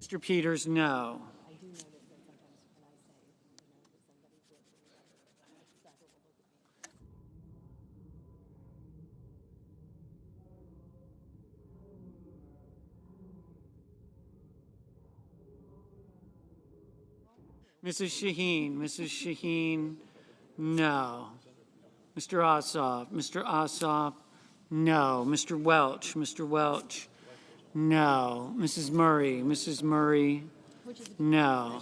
Mr. Peters, no. Mrs. Shaheen, no. Mr. Ossoff, no. Mr. Welch, no. Mrs. Murray, no.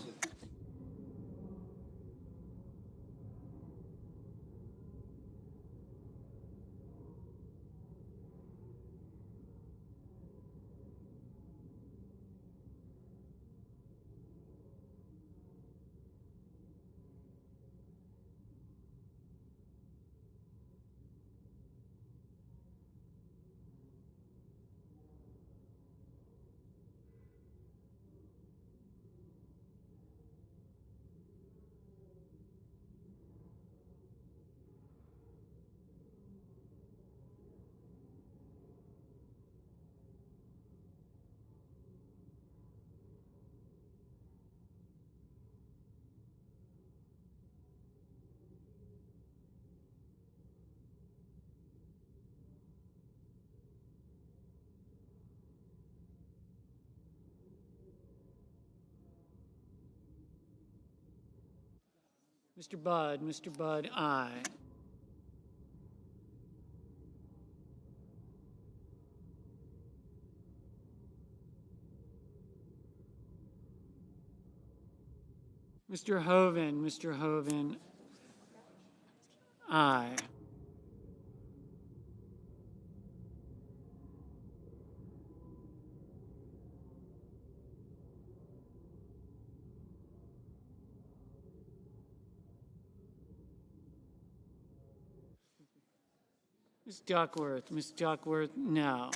Mr. Budd, aye. Mr. Hoven, aye. Ms. Duckworth, no.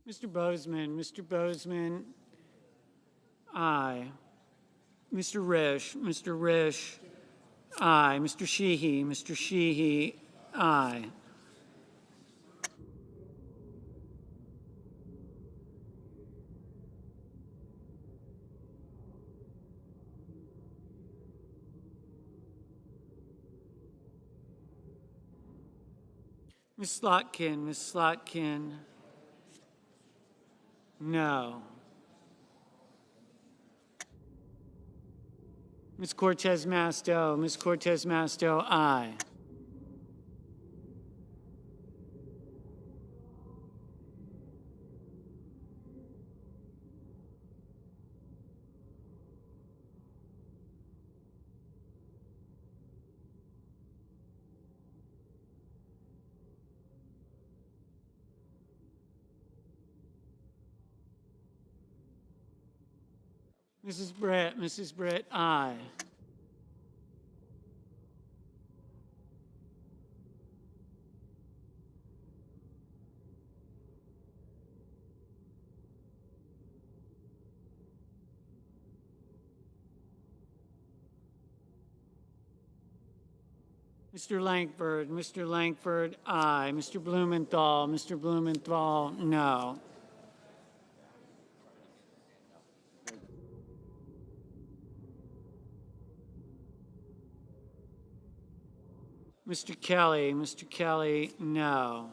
Mr. Bozeman, aye. Mr. Risch, aye. Mr. Sheehy, aye. Ms. Slotkin, no. Ms. Cortez Masto, aye. Mrs. Britt, aye. Mr. Langford, aye. Mr. Blumenthal, no. Mr. Kelly, no.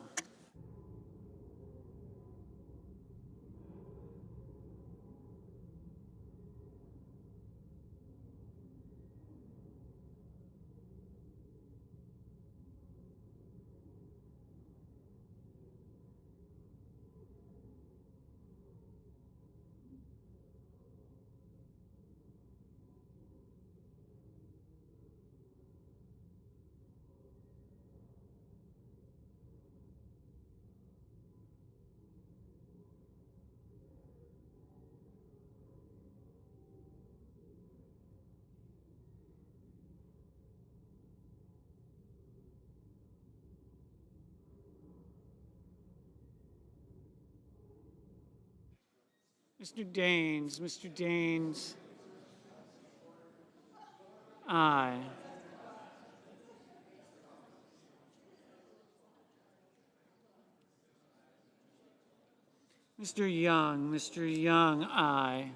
Mr. Daines, aye. Mr. Young, aye.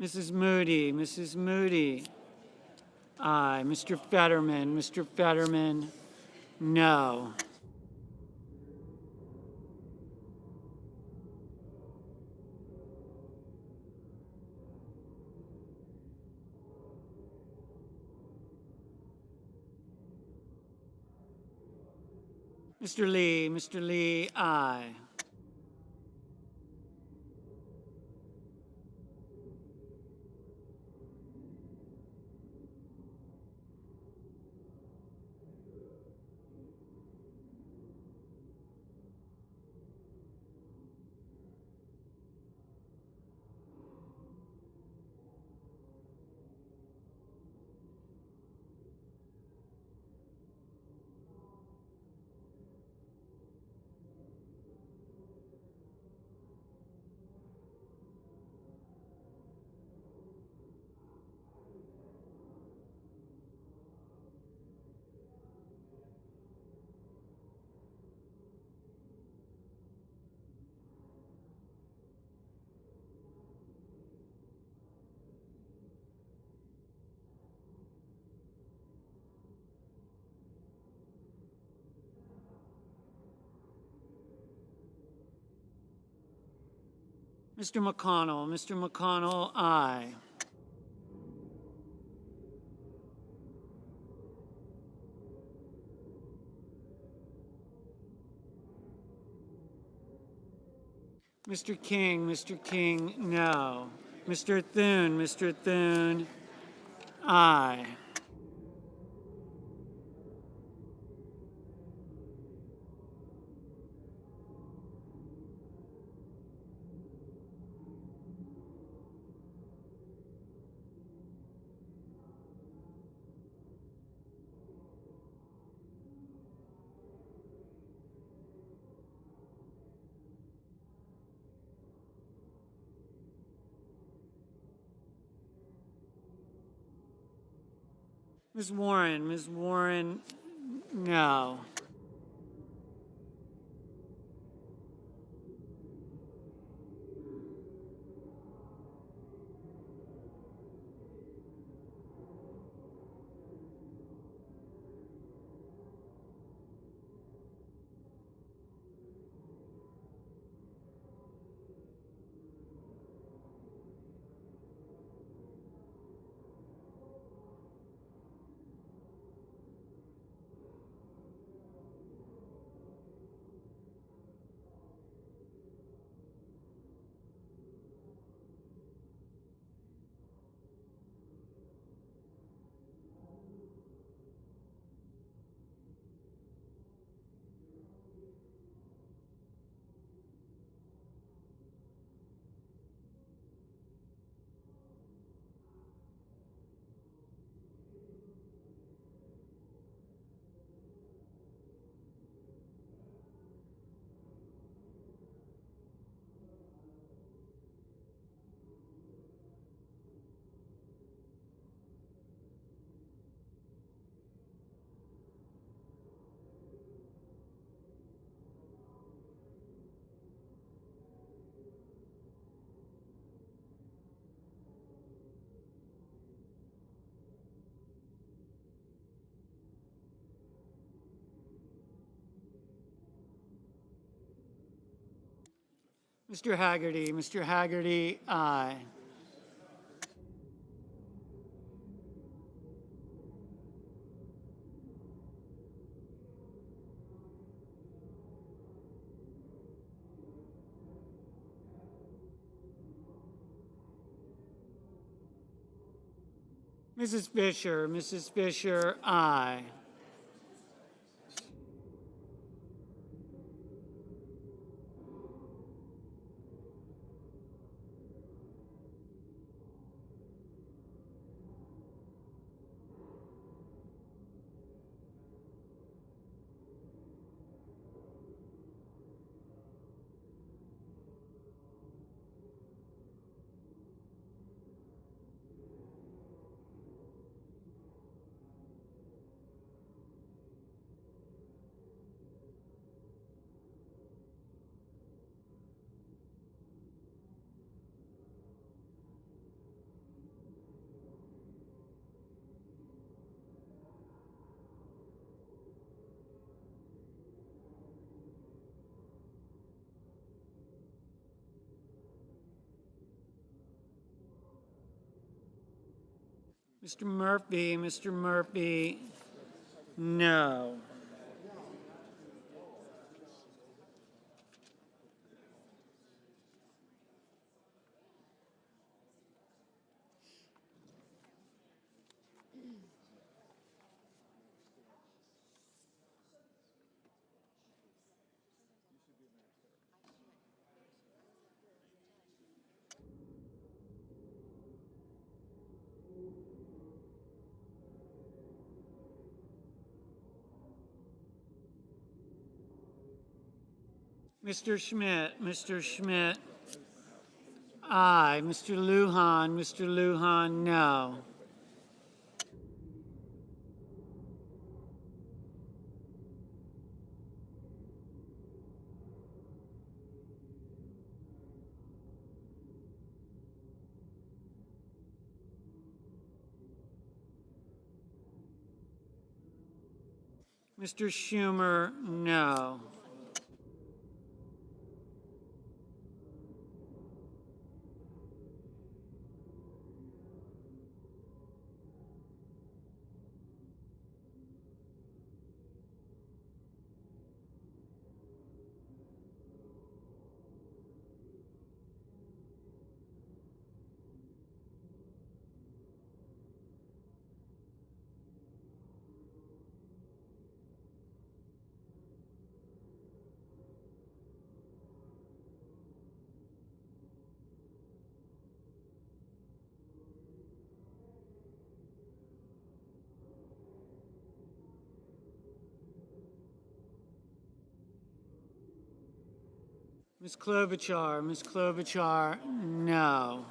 Mrs. Moody, aye. Mr. Fetterman, no. Mr. Lee, aye. Mr. McConnell, aye. Mr. King, no. Mr. Thune, aye. Ms. Warren, no. Mr. Haggerty, aye. Mrs. Fisher, aye. Mr. Murphy, no. Mr. Schmidt, aye. Mr. Lujan, no. Mr. Schumer, no. Ms. Klobuchar, no.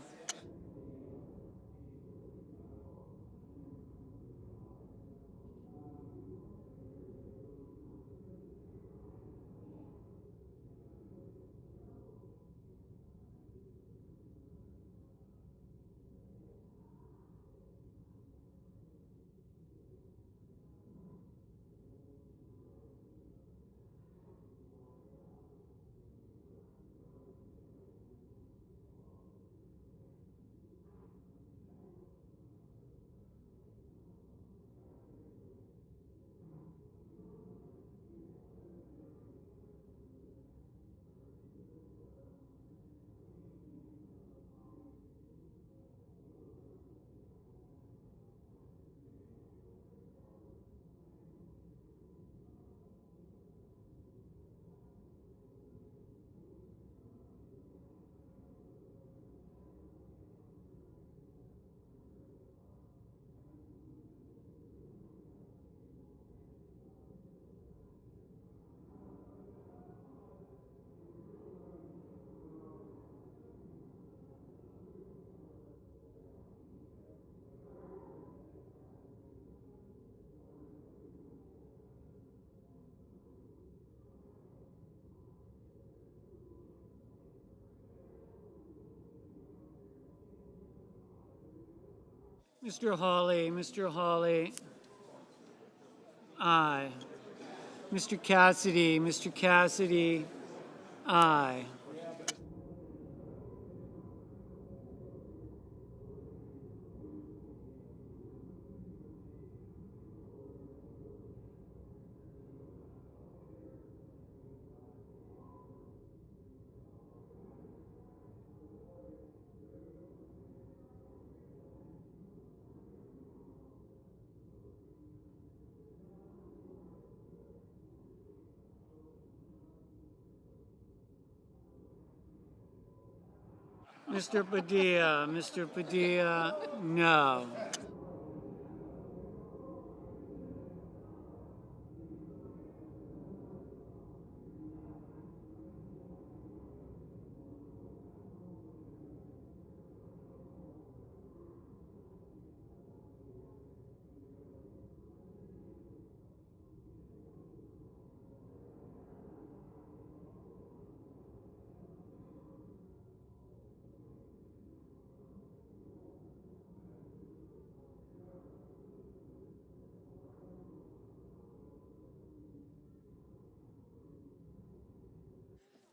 Mr. Hawley, aye. Mr. Cassidy, aye. Mr. Padilla, Mr. Padilla, no.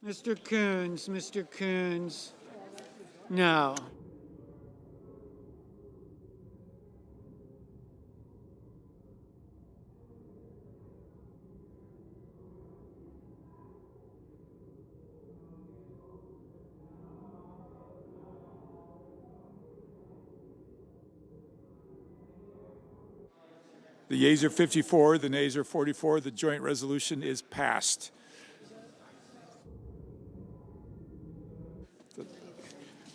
Mr. Coons, no. The yeas are 54, the nays are 44. The joint resolution is passed.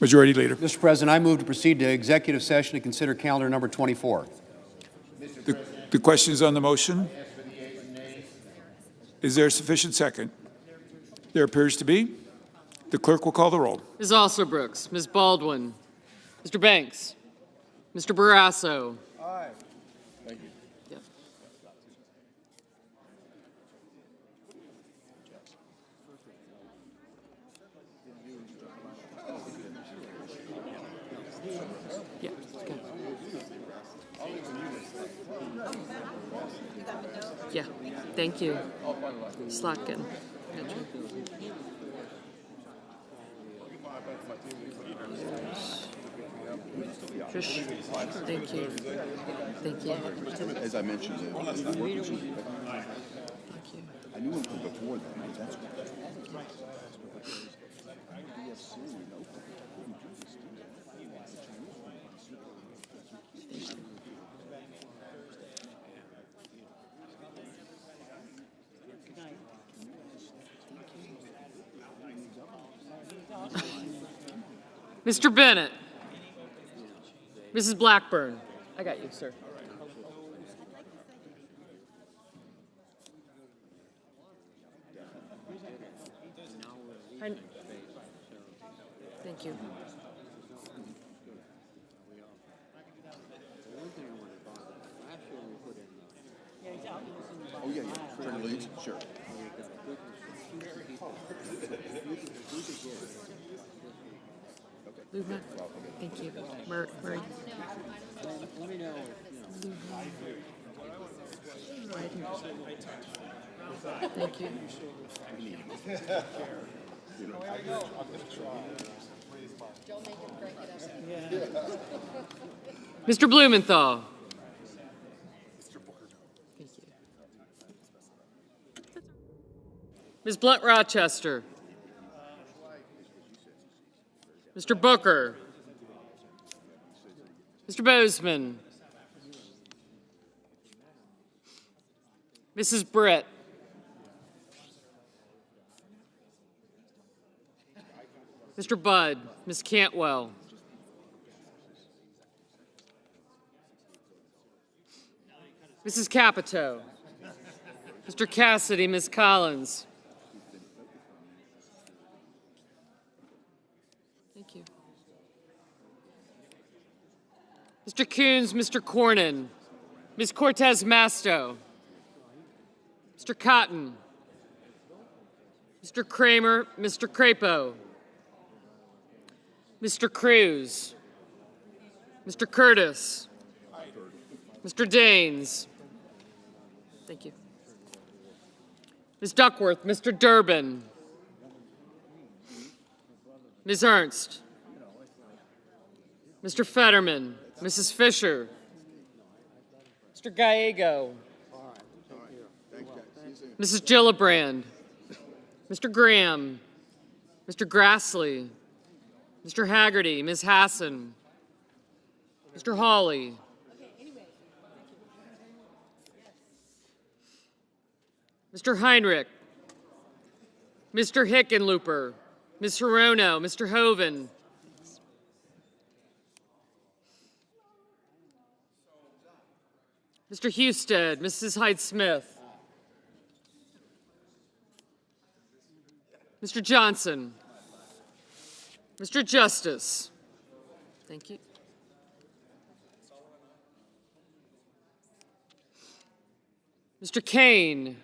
Majority Leader. Mr. President, I move to proceed to executive session to consider calendar number 24. The question is on the motion. Is there a sufficient second? There appears to be. The clerk will call the roll. Ms. Alsobrooks, Ms. Baldwin, Mr. Banks, Mr. Barrasso. Aye. Thank you. Yep. Yeah, okay. Yeah, thank you. Slotkin. Trish, thank you. Thank you. As I mentioned, Thank you. I knew him from before that. That's Mr. Bennett. Mrs. Blackburn. I got you, sir. Thank you. Oh, yeah, yeah. Turn the leads? Sure. Lubna. Thank you. Murray. Let me know. Thank you. Mr. Blumenthal. Thank you. Ms. Blunt Rochester. Mr. Booker. Mr. Bozeman. Mrs. Britt. Mr. Budd. Ms. Cantwell. Mrs. Capito. Mr. Cassidy. Ms. Collins. Thank you. Mr. Coons, Mr. Cornyn, Ms. Cortez Masto, Mr. Cotton, Mr. Kramer, Mr. Crapo, Mr. Cruz, Mr. Curtis, Mr. Daines. Thank you. Ms. Duckworth, Mr. Durbin, Ms. Ernst, Mr. Fetterman, Mrs. Fisher, Mr. Gallego, Mrs. Gillibrand, Mr. Graham, Mr. Grassley, Mr. Haggerty, Ms. Hassan, Mr. Hawley, Mr. Heinrich, Mr. Hickenlooper, Ms. Hirono, Mr. Hoven, Mr. Husted, Mrs. Hyde-Smith. Mr. Johnson. Mr. Justice. Thank you. Mr. Kane.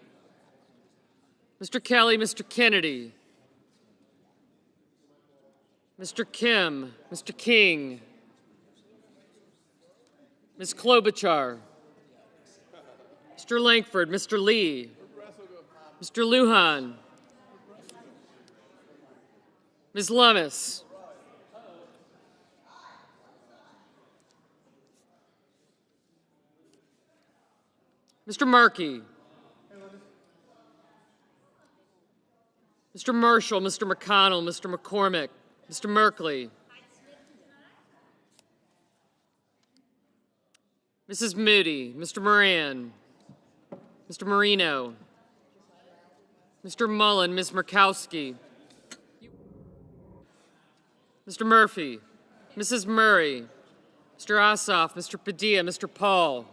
Mr. Kelly, Mr. Kennedy. Mr. Kim, Mr. King. Ms. Klobuchar. Mr. Langford, Mr. Lee. Mr. Lujan. Ms. Lummis. Mr. Markey. Mr. Marshall, Mr. McConnell, Mr. McCormick, Mr. Merkley. Mrs. Moody, Mr. Moran, Mr. Marino, Mr. Mullen, Ms. Murkowski, Mr. Murphy, Mrs. Murray, Mr. Ossoff, Mr. Padilla, Mr. Paul,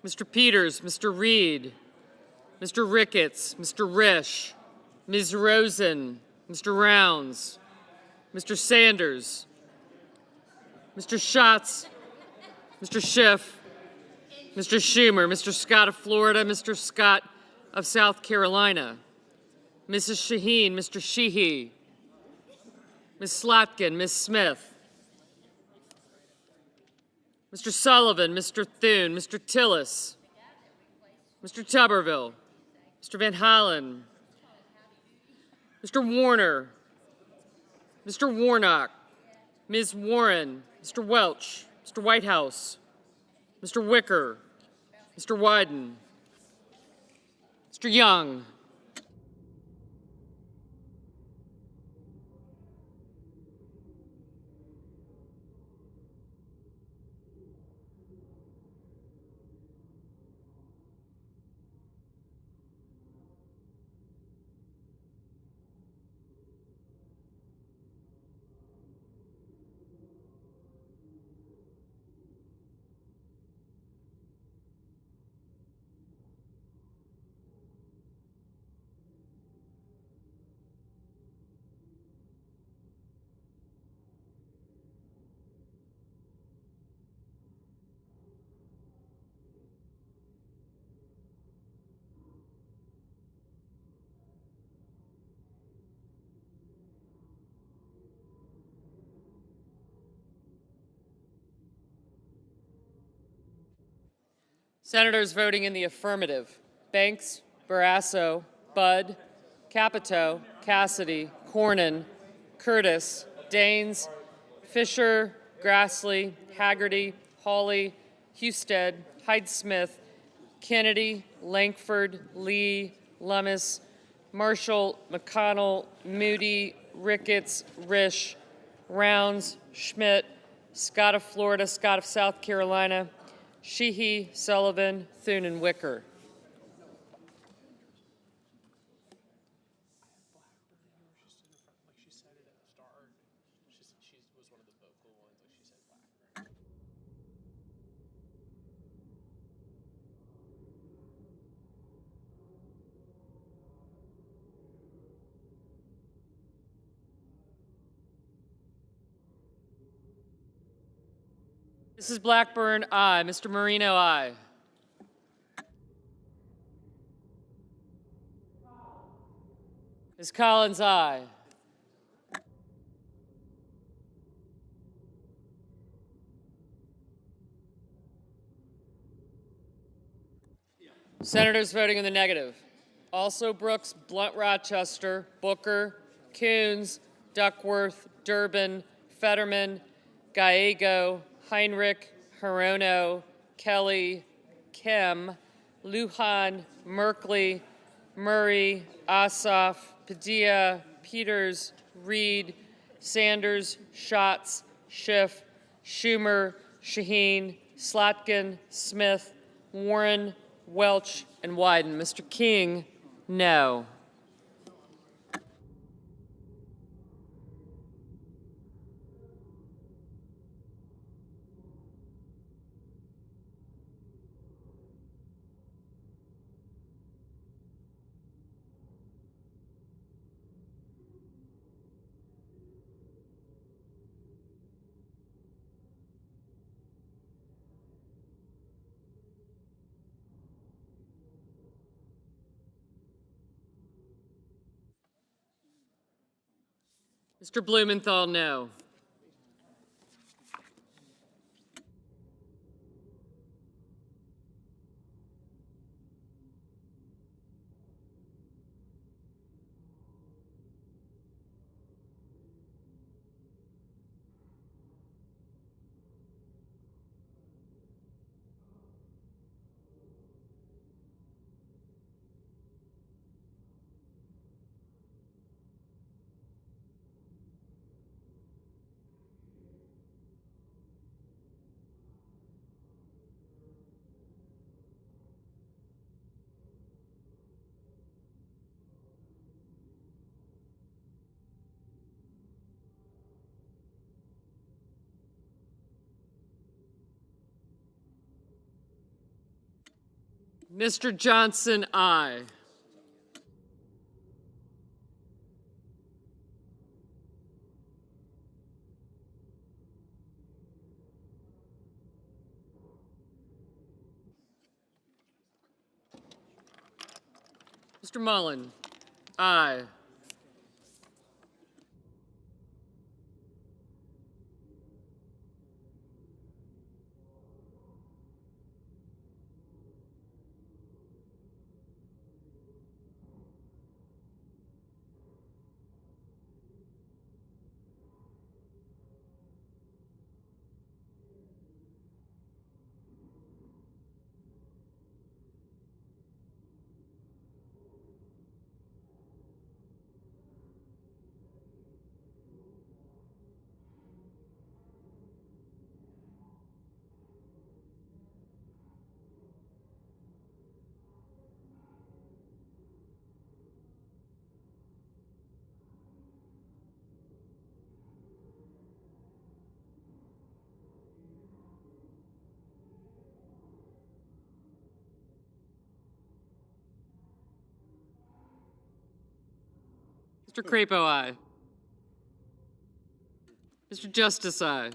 Mr. Peters, Mr. Reed, Mr. Ricketts, Mr. Risch, Ms. Rosen, Mr. Rounds, Mr. Sanders, Mr. Schatz, Mr. Schiff, Mr. Schumer, Mr. Scott of Florida, Mr. Scott of South Carolina, Mrs. Shaheen, Mr. Sheehy, Ms. Slotkin, Ms. Smith, Mr. Sullivan, Mr. Thune, Mr. Tillis, Mr. Tuberville, Mr. Van Hollen, Mr. Warner, Mr. Warnock, Ms. Warren, Mr. Welch, Mr. Whitehouse, Mr. Wicker, Mr. Wyden, Mr. Young, Senators voting in the affirmative: Banks, Barrasso, Budd, Capito, Cassidy, Cornyn, Curtis, Daines, Fisher, Grassley, Haggerty, Hawley, Husted, Hyde-Smith, Kennedy, Langford, Lee, Lummis, Marshall, McConnell, Moody, Ricketts, Risch, Rounds, Schmidt, Scott of Florida, Scott of South Carolina, Sheehy, Sullivan, Thune, and Wicker. Mrs. Blackburn, aye. Mr. Marino, aye. Ms. Collins, aye. Senators voting in the negative: also Brooks, Blunt Rochester, Booker, Coons, Duckworth, Durbin, Fetterman, Gallego, Heinrich, Hirono, Kelly, Kim, Lujan, Merkley, Murray, Ossoff, Padilla, Peters, Reed, Sanders, Schatz, Schiff, Schumer, Shaheen, Slotkin, Smith, Warren, Welch, and Wyden. Mr. King, no. Mr. Blumenthal, no. Mr. Johnson, aye. Mr. Mullen, aye. Mr. Crapo, aye. Mr. Justice, aye.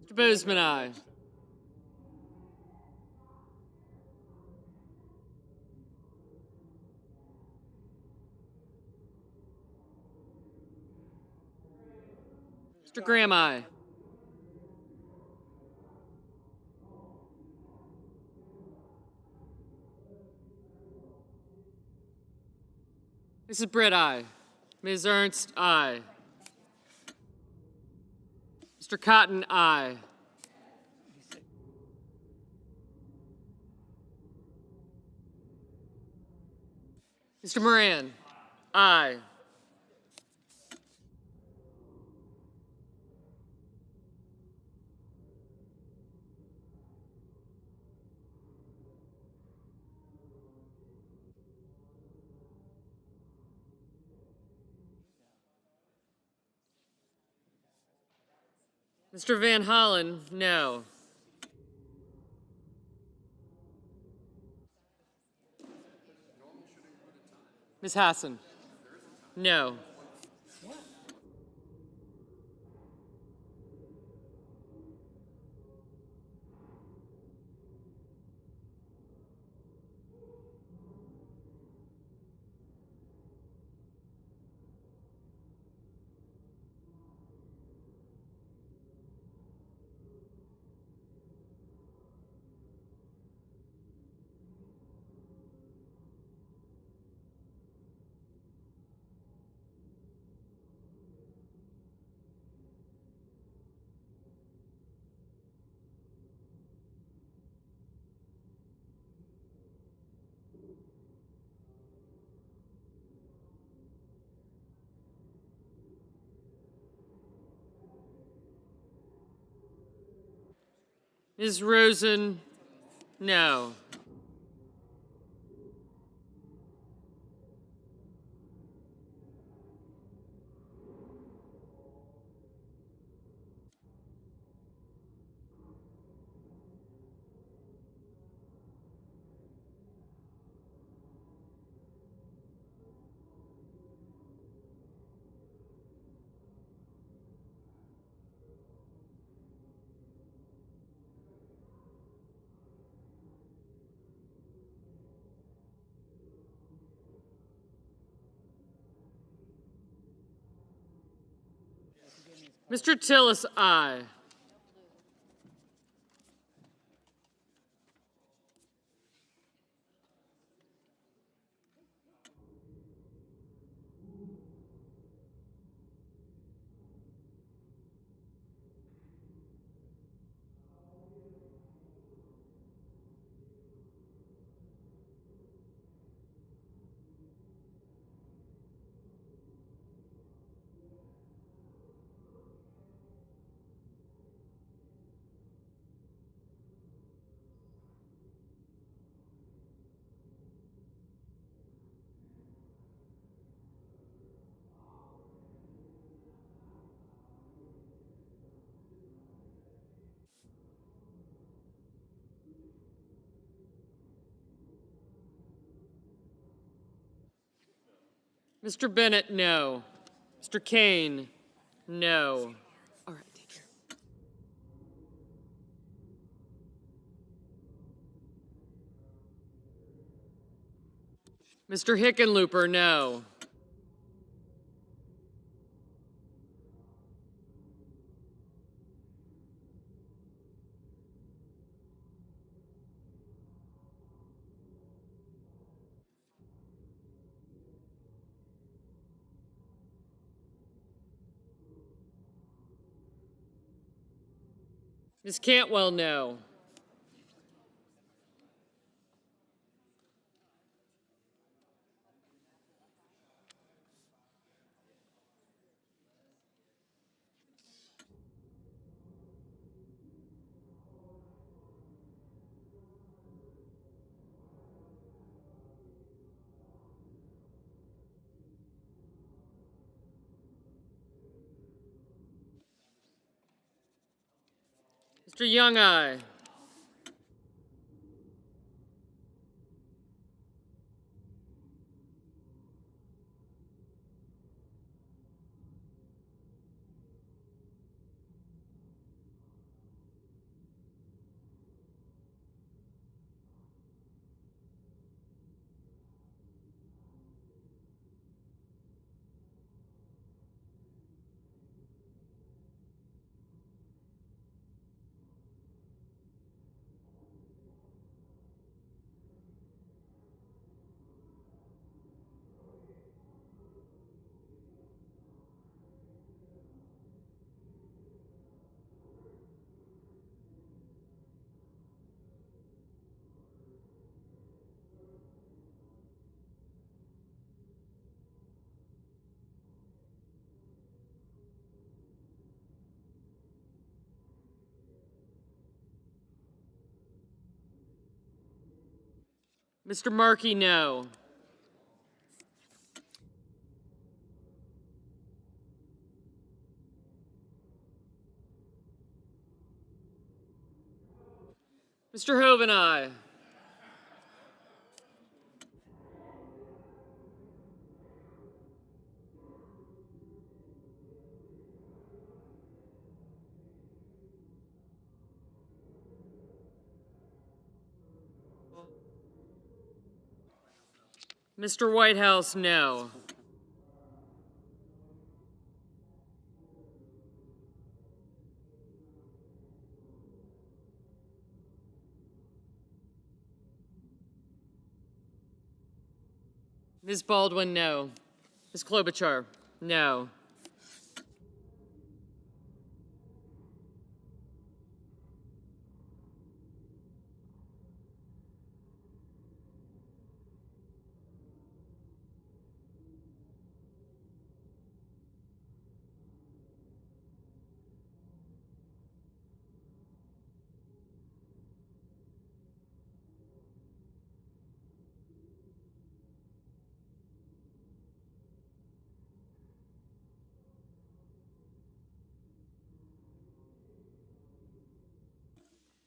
Mr. Bozeman, aye. Mr. Graham, aye. Mrs. Britt, aye. Ms. Ernst, aye. Mr. Cotton, aye. Mr. Moran, aye. Mr. Van Hollen, no. Ms. Hassan, no. Ms. Rosen, no. Mr. Tillis, aye. Mr. Bennett, no. Mr. Kane, no. All right, take care. Mr. Hickenlooper, no. Ms. Cantwell, no. Mr. Young, aye. Mr. Markey, no. Mr. Hoven, aye. Mr. Whitehouse, no. Ms. Baldwin, no. Ms. Klobuchar, no.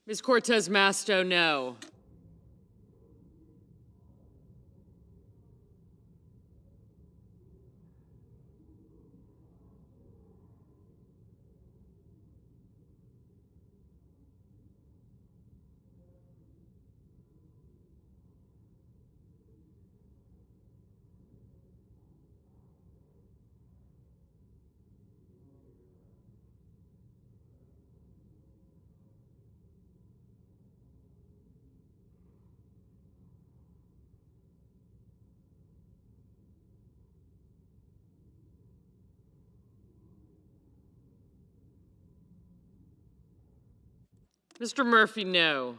Ms. Cortez Masto, no. Mr. Murphy, no.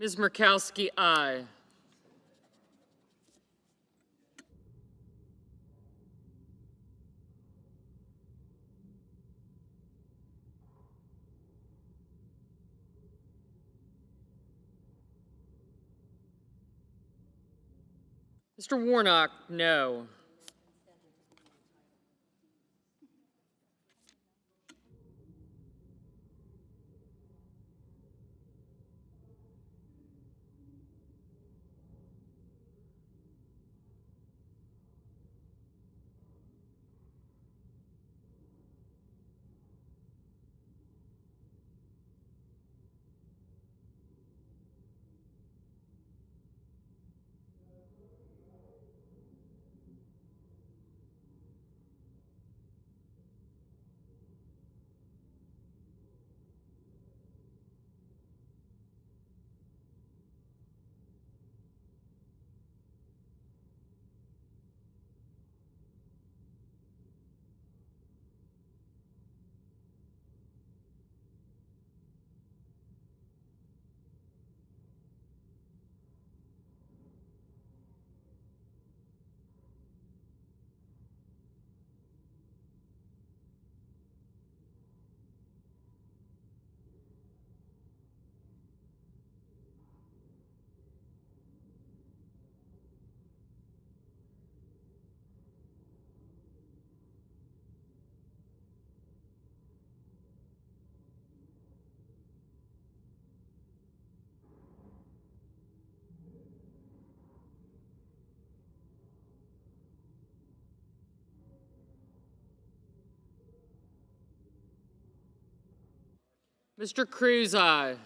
Ms. Murkowski, aye. Mr. Warnock, no. Mr. Cruz, aye.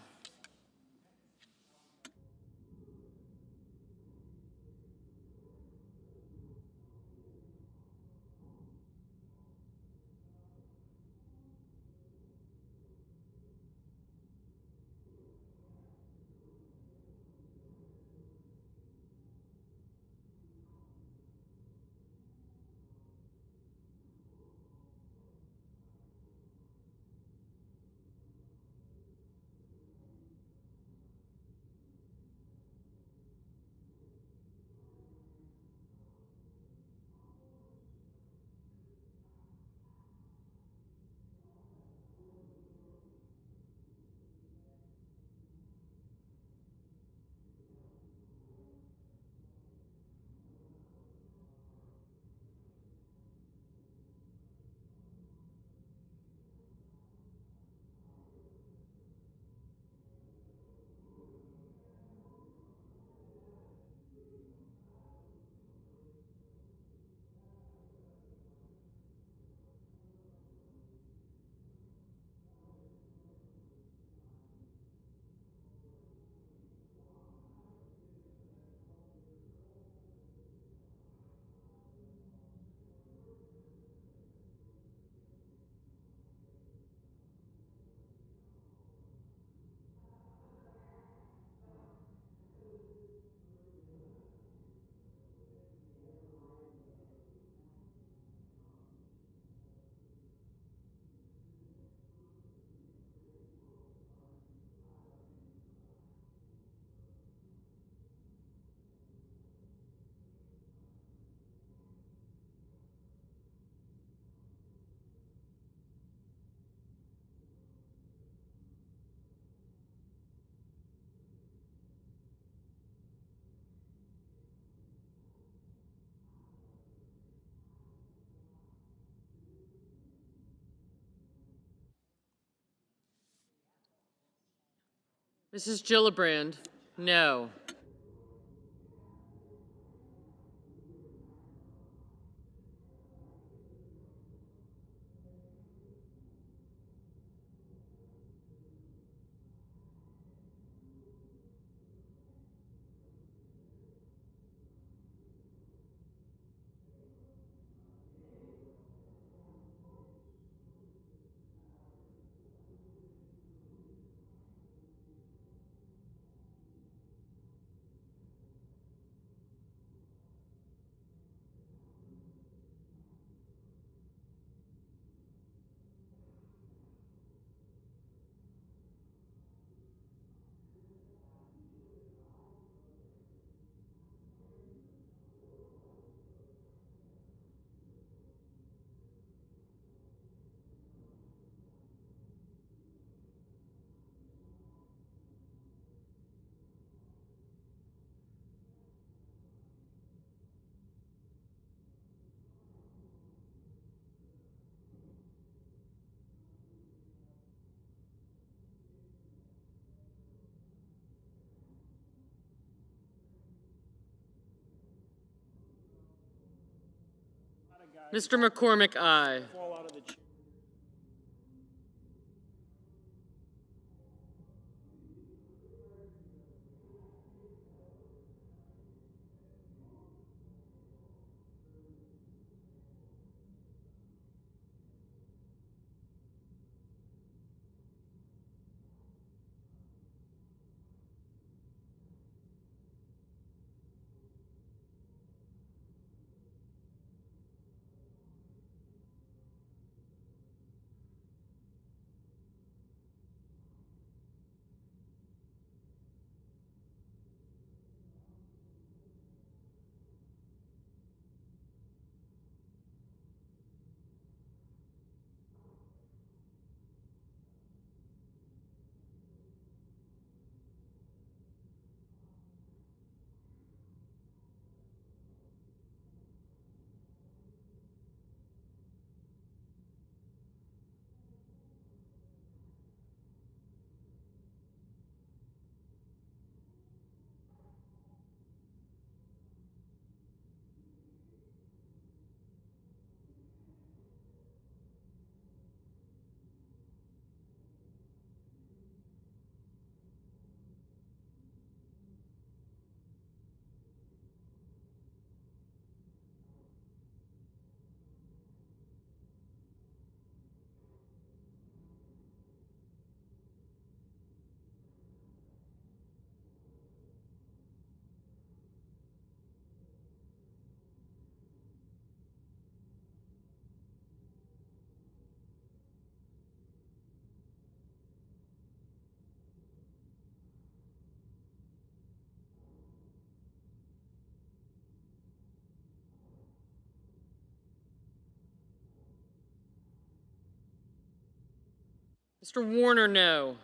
Mrs. Gillibrand, no. Mr. McCormick, aye. Mr. Warner, no.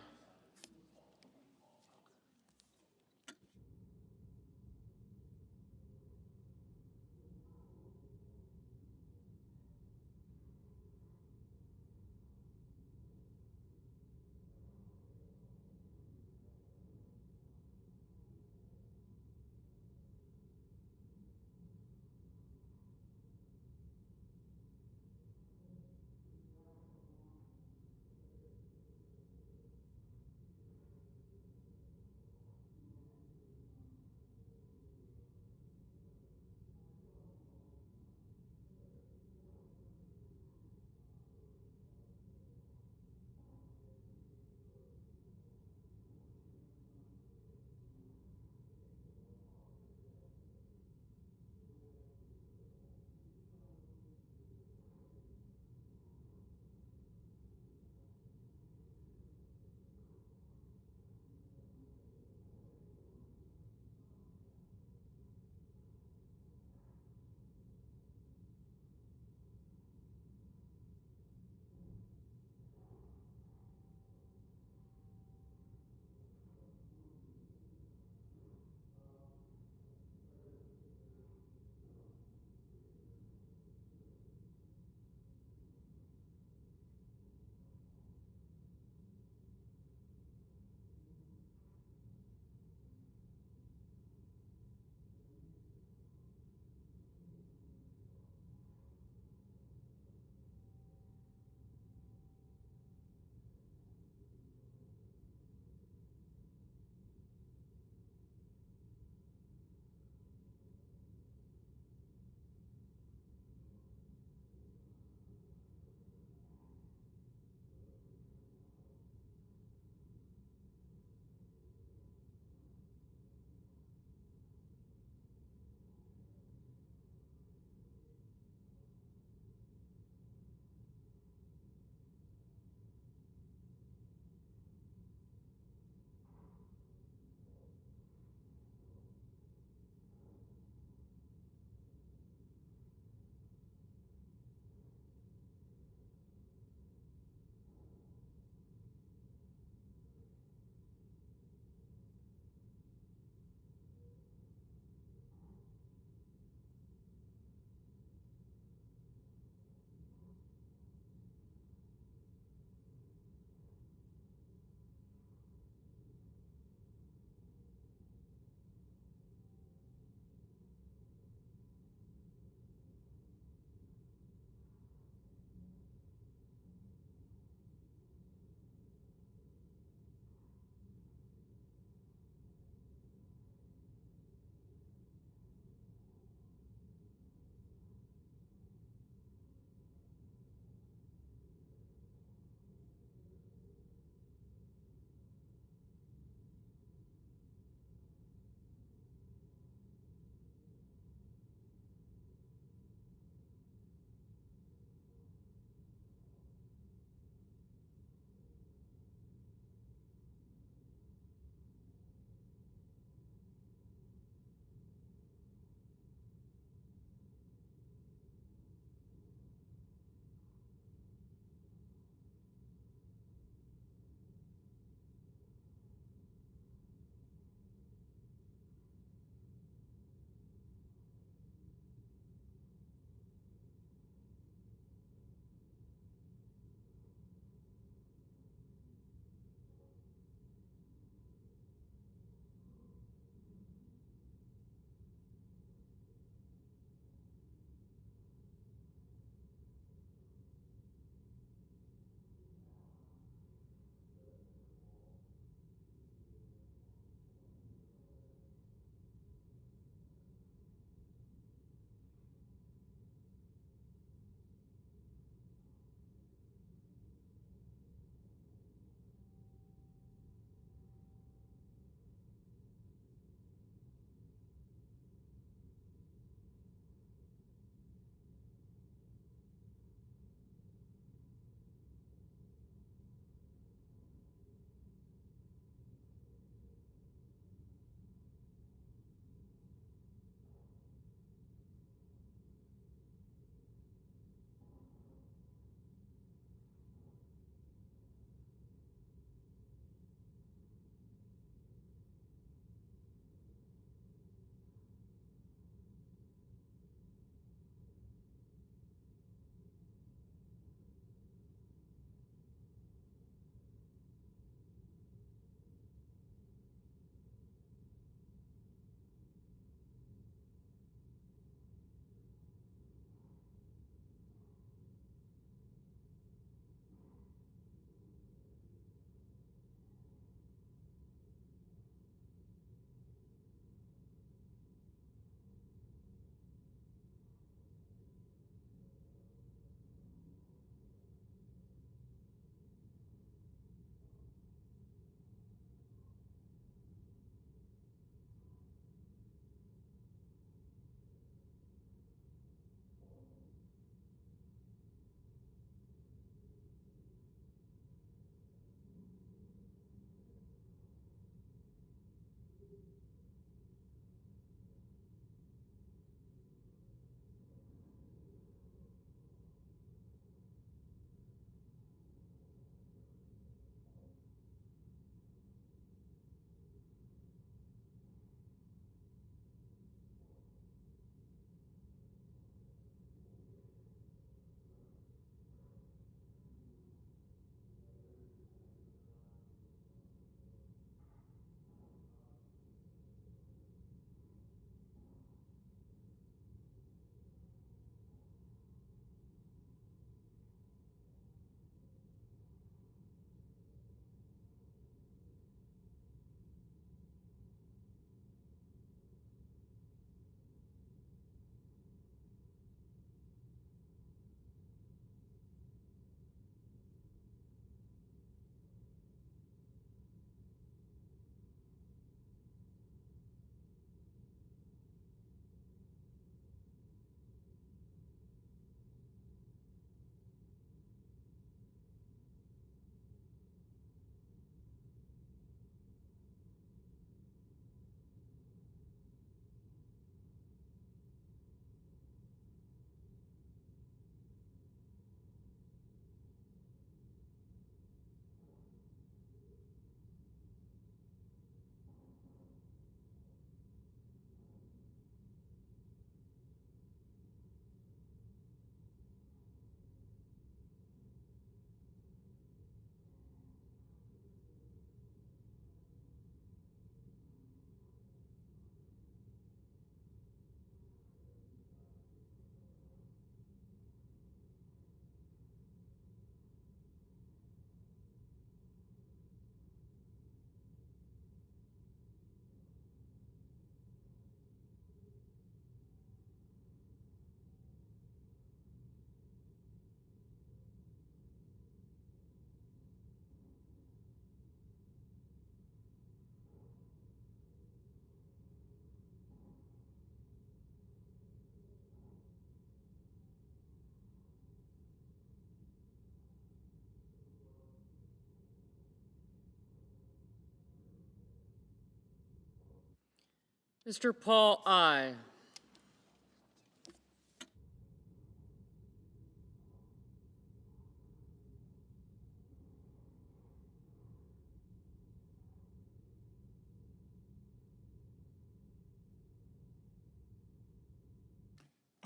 Mr. Paul, I.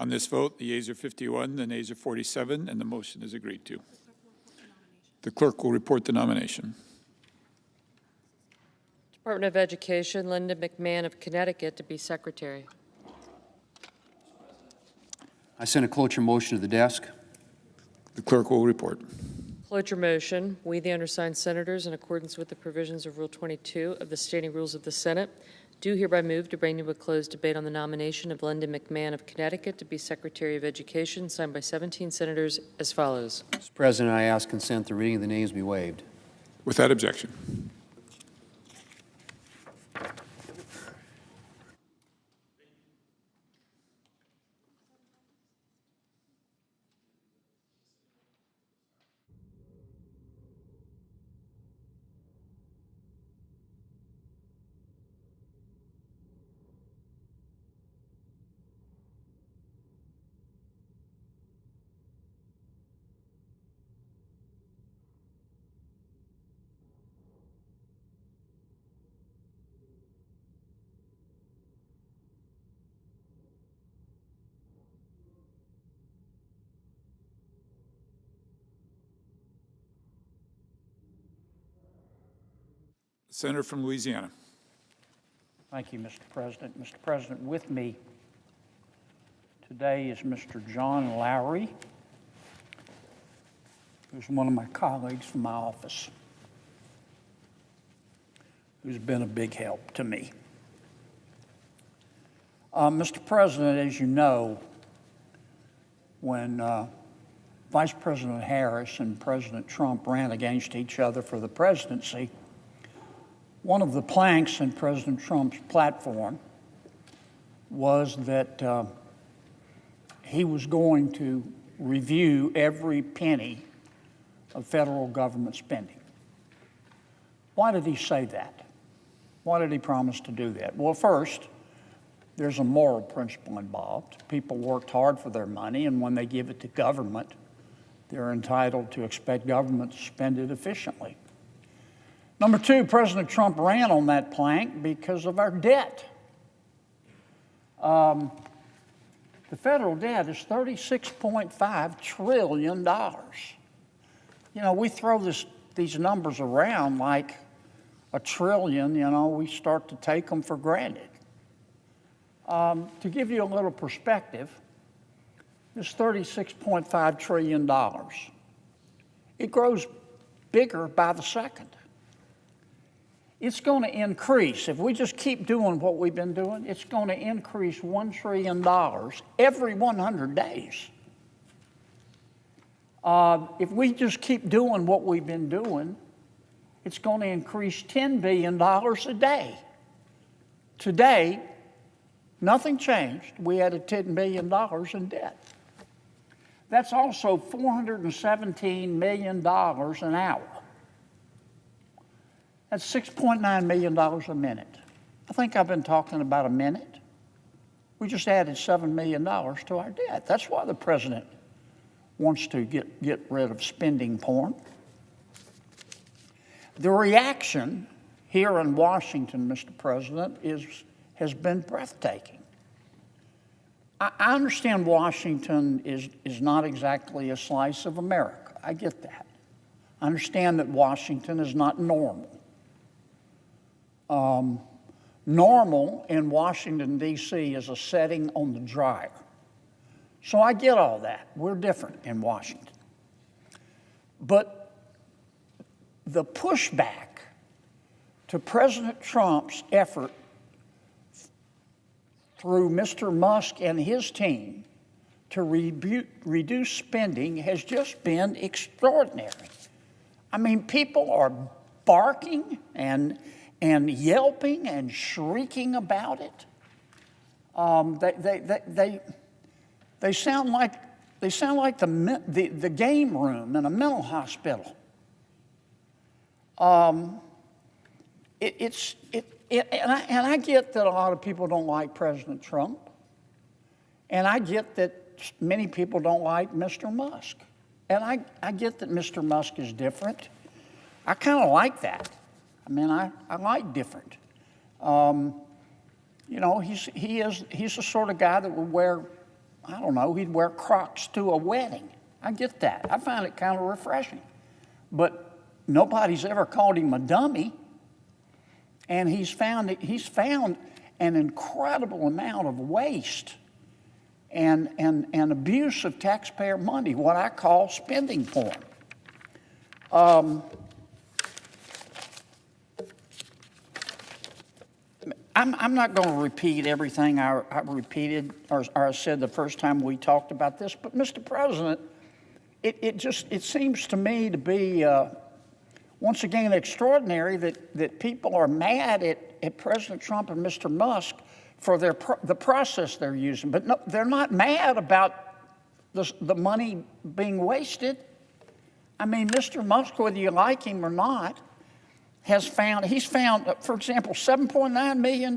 On this vote, the yeas are 51, the nays are 47, and the motion is agreed to. The clerk will report the nomination. Department of Education, Linda McMahon of Connecticut to be secretary. I send a cloture motion to the desk. The clerk will report. Cloture motion. We, the undersigned senators, in accordance with the provisions of Rule 22 of the Standing Rules of the Senate, do hereby move to bring to a closed debate on the nomination of Linda McMahon of Connecticut to be Secretary of Education, signed by 17 senators as follows. Mr. President, I ask consent the reading of the names be waived. Without objection. Senator from Louisiana. Thank you, Mr. President. Mr. President, with me today is Mr. John Lowry, who's one of my colleagues from my office, who's been a big help to me. Mr. President, as you know, when Vice President Harris and President Trump ran against each other for the presidency, one of the planks in President Trump's platform was that he was going to review every penny of federal government spending. Why did he say that? Why did he promise to do that? Well, first, there's a moral principle involved. People worked hard for their money, and when they give it to government, they're entitled to expect government to spend it efficiently. Number two, President Trump ran on that plank because of our debt. The federal debt is $36.5 trillion. You know, we throw these numbers around like a trillion, you know, we start to take them for granted. To give you a little perspective, this $36.5 trillion, it grows bigger by the second. It's going to increase. If we just keep doing what we've been doing, it's going to increase $1 trillion every 100 days. If we just keep doing what we've been doing, it's going to increase $10 billion a day. Today, nothing changed. We added $10 billion in debt. That's also $417 million an hour. That's $6.9 million a minute. I think I've been talking about a minute. We just added $7 million to our debt. That's why the president wants to get rid of spending porn. The reaction here in Washington, Mr. President, has been breathtaking. I understand Washington is not exactly a slice of America. I get that. I understand that Washington is not normal. Normal in Washington, D.C. is a setting on the dryer. So I get all that. We're different in Washington. But the pushback to President Trump's effort through Mr. Musk and his team to reduce spending has just been extraordinary. I mean, people are barking and yelping and shrieking about it. They sound like the game room in a mental And I get that a lot of people don't like President Trump. And I get that many people don't like Mr. Musk. And I get that Mr. Musk is different. I kind of like that. I mean, I like different. You know, he's the sort of guy that would wear, I don't know, he'd wear Crocs to a wedding. I get that. I find it kind of refreshing. But nobody's ever called him a dummy. And he's found an incredible amount of waste and abuse of taxpayer money, what I call spending porn. I'm not going to repeat everything I repeated or I said the first time we talked about this, but Mr. President, it seems to me to be once again extraordinary that people are mad at President Trump and Mr. Musk for the process they're using, but no, they're not mad about the money being wasted. I mean, Mr. Musk, whether you like him or not, he's found, for example, $7.9 million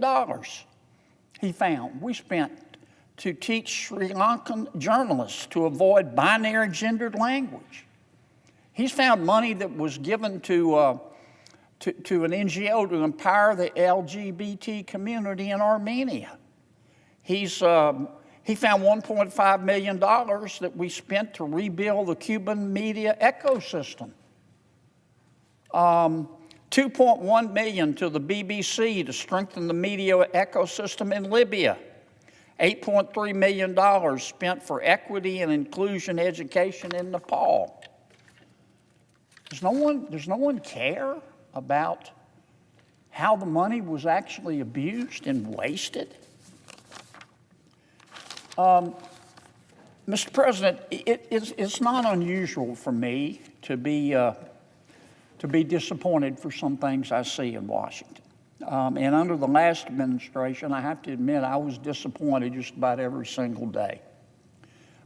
we spent to teach Sri Lankan journalists to avoid binary gendered language. He's found money that was given to an NGO to empower the LGBT community in Armenia. He found $1.5 million that we spent to rebuild the Cuban media ecosystem. $2.1 million to the BBC to strengthen the media ecosystem in Libya. $8.3 million spent for equity and inclusion education in Nepal. Does no one care about how the money was actually abused and wasted? Mr. President, it's not unusual for me to be disappointed for some things I see in Washington. And under the last administration, I have to admit, I was disappointed just about every single day.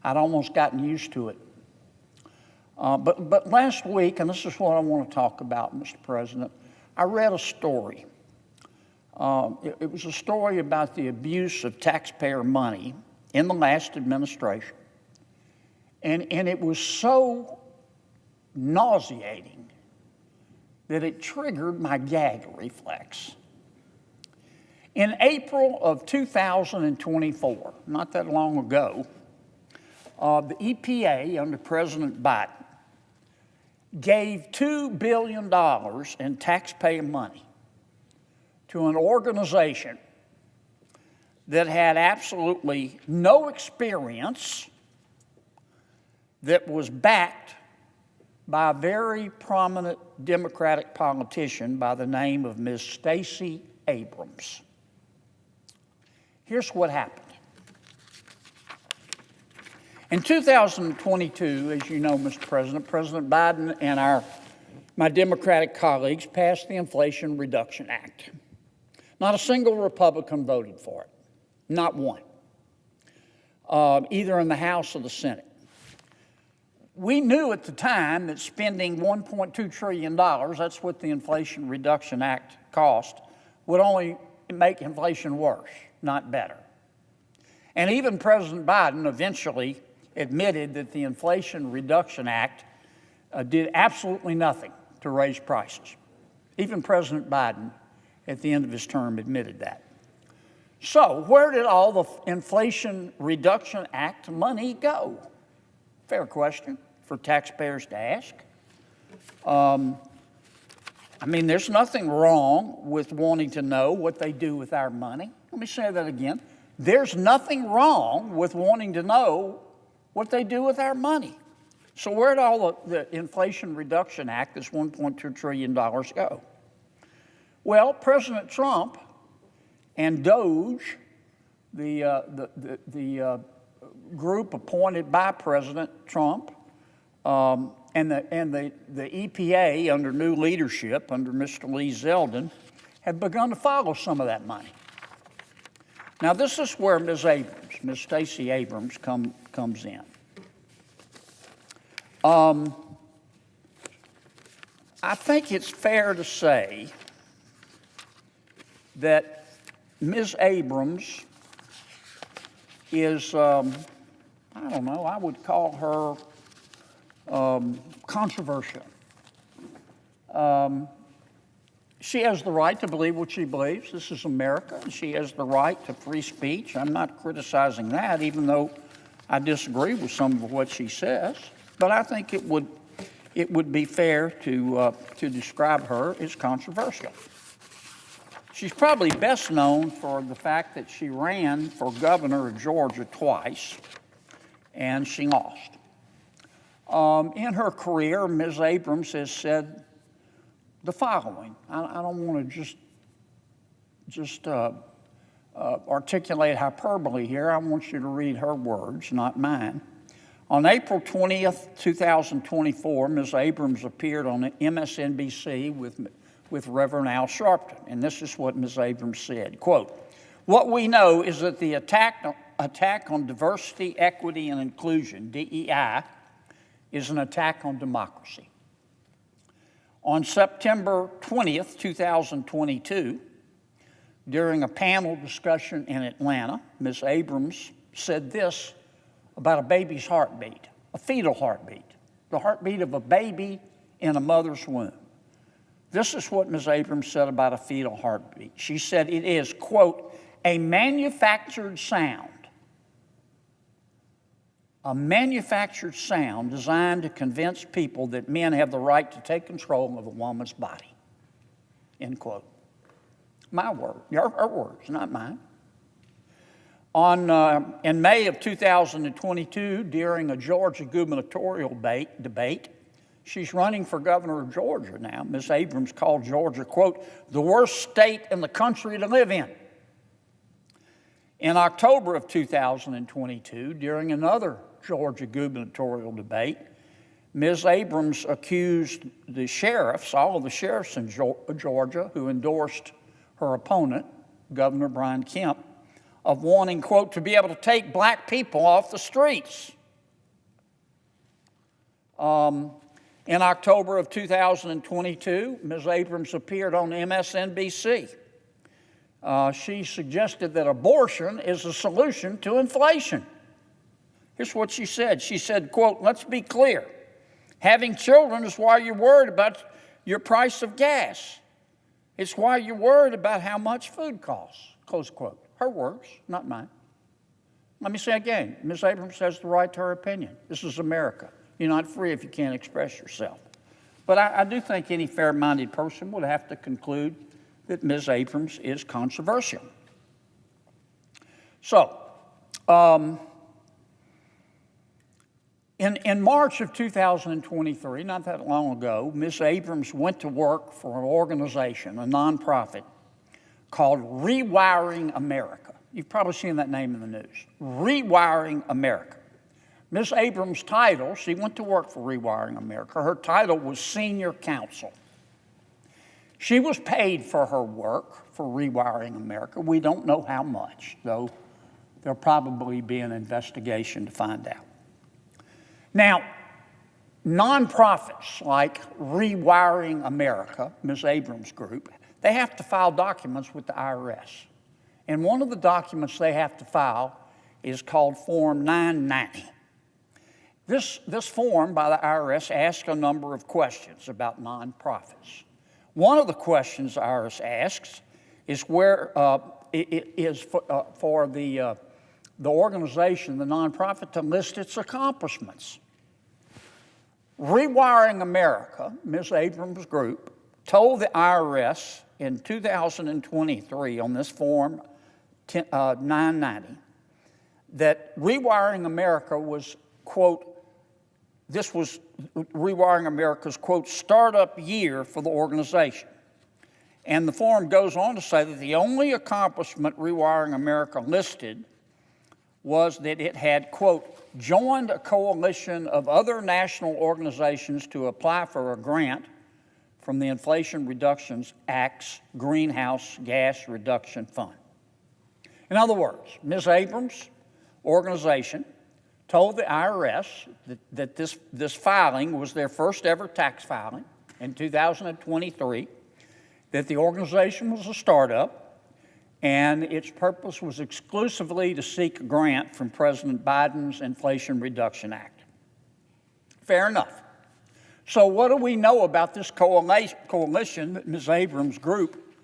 I'd almost gotten used to it. But last week, and this is what I want to talk about, Mr. President, I read a story. It was a story about the abuse of taxpayer money in the last administration. And it was so nauseating that it triggered my gag reflex. In April of 2024, not that long ago, the EPA under President Biden gave $2 billion in taxpayer money to an organization that had absolutely no experience, that was backed by a very prominent Democratic politician by the name of Ms. Stacey Abrams. Here's what happened. In 2022, as you know, Mr. President, President Biden and my Democratic colleagues passed the Inflation Reduction Act. Not a single Republican voted for it, not one, either in the House or the Senate. We knew at the time that spending $1.2 trillion, that's what the Inflation Reduction Act cost, would only make inflation worse, not better. And even President Biden eventually admitted that the Inflation Reduction Act did absolutely nothing to raise prices. Even President Biden, at the end of his term, admitted that. So where did all the Inflation Reduction Act money go? Fair question for taxpayers to ask. I mean, there's nothing wrong with wanting to know what they do with our money. Let me say that again. There's nothing wrong with wanting to know what they do with our money. So where did all the Inflation Reduction Act, this $1.2 trillion, go? Well, President Trump and DOGE, the group appointed by President Trump, and the EPA under new leadership, under Mr. Lee Zeldin, have begun to follow some of that money. Now, this is where Ms. Stacey Abrams comes in. I think it's fair to say that Ms. Abrams is, I don't know, I would call her controversial. She has the right to believe what she believes. This is America, and she has the right to free speech. I'm not criticizing that, even though I disagree with some of what she says. But I think it would be fair to describe her as controversial. She's probably best known for the fact that she ran for governor of Georgia twice, and she lost. In her career, Ms. Abrams has said the following. I don't want to just articulate hyperbole here. I want you to read her words, not mine. On April 20th, 2024, Ms. Abrams appeared on MSNBC with Reverend Al Sharpton, and this is what Ms. Abrams said, quote, "What we know is that the attack on diversity, equity, and inclusion, DEI, is an attack on democracy." On September 20th, 2022, during a panel discussion in Atlanta, Ms. Abrams said this about a baby's heartbeat, a fetal heartbeat, the heartbeat of a baby in a mother's womb. This is what Ms. Abrams said about a fetal heartbeat. She said it is, quote, a manufactured sound designed to convince people that men have the right to take control of a woman's body, end quote. My word, her words, not mine. In May of 2022, during a Georgia gubernatorial debate, she's running for governor of Georgia now. Ms. Abrams called Georgia, quote, the worst state in the country to live in. In October of 2022, during another Georgia gubernatorial debate, Ms. Abrams accused the sheriffs, all of the sheriffs in Georgia who endorsed her opponent, Governor Brian Kemp, of wanting, quote, to be able to take black people off the streets. In October of 2022, Ms. Abrams appeared on MSNBC. She suggested that abortion is a solution to inflation. Here's what she said. She said, quote, let's be clear. Having children is why you're worried about your price of gas. It's why you're worried about how much food costs, close quote. Her words, not mine. Let me say again, Ms. Abrams has the right to her opinion. This is America. You're not free if you can't express yourself. But I do think any fair-minded person would have to conclude that Ms. Abrams is controversial. So, in March of 2023, not that long ago, Ms. Abrams went to work for an organization, a nonprofit, called Rewiring America. You've probably seen that name in the news. Rewiring America. Ms. Abrams' title, she went to work for Rewiring America, her title was Senior Counsel. She was paid for her work for Rewiring America. We don't know how much, though there'll probably be an investigation to find out. Now, nonprofits like Rewiring America, Ms. Abrams' group, they have to file documents with the IRS. And one of the documents they have to file is called Form 990. This form by the IRS asks a number of questions about nonprofits. One of the questions the IRS asks is where it is for the organization, the nonprofit, to list its accomplishments. Rewiring America, Ms. Abrams' group, told the IRS in 2023 on this Form 990 that Rewiring America was, quote, this was Rewiring America's, quote, startup year for the organization. And the form goes on to say that the only accomplishment Rewiring America listed was that it had, quote, joined a coalition of other national organizations to apply for a grant from the Inflation Reduction Act's Greenhouse Gas Reduction Fund. In other words, Ms. Abrams' organization told the IRS that this filing was their first ever tax filing in 2023, that the organization was a startup, and its purpose was exclusively to seek a grant from President Biden's Inflation Reduction Act. Fair enough. So what do we know about this coalition that Ms. Abrams' group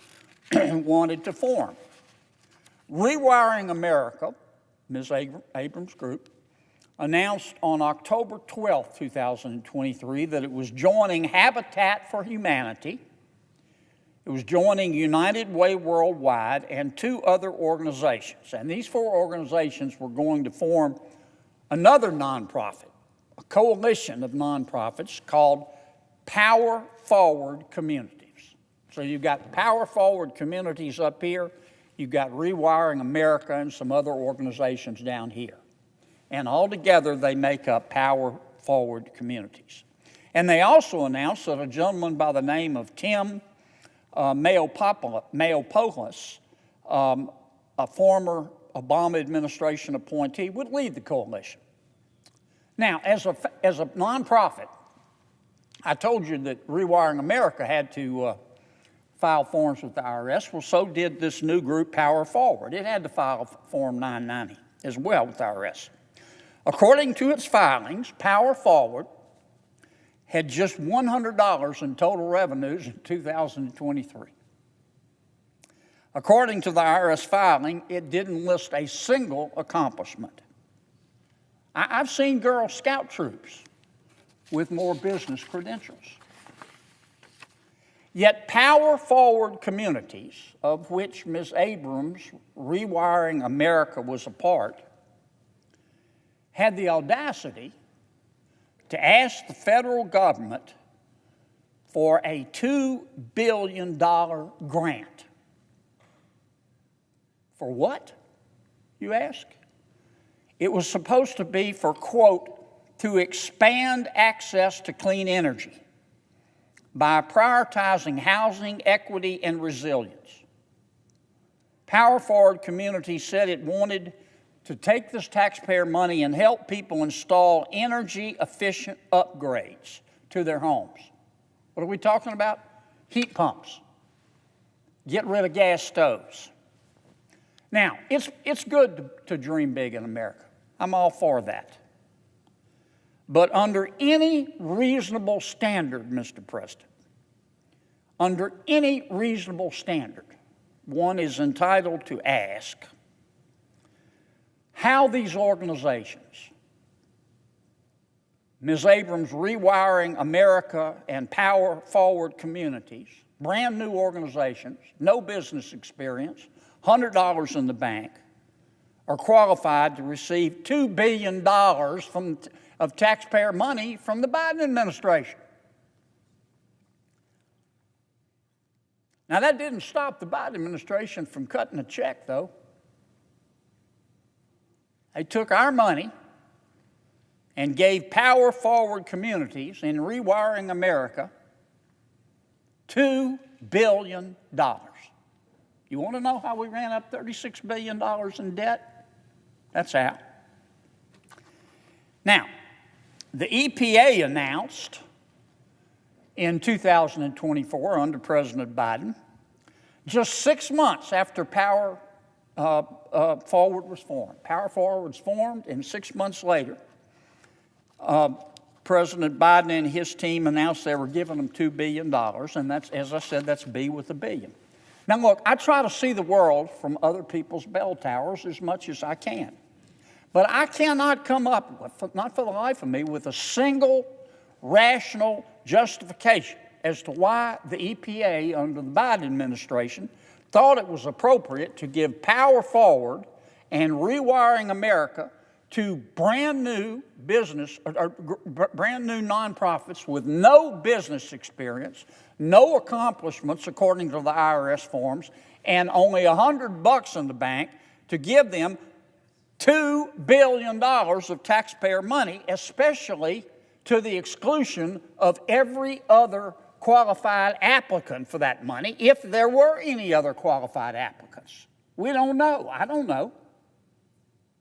wanted to form? Rewiring America, Ms. Abrams' group, announced on October 12, 2023, that it was joining Habitat for Humanity, it was joining United Way Worldwide, and 2 other organizations. And these 4 organizations were going to form another nonprofit, a coalition of nonprofits called Power Forward Communities. So you've got Power Forward Communities up here, you've got Rewiring America and some other organizations down here. And altogether, they make up Power Forward Communities. And they also announced that a gentleman by the name of Tim Mayopoulos, a former Obama administration appointee, would lead the coalition. Now, as a nonprofit, I told you that Rewiring America had to file forms with the IRS. Well, so did this new group, Power Forward. It had to file Form 990 as well with the IRS. According to its filings, Power Forward had just $100 in total revenues in 2023. According to the IRS filing, it didn't list a single accomplishment. I've seen Girl Scout troops with more business credentials. Yet Power Forward Communities, of which Ms. Abrams' Rewiring America was a part, had the audacity to ask the federal government for a $2 billion grant. For what, you ask? It was supposed to be for, quote, to expand access to clean energy by prioritizing housing, equity, and resilience. Power Forward Communities said it wanted to take this taxpayer money and help people install energy-efficient upgrades to their homes. What are we talking about? Heat pumps. Get rid of gas stoves. Now, it's good to dream big in America. I'm all for that. But under any reasonable standard, Mr. President, under any reasonable standard, one is entitled to ask how these organizations, Ms. Abrams' Rewiring America and Power Forward Communities, brand new organizations, no business experience, $100 in the bank, are qualified to receive $2 billion of taxpayer money from the Biden administration. Now, that didn't stop the Biden administration from cutting a check, though. They took our money and gave Power Forward Communities in Rewiring America $2 billion. You want to know how we ran up $36 billion in debt? That's how. Now, the EPA announced in 2024 under President Biden, just 6 months after Power Forward was formed. Power Forward was formed, and 6 months later, President Biden and his team announced they were giving them $2 billion, and that's, as I said, that's B with a billion. Now, look, I try to see the world from other people's bell towers as much as I can. But I cannot come up with, not for the life of me, with a single rational justification as to why the EPA under the Biden administration thought it was appropriate to give Power Forward and Rewiring America to brand new business, or brand new nonprofits with no business experience, no accomplishments according to the IRS forms, and only $100 in the bank to give them $2 billion of taxpayer money, especially to the exclusion of every other qualified applicant for that money, if there were any other qualified applicants. We don't know. I don't know.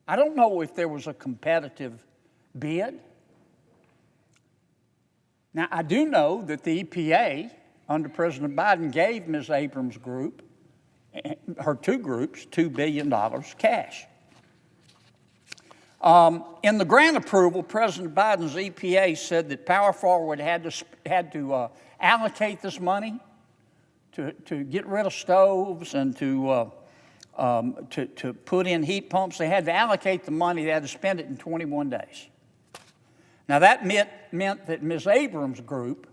I don't know if there was a competitive bid. Now, I do know that the EPA, under President Biden, gave Ms. Abrams' group her two groups $2 billion cash. In the grant approval, President Biden's EPA said that Power Forward had to allocate this money to get rid of stoves and to put in heat pumps. They had to allocate the money. They had to spend it in 21 days. Now, that meant that Ms. Abrams' group,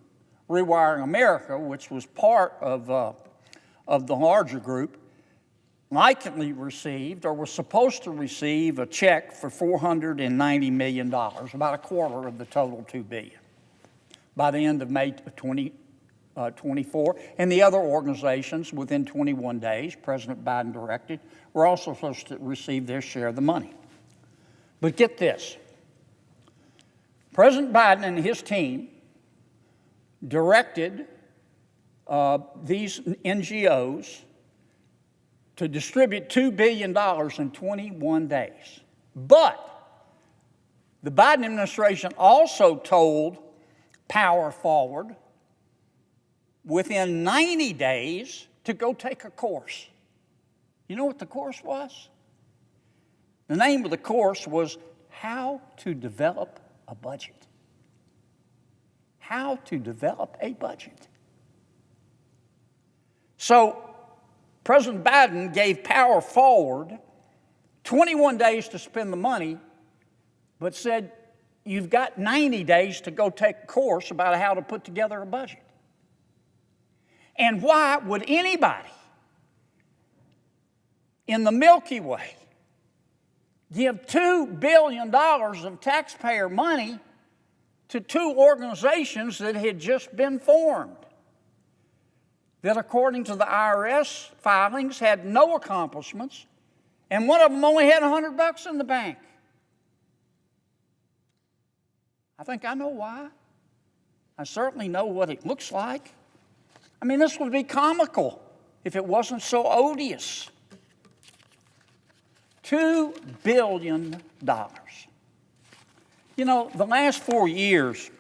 Rewiring America, which was part of the larger group, likely received or was supposed to receive a check for $490 million, about a quarter of the total $2 billion, by the end of May 2024. And the other organizations, within 21 days, President Biden directed, were also supposed to receive their share of the money. But get this. President Biden and his team directed these NGOs to distribute $2 billion in 21 days. But the Biden administration also told Power Forward within 90 days to go take a course. You know what the course was? The name of the course was How to Develop a Budget. How to develop a budget. So, President Biden gave Power Forward 21 days to spend the money, but said, you've got 90 days to go take a course about how to put together a budget. And why would anybody in the Milky Way give $2 billion of taxpayer money to two organizations that had just been formed, that according to the IRS filings had no accomplishments, and one of them only had $100 in the bank? I think I know why. I certainly know what it looks like. I mean, this would be comical if it wasn't so odious. $2 billion. You know, the last 4 years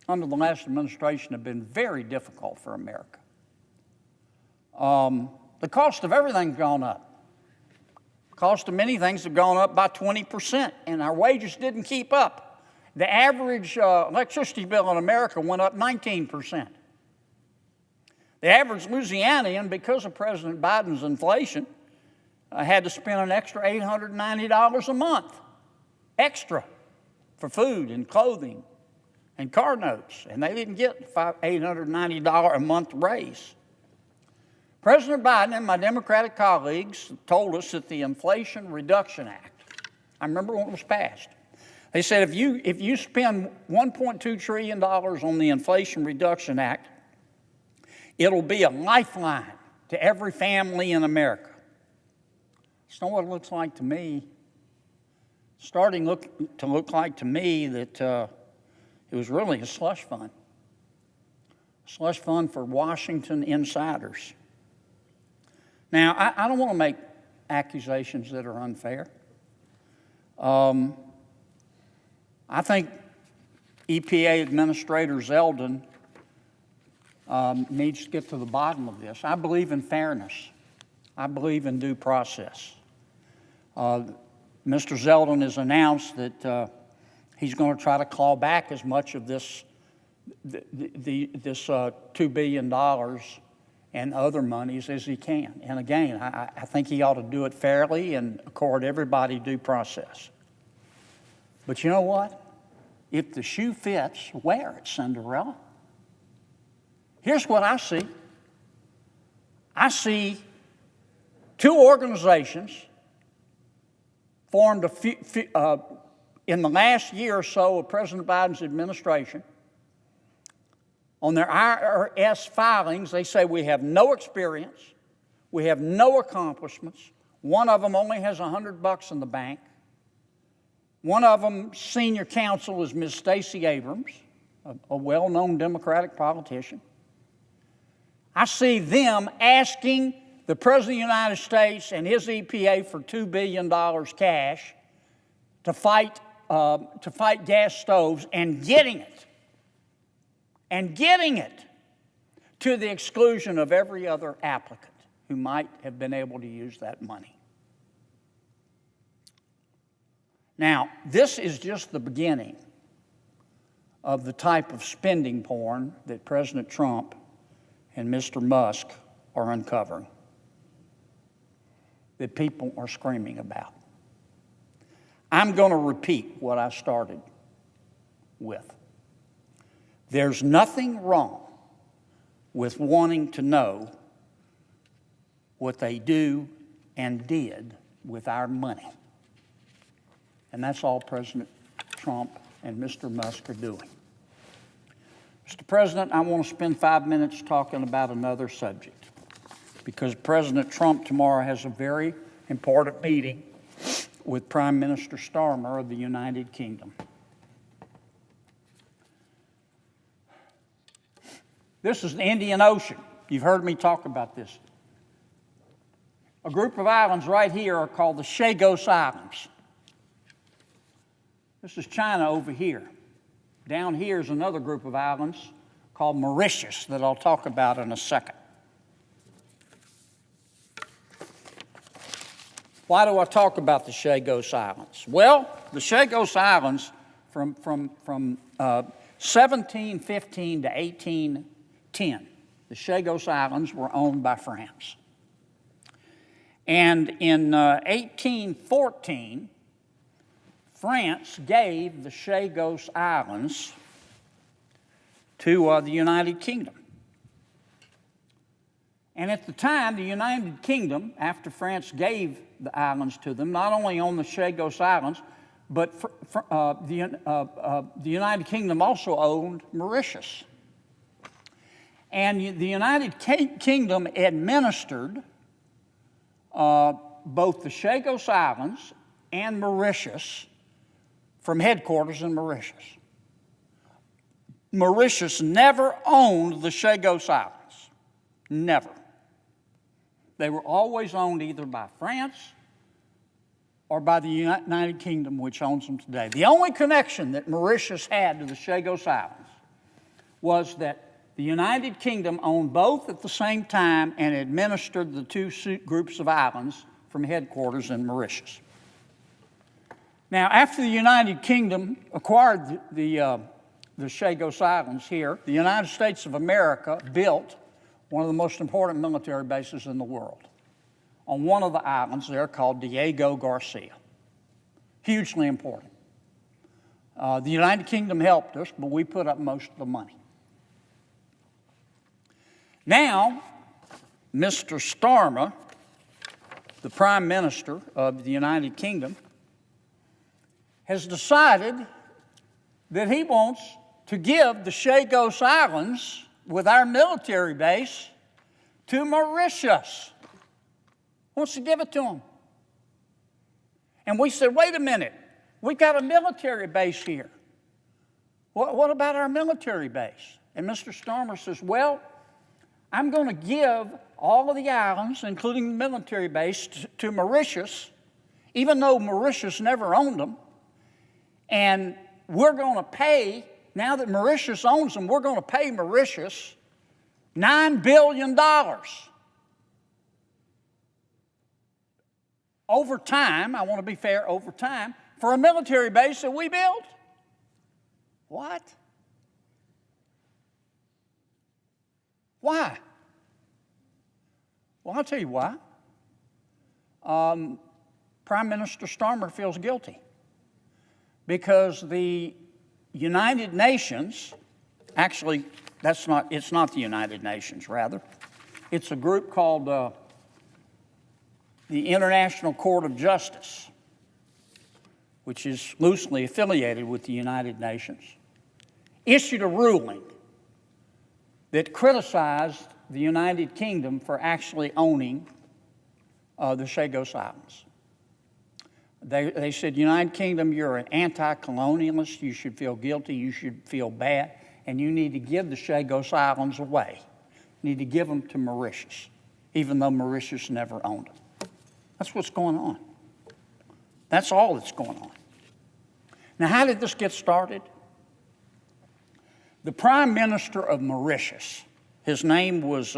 under the last administration have been very difficult for America. The cost of everything's gone up. The cost of many things have gone up by 20%, and our wages didn't keep up. The average electricity bill in America went up 19%. The average Louisianian, because of President Biden's inflation, had to spend an extra $890 a month, extra, for food and clothing and car notes, and they didn't get $890 a month raise. President Biden and my Democratic colleagues told us that the Inflation Reduction Act, I remember when it was passed, they said if you spend $1.2 trillion on the Inflation Reduction Act, it'll be a lifeline to every family in America. It's not what it looks like to me. It's starting to look like to me that it was really a slush fund. A slush fund for Washington insiders. Now, I don't want to make accusations that are unfair. I think EPA Administrator Zeldin needs to get to the bottom of this. I believe in fairness. I believe in due process. Mr. Zeldin has announced that he's going to try to claw back as much of this $2 billion and other monies as he can. And again, I think he ought to do it fairly and accord everybody due process. But you know what? If the shoe fits, wear it, Cinderella. Here's what I see. I see two organizations formed in the last year or so of President Biden's administration. On their IRS filings, they say we have no experience, we have no accomplishments. One of them only has $100 in the bank. One of them, senior counsel, is Ms. Stacey Abrams, a well-known Democratic politician. I see them asking the President of the United States and his EPA for $2 billion cash to fight gas stoves and getting it to the exclusion of every other applicant. who might have been able to use that money. Now, this is just the beginning of the type of spending porn that President Trump and Mr. Musk are uncovering, that people are screaming about. I'm going to repeat what I started with. There's nothing wrong with wanting to know what they do and did with our money. And that's all President Trump and Mr. Musk are doing. Mr. President, I want to spend 5 minutes talking about another subject, because President Trump tomorrow has a very important meeting with Prime Minister Starmer of the United Kingdom. This is the Indian Ocean. You've heard me talk about this. A group of islands right here are called the Chagos Islands. This is China over here. Down here is another group of islands called Mauritius that I'll talk about in a second. Why do I talk about the Chagos Islands? Well, the Chagos Islands from 1715 to 1810, the Chagos Islands were owned by France. And in 1814, France gave the Chagos Islands to the United Kingdom. And at the time, the United Kingdom, after France gave the islands to them, not only owned the Chagos Islands, but the United Kingdom also owned Mauritius. And the United Kingdom administered both the Chagos Islands and Mauritius from headquarters in Mauritius. Mauritius never owned the Chagos Islands. Never. They were always owned either by France or by the United Kingdom, which owns them today. The only connection that Mauritius had to the Chagos Islands was that the United Kingdom owned both at the same time and administered the two groups of islands from headquarters in Mauritius. Now, after the United Kingdom acquired the Chagos Islands here, the United States of America built one of the most important military bases in the world on one of the islands there called Diego Garcia. Hugely important. The United Kingdom helped us, but we put up most of the money. Now, Mr. Starmer, the Prime Minister of the United Kingdom, has decided that he wants to give the Chagos Islands with our military base to Mauritius. Wants to give it to them. And we said, wait a minute, we've got a military base here. What about our military base? And Mr. Starmer says, well, I'm going to give all of the islands, including the military base, to Mauritius, even though Mauritius never owned them. And we're going to pay, now that Mauritius owns them, we're going to pay Mauritius $9 billion. Over time, I want to be fair, over time, for a military base that we built. What? Why? Well, I'll tell you why. Prime Minister Starmer feels guilty because the United Nations, actually, it's not the United Nations, rather. It's a group called the International Court of Justice, which is loosely affiliated with the United Nations, issued a ruling that criticized the United Kingdom for actually owning the Chagos Islands. They said, United Kingdom, you're an anti-colonialist, you should feel guilty, you should feel bad, and you need to give the Chagos Islands away. You need to give them to Mauritius, even though Mauritius never owned them. That's what's going on. That's all that's going on. Now, how did this get started? The Prime Minister of Mauritius, his name was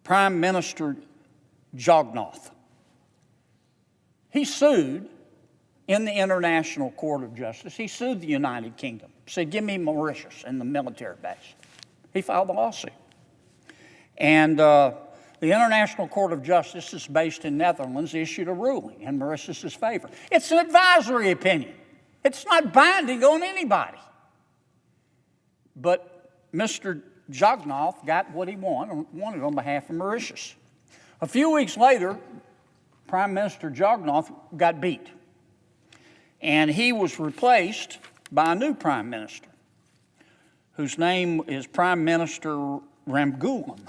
Prime Minister Zhukov. He sued in the International Court of Justice. He sued the United Kingdom, said, give me Mauritius and the military base. He filed a lawsuit. And the International Court of Justice is based in Netherlands, issued a ruling in Mauritius's favor. It's an advisory opinion. It's not binding on anybody. But Mr. Zhukov got what he wanted on behalf of Mauritius. A few weeks later, Prime Minister Zhukov got beat. And he was replaced by a new prime minister, whose name is Prime Minister Ramgoolam.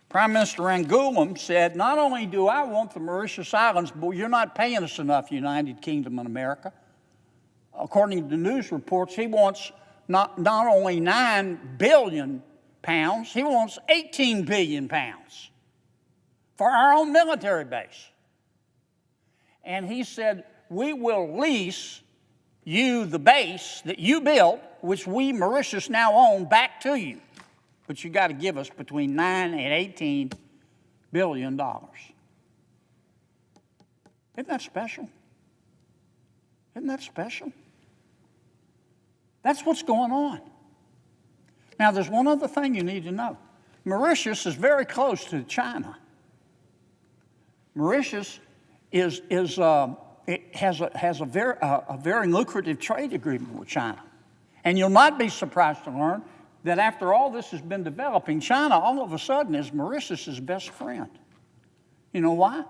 Prime Minister Ramgoolam said, not only do I want the Mauritius Islands, but you're not paying us enough, United Kingdom and America. According to news reports, he wants not only 9 billion pounds, he wants 18 billion pounds for our own military base. And he said, we will lease you the base that you built, which we, Mauritius, now own, back to you. But you got to give us between 9 and 18 billion dollars. Isn't that special? Isn't that special? That's what's going on. Now, there's one other thing you need to know. Mauritius is very close to China. Mauritius has a very lucrative trade agreement with China. And you'll not be surprised to learn that after all this has been developing, China all of a sudden is Mauritius's best friend. You know why?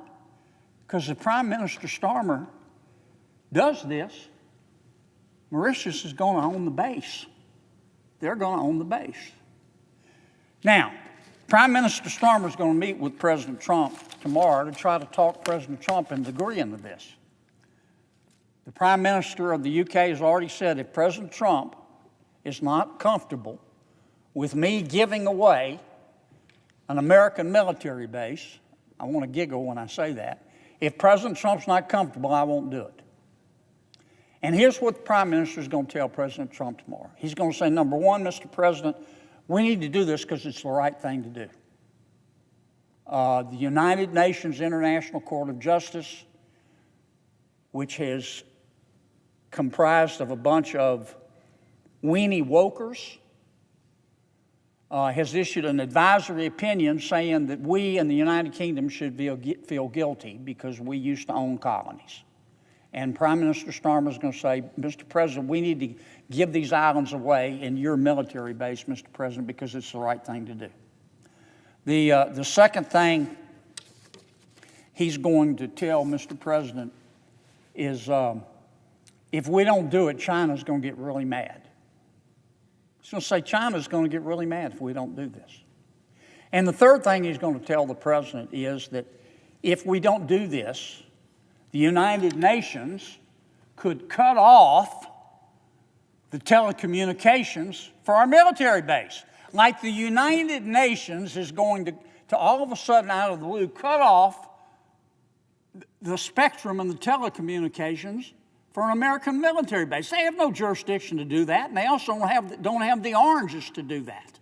Because if Prime Minister Starmer does this, Mauritius is going to own the base. They're going to own the base. Now, Prime Minister Starmer is going to meet with President Trump tomorrow to try to talk President Trump into agreeing to this. The Prime Minister of the UK has already said if President Trump is not comfortable with me giving away an American military base, I want to giggle when I say that, if President Trump's not comfortable, I won't do it. And here's what the Prime Minister is going to tell President Trump tomorrow. He's going to say, number one, Mr. President, we need to do this because it's the right thing to do. The United Nations International Court of Justice, which is comprised of a bunch of weenie wokers, has issued an advisory opinion saying that we in the United Kingdom should feel guilty because we used to own colonies. And Prime Minister Starmer is going to say, Mr. President, we need to give these islands away in your military base, Mr. President, because it's the right thing to do. The second thing he's going to tell Mr. President is if we don't do it, China's going to get really mad. He's going to say China's going to get really mad if we don't do this. And the third thing he's going to tell the president is that if we don't do this, the United Nations could cut off the telecommunications for our military base. Like the United Nations is going to all of a sudden out of the blue cut off the spectrum and the telecommunications for an American military base. They have no jurisdiction to do that, and they also don't have the oranges to do that.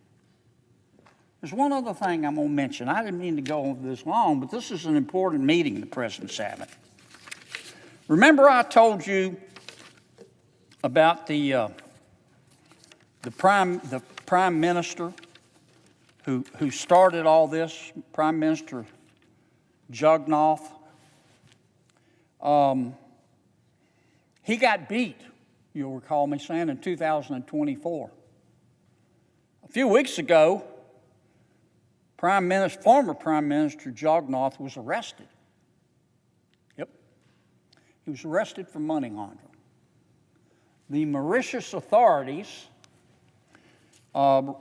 There's one other thing I'm going to mention. I didn't mean to go over this long, but this is an important meeting the President's having. Remember I told you about the Prime Minister who started all this, Prime Minister Zhukov? He got beat, you'll recall me saying, in 2024. A few weeks ago, former Prime Minister Zhukov was arrested. Yep. He was arrested for money laundering. The Mauritius authorities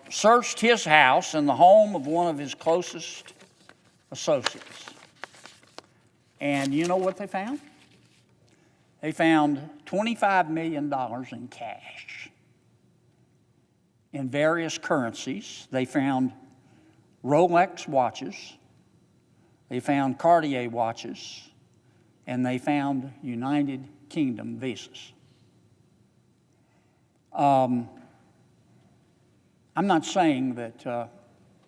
searched his house and the home of one of his closest associates. And you know what they found? They found $25 million in cash. In various currencies. They found Rolex watches. They found Cartier watches. And they found United Kingdom visas. I'm not saying that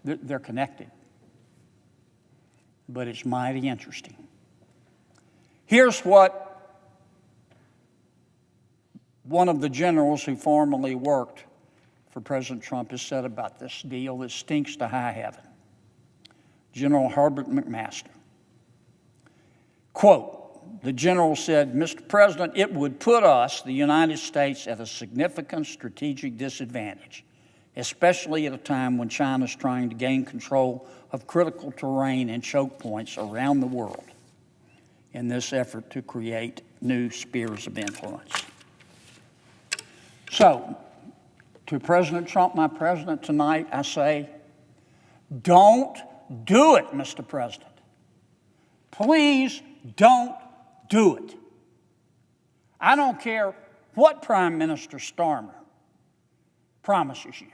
They're connected. But it's mighty interesting. Here's what one of the generals who formerly worked for President Trump has said about this deal that stinks to high heaven. General Herbert McMaster. Quote, the general said, Mr. President, it would put us, the United States, at a significant strategic disadvantage, especially at a time when China is trying to gain control of critical terrain and choke points around the world in this effort to create new spheres of influence. So, to President Trump, my president, tonight, I say, don't do it, Mr. President. Please don't do it. I don't care what Prime Minister Starmer promises you.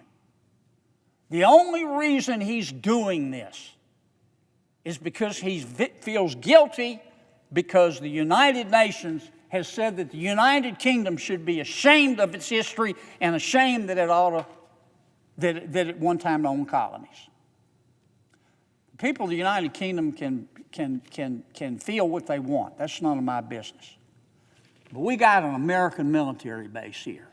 The only reason he's doing this is because he feels guilty because the United Nations has said that the United Kingdom should be ashamed of its history and ashamed that it at one time owned colonies. The people of the United Kingdom can feel what they want. That's none of my business. But we got an American military base here,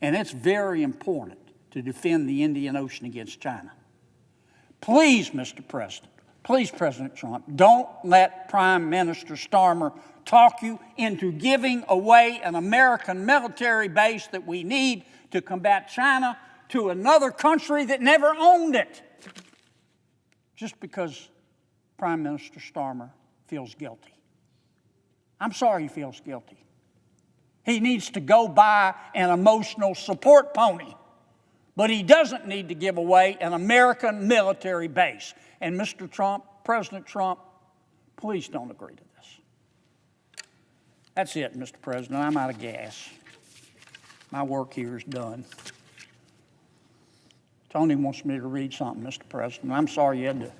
and it's very important to defend the Indian Ocean against China. Please, Mr. President, please, President Trump, don't let Prime Minister Starmer talk you into giving away an American military base that we need to combat China to another country that never owned it, just because Prime Minister Starmer feels guilty. I'm sorry he feels guilty. He needs to go buy an emotional support pony, but he doesn't need to give away an American military base. And Mr. Trump, President Trump, please don't agree to this. That's it, Mr. President. I'm out of gas. My work here is done. Tony wants me to read something, Mr. President. I'm sorry you had to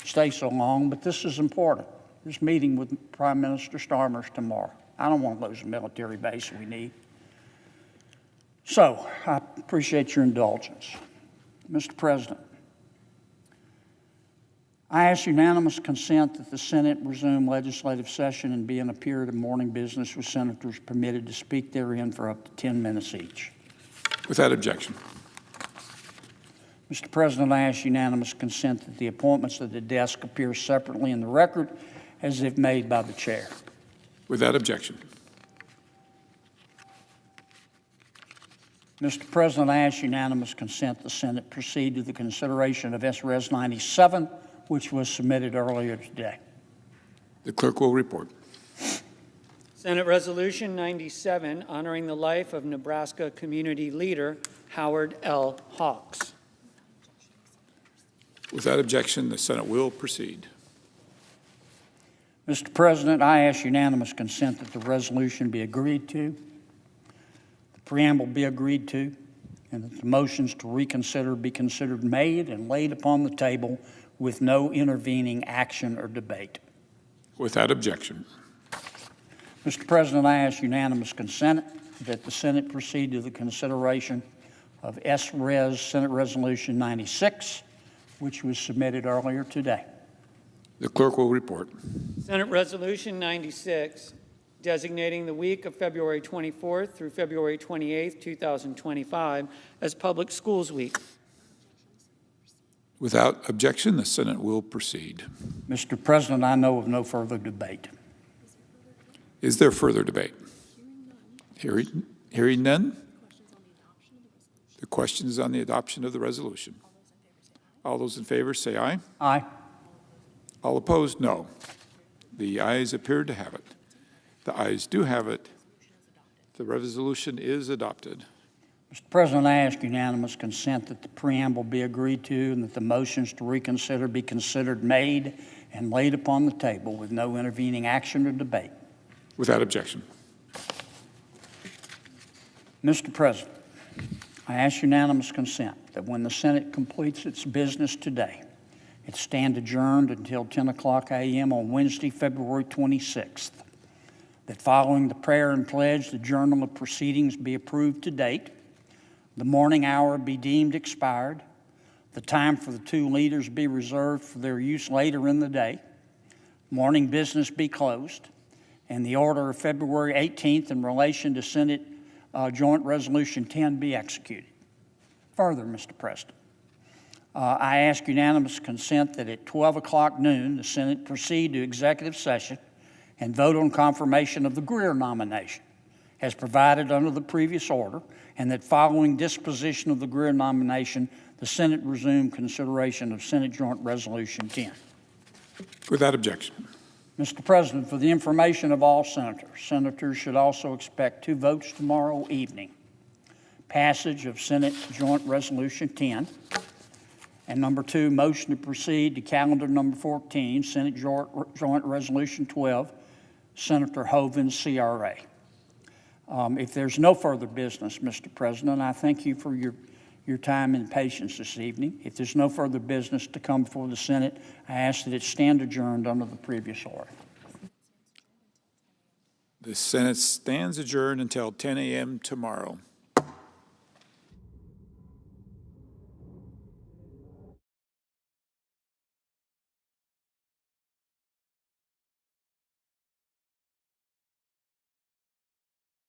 stay so long, but this is important. This meeting with Prime Minister Starmer is tomorrow. I don't want to lose a military base we need. So, I appreciate your indulgence. Mr. President, I ask unanimous consent that the Senate resume legislative session and be in a period of morning business with senators permitted to speak therein for up to 10 minutes each. Without objection. Mr. President, I ask unanimous consent that the appointments of the desk appear separately in the record as if made by the chair. Without objection. Mr. President, I ask unanimous consent the Senate proceed to the consideration of S-Res 97, which was submitted earlier today. The clerk will report. Senate Resolution 97, honoring the life of Nebraska community leader Howard L. Hawks. Without objection, the Senate will proceed. Mr. President, I ask unanimous consent that the resolution be agreed to, the preamble be agreed to, and that the motions to reconsider be considered made and laid upon the table with no intervening action or debate. Without objection. Mr. President, I ask unanimous consent that the Senate proceed to the consideration of S-Res Senate Resolution 96, which was submitted earlier today. The clerk will report. Senate Resolution 96, designating the week of February 24th through February 28th, 2025 as Public Schools Week. Without objection, the Senate will proceed. Mr. President, I know of no further debate. Is there further debate? Hearing none. The question is on the adoption of the resolution. All those in favor say aye. Aye. All opposed, no. The ayes appear to have it. The ayes do have it. The resolution is adopted. Mr. President, I ask unanimous consent that the preamble be agreed to and that the motions to reconsider be considered made and laid upon the table with no intervening action or debate. Without objection. Mr. President, I ask unanimous consent that when the Senate completes its business today, it stand adjourned until 10 o'clock a.m. on Wednesday, February 26th, that following the prayer and pledge, the journal of proceedings be approved to date, the morning hour be deemed expired, The time for the two leaders be reserved for their use later in the day. Morning business be closed. And the order of February 18th in relation to Senate Joint Resolution 10 be executed. Further, Mr. President, I ask unanimous consent that at 12 o'clock noon, the Senate proceed to executive session and vote on confirmation of the Greer nomination as provided under the previous order, and that following disposition of the Greer nomination, the Senate resume consideration of Senate Joint Resolution 10. Without objection. Mr. President, for the information of all senators should also expect 2 votes tomorrow evening. Passage of Senate Joint Resolution 10. And number 2, motion to proceed to calendar number 14, Senate Joint Resolution 12, Senator Hovind's CRA. If there's no further business, Mr. President, I thank you for your time and patience this evening. If there's no further business to come before the Senate, I ask that it stand adjourned under the previous order. The Senate stands adjourned until 10 a.m. tomorrow.